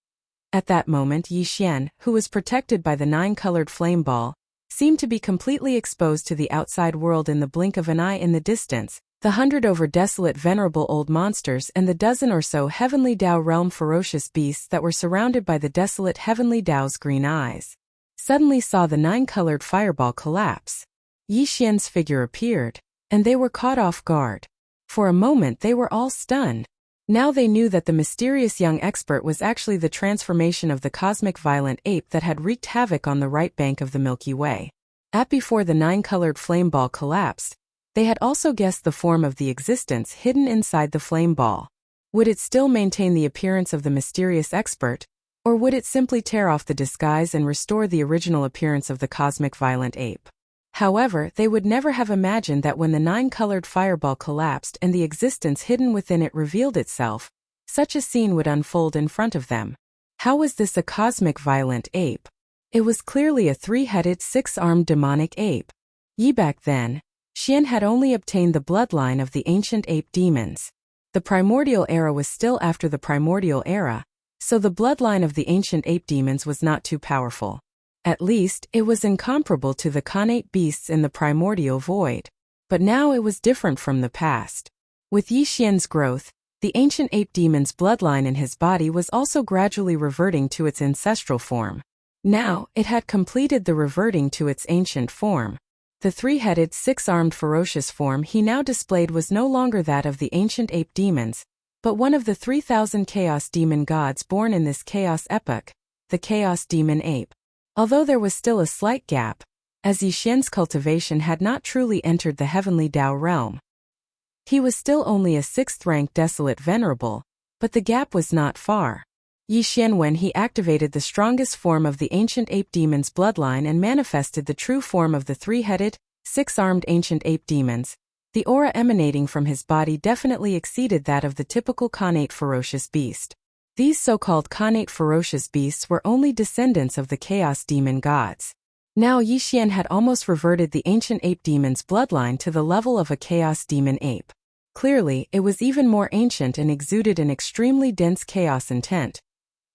At that moment, Yixian, who was protected by the 9-colored flame ball, seemed to be completely exposed to the outside world in the blink of an eye. In the distance, the 100 over desolate venerable old monsters and the dozen or so heavenly Dao realm ferocious beasts that were surrounded by the desolate heavenly Dao's green eyes suddenly saw the 9-colored fireball collapse. Yixian's figure appeared, and they were caught off guard. For a moment they were all stunned. Now they knew that the mysterious young expert was actually the transformation of the cosmic violent ape that had wreaked havoc on the right bank of the Milky Way. Before the 9-colored flame ball collapsed, they had also guessed the form of the existence hidden inside the flame ball. Would it still maintain the appearance of the mysterious expert, or would it simply tear off the disguise and restore the original appearance of the cosmic violent ape? However, they would never have imagined that when the 9-colored fireball collapsed and the existence hidden within it revealed itself, such a scene would unfold in front of them. How was this a cosmic violent ape? It was clearly a 3-headed, 6-armed demonic ape. Back then, Xian had only obtained the bloodline of the ancient ape demons. The primordial era was still after the primordial era, so the bloodline of the ancient ape demons was not too powerful. At least, it was incomparable to the connate beasts in the primordial void. But now it was different from the past. With Yixian's growth, the ancient ape demon's bloodline in his body was also gradually reverting to its ancestral form. Now, it had completed the reverting to its ancient form. The 3-headed, 6-armed ferocious form he now displayed was no longer that of the ancient ape demons, but one of the 3,000 chaos demon gods born in this chaos epoch, the chaos demon ape. Although there was still a slight gap, as Yixian's cultivation had not truly entered the heavenly Dao realm. He was still only a 6th-rank desolate venerable, but the gap was not far. Yixian, when he activated the strongest form of the ancient ape demon's bloodline and manifested the true form of the 3-headed, 6-armed ancient ape demons, the aura emanating from his body definitely exceeded that of the typical connate ferocious beast. These so-called connate ferocious beasts were only descendants of the chaos demon gods. Now Yixian had almost reverted the ancient ape demon's bloodline to the level of a chaos demon ape. Clearly, it was even more ancient and exuded an extremely dense chaos intent.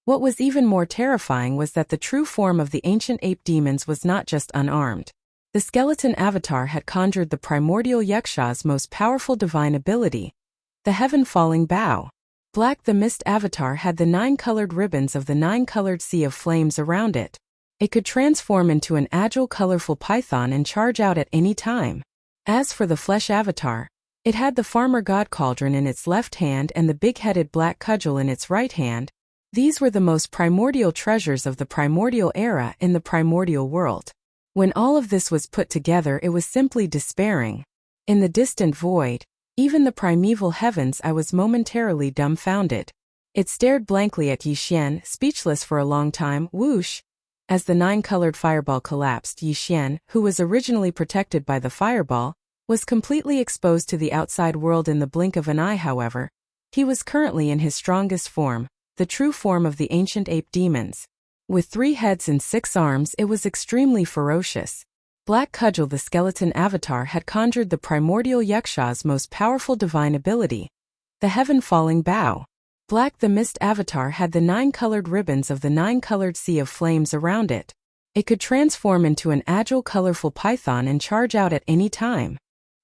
What was even more terrifying was that the true form of the ancient ape demons was not just unarmed. The skeleton avatar had conjured the primordial Wuxia's most powerful divine ability, the heaven-falling bow. Black the Mist avatar had the 9-colored ribbons of the 9-colored sea of flames around it. It could transform into an agile colorful python and charge out at any time. As for the flesh avatar, it had the farmer god cauldron in its left hand and the big-headed black cudgel in its right hand. These were the most primordial treasures of the primordial era in the primordial world. When all of this was put together, it was simply despairing. In the distant void, even the primeval heavens, I was momentarily dumbfounded. It stared blankly at Yixian, speechless for a long time. Whoosh! As the 9-colored fireball collapsed, Yixian, who was originally protected by the fireball, was completely exposed to the outside world in the blink of an eye. However, he was currently in his strongest form, the true form of the ancient ape demons. With 3 heads and 6 arms, it was extremely ferocious. Black Cudgel, the skeleton avatar, had conjured the primordial Yuksha's most powerful divine ability, the heaven-falling bow. Black, the mist avatar, had the 9 colored ribbons of the 9-colored sea of flames around it. It could transform into an agile, colorful python and charge out at any time.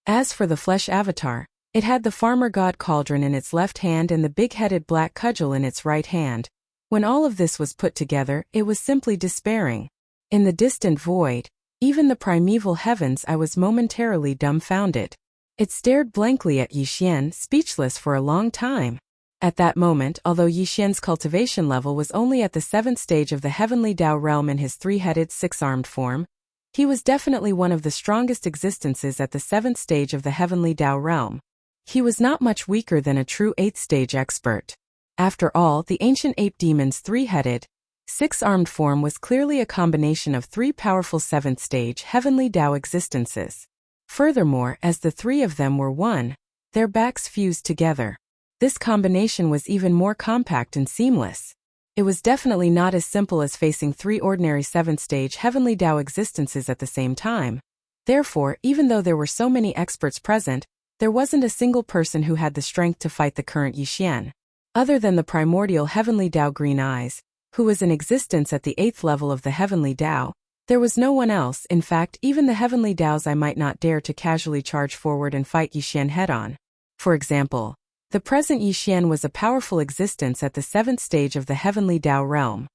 As for the flesh avatar, it had the farmer god cauldron in its left hand and the big-headed black cudgel in its right hand. When all of this was put together, it was simply despairing. In the distant void, even the primeval heavens, I was momentarily dumbfounded. It stared blankly at Yixian, speechless for a long time. At that moment, although Yixian's cultivation level was only at the 7th stage of the heavenly Tao realm in his 3-headed 6-armed form, he was definitely one of the strongest existences at the 7th stage of the heavenly Tao realm. He was not much weaker than a true 8th stage expert. After all, the ancient ape demon's 3-headed, 6-armed form was clearly a combination of 3 powerful 7th stage heavenly Tao existences. Furthermore, as the 3 of them were one, their backs fused together. This combination was even more compact and seamless. It was definitely not as simple as facing 3 ordinary 7th stage heavenly Tao existences at the same time. Therefore, even though there were so many experts present, there wasn't a single person who had the strength to fight the current Yixian. Other than the primordial heavenly Tao Green Eyes, who was in existence at the 8th level of the heavenly Tao, there was no one else. In fact, even the heavenly Taos I might not dare to casually charge forward and fight Yixian head-on. For example, the present Yixian was a powerful existence at the 7th stage of the heavenly Tao realm.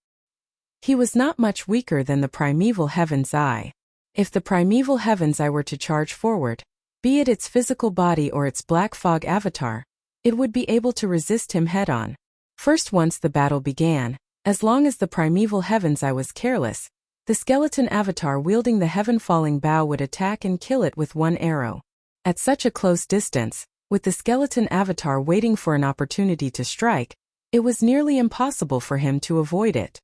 He was not much weaker than the primeval heaven's eye. If the primeval heaven's eye were to charge forward, be it its physical body or its black fog avatar, it would be able to resist him head-on. First, once the battle began, as long as the primeval heaven's eye was careless, the skeleton avatar wielding the heaven-falling bow would attack and kill it with 1 arrow. At such a close distance, with the skeleton avatar waiting for an opportunity to strike, it was nearly impossible for him to avoid it.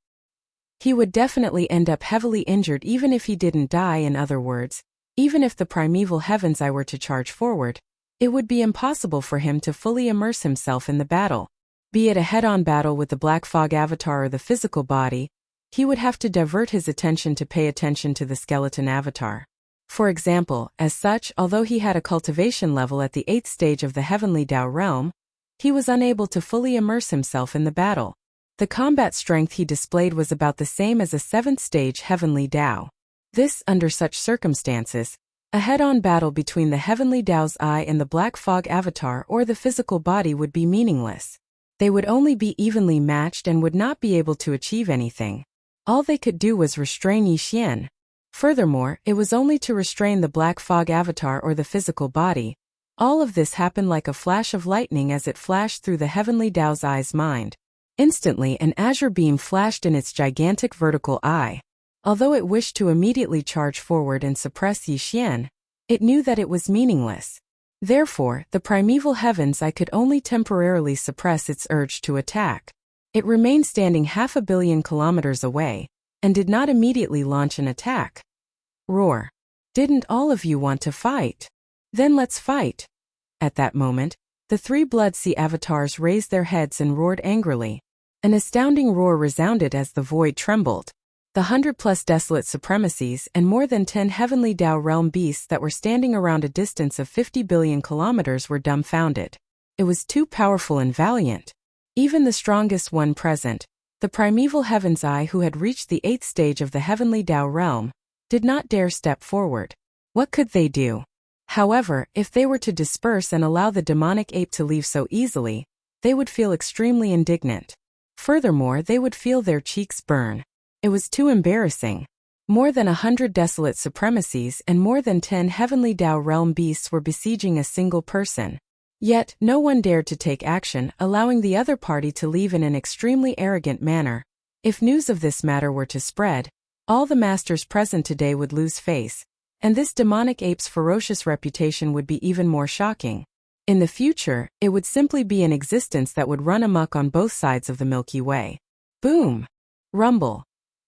He would definitely end up heavily injured even if he didn't die. In other words, even if the primeval heaven's eye were to charge forward, it would be impossible for him to fully immerse himself in the battle. Be it a head-on battle with the black fog avatar or the physical body, he would have to divert his attention to pay attention to the skeleton avatar. For example, as such, although he had a cultivation level at the 8th stage of the heavenly Tao realm, he was unable to fully immerse himself in the battle. The combat strength he displayed was about the same as a 7th stage heavenly Tao. This, under such circumstances, a head-on battle between the heavenly Tao's eye and the black fog avatar or the physical body would be meaningless. They would only be evenly matched and would not be able to achieve anything. All they could do was restrain Yixian. Furthermore, it was only to restrain the black fog avatar or the physical body. All of this happened like a flash of lightning as it flashed through the heavenly Tao's eye's mind. Instantly, an azure beam flashed in its gigantic vertical eye. Although it wished to immediately charge forward and suppress Yixian, it knew that it was meaningless. Therefore, the primeval heaven's eye could only temporarily suppress its urge to attack. It remained standing 500 million kilometers away, and did not immediately launch an attack. Roar. Didn't all of you want to fight? Then let's fight. At that moment, the 3 Blood Sea avatars raised their heads and roared angrily. An astounding roar resounded as the void trembled. The 100+ desolate supremacies and more than 10 heavenly Tao realm beasts that were standing around a distance of 50 billion kilometers were dumbfounded. It was too powerful and valiant. Even the strongest one present, the primeval heaven's eye who had reached the 8th stage of the heavenly Tao realm, did not dare step forward. What could they do? However, if they were to disperse and allow the demonic ape to leave so easily, they would feel extremely indignant. Furthermore, they would feel their cheeks burn. It was too embarrassing. More than 100 desolate supremacies and more than 10 heavenly Tao realm beasts were besieging a single person. Yet, no one dared to take action, allowing the other party to leave in an extremely arrogant manner. If news of this matter were to spread, all the masters present today would lose face, and this demonic ape's ferocious reputation would be even more shocking. In the future, it would simply be an existence that would run amok on both sides of the Milky Way. Boom! Rumble.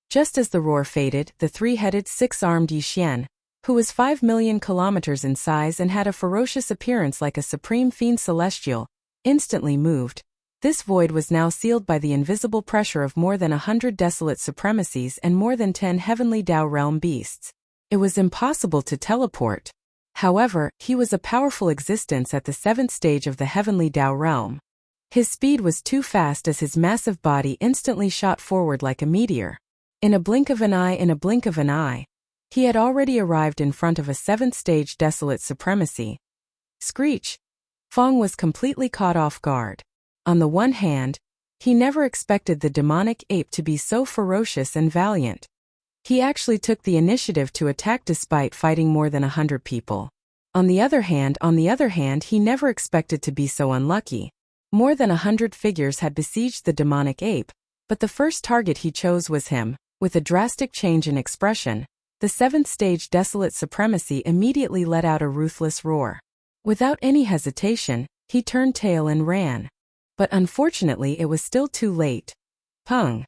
Just as the roar faded, the 3-headed, 6-armed Yixian, who was 5 million kilometers in size and had a ferocious appearance like a supreme fiend celestial, instantly moved. This void was now sealed by the invisible pressure of more than 100 desolate supremacies and more than 10 heavenly Dao realm beasts. It was impossible to teleport. However, he was a powerful existence at the 7th stage of the heavenly Dao realm. His speed was too fast as his massive body instantly shot forward like a meteor. In a blink of an eye, he had already arrived in front of a 7th stage desolate supremacy. Screech! Fong was completely caught off guard. On the one hand, he never expected the demonic ape to be so ferocious and valiant. He actually took the initiative to attack despite fighting more than 100 people. On the other hand, he never expected to be so unlucky. More than 100 figures had besieged the demonic ape, but the first target he chose was him. With a drastic change in expression, the 7th stage desolate supremacy immediately let out a ruthless roar. Without any hesitation, he turned tail and ran. But unfortunately it was still too late. Pung!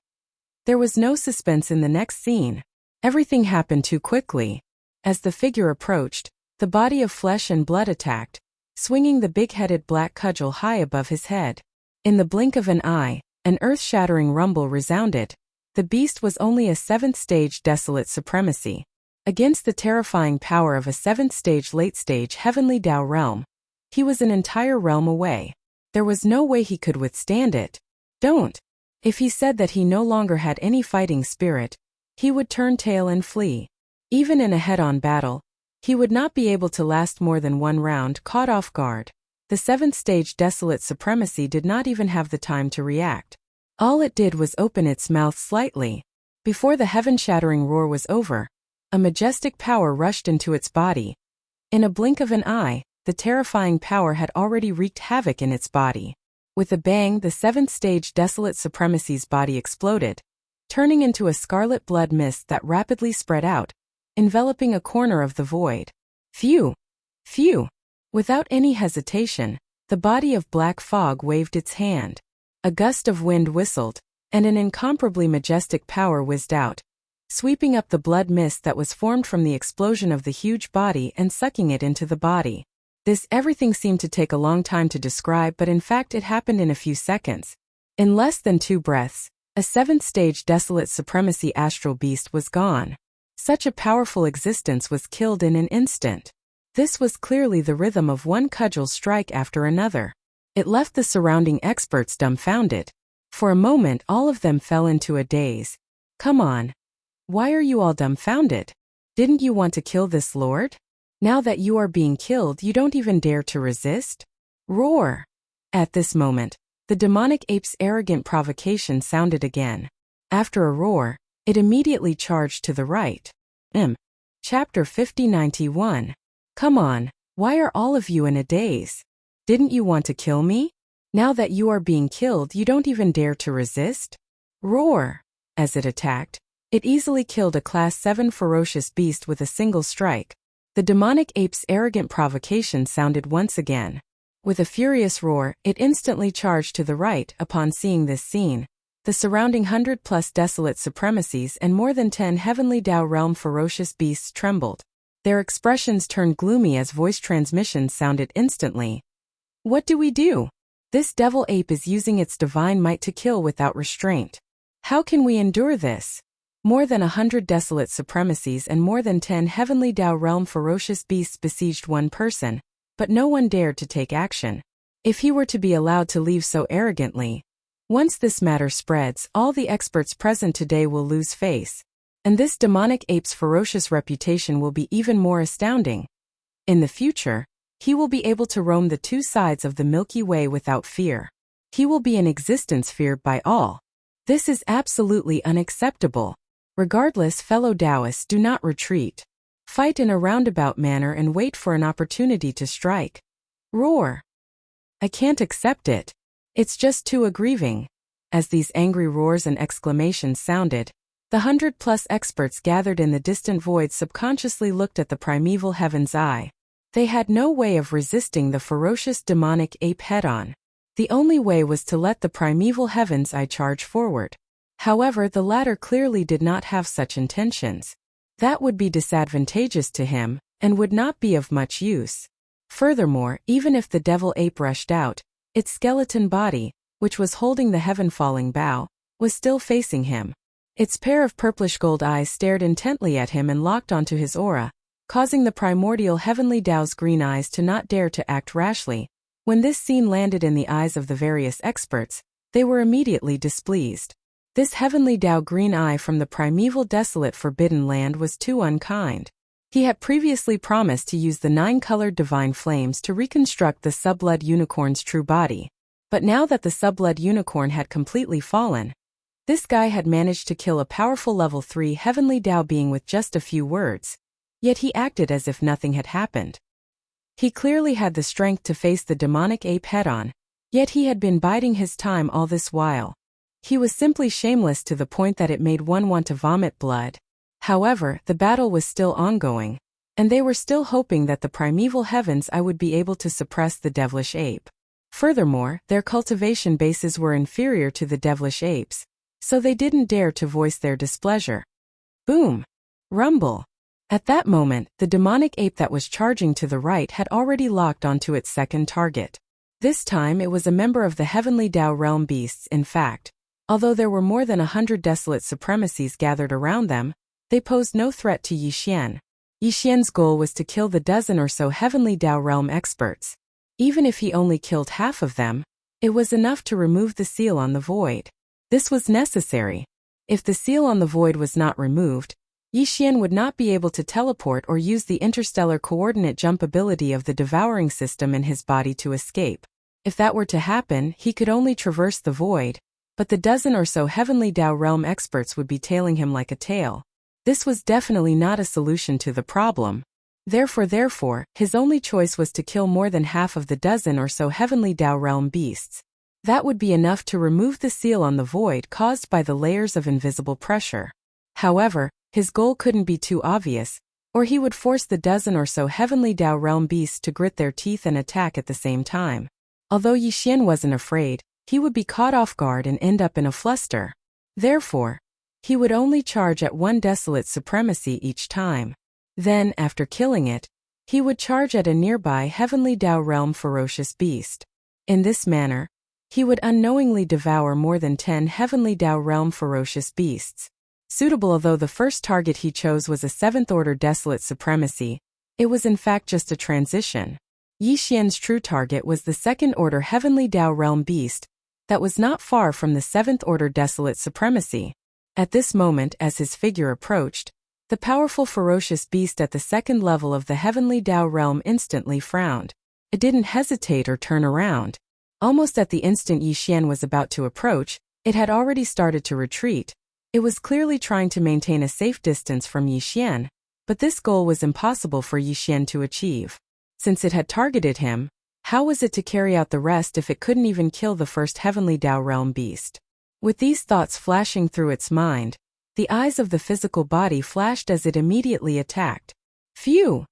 There was no suspense in the next scene. Everything happened too quickly. As the figure approached, the body of flesh and blood attacked, swinging the big-headed black cudgel high above his head. In the blink of an eye, an earth-shattering rumble resounded. The beast was only a 7th stage desolate supremacy. Against the terrifying power of a 7th stage late-stage heavenly Dao realm, he was an entire realm away. There was no way he could withstand it. Don't! If he said that he no longer had any fighting spirit, he would turn tail and flee. Even in a head-on battle, he would not be able to last more than one round caught off guard. The 7th stage desolate supremacy did not even have the time to react. All it did was open its mouth slightly. Before the heaven-shattering roar was over, a majestic power rushed into its body. In a blink of an eye, the terrifying power had already wreaked havoc in its body. With a bang, the 7th stage desolate supremacy's body exploded, turning into a scarlet blood mist that rapidly spread out, enveloping a corner of the void. Phew! Phew! Without any hesitation, the body of black fog waved its hand. A gust of wind whistled, and an incomparably majestic power whizzed out, sweeping up the blood mist that was formed from the explosion of the huge body and sucking it into the body. Everything seemed to take a long time to describe, but in fact it happened in a few seconds. In less than 2 breaths, a 7th stage desolate supremacy astral beast was gone. Such a powerful existence was killed in an instant. This was clearly the rhythm of one cudgel strike after another. It left the surrounding experts dumbfounded. For a moment all of them fell into a daze. Come on. Why are you all dumbfounded? Didn't you want to kill this lord? Now that you are being killed, you don't even dare to resist? Roar! At this moment, the demonic ape's arrogant provocation sounded again. After a roar, it immediately charged to the right. Chapter 5091. Come on, why are all of you in a daze? Didn't you want to kill me? Now that you are being killed, you don't even dare to resist? Roar! As it attacked, it easily killed a Class 7 ferocious beast with a single strike. The demonic ape's arrogant provocation sounded once again. With a furious roar, it instantly charged to the right. Upon seeing this scene, the surrounding 100+ desolate supremacies and more than 10 heavenly Dao realm ferocious beasts trembled. Their expressions turned gloomy as voice transmissions sounded instantly. What do we do? This devil ape is using its divine might to kill without restraint. How can we endure this? More than 100 desolate supremacies and more than 10 heavenly Dao realm ferocious beasts besieged one person, but no one dared to take action. If he were to be allowed to leave so arrogantly, once this matter spreads, all the experts present today will lose face, and this demonic ape's ferocious reputation will be even more astounding. In the future, he will be able to roam the 2 sides of the Milky Way without fear. He will be an existence feared by all. This is absolutely unacceptable. Regardless, fellow Taoists, do not retreat. Fight in a roundabout manner and wait for an opportunity to strike. Roar! I can't accept it. It's just too aggrieving. As these angry roars and exclamations sounded, the 100+ experts gathered in the distant void subconsciously looked at the primeval heaven's eye. They had no way of resisting the ferocious demonic ape head-on. The only way was to let the primeval heaven's eye charge forward. However, the latter clearly did not have such intentions. That would be disadvantageous to him, and would not be of much use. Furthermore, even if the devil ape rushed out, its skeleton body, which was holding the heaven-falling bow, was still facing him. Its pair of purplish-gold eyes stared intently at him and locked onto his aura, causing the primordial heavenly Tao's green eyes to not dare to act rashly. When this scene landed in the eyes of the various experts, they were immediately displeased. This heavenly Tao green eye from the primeval desolate forbidden land was too unkind. He had previously promised to use the 9-colored divine flames to reconstruct the subblood unicorn's true body. But now that the subblood unicorn had completely fallen, this guy had managed to kill a powerful level 3 heavenly Tao being with just a few words. Yet he acted as if nothing had happened. He clearly had the strength to face the demonic ape head-on, yet he had been biding his time all this while. He was simply shameless to the point that it made one want to vomit blood. However, the battle was still ongoing, and they were still hoping that the primeval heavens I would be able to suppress the devilish ape. Furthermore, their cultivation bases were inferior to the devilish apes, so they didn't dare to voice their displeasure. Boom! Rumble! At that moment, the demonic ape that was charging to the right had already locked onto its second target. This time it was a member of the heavenly Tao realm beasts. In fact, although there were more than 100 desolate supremacies gathered around them, they posed no threat to Yixian. Yixian's goal was to kill the dozen or so heavenly Tao realm experts. Even if he only killed half of them, it was enough to remove the seal on the void. This was necessary. If the seal on the void was not removed, Yixian would not be able to teleport or use the interstellar coordinate jump ability of the devouring system in his body to escape. If that were to happen, he could only traverse the void, but the dozen or so heavenly Tao realm experts would be tailing him like a tail. This was definitely not a solution to the problem. Therefore, his only choice was to kill more than half of the dozen or so heavenly Tao realm beasts. That would be enough to remove the seal on the void caused by the layers of invisible pressure. However, his goal couldn't be too obvious, or he would force the dozen or so heavenly Tao realm beasts to grit their teeth and attack at the same time. Although Yixian wasn't afraid, he would be caught off guard and end up in a fluster. Therefore, he would only charge at one desolate supremacy each time. Then, after killing it, he would charge at a nearby heavenly Tao realm ferocious beast. In this manner, he would unknowingly devour more than 10 heavenly Tao realm ferocious beasts. Suitable. Although the first target he chose was a 7th-order desolate supremacy, it was in fact just a transition. Yixian's true target was the 2nd-order heavenly Tao realm beast that was not far from the 7th-order desolate supremacy. At this moment, as his figure approached, the powerful ferocious beast at the 2nd level of the heavenly Tao realm instantly frowned. It didn't hesitate or turn around. Almost at the instant Yixian was about to approach, it had already started to retreat. It was clearly trying to maintain a safe distance from Yixian, but this goal was impossible for Yixian to achieve. Since it had targeted him, how was it to carry out the rest if it couldn't even kill the first heavenly Tao realm beast? With these thoughts flashing through its mind, the eyes of the physical body flashed as it immediately attacked. Phew!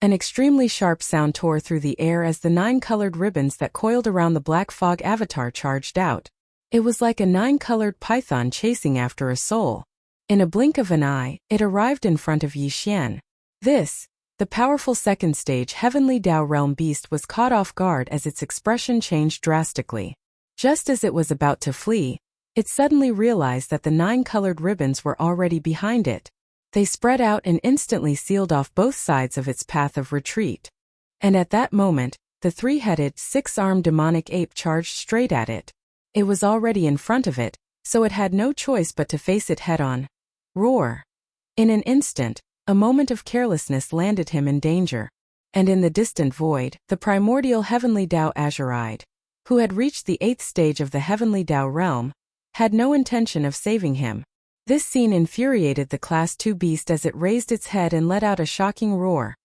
An extremely sharp sound tore through the air as the 9-colored ribbons that coiled around the black fog avatar charged out. It was like a 9-colored python chasing after a soul. In a blink of an eye, it arrived in front of Yixian. The powerful 2nd-stage heavenly Tao realm beast was caught off guard as its expression changed drastically. Just as it was about to flee, it suddenly realized that the 9-colored ribbons were already behind it. They spread out and instantly sealed off both sides of its path of retreat. And at that moment, the 3-headed, 6-armed demonic ape charged straight at it. It was already in front of it, so it had no choice but to face it head-on. Roar! In an instant, a moment of carelessness landed him in danger. And in the distant void, the primordial heavenly Tao Azuride, who had reached the 8th stage of the heavenly Tao realm, had no intention of saving him. This scene infuriated the Class 2 beast as it raised its head and let out a shocking roar.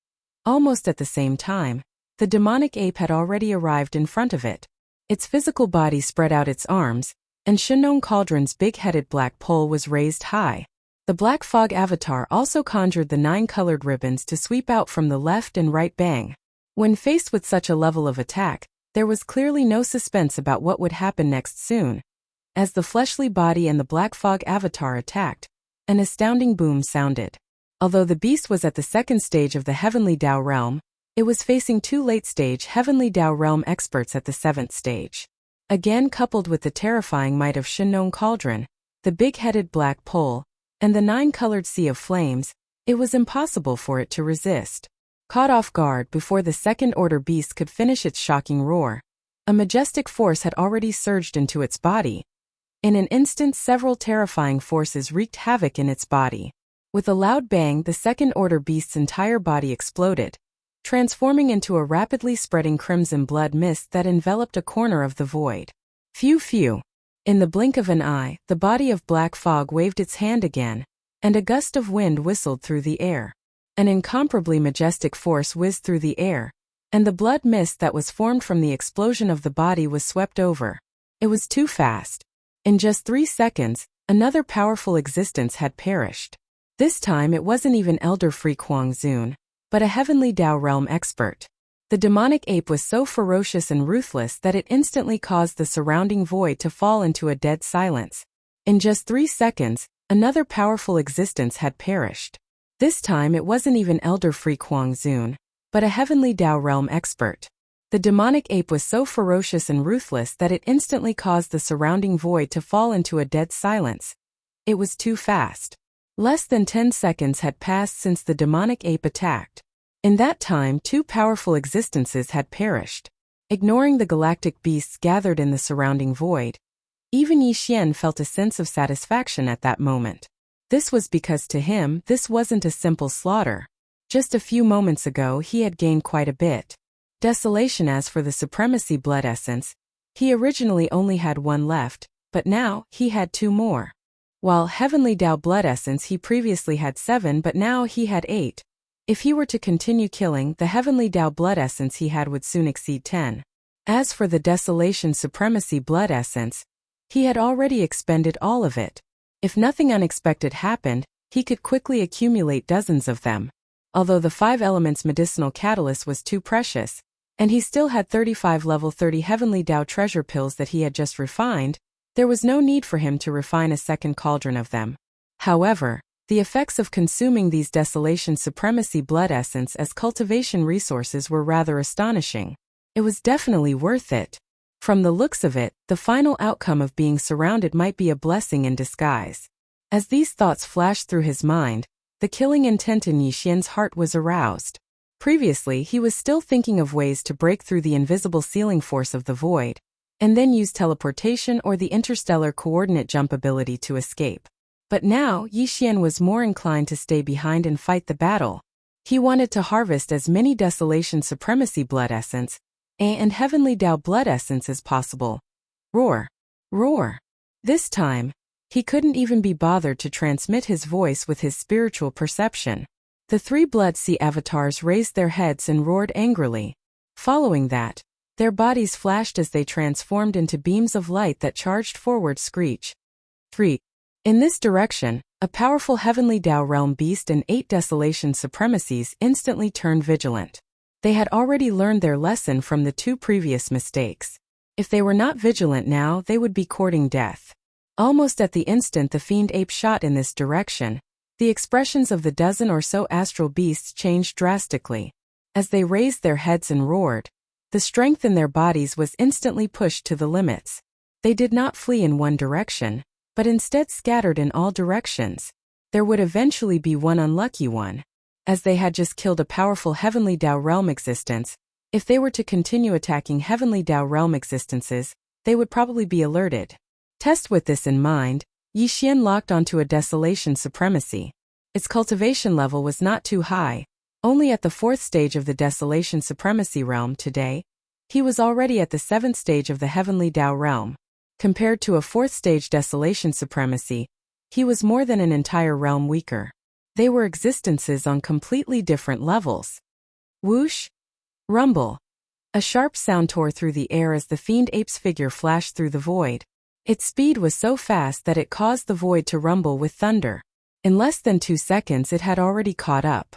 Almost at the same time, the demonic ape had already arrived in front of it. Its physical body spread out its arms, and Shinong Cauldron's big-headed black pole was raised high. The black fog avatar also conjured the 9-colored ribbons to sweep out from the left and right bang. When faced with such a level of attack, there was clearly no suspense about what would happen next soon. As the fleshly body and the black fog avatar attacked, an astounding boom sounded. Although the beast was at the second stage of the Heavenly Tao realm, it was facing two late-stage Heavenly Tao realm experts at the seventh stage. Again, coupled with the terrifying might of Shinnon Cauldron, the big-headed black pole, and the nine-colored sea of flames, it was impossible for it to resist. Caught off guard before the second-order beast could finish its shocking roar, a majestic force had already surged into its body. In an instant, several terrifying forces wreaked havoc in its body. With a loud bang, the second-order beast's entire body exploded, transforming into a rapidly spreading crimson blood mist that enveloped a corner of the void. Phew phew. In the blink of an eye, the body of black fog waved its hand again, and a gust of wind whistled through the air. An incomparably majestic force whizzed through the air, and the blood mist that was formed from the explosion of the body was swept over. It was too fast. In just 3 seconds, another powerful existence had perished. This time it wasn't even Elder Free Kuang Zun, but a Heavenly Tao realm expert. The demonic ape was so ferocious and ruthless that it instantly caused the surrounding void to fall into a dead silence. In just 3 seconds, another powerful existence had perished. This time it wasn't even Elder Free Kuang Zun, but a Heavenly Tao realm expert. The demonic ape was so ferocious and ruthless that it instantly caused the surrounding void to fall into a dead silence. It was too fast. Less than 10 seconds had passed since the demonic ape attacked. In that time, 2 powerful existences had perished. Ignoring the galactic beasts gathered in the surrounding void, even Yi Xian felt a sense of satisfaction at that moment. This was because to him, this wasn't a simple slaughter. Just a few moments ago he had gained quite a bit. Desolation. As for the supremacy blood essence, he originally only had 1 left, but now he had 2 more. While Heavenly Tao blood essence he previously had 7, but now he had 8. If he were to continue killing, the Heavenly Tao blood essence he had would soon exceed 10. As for the Desolation Supremacy blood essence, he had already expended all of it. If nothing unexpected happened, he could quickly accumulate dozens of them. Although the 5 elements medicinal catalyst was too precious, and he still had 35 level 30 Heavenly Tao treasure pills that he had just refined, there was no need for him to refine a second cauldron of them. However, the effects of consuming these Desolation Supremacy blood essence as cultivation resources were rather astonishing. It was definitely worth it. From the looks of it, the final outcome of being surrounded might be a blessing in disguise. As these thoughts flashed through his mind, the killing intent in Yi Xian's heart was aroused. Previously, he was still thinking of ways to break through the invisible sealing force of the void, and then use teleportation or the interstellar coordinate jump ability to escape. But now, Yi Xian was more inclined to stay behind and fight the battle. He wanted to harvest as many Desolation Supremacy blood essence and Heavenly Tao blood essence as possible. Roar! Roar! This time, he couldn't even be bothered to transmit his voice with his spiritual perception. The 3 Blood Sea avatars raised their heads and roared angrily. Following that, their bodies flashed as they transformed into beams of light that charged forward. Screech. 3. In this direction, a powerful Heavenly Tao realm beast and 8 Desolation Supremacies instantly turned vigilant. They had already learned their lesson from the 2 previous mistakes. If they were not vigilant now, they would be courting death. Almost at the instant the fiend ape shot in this direction, the expressions of the dozen or so astral beasts changed drastically. As they raised their heads and roared, the strength in their bodies was instantly pushed to the limits. They did not flee in one direction, but instead scattered in all directions. There would eventually be one unlucky one. As they had just killed a powerful Heavenly Tao realm existence, if they were to continue attacking Heavenly Tao realm existences, they would probably be alerted. Test with this in mind, Yi Xian locked onto a Desolation Supremacy. Its cultivation level was not too high, only at the 4th stage of the Desolation Supremacy realm today. He was already at the 7th stage of the Heavenly Tao realm. Compared to a 4th stage Desolation Supremacy, he was more than an entire realm weaker. They were existences on completely different levels. Whoosh! Rumble! A sharp sound tore through the air as the fiend ape's figure flashed through the void. Its speed was so fast that it caused the void to rumble with thunder. In less than 2 seconds it had already caught up.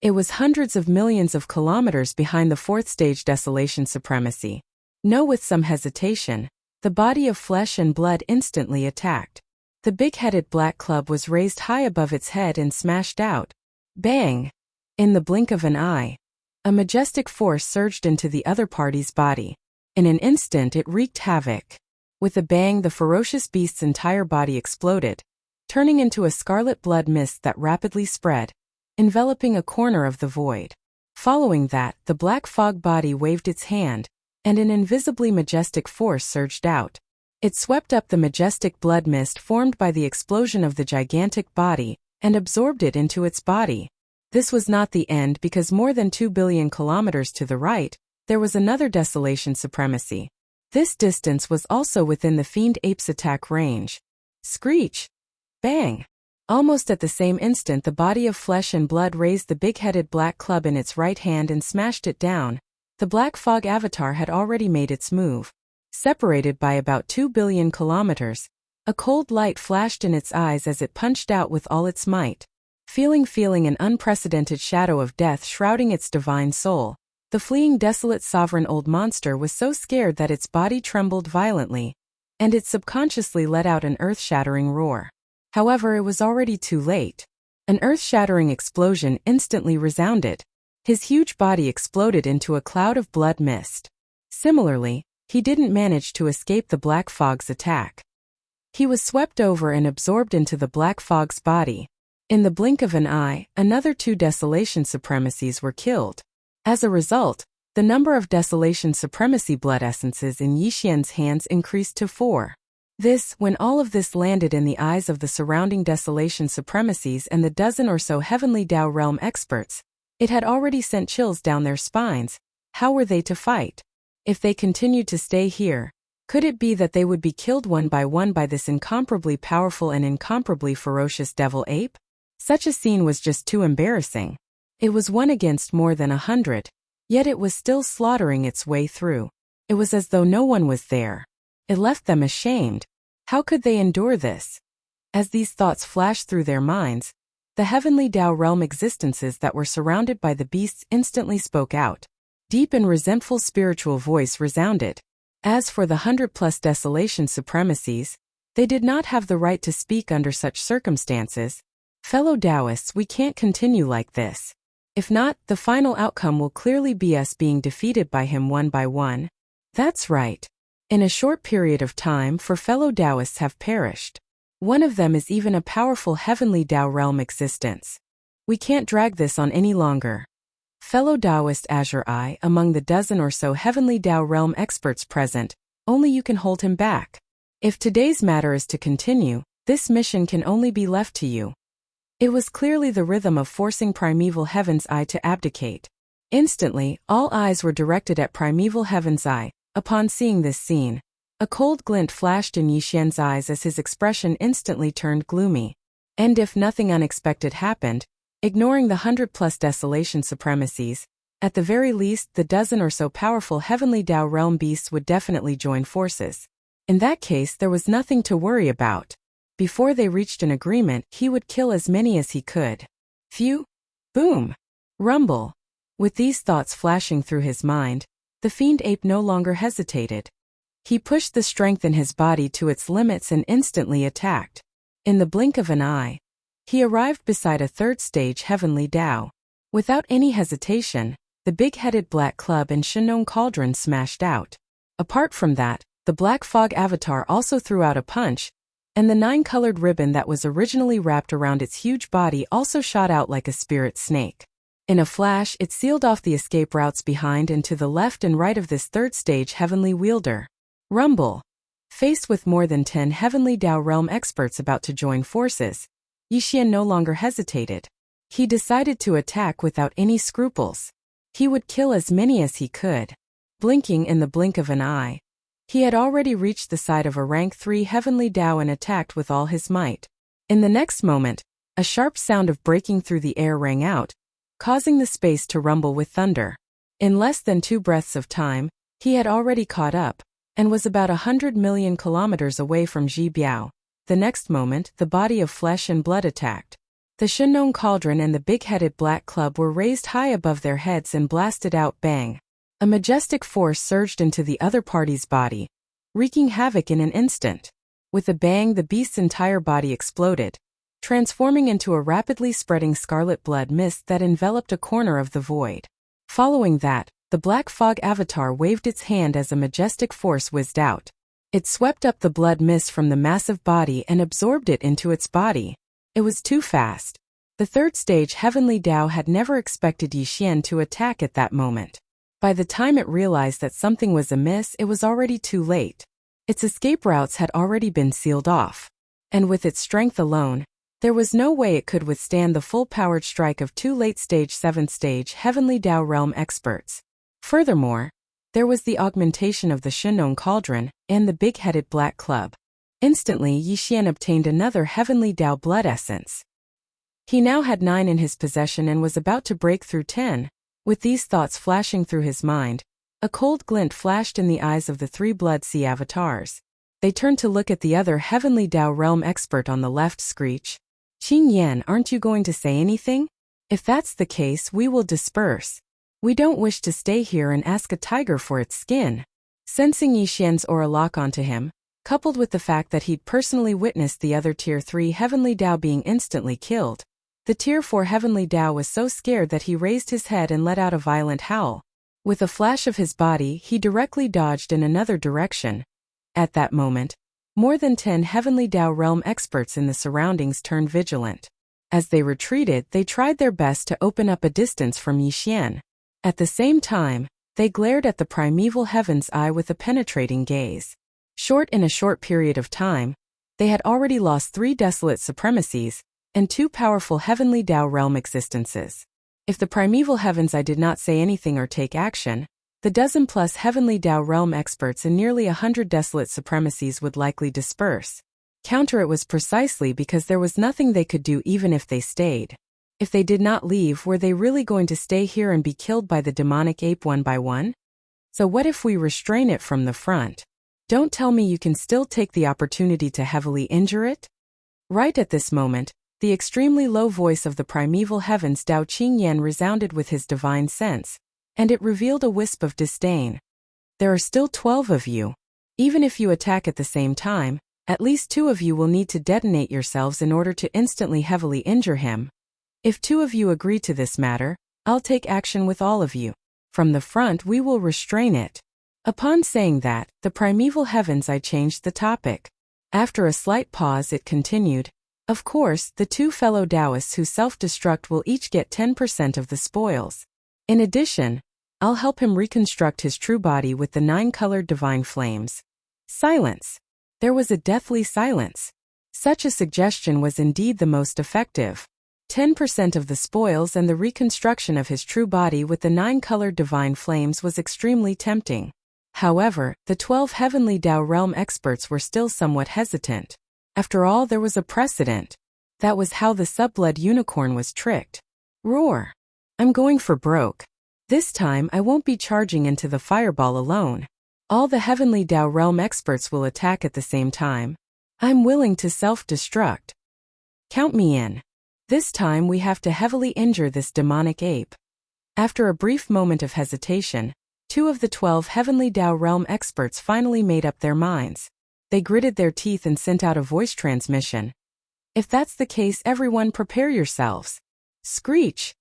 It was hundreds of millions of kilometers behind the 4th stage Desolation Supremacy. With some hesitation, the body of flesh and blood instantly attacked. The big-headed black club was raised high above its head and smashed out, Bang! In the blink of an eye, a majestic force surged into the other party's body. In an instant it wreaked havoc. With a bang, the ferocious beast's entire body exploded, turning into a scarlet blood mist that rapidly spread, enveloping a corner of the void. Following that, the black fog body waved its hand, and an invisibly majestic force surged out. It swept up the majestic blood mist formed by the explosion of the gigantic body, and absorbed it into its body. This was not the end, because more than 2 billion kilometers to the right, there was another desolation supremacy. This distance was also within the fiend ape's attack range. Screech! Bang! Almost at the same instant, the body of flesh and blood raised the big-headed black club in its right hand and smashed it down. The black fog avatar had already made its move. Separated by about 2 billion kilometers, a cold light flashed in its eyes as it punched out with all its might. Feeling an unprecedented shadow of death shrouding its divine soul, the fleeing desolate sovereign old monster was so scared that its body trembled violently, and it subconsciously let out an earth-shattering roar. However, it was already too late. An earth-shattering explosion instantly resounded. His huge body exploded into a cloud of blood mist. Similarly, he didn't manage to escape the black fog's attack. He was swept over and absorbed into the black fog's body. In the blink of an eye, another 2 desolation supremacies were killed. As a result, the number of desolation supremacy blood essences in Yixian's hands increased to 4. When all of this landed in the eyes of the surrounding desolation supremacies and the dozen or so heavenly Dao realm experts, it had already sent chills down their spines. How were they to fight? If they continued to stay here, could it be that they would be killed one by this incomparably powerful and incomparably ferocious devil ape? Such a scene was just too embarrassing. It was 1 against more than 100, yet it was still slaughtering its way through. It was as though no one was there. It left them ashamed. How could they endure this? As these thoughts flashed through their minds, the heavenly Dao realm existences that were surrounded by the beasts instantly spoke out. Deep and resentful spiritual voice resounded. As for the 100+ desolation supremacies, they did not have the right to speak under such circumstances. Fellow Taoists, we can't continue like this. If not, the final outcome will clearly be us being defeated by him one by one. That's right. In a short period of time, 4 fellow Taoists have perished. One of them is even a powerful heavenly Dao realm existence. We can't drag this on any longer. Fellow Taoist Azure Eye, among the dozen or so heavenly Dao realm experts present, only you can hold him back. If today's matter is to continue, this mission can only be left to you. It was clearly the rhythm of forcing Primeval Heaven's Eye to abdicate. Instantly, all eyes were directed at Primeval Heaven's Eye. Upon seeing this scene, a cold glint flashed in Yixian's eyes as his expression instantly turned gloomy. And if nothing unexpected happened, ignoring the 100+ desolation supremacies, at the very least the dozen or so powerful heavenly Dao realm beasts would definitely join forces. In that case, there was nothing to worry about. Before they reached an agreement, he would kill as many as he could. Phew! Boom! Rumble! With these thoughts flashing through his mind, the fiend ape no longer hesitated. He pushed the strength in his body to its limits and instantly attacked. In the blink of an eye, he arrived beside a 3rd-stage heavenly Dao. Without any hesitation, the big-headed black club and Shinong cauldron smashed out. Apart from that, the black fog avatar also threw out a punch, and the 9-colored ribbon that was originally wrapped around its huge body also shot out like a spirit snake. In a flash, it sealed off the escape routes behind and to the left and right of this 3rd-stage heavenly wielder. Rumble! Faced with more than 10 heavenly Dao realm experts about to join forces, Yixian no longer hesitated. He decided to attack without any scruples. He would kill as many as he could. Blinking in the blink of an eye, he had already reached the side of a rank 3 heavenly Dao and attacked with all his might. In the next moment, a sharp sound of breaking through the air rang out, causing the space to rumble with thunder. In less than 2 breaths of time, he had already caught up, and was about 100 million kilometers away from Ji Biao. The next moment, the body of flesh and blood attacked. The Shinong cauldron and the big-headed black club were raised high above their heads and blasted out. Bang! A majestic force surged into the other party's body, wreaking havoc in an instant. With a bang, the beast's entire body exploded, transforming into a rapidly spreading scarlet blood mist that enveloped a corner of the void. Following that, the black fog avatar waved its hand as a majestic force whizzed out. It swept up the blood mist from the massive body and absorbed it into its body. It was too fast. The third stage Heavenly Dao had never expected Yixian to attack at that moment. By the time it realized that something was amiss, it was already too late. Its escape routes had already been sealed off. And with its strength alone, there was no way it could withstand the full-powered strike of two late-stage 7th stage Heavenly Dao realm experts. Furthermore, there was the augmentation of the Shinong Cauldron and the big-headed Black Club. Instantly, Yixian obtained another Heavenly Dao blood essence. He now had 9 in his possession and was about to break through 10. With these thoughts flashing through his mind, a cold glint flashed in the eyes of the 3 Blood Sea avatars. They turned to look at the other Heavenly Dao realm expert on the left. Screech. Qin Yan, aren't you going to say anything? If that's the case, we will disperse. We don't wish to stay here and ask a tiger for its skin. Sensing Yixian's aura lock onto him, coupled with the fact that he'd personally witnessed the other Tier 3 Heavenly Dao being instantly killed, the Tier 4 Heavenly Dao was so scared that he raised his head and let out a violent howl. With a flash of his body, he directly dodged in another direction. At that moment, more than 10 Heavenly Dao realm experts in the surroundings turned vigilant. As they retreated, they tried their best to open up a distance from Yixian. At the same time, they glared at the primeval heaven's eye with a penetrating gaze. In a short period of time, they had already lost 3 desolate supremacies and 2 powerful Heavenly Dao realm existences. If the primeval heaven's eye did not say anything or take action, the dozen-plus Heavenly Dao realm experts and nearly 100 desolate supremacies would likely disperse. Counter it was precisely because there was nothing they could do even if they stayed. If they did not leave, were they really going to stay here and be killed by the demonic ape one by one? So what if we restrain it from the front? Don't tell me you can still take the opportunity to heavily injure it? Right at this moment, the extremely low voice of the primeval heavens Dao Qingyan resounded with his divine sense, and it revealed a wisp of disdain. There are still 12 of you. Even if you attack at the same time, at least 2 of you will need to detonate yourselves in order to instantly heavily injure him. If 2 of you agree to this matter, I'll take action with all of you. From the front we will restrain it. Upon saying that, the primeval heavens eye changed the topic. After a slight pause it continued, of course, the 2 fellow Taoists who self-destruct will each get 10% of the spoils. In addition, I'll help him reconstruct his true body with the 9-colored divine flames. Silence. There was a deathly silence. Such a suggestion was indeed the most effective. 10% of the spoils and the reconstruction of his true body with the 9-colored divine flames was extremely tempting. However, the 12 Heavenly Dao realm experts were still somewhat hesitant. After all, there was a precedent. That was how the subblood unicorn was tricked. Roar. I'm going for broke. This time I won't be charging into the fireball alone. All the Heavenly Dao realm experts will attack at the same time. I'm willing to self-destruct. Count me in. This time we have to heavily injure this demonic ape. After a brief moment of hesitation, 2 of the 12 Heavenly Dao realm experts finally made up their minds. They gritted their teeth and sent out a voice transmission. If that's the case, everyone prepare yourselves. Screech.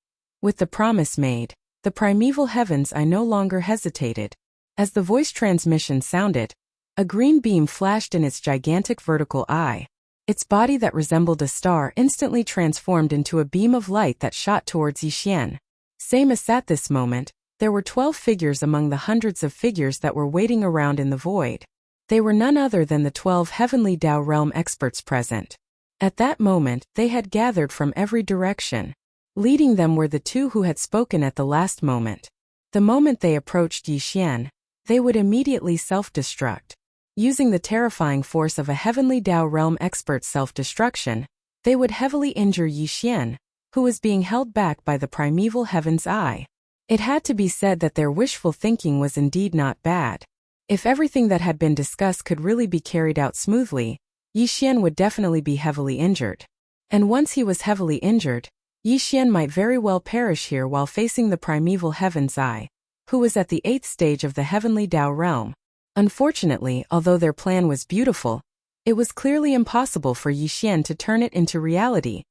With the promise made, the primeval heavens eye no longer hesitated. As the voice transmission sounded, a green beam flashed in its gigantic vertical eye. Its body that resembled a star instantly transformed into a beam of light that shot towards Yixian. Same as at this moment, there were 12 figures among the hundreds of figures that were waiting around in the void. They were none other than the 12 Heavenly Dao realm experts present. At that moment, they had gathered from every direction. Leading them were the 2 who had spoken at the last moment. The moment they approached Yixian, they would immediately self-destruct. Using the terrifying force of a Heavenly Dao realm expert's self-destruction, they would heavily injure Yixian, who was being held back by the primeval heaven's eye. It had to be said that their wishful thinking was indeed not bad. If everything that had been discussed could really be carried out smoothly, Yixian would definitely be heavily injured. And once he was heavily injured, Yixian might very well perish here while facing the primeval heaven's eye, who was at the 8th stage of the Heavenly Dao realm. Unfortunately, although their plan was beautiful, It was clearly impossible for Yixian to turn it into reality.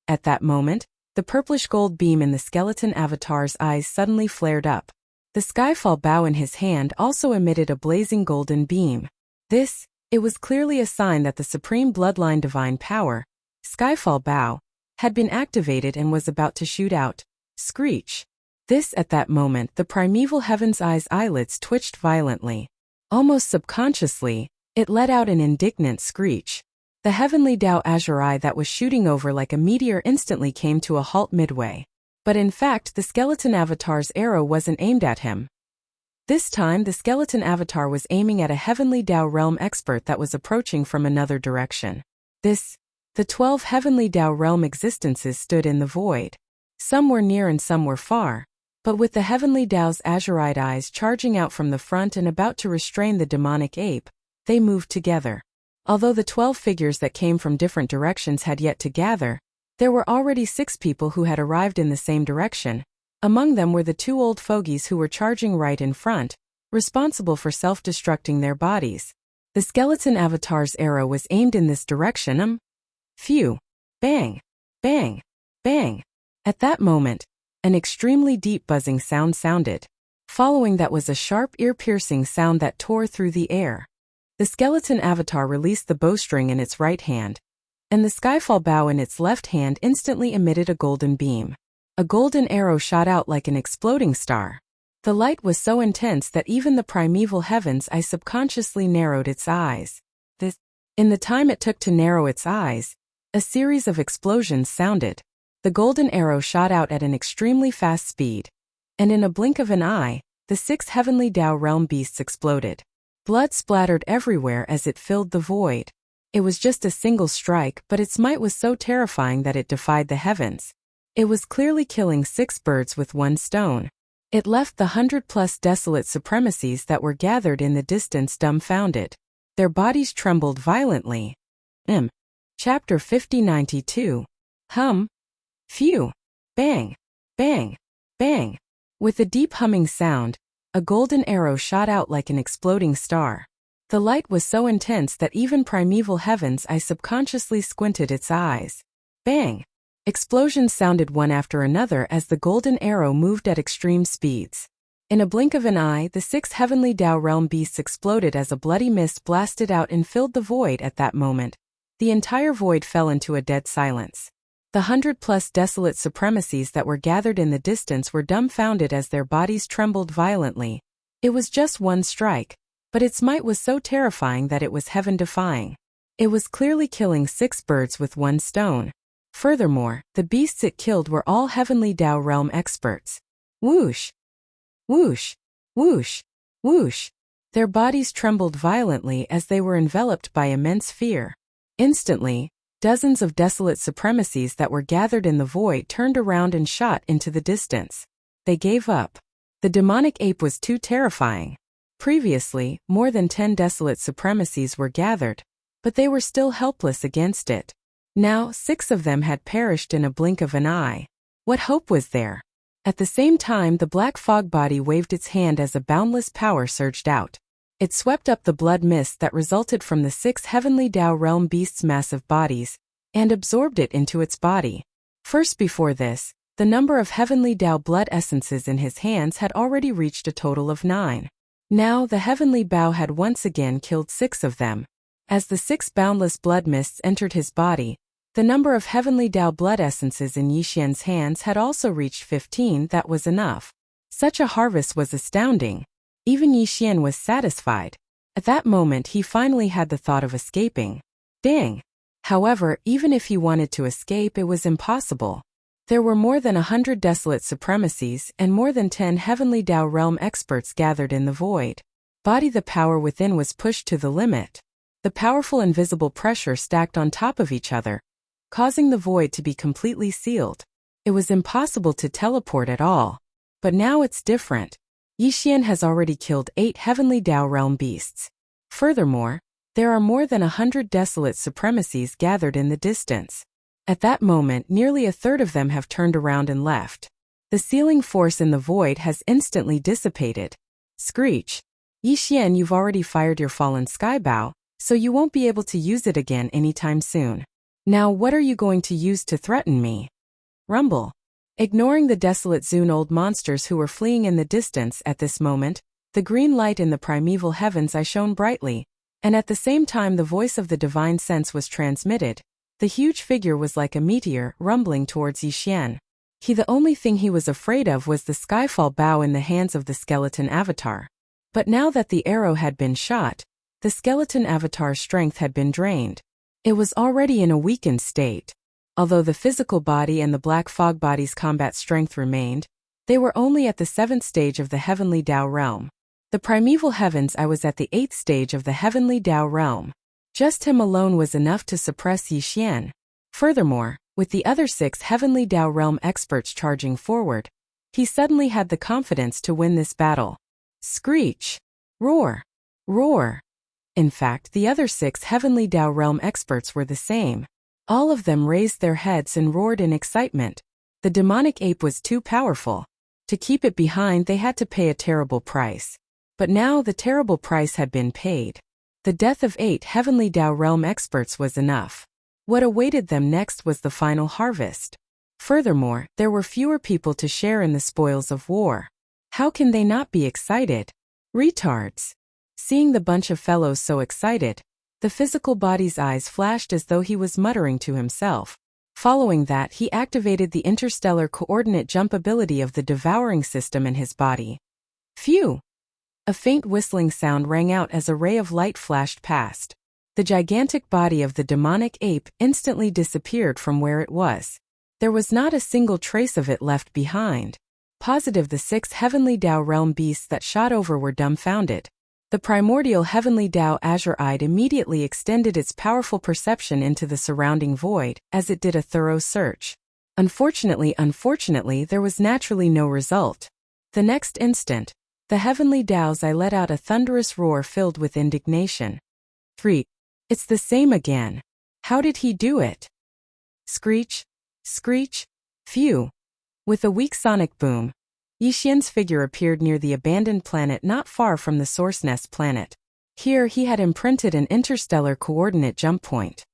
At that moment, the purplish gold beam in the skeleton avatar's eyes suddenly flared up. The skyfall bow in his hand also emitted a blazing golden beam. It was clearly a sign that the supreme bloodline divine power, Skyfall Bow, had been activated and was about to shoot out. Screech. At that moment, the primeval heaven's eyelids twitched violently. Almost subconsciously, it let out an indignant screech. The heavenly Dao Azure Eye that was shooting over like a meteor instantly came to a halt midway. But in fact, the skeleton avatar's arrow wasn't aimed at him. This time, the skeleton avatar was aiming at a heavenly Dao realm expert that was approaching from another direction. The 12 heavenly Dao realm existences stood in the void. Some were near and some were far, but with the heavenly Dao's azurite eyes charging out from the front and about to restrain the demonic ape, they moved together. Although the 12 figures that came from different directions had yet to gather, there were already 6 people who had arrived in the same direction. Among them were the 2 old fogies who were charging right in front, responsible for self-destructing their bodies. The skeleton avatar's arrow was aimed in this direction. Phew. Bang. Bang. Bang. At that moment, an extremely deep buzzing sound sounded. Following that was a sharp ear-piercing sound that tore through the air. The skeleton avatar released the bowstring in its right hand, and the skyfall bow in its left hand instantly emitted a golden beam. A golden arrow shot out like an exploding star. The light was so intense that even the primeval heaven's eye subconsciously narrowed its eyes. In the time it took to narrow its eyes, a series of explosions sounded. The golden arrow shot out at an extremely fast speed, and in a blink of an eye, the 6 heavenly Dao realm beasts exploded. Blood splattered everywhere as it filled the void. It was just a single strike, but its might was so terrifying that it defied the heavens. It was clearly killing 6 birds with 1 stone. It left the 100+ desolate supremacies that were gathered in the distance dumbfounded. Their bodies trembled violently. Chapter 5092. Phew. Bang. Bang. Bang. With a deep humming sound, a golden arrow shot out like an exploding star. The light was so intense that even primeval heaven's eye subconsciously squinted its eyes. Bang. Explosions sounded one after another as the golden arrow moved at extreme speeds. In a blink of an eye, the 6 heavenly Dao realm beasts exploded as a bloody mist blasted out and filled the void. At that moment, the entire void fell into a dead silence. The 100+ desolate supremacies that were gathered in the distance were dumbfounded as their bodies trembled violently. It was just 1 strike, but its might was so terrifying that it was heaven-defying. It was clearly killing 6 birds with 1 stone. Furthermore, the beasts it killed were all heavenly Dao realm experts. Whoosh! Whoosh! Whoosh! Whoosh! Their bodies trembled violently as they were enveloped by immense fear. Instantly, dozens of desolate supremacies that were gathered in the void turned around and shot into the distance. They gave up. The demonic ape was too terrifying. Previously, more than 10 desolate supremacies were gathered, but they were still helpless against it. Now, 6 of them had perished in a blink of an eye. What hope was there? At the same time, the black fog body waved its hand as a boundless power surged out. It swept up the blood mist that resulted from the 6 heavenly Dao realm beasts' massive bodies, and absorbed it into its body. First, before this, the number of heavenly Dao blood essences in his hands had already reached a total of 9. Now, the heavenly Bao had once again killed 6 of them. As the 6 boundless blood mists entered his body, the number of heavenly Dao blood essences in Yixian's hands had also reached 15. That was enough. Such a harvest was astounding. Even Yixian was satisfied. At that moment he finally had the thought of escaping. Dang! However, even if he wanted to escape, it was impossible. There were more than 100 desolate supremacies and more than 10 heavenly Dao realm experts gathered in the void. The power within was pushed to the limit. The powerful invisible pressure stacked on top of each other, causing the void to be completely sealed. It was impossible to teleport at all. But now it's different. Yixian has already killed 8 heavenly Dao realm beasts. Furthermore, there are more than 100 desolate supremacies gathered in the distance. At that moment, nearly a third of them have turned around and left. The sealing force in the void has instantly dissipated. Screech! Yixian, you've already fired your fallen skybow, so you won't be able to use it again anytime soon. Now what are you going to use to threaten me? Rumble. Ignoring the desolate Zune-old monsters who were fleeing in the distance at this moment, the green light in the primeval heavens shone brightly, and at the same time the voice of the divine sense was transmitted. The huge figure was like a meteor, rumbling towards Yixian. The only thing he was afraid of was the skyfall bow in the hands of the skeleton avatar. But now that the arrow had been shot, the skeleton avatar's strength had been drained. It was already in a weakened state. Although the physical body and the black fog body's combat strength remained, they were only at the 7th stage of the heavenly Tao realm. The primeval heavens was at the 8th stage of the heavenly Tao realm. Just him alone was enough to suppress Yixian. Furthermore, with the other 6 heavenly Tao realm experts charging forward, he suddenly had the confidence to win this battle. Screech! Roar! Roar! In fact, the other 6 heavenly Tao realm experts were the same. All of them raised their heads and roared in excitement. The demonic ape was too powerful. To keep it behind, they had to pay a terrible price. But now the terrible price had been paid. The death of 8 heavenly Tao realm experts was enough. What awaited them next was the final harvest. Furthermore, there were fewer people to share in the spoils of war. How can they not be excited? Retards! Seeing the bunch of fellows so excited, the physical body's eyes flashed as though he was muttering to himself. Following that, he activated the interstellar coordinate jump ability of the devouring system in his body. Phew! A faint whistling sound rang out as a ray of light flashed past. The gigantic body of the demonic ape instantly disappeared from where it was. There was not a single trace of it left behind. Positive the 6 heavenly Tao realm beasts that shot over were dumbfounded. The primordial heavenly Tao azure-eyed immediately extended its powerful perception into the surrounding void, as it did a thorough search. Unfortunately, there was naturally no result. The next instant, the heavenly Tao's eye let out a thunderous roar filled with indignation. It's the same again. How did he do it? Screech! Screech! Phew! With a weak sonic boom, Yixian's figure appeared near the abandoned planet not far from the Source Nest planet. Here he had imprinted an interstellar coordinate jump point.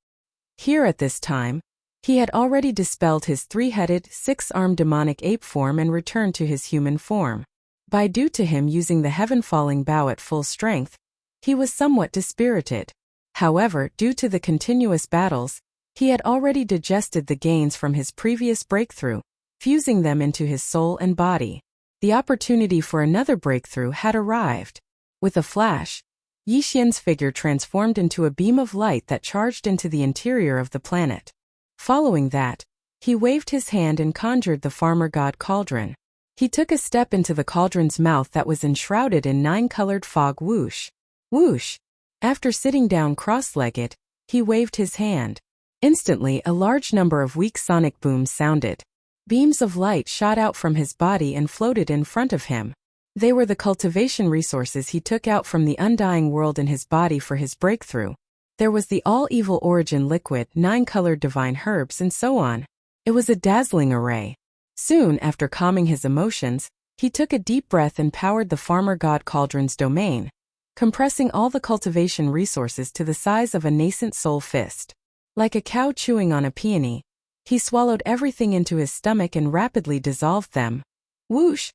Here at this time, he had already dispelled his 3-headed, 6-armed demonic ape form and returned to his human form. Due to him using the heaven-falling bow at full strength, he was somewhat dispirited. However, due to the continuous battles, he had already digested the gains from his previous breakthrough, fusing them into his soul and body. The opportunity for another breakthrough had arrived. With a flash, Yixian's figure transformed into a beam of light that charged into the interior of the planet. Following that, he waved his hand and conjured the farmer god cauldron. He took a step into the cauldron's mouth that was enshrouded in 9-colored fog. Whoosh! Whoosh! After sitting down cross-legged, he waved his hand. Instantly, a large number of weak sonic booms sounded. Beams of light shot out from his body and floated in front of him. They were the cultivation resources he took out from the undying world in his body for his breakthrough. There was the all-evil origin liquid, 9-colored divine herbs, and so on. It was a dazzling array. Soon after calming his emotions, he took a deep breath and powered the farmer god cauldron's domain, compressing all the cultivation resources to the size of a nascent soul fist. Like a cow chewing on a peony, he swallowed everything into his stomach and rapidly dissolved them. Whoosh!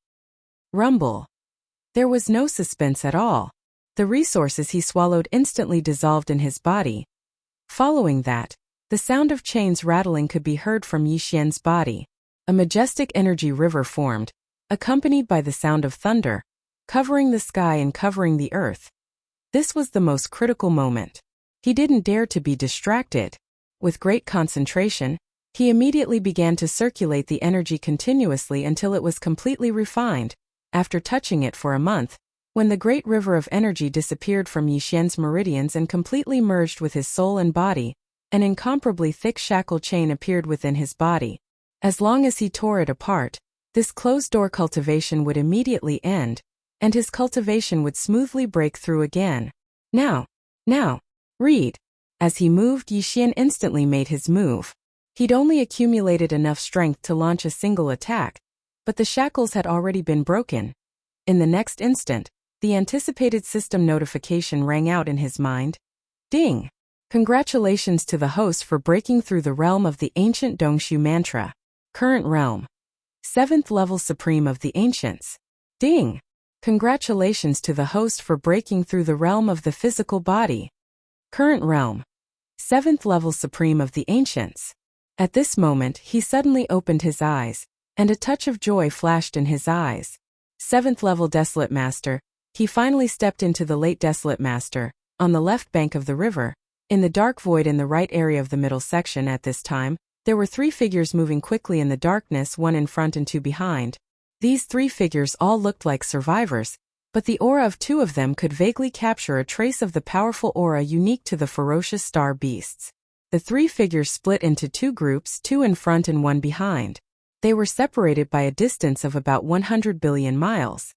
Rumble! There was no suspense at all. The resources he swallowed instantly dissolved in his body. Following that, the sound of chains rattling could be heard from Yixian's body. A majestic energy river formed, accompanied by the sound of thunder, covering the sky and covering the earth. This was the most critical moment. He didn't dare to be distracted. With great concentration, he immediately began to circulate the energy continuously until it was completely refined. After touching it for a month, when the great river of energy disappeared from Yixian's meridians and completely merged with his soul and body, an incomparably thick shackle chain appeared within his body. As long as he tore it apart, this closed-door cultivation would immediately end, and his cultivation would smoothly break through again. Now, read. As he moved, Yixian instantly made his move. He'd only accumulated enough strength to launch a single attack, but the shackles had already been broken. In the next instant, the anticipated system notification rang out in his mind. Ding! Congratulations to the host for breaking through the realm of the ancient Dongshu mantra. Current realm. 7th level supreme of the ancients. Ding! Congratulations to the host for breaking through the realm of the physical body. Current realm. 7th level supreme of the ancients. At this moment he suddenly opened his eyes, and a touch of joy flashed in his eyes. 7th level Desolate Master. He finally stepped into the late Desolate Master, on the left bank of the river, in the dark void in the right area of the middle section. At this time, there were 3 figures moving quickly in the darkness, 1 in front and 2 behind. These 3 figures all looked like survivors, but the aura of 2 of them could vaguely capture a trace of the powerful aura unique to the ferocious star beasts. The 3 figures split into 2 groups, 2 in front and 1 behind. They were separated by a distance of about 100 billion miles.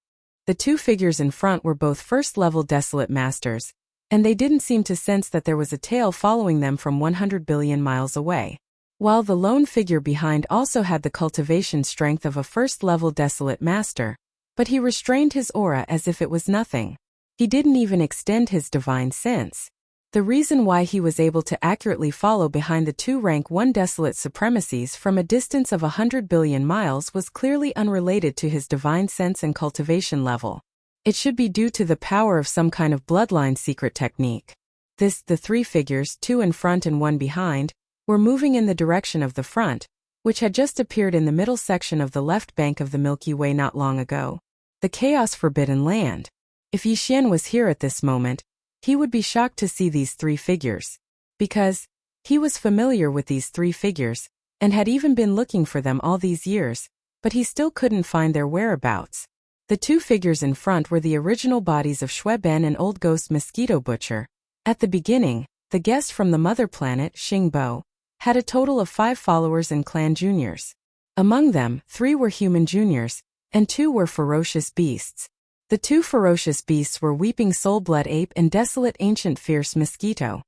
The 2 figures in front were both first-level Desolate Masters, and they didn't seem to sense that there was a tail following them from 100 billion miles away. While the lone figure behind also had the cultivation strength of a first-level Desolate Master, but he restrained his aura as if it was nothing. He didn't even extend his divine sense. The reason why he was able to accurately follow behind the 2 rank 1 Desolate Supremacies from a distance of 100 billion miles was clearly unrelated to his divine sense and cultivation level. It should be due to the power of some kind of bloodline secret technique. The 3 figures, 2 in front and 1 behind, were moving in the direction of the front, which had just appeared in the middle section of the left bank of the Milky Way not long ago. The Chaos Forbidden Land. If Yi Xian was here at this moment, he would be shocked to see these 3 figures. Because he was familiar with these 3 figures, and had even been looking for them all these years, but he still couldn't find their whereabouts. The 2 figures in front were the original bodies of Shui Ben and Old Ghost Mosquito Butcher. At the beginning, the guest from the mother planet, Xingbo, had a total of 5 followers and clan juniors. Among them, 3 were human juniors, and 2 were ferocious beasts. The 2 ferocious beasts were Weeping Soul-Blood Ape and Desolate Ancient Fierce Mosquito.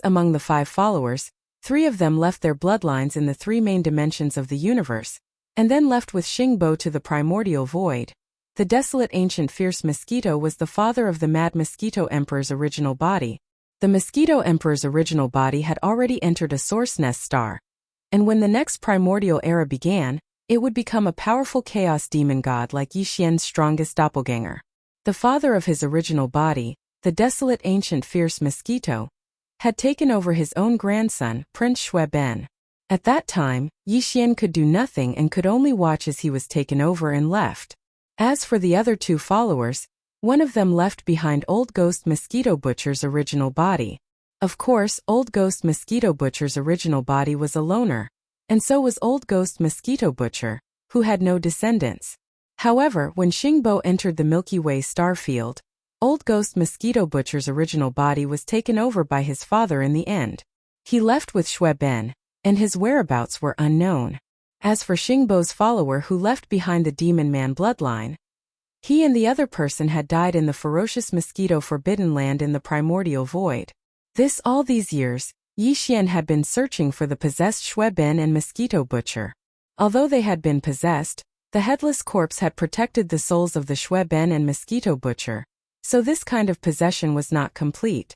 Among the 5 followers, 3 of them left their bloodlines in the 3 main dimensions of the universe, and then left with Xingbo to the primordial void. The Desolate Ancient Fierce Mosquito was the father of the Mad Mosquito Emperor's original body. The Mosquito Emperor's original body had already entered a source nest star, and when the next primordial era began, it would become a powerful chaos demon god like Yi Xian's strongest doppelganger. The father of his original body, the Desolate Ancient Fierce Mosquito, had taken over his own grandson, Prince Shui Ben. At that time, Yi Xian could do nothing and could only watch as he was taken over and left. As for the other 2 followers, one of them left behind Old Ghost Mosquito Butcher's original body. Of course, Old Ghost Mosquito Butcher's original body was a loner, and so was Old Ghost Mosquito Butcher, who had no descendants. However, when Xingbo entered the Milky Way star field, Old Ghost Mosquito Butcher's original body was taken over by his father in the end. He left with Shui Ben, and his whereabouts were unknown. As for Xingbo's follower who left behind the Demon Man bloodline, he and the other person had died in the ferocious Mosquito Forbidden Land in the primordial void. All these years, Yi Xian had been searching for the possessed Shui Ben and Mosquito Butcher. Although they had been possessed, the headless corpse had protected the souls of the Shui Ben and Mosquito Butcher, so this kind of possession was not complete.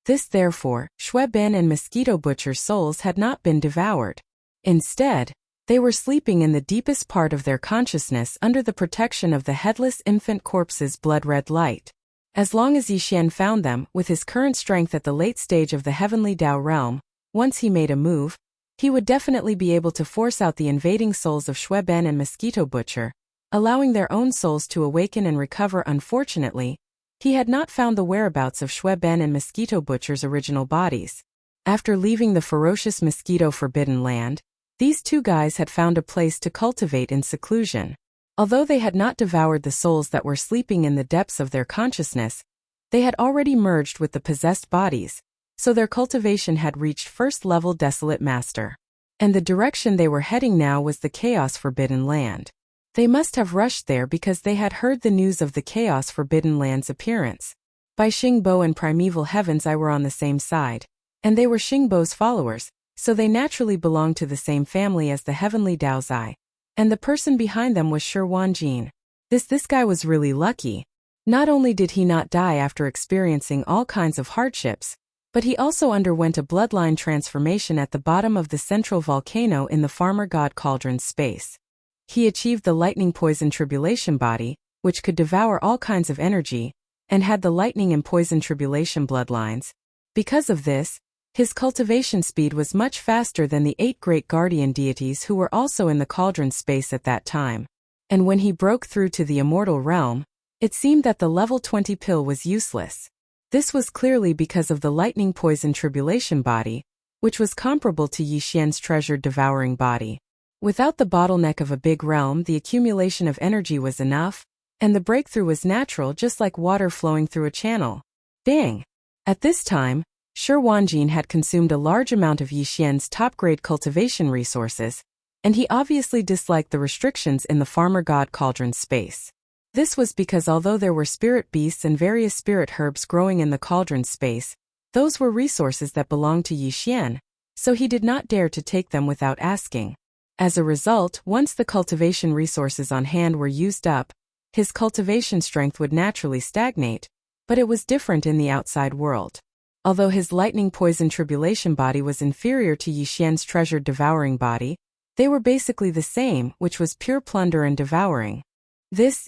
Therefore, Shui Ben and Mosquito Butcher's souls had not been devoured. Instead, they were sleeping in the deepest part of their consciousness under the protection of the headless infant corpse's blood-red light. As long as Yi Xian found them, with his current strength at the late stage of the Heavenly Dao realm, once he made a move, he would definitely be able to force out the invading souls of Shui Ben and Mosquito Butcher, allowing their own souls to awaken and recover. Unfortunately, he had not found the whereabouts of Shui Ben and Mosquito Butcher's original bodies. After leaving the ferocious Mosquito Forbidden Land, these 2 guys had found a place to cultivate in seclusion. Although they had not devoured the souls that were sleeping in the depths of their consciousness, they had already merged with the possessed bodies, so their cultivation had reached first-level Desolate Master. And the direction they were heading now was the Chaos Forbidden Land. They must have rushed there because they had heard the news of the Chaos Forbidden Land's appearance. By Xingbo and Primeval Heavens I were on the same side, and they were Xingbo's followers, so they naturally belonged to the same family as the Heavenly Dao Zai. And the person behind them was Shi Wanjin. This guy was really lucky. Not only did he not die after experiencing all kinds of hardships, But he also underwent a bloodline transformation at the bottom of the central volcano in the farmer god Cauldron's space. He achieved the lightning poison tribulation body, which could devour all kinds of energy, and had the lightning and poison tribulation bloodlines. Because of this, his cultivation speed was much faster than the 8 great guardian deities who were also in the Cauldron space at that time. And when he broke through to the immortal realm, it seemed that the level 20 pill was useless. This was clearly because of the lightning poison tribulation body, which was comparable to Yi Xian's treasured devouring body. Without the bottleneck of a big realm, the accumulation of energy was enough, and the breakthrough was natural, just like water flowing through a channel. Dang! At this time, Shi Wanjin had consumed a large amount of Yi Xian's top-grade cultivation resources, and he obviously disliked the restrictions in the farmer god Cauldron's space. This was because although there were spirit beasts and various spirit herbs growing in the Cauldron space, those were resources that belonged to Yi Xian, so he did not dare to take them without asking. As a result, once the cultivation resources on hand were used up, his cultivation strength would naturally stagnate, but it was different in the outside world. Although his lightning poison tribulation body was inferior to Yi Xian's treasured devouring body, they were basically the same, which was pure plunder and devouring.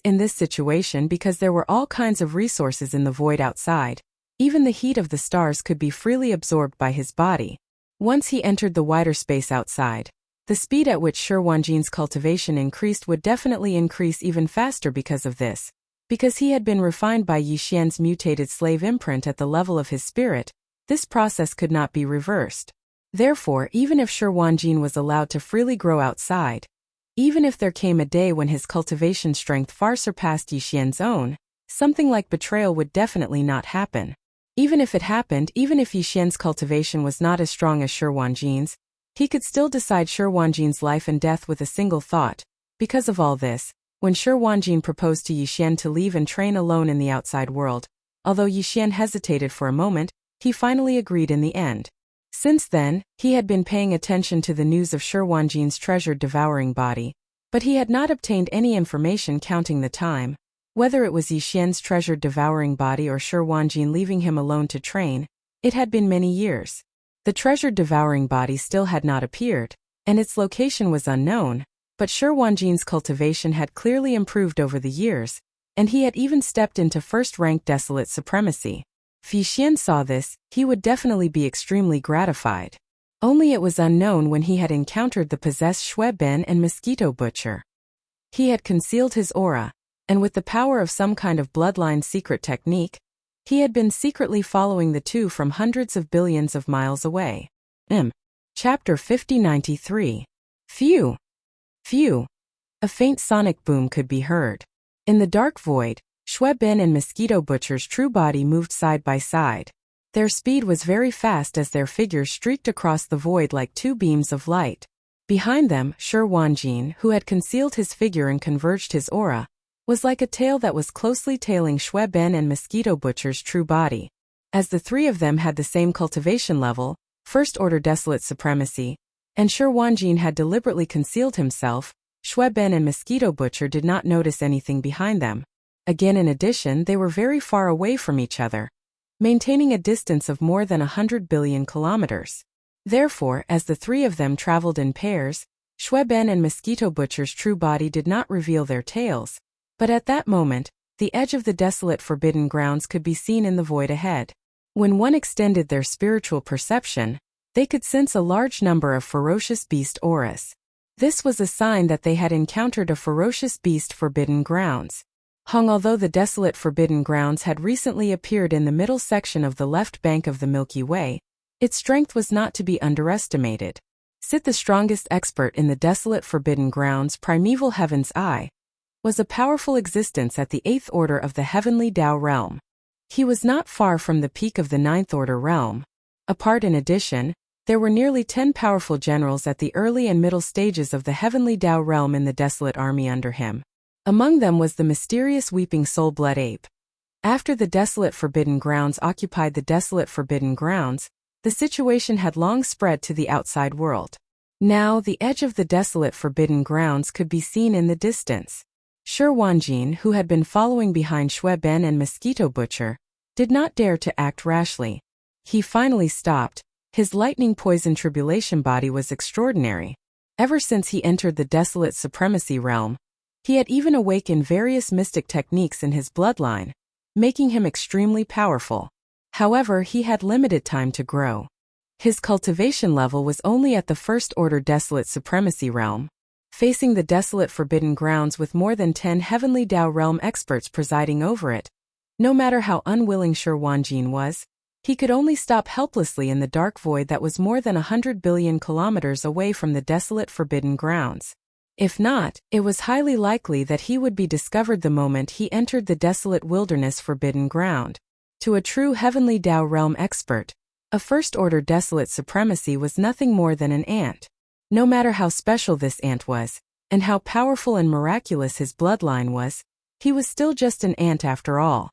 In this situation, because there were all kinds of resources in the void outside, even the heat of the stars could be freely absorbed by his body. Once he entered the wider space outside, the speed at which Shi Wanjin's cultivation increased would definitely increase even faster because of this. Because he had been refined by Yi Xian's mutated slave imprint at the level of his spirit, this process could not be reversed. Therefore, even if Shi Wanjin was allowed to freely grow outside, even if there came a day when his cultivation strength far surpassed Yi Xian's own, something like betrayal would definitely not happen. Even if it happened, even if Yi Xian's cultivation was not as strong as Shi Wanjin's, he could still decide Shi Wanjin's life and death with a single thought. Because of all this, when Shi Wanjin proposed to Yi Xian to leave and train alone in the outside world, although Yi Xian hesitated for a moment, he finally agreed in the end. Since then, he had been paying attention to the news of Shi Wanjin's treasured devouring body, but he had not obtained any information counting the time. Whether it was Yi Xian's treasured devouring body or Shi Wanjin leaving him alone to train, it had been many years. The treasured devouring body still had not appeared, and its location was unknown, but Shi Wanjin's cultivation had clearly improved over the years, and he had even stepped into first-rank desolate supremacy. If Yi Xian saw this, he would definitely be extremely gratified. Only it was unknown when he had encountered the possessed Shui Ben and Mosquito Butcher. He had concealed his aura, and with the power of some kind of bloodline secret technique, he had been secretly following the two from hundreds of billions of miles away. Chapter 5093. Phew! Phew! A faint sonic boom could be heard. In the dark void, Shui Ben and Mosquito Butcher's true body moved side by side. Their speed was very fast as their figures streaked across the void like two beams of light. Behind them, Shi Wanjin, who had concealed his figure and converged his aura, was like a tail that was closely tailing Shui Ben and Mosquito Butcher's true body. As the three of them had the same cultivation level, first-order desolate supremacy, and Shi Wanjin had deliberately concealed himself, Shui Ben and Mosquito Butcher did not notice anything behind them. Again, in addition, they were very far away from each other, maintaining a distance of more than 100 billion kilometers. Therefore, as the three of them traveled in pairs, Shui Ben and Mosquito Butcher's true body did not reveal their tails, but at that moment, the edge of the desolate forbidden grounds could be seen in the void ahead. When one extended their spiritual perception, they could sense a large number of ferocious beast auras. This was a sign that they had encountered a ferocious beast forbidden grounds. Although the desolate forbidden grounds had recently appeared in the middle section of the left bank of the Milky Way, its strength was not to be underestimated. Sit, the strongest expert in the desolate forbidden grounds, primeval heaven's eye, was a powerful existence at the 8th order of the heavenly Tao realm. He was not far from the peak of the 9th order realm. In addition, there were nearly 10 powerful generals at the early and middle stages of the heavenly Tao realm in the desolate army under him. Among them was the mysterious weeping soul blood ape. After the desolate forbidden grounds occupied the desolate forbidden grounds, the situation had long spread to the outside world. Now, the edge of the desolate forbidden grounds could be seen in the distance. Shi Wanjin, who had been following behind Shui Ben and Mosquito Butcher, did not dare to act rashly. He finally stopped. His lightning-poisoned tribulation body was extraordinary. Ever since he entered the desolate supremacy realm, he had even awakened various mystic techniques in his bloodline, making him extremely powerful. However, he had limited time to grow. His cultivation level was only at the first-order desolate supremacy realm, facing the desolate forbidden grounds with more than 10 heavenly Dao realm experts presiding over it. No matter how unwilling Shi Wanjin was, he could only stop helplessly in the dark void that was more than 100 billion kilometers away from the desolate forbidden grounds. If not, it was highly likely that he would be discovered the moment he entered the desolate wilderness forbidden ground. To a true heavenly Dao realm expert, a first-order desolate supremacy was nothing more than an ant. No matter how special this ant was, and how powerful and miraculous his bloodline was, he was still just an ant after all.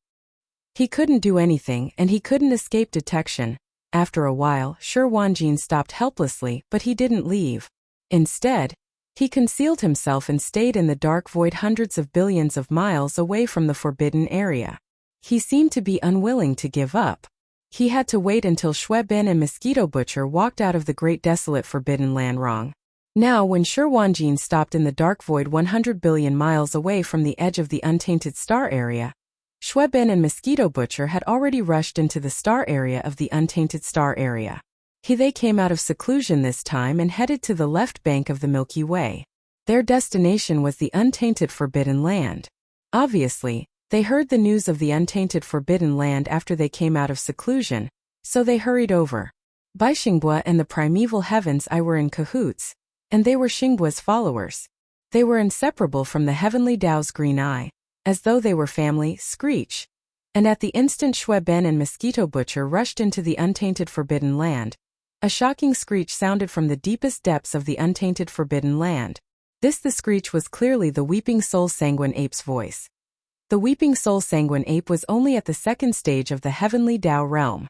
He couldn't do anything, and he couldn't escape detection. After a while, Shi Wanjin stopped helplessly, but he didn't leave. Instead, he concealed himself and stayed in the dark void hundreds of billions of miles away from the forbidden area. He seemed to be unwilling to give up. He had to wait until Shueben and Mosquito Butcher walked out of the great desolate forbidden land wrong. Now when Shi Wanjin stopped in the dark void 100 billion miles away from the edge of the untainted star area, Shueben and Mosquito Butcher had already rushed into the star area of the untainted star area. They came out of seclusion this time and headed to the left bank of the Milky Way. Their destination was the untainted forbidden land. Obviously, they heard the news of the untainted forbidden land after they came out of seclusion, so they hurried over. Bai Xinghua and the primeval heavens I were in cahoots, and they were Xinghua's followers. They were inseparable from the heavenly Dao's green eye, as though they were family, screech. And at the instant Shueben and Mosquito Butcher rushed into the untainted forbidden land, a shocking screech sounded from the deepest depths of the untainted forbidden land. The screech was clearly the Weeping Soul Sanguine Ape's voice. The Weeping Soul Sanguine Ape was only at the second stage of the heavenly Dao realm.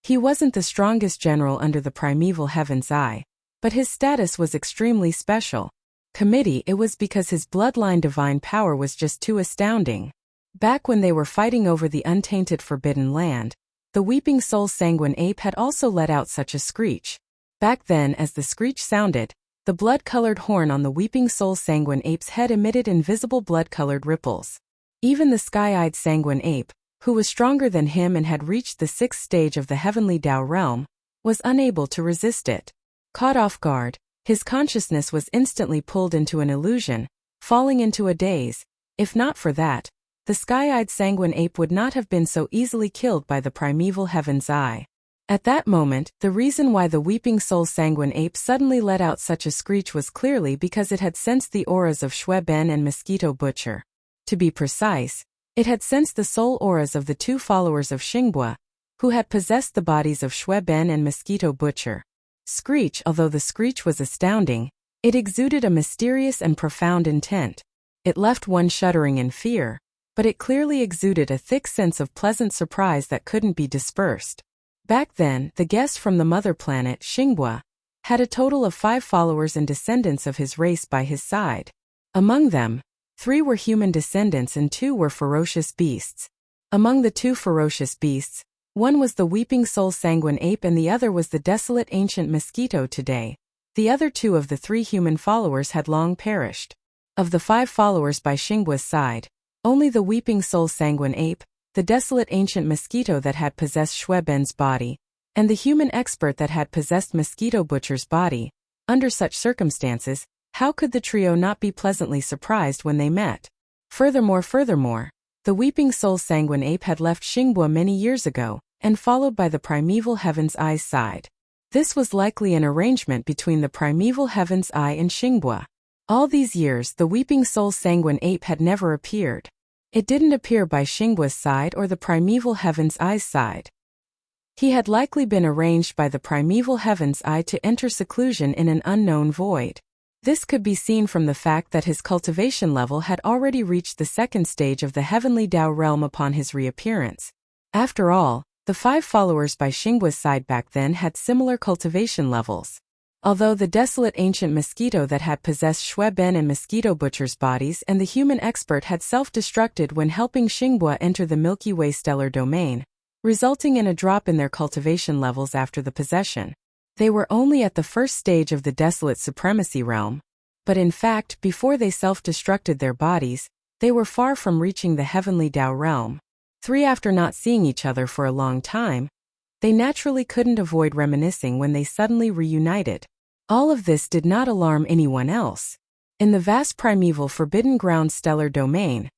He wasn't the strongest general under the primeval heaven's eye, but his status was extremely special. Committee, it was because his bloodline divine power was just too astounding. Back when they were fighting over the untainted forbidden land, the Weeping Soul Sanguine Ape had also let out such a screech. Back then, as the screech sounded, the blood-colored horn on the Weeping Soul Sanguine Ape's head emitted invisible blood-colored ripples. Even the sky-eyed Sanguine Ape, who was stronger than him and had reached the 6th stage of the heavenly Dao realm, was unable to resist it. Caught off guard, his consciousness was instantly pulled into an illusion, falling into a daze. If not for that, the sky-eyed Sanguine Ape would not have been so easily killed by the primeval heaven's eye. At that moment, the reason why the Weeping Soul Sanguine Ape suddenly let out such a screech was clearly because it had sensed the auras of Shueben and Mosquito Butcher. To be precise, it had sensed the soul auras of the two followers of Xinghua, who had possessed the bodies of Shueben and Mosquito Butcher. Screech, although the screech was astounding, it exuded a mysterious and profound intent. It left one shuddering in fear, but it clearly exuded a thick sense of pleasant surprise that couldn't be dispersed. Back then, the guest from the mother planet, Xinghua, had a total of 5 followers and descendants of his race by his side. Among them, 3 were human descendants and 2 were ferocious beasts. Among the 2 ferocious beasts, one was the Weeping Soul Sanguine Ape and the other was the desolate ancient mosquito today. The other 2 of the 3 human followers had long perished. Of the 5 followers by Xinghua's side, only the Weeping Soul Sanguine Ape, the desolate ancient mosquito that had possessed Shueben's body, and the human expert that had possessed Mosquito Butcher's body. Under such circumstances, how could the trio not be pleasantly surprised when they met? Furthermore, the Weeping Soul Sanguine Ape had left Xinghua many years ago, and followed by the primeval heaven's eye's side. This was likely an arrangement between the primeval heaven's eye and Xinghua. All these years, the Weeping Soul Sanguine Ape had never appeared. It didn't appear by Xinghua's side or the primeval heaven's eye's side. He had likely been arranged by the primeval heaven's eye to enter seclusion in an unknown void. This could be seen from the fact that his cultivation level had already reached the 2nd stage of the heavenly Dao realm upon his reappearance. After all, the 5 followers by Xinghua's side back then had similar cultivation levels. Although the desolate ancient mosquito that had possessed Shueben and Mosquito Butcher's bodies and the human expert had self-destructed when helping Xinghua enter the Milky Way stellar domain, resulting in a drop in their cultivation levels after the possession. They were only at the first stage of the desolate supremacy realm, but in fact, before they self-destructed their bodies, they were far from reaching the heavenly Tao realm. 3. After not seeing each other for a long time, they naturally couldn't avoid reminiscing when they suddenly reunited. All of this did not alarm anyone else. In the vast primeval Forbidden Ground stellar domain,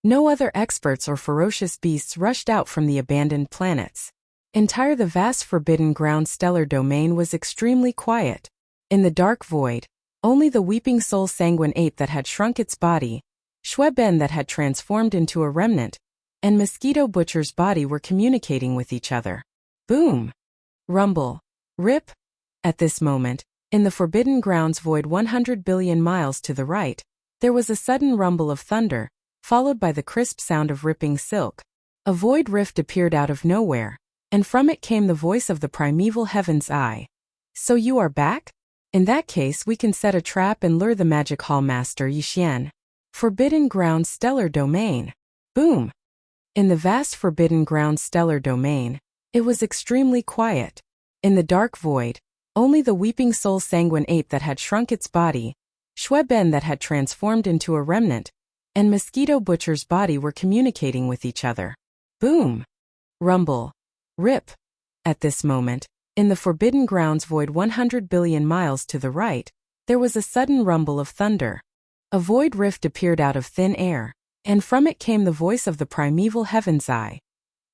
no other experts or ferocious beasts rushed out from the abandoned planets. The vast Forbidden Ground stellar domain was extremely quiet. In the dark void, only the weeping soul sanguine ape that had shrunk its body, Shueben that had transformed into a remnant, and Mosquito Butcher's body were communicating with each other. Boom! Rumble! Rip! At this moment, in the Forbidden Grounds void 100 billion miles to the right, there was a sudden rumble of thunder, followed by the crisp sound of ripping silk. A void rift appeared out of nowhere, and from it came the voice of the primeval Heaven's Eye. So you are back? In that case we can set a trap and lure the Magic Hall Master Yixian. Forbidden Ground stellar domain. Boom! In the vast Forbidden Ground stellar domain, it was extremely quiet. In the dark void, only the weeping soul sanguine ape that had shrunk its body, Shueben that had transformed into a remnant, and Mosquito Butcher's body were communicating with each other. Boom! Rumble! Rip! At this moment, in the Forbidden Grounds void 100 billion miles to the right, there was a sudden rumble of thunder. A void rift appeared out of thin air, and from it came the voice of the primeval Heaven's Eye.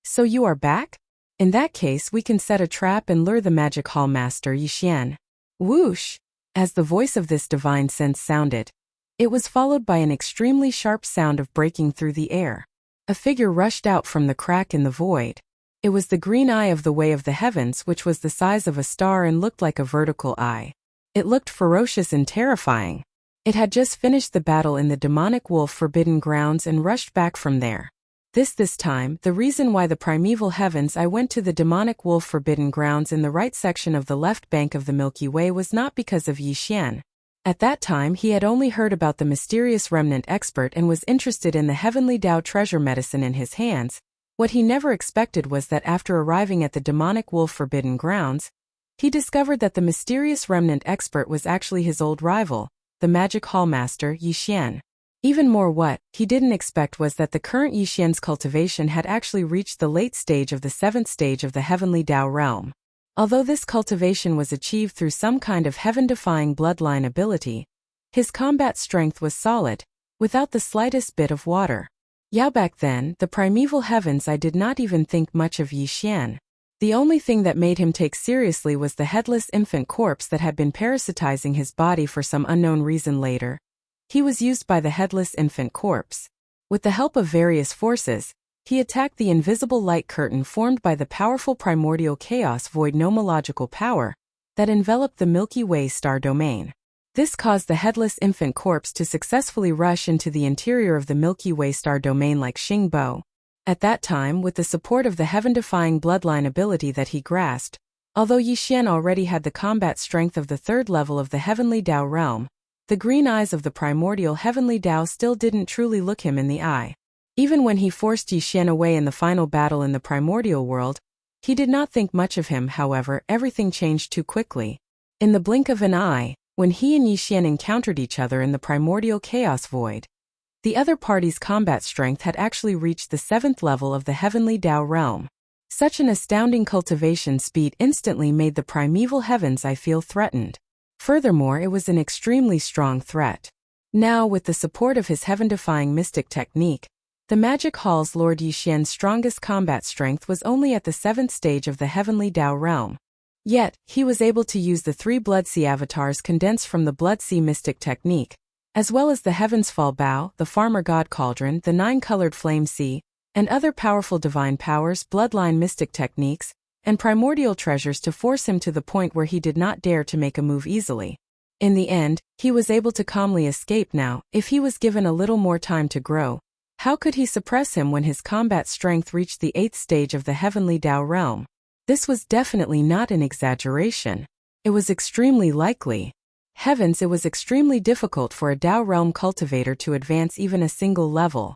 So you are back? In that case we can set a trap and lure the Magic Hall Master Yixian. Whoosh! As the voice of this divine sense sounded, it was followed by an extremely sharp sound of breaking through the air. A figure rushed out from the crack in the void. It was the green eye of the Way of the Heavens, which was the size of a star and looked like a vertical eye. It looked ferocious and terrifying. It had just finished the battle in the demonic wolf Forbidden Grounds and rushed back from there. This time, the reason why the primeval Heavens Eye went to the demonic wolf Forbidden Grounds in the right section of the left bank of the Milky Way was not because of Yixian. At that time he had only heard about the mysterious remnant expert and was interested in the heavenly Tao treasure medicine in his hands. What he never expected was that after arriving at the demonic wolf Forbidden Grounds, he discovered that the mysterious remnant expert was actually his old rival, the Magic Hall Master Yixian. Even more, what he didn't expect was that the current Yixian's cultivation had actually reached the late stage of the 7th stage of the heavenly Tao realm. Although this cultivation was achieved through some kind of heaven-defying bloodline ability, his combat strength was solid, without the slightest bit of water. Back then, the primeval Heavens Eye did not even think much of Yixian. The only thing that made him take seriously was the headless infant corpse that had been parasitizing his body for some unknown reason. Later, he was used by the headless infant corpse. With the help of various forces, he attacked the invisible light curtain formed by the powerful primordial chaos void nomological power that enveloped the Milky Way star domain. This caused the headless infant corpse to successfully rush into the interior of the Milky Way star domain like Xing Bo. At that time, with the support of the heaven-defying bloodline ability that he grasped, although Yixian already had the combat strength of the 3rd level of the heavenly Tao realm, the green eyes of the primordial heavenly Tao still didn't truly look him in the eye. Even when he forced Yixian away in the final battle in the primordial world, he did not think much of him. However, everything changed too quickly. In the blink of an eye, when he and Yixian encountered each other in the primordial chaos void, the other party's combat strength had actually reached the 7th level of the heavenly Tao realm. Such an astounding cultivation speed instantly made the primeval Heavens Eye feel threatened. Furthermore, it was an extremely strong threat. Now, with the support of his heaven-defying mystic technique, the Magic Hall's Lord Yixian's strongest combat strength was only at the 7th stage of the heavenly Tao realm. Yet, he was able to use the 3 Blood Sea avatars condensed from the Blood Sea mystic technique, as well as the Heaven's Fall Bow, the Farmer God Cauldron, the 9-colored Flame Sea, and other powerful divine powers, bloodline mystic techniques, and primordial treasures to force him to the point where he did not dare to make a move easily. In the end, he was able to calmly escape. Now, if he was given a little more time to grow, how could he suppress him when his combat strength reached the 8th stage of the heavenly Tao realm? This was definitely not an exaggeration. It was extremely likely. Heavens, it was extremely difficult for a Tao realm cultivator to advance even a single level.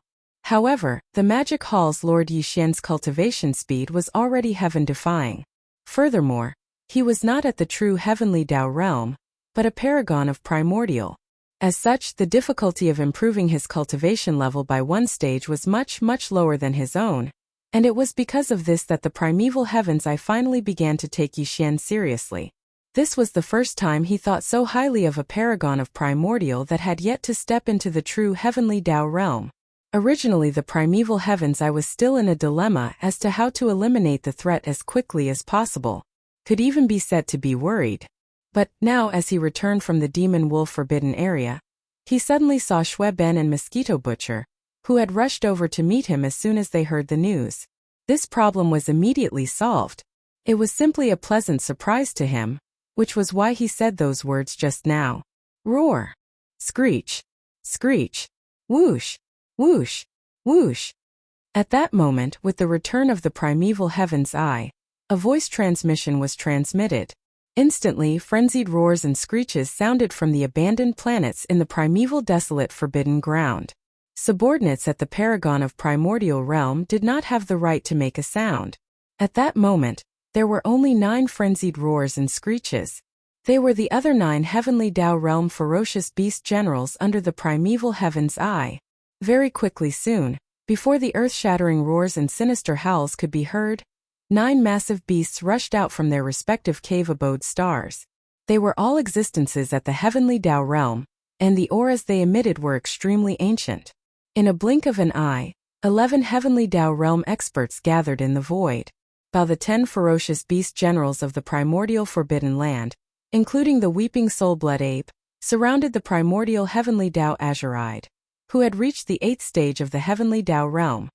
However, the magic hall's Lord Yixian's cultivation speed was already heaven-defying. Furthermore, he was not at the true heavenly Tao realm, but a paragon of primordial. As such, the difficulty of improving his cultivation level by one stage was much, much lower than his own, and it was because of this that the primeval heavens I finally began to take Yixian seriously. This was the first time he thought so highly of a paragon of primordial that had yet to step into the true heavenly Tao realm. Originally the primeval heavens I was still in a dilemma as to how to eliminate the threat as quickly as possible. Could even be said to be worried. But, now as he returned from the Demon Wolf Forbidden Area, he suddenly saw Shui Ben and Mosquito Butcher, who had rushed over to meet him as soon as they heard the news. This problem was immediately solved. It was simply a pleasant surprise to him, which was why he said those words just now. Roar! Screech! Screech! Whoosh! Whoosh! Whoosh! At that moment, with the return of the primeval heaven's eye, a voice transmission was transmitted. Instantly, frenzied roars and screeches sounded from the abandoned planets in the primeval desolate forbidden ground. Subordinates at the paragon of primordial realm did not have the right to make a sound. At that moment, there were only 9 frenzied roars and screeches. They were the other 9 heavenly Tao realm ferocious beast generals under the primeval heaven's eye. Very quickly soon, before the earth-shattering roars and sinister howls could be heard, 9 massive beasts rushed out from their respective cave abode stars. They were all existences at the heavenly Tao realm, and the auras they emitted were extremely ancient. In a blink of an eye, 11 heavenly Tao realm experts gathered in the void. While the 10 ferocious beast generals of the primordial forbidden land, including the weeping soul-blood ape, surrounded the primordial heavenly Tao Azuride, who had reached the 8th stage of the heavenly Tao realm.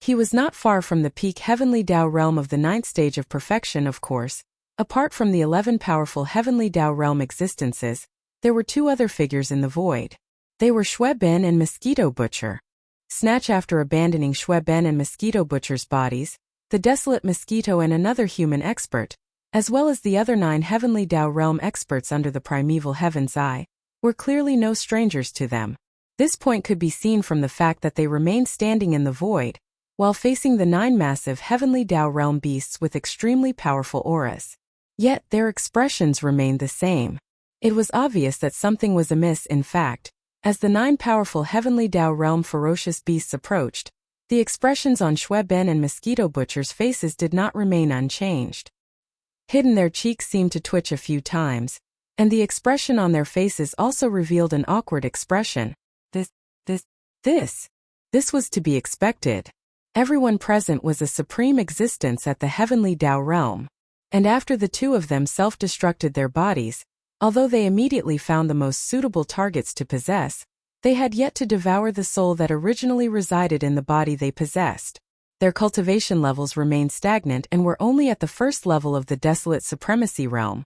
He was not far from the peak heavenly Tao realm of the 9th stage of perfection, of course. Apart from the 11 powerful heavenly Tao realm existences, there were 2 other figures in the void. They were Shui Ben and Mosquito Butcher. Snatch after abandoning Shui Ben and Mosquito Butcher's bodies, the desolate mosquito and another human expert, as well as the other 9 heavenly Tao realm experts under the primeval heaven's eye, were clearly no strangers to them. This point could be seen from the fact that they remained standing in the void, while facing the 9 massive heavenly Tao realm beasts with extremely powerful auras. Yet their expressions remained the same. It was obvious that something was amiss. In fact, as the 9 powerful heavenly Tao realm ferocious beasts approached, the expressions on Shui Ben and Mosquito Butcher's faces did not remain unchanged. Hidden, their cheeks seemed to twitch a few times, and the expression on their faces also revealed an awkward expression. This was to be expected. Everyone present was a supreme existence at the heavenly Tao realm, and after the 2 of them self-destructed their bodies, although they immediately found the most suitable targets to possess, they had yet to devour the soul that originally resided in the body they possessed. Their cultivation levels remained stagnant and were only at the 1st level of the desolate supremacy realm.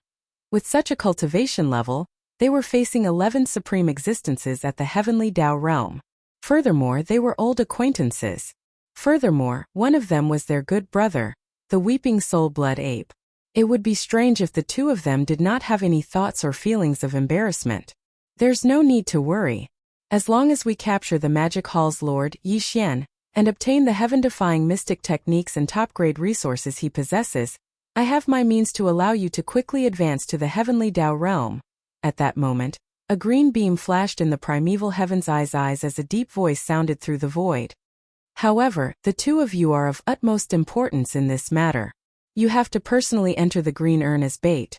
With such a cultivation level, they were facing 11 supreme existences at the heavenly Tao realm. Furthermore, they were old acquaintances. Furthermore, one of them was their good brother, the weeping soul-blood ape. It would be strange if the 2 of them did not have any thoughts or feelings of embarrassment. There's no need to worry. As long as we capture the Magic Hall's Lord, Yixian, and obtain the heaven-defying mystic techniques and top-grade resources he possesses, I have my means to allow you to quickly advance to the heavenly Tao realm. At that moment, a green beam flashed in the primeval heaven's eyes as a deep voice sounded through the void. However, the 2 of you are of utmost importance in this matter. You have to personally enter the green urn as bait.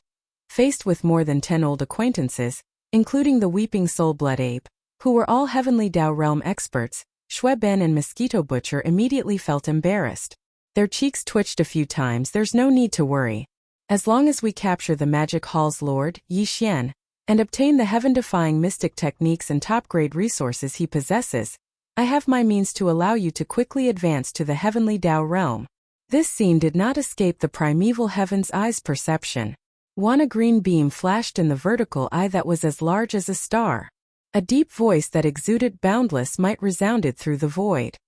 Faced with more than 10 old acquaintances, including the weeping soul-blood ape, who were all heavenly Tao realm experts, Shui Ben and Mosquito Butcher immediately felt embarrassed. Their cheeks twitched a few times. There's no need to worry. As long as we capture the Magic Hall's Lord, Yixian, and obtain the heaven-defying mystic techniques and top-grade resources he possesses, I have my means to allow you to quickly advance to the heavenly Tao realm. This scene did not escape the primeval heaven's eye's perception. A green beam flashed in the vertical eye that was as large as a star. A deep voice that exuded boundless might resounded through the void.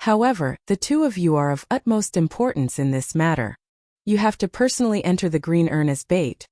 However, the 2 of you are of utmost importance in this matter. You have to personally enter the green urn as bait.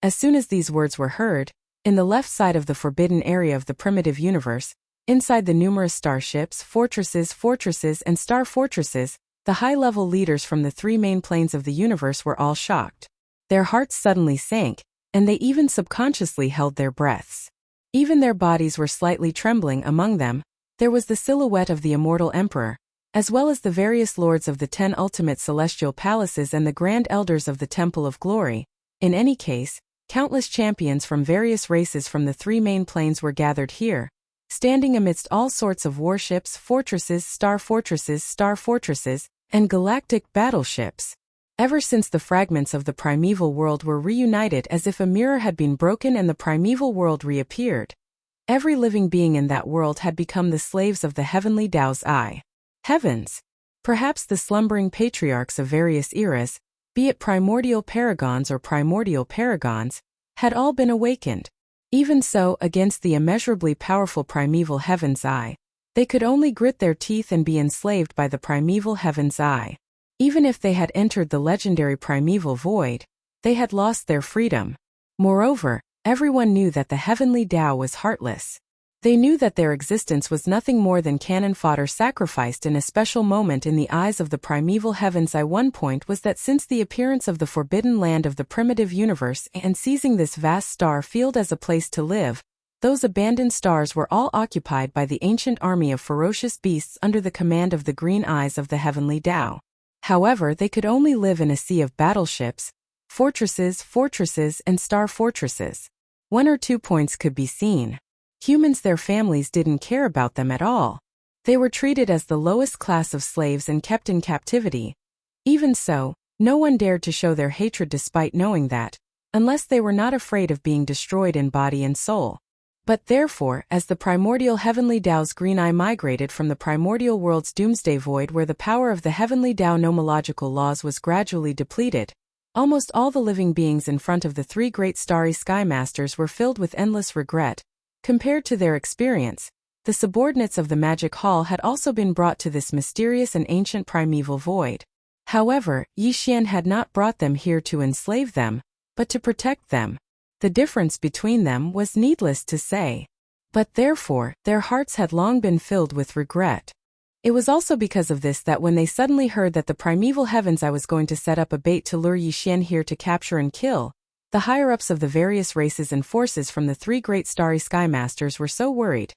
As soon as these words were heard, in the left side of the forbidden area of the primitive universe, Inside the numerous starships, fortresses, and star fortresses, the high-level leaders from the three main planes of the universe were all shocked. Their hearts suddenly sank, and they even subconsciously held their breaths. Even their bodies were slightly trembling. Among them, there was the silhouette of the immortal emperor, as well as the various lords of the 10 ultimate celestial palaces and the grand elders of the Temple of Glory. In any case, countless champions from various races from the three main planes were gathered here, standing amidst all sorts of warships, fortresses, and galactic battleships. Ever since the fragments of the primeval world were reunited as if a mirror had been broken and the primeval world reappeared, every living being in that world had become the slaves of the heavenly Tao's eye. Heavens! Perhaps the slumbering patriarchs of various eras, be it primordial paragons or primordial paragons, had all been awakened. Even so, against the immeasurably powerful primeval heaven's eye, they could only grit their teeth and be enslaved by the primeval heaven's eye. Even if they had entered the legendary primeval void, they had lost their freedom. Moreover, everyone knew that the heavenly Tao was heartless. They knew that their existence was nothing more than cannon fodder sacrificed in a special moment in the eyes of the primeval heaven's eye. One point was that since the appearance of the forbidden land of the primitive universe and seizing this vast star field as a place to live, those abandoned stars were all occupied by the ancient army of ferocious beasts under the command of the green eyes of the heavenly Tao. However, they could only live in a sea of battleships, fortresses, and star fortresses. 1 or 2 points could be seen. Humans, their families didn't care about them at all. They were treated as the lowest class of slaves and kept in captivity. Even so, no one dared to show their hatred despite knowing that, unless they were not afraid of being destroyed in body and soul. But therefore, as the primordial heavenly Tao's green eye migrated from the primordial world's doomsday void where the power of the heavenly Tao nomological laws was gradually depleted, almost all the living beings in front of the three great starry sky masters were filled with endless regret. Compared to their experience, the subordinates of the magic hall had also been brought to this mysterious and ancient primeval void. However, Yi Xian had not brought them here to enslave them, but to protect them. The difference between them was needless to say. But therefore, their hearts had long been filled with regret. It was also because of this that when they suddenly heard that the primeval heavens I was going to set up a bait to lure Yi Xian here to capture and kill, the higher-ups of the various races and forces from the three great starry sky masters were so worried.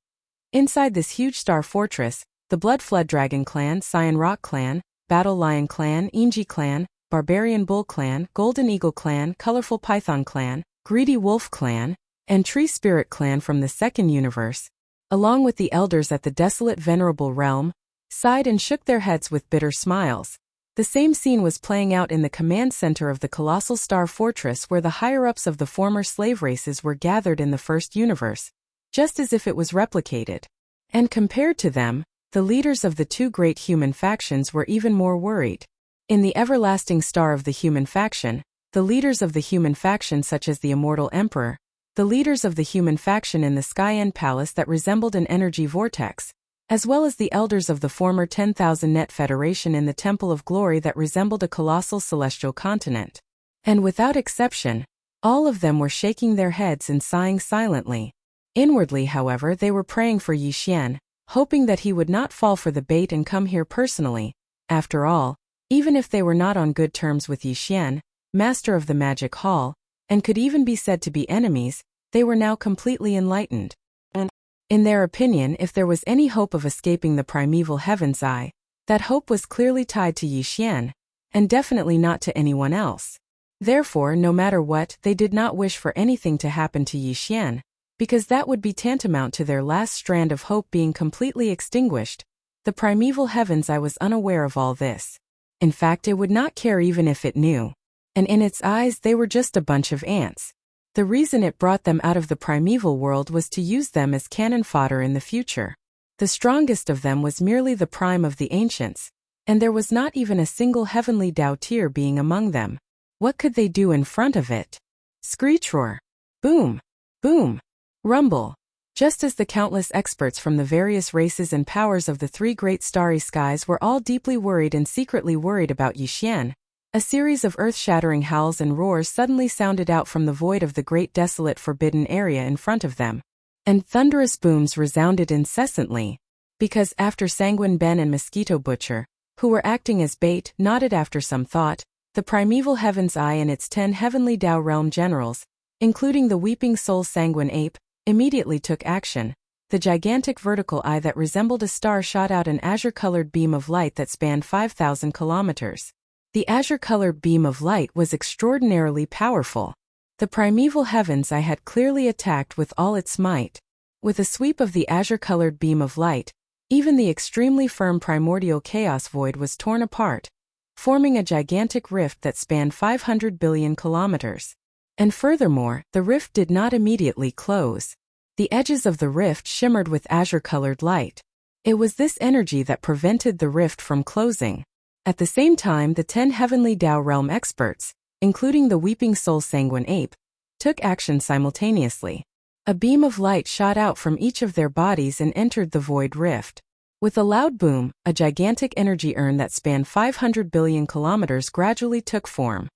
Inside this huge star fortress, the Blood Flood Dragon Clan, Cyan Rock Clan, Battle Lion Clan, Inji Clan, Barbarian Bull Clan, Golden Eagle Clan, Colorful Python Clan, Greedy Wolf Clan, and Tree Spirit Clan from the second universe, along with the elders at the desolate venerable realm, sighed and shook their heads with bitter smiles. The same scene was playing out in the command center of the colossal star fortress where the higher-ups of the former slave races were gathered in the first universe, just as if it was replicated. And compared to them, the leaders of the two great human factions were even more worried. In the everlasting star of the human faction, the leaders of the human faction such as the immortal emperor, the leaders of the human faction in the Sky End Palace that resembled an energy vortex, as well as the elders of the former 10,000 Net Federation in the Temple of Glory that resembled a colossal celestial continent. And without exception, all of them were shaking their heads and sighing silently. Inwardly, however, they were praying for Yi Xian, hoping that he would not fall for the bait and come here personally. After all, even if they were not on good terms with Yi Xian, master of the magic hall, and could even be said to be enemies, they were now completely enlightened. And, in their opinion, if there was any hope of escaping the primeval heaven's eye, that hope was clearly tied to Yi Xian, and definitely not to anyone else. Therefore, no matter what, they did not wish for anything to happen to Yi Xian, because that would be tantamount to their last strand of hope being completely extinguished. The primeval heaven's eye was unaware of all this. In fact, it would not care even if it knew. And in its eyes they were just a bunch of ants. The reason it brought them out of the primeval world was to use them as cannon fodder in the future. The strongest of them was merely the prime of the ancients, and there was not even a single heavenly Tao tier being among them. What could they do in front of it? Screech roar. Boom. Boom. Rumble. Just as the countless experts from the various races and powers of the three great starry skies were all deeply worried and secretly worried about Yi Xian, a series of earth-shattering howls and roars suddenly sounded out from the void of the great desolate forbidden area in front of them. and thunderous booms resounded incessantly, because after Sanguine Ben and Mosquito Butcher, who were acting as bait, nodded after some thought, the primeval Heaven's Eye and its 10 heavenly Tao realm generals, including the Weeping Soul Sanguine Ape, immediately took action. The gigantic vertical eye that resembled a star shot out an azure-colored beam of light that spanned 5,000 kilometers. The azure-colored beam of light was extraordinarily powerful. The primeval Heaven's Eye had clearly attacked with all its might. With a sweep of the azure-colored beam of light, even the extremely firm primordial chaos void was torn apart, forming a gigantic rift that spanned 500 billion kilometers. And furthermore, the rift did not immediately close. The edges of the rift shimmered with azure-colored light. It was this energy that prevented the rift from closing. At the same time, the 10 heavenly Tao realm experts, including the Weeping Soul Sanguine Ape, took action simultaneously. A beam of light shot out from each of their bodies and entered the void rift. With a loud boom, a gigantic energy urn that spanned 500 billion kilometers gradually took form.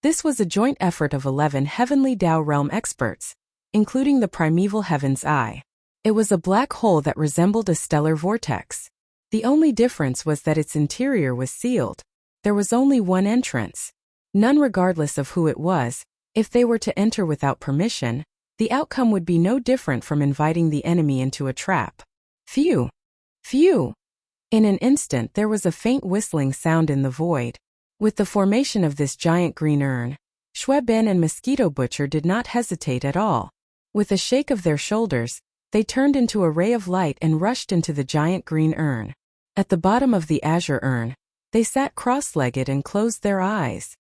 This was a joint effort of 11 heavenly Tao realm experts, including the primeval Heaven's Eye. It was a black hole that resembled a stellar vortex. The only difference was that its interior was sealed. There was only one entrance. None, regardless of who it was. If they were to enter without permission, the outcome would be no different from inviting the enemy into a trap. Phew! Phew! In an instant there was a faint whistling sound in the void. With the formation of this giant green urn, Shui Ben and Mosquito Butcher did not hesitate at all. With a shake of their shoulders, they turned into a ray of light and rushed into the giant green urn. At the bottom of the azure urn, they sat cross-legged and closed their eyes.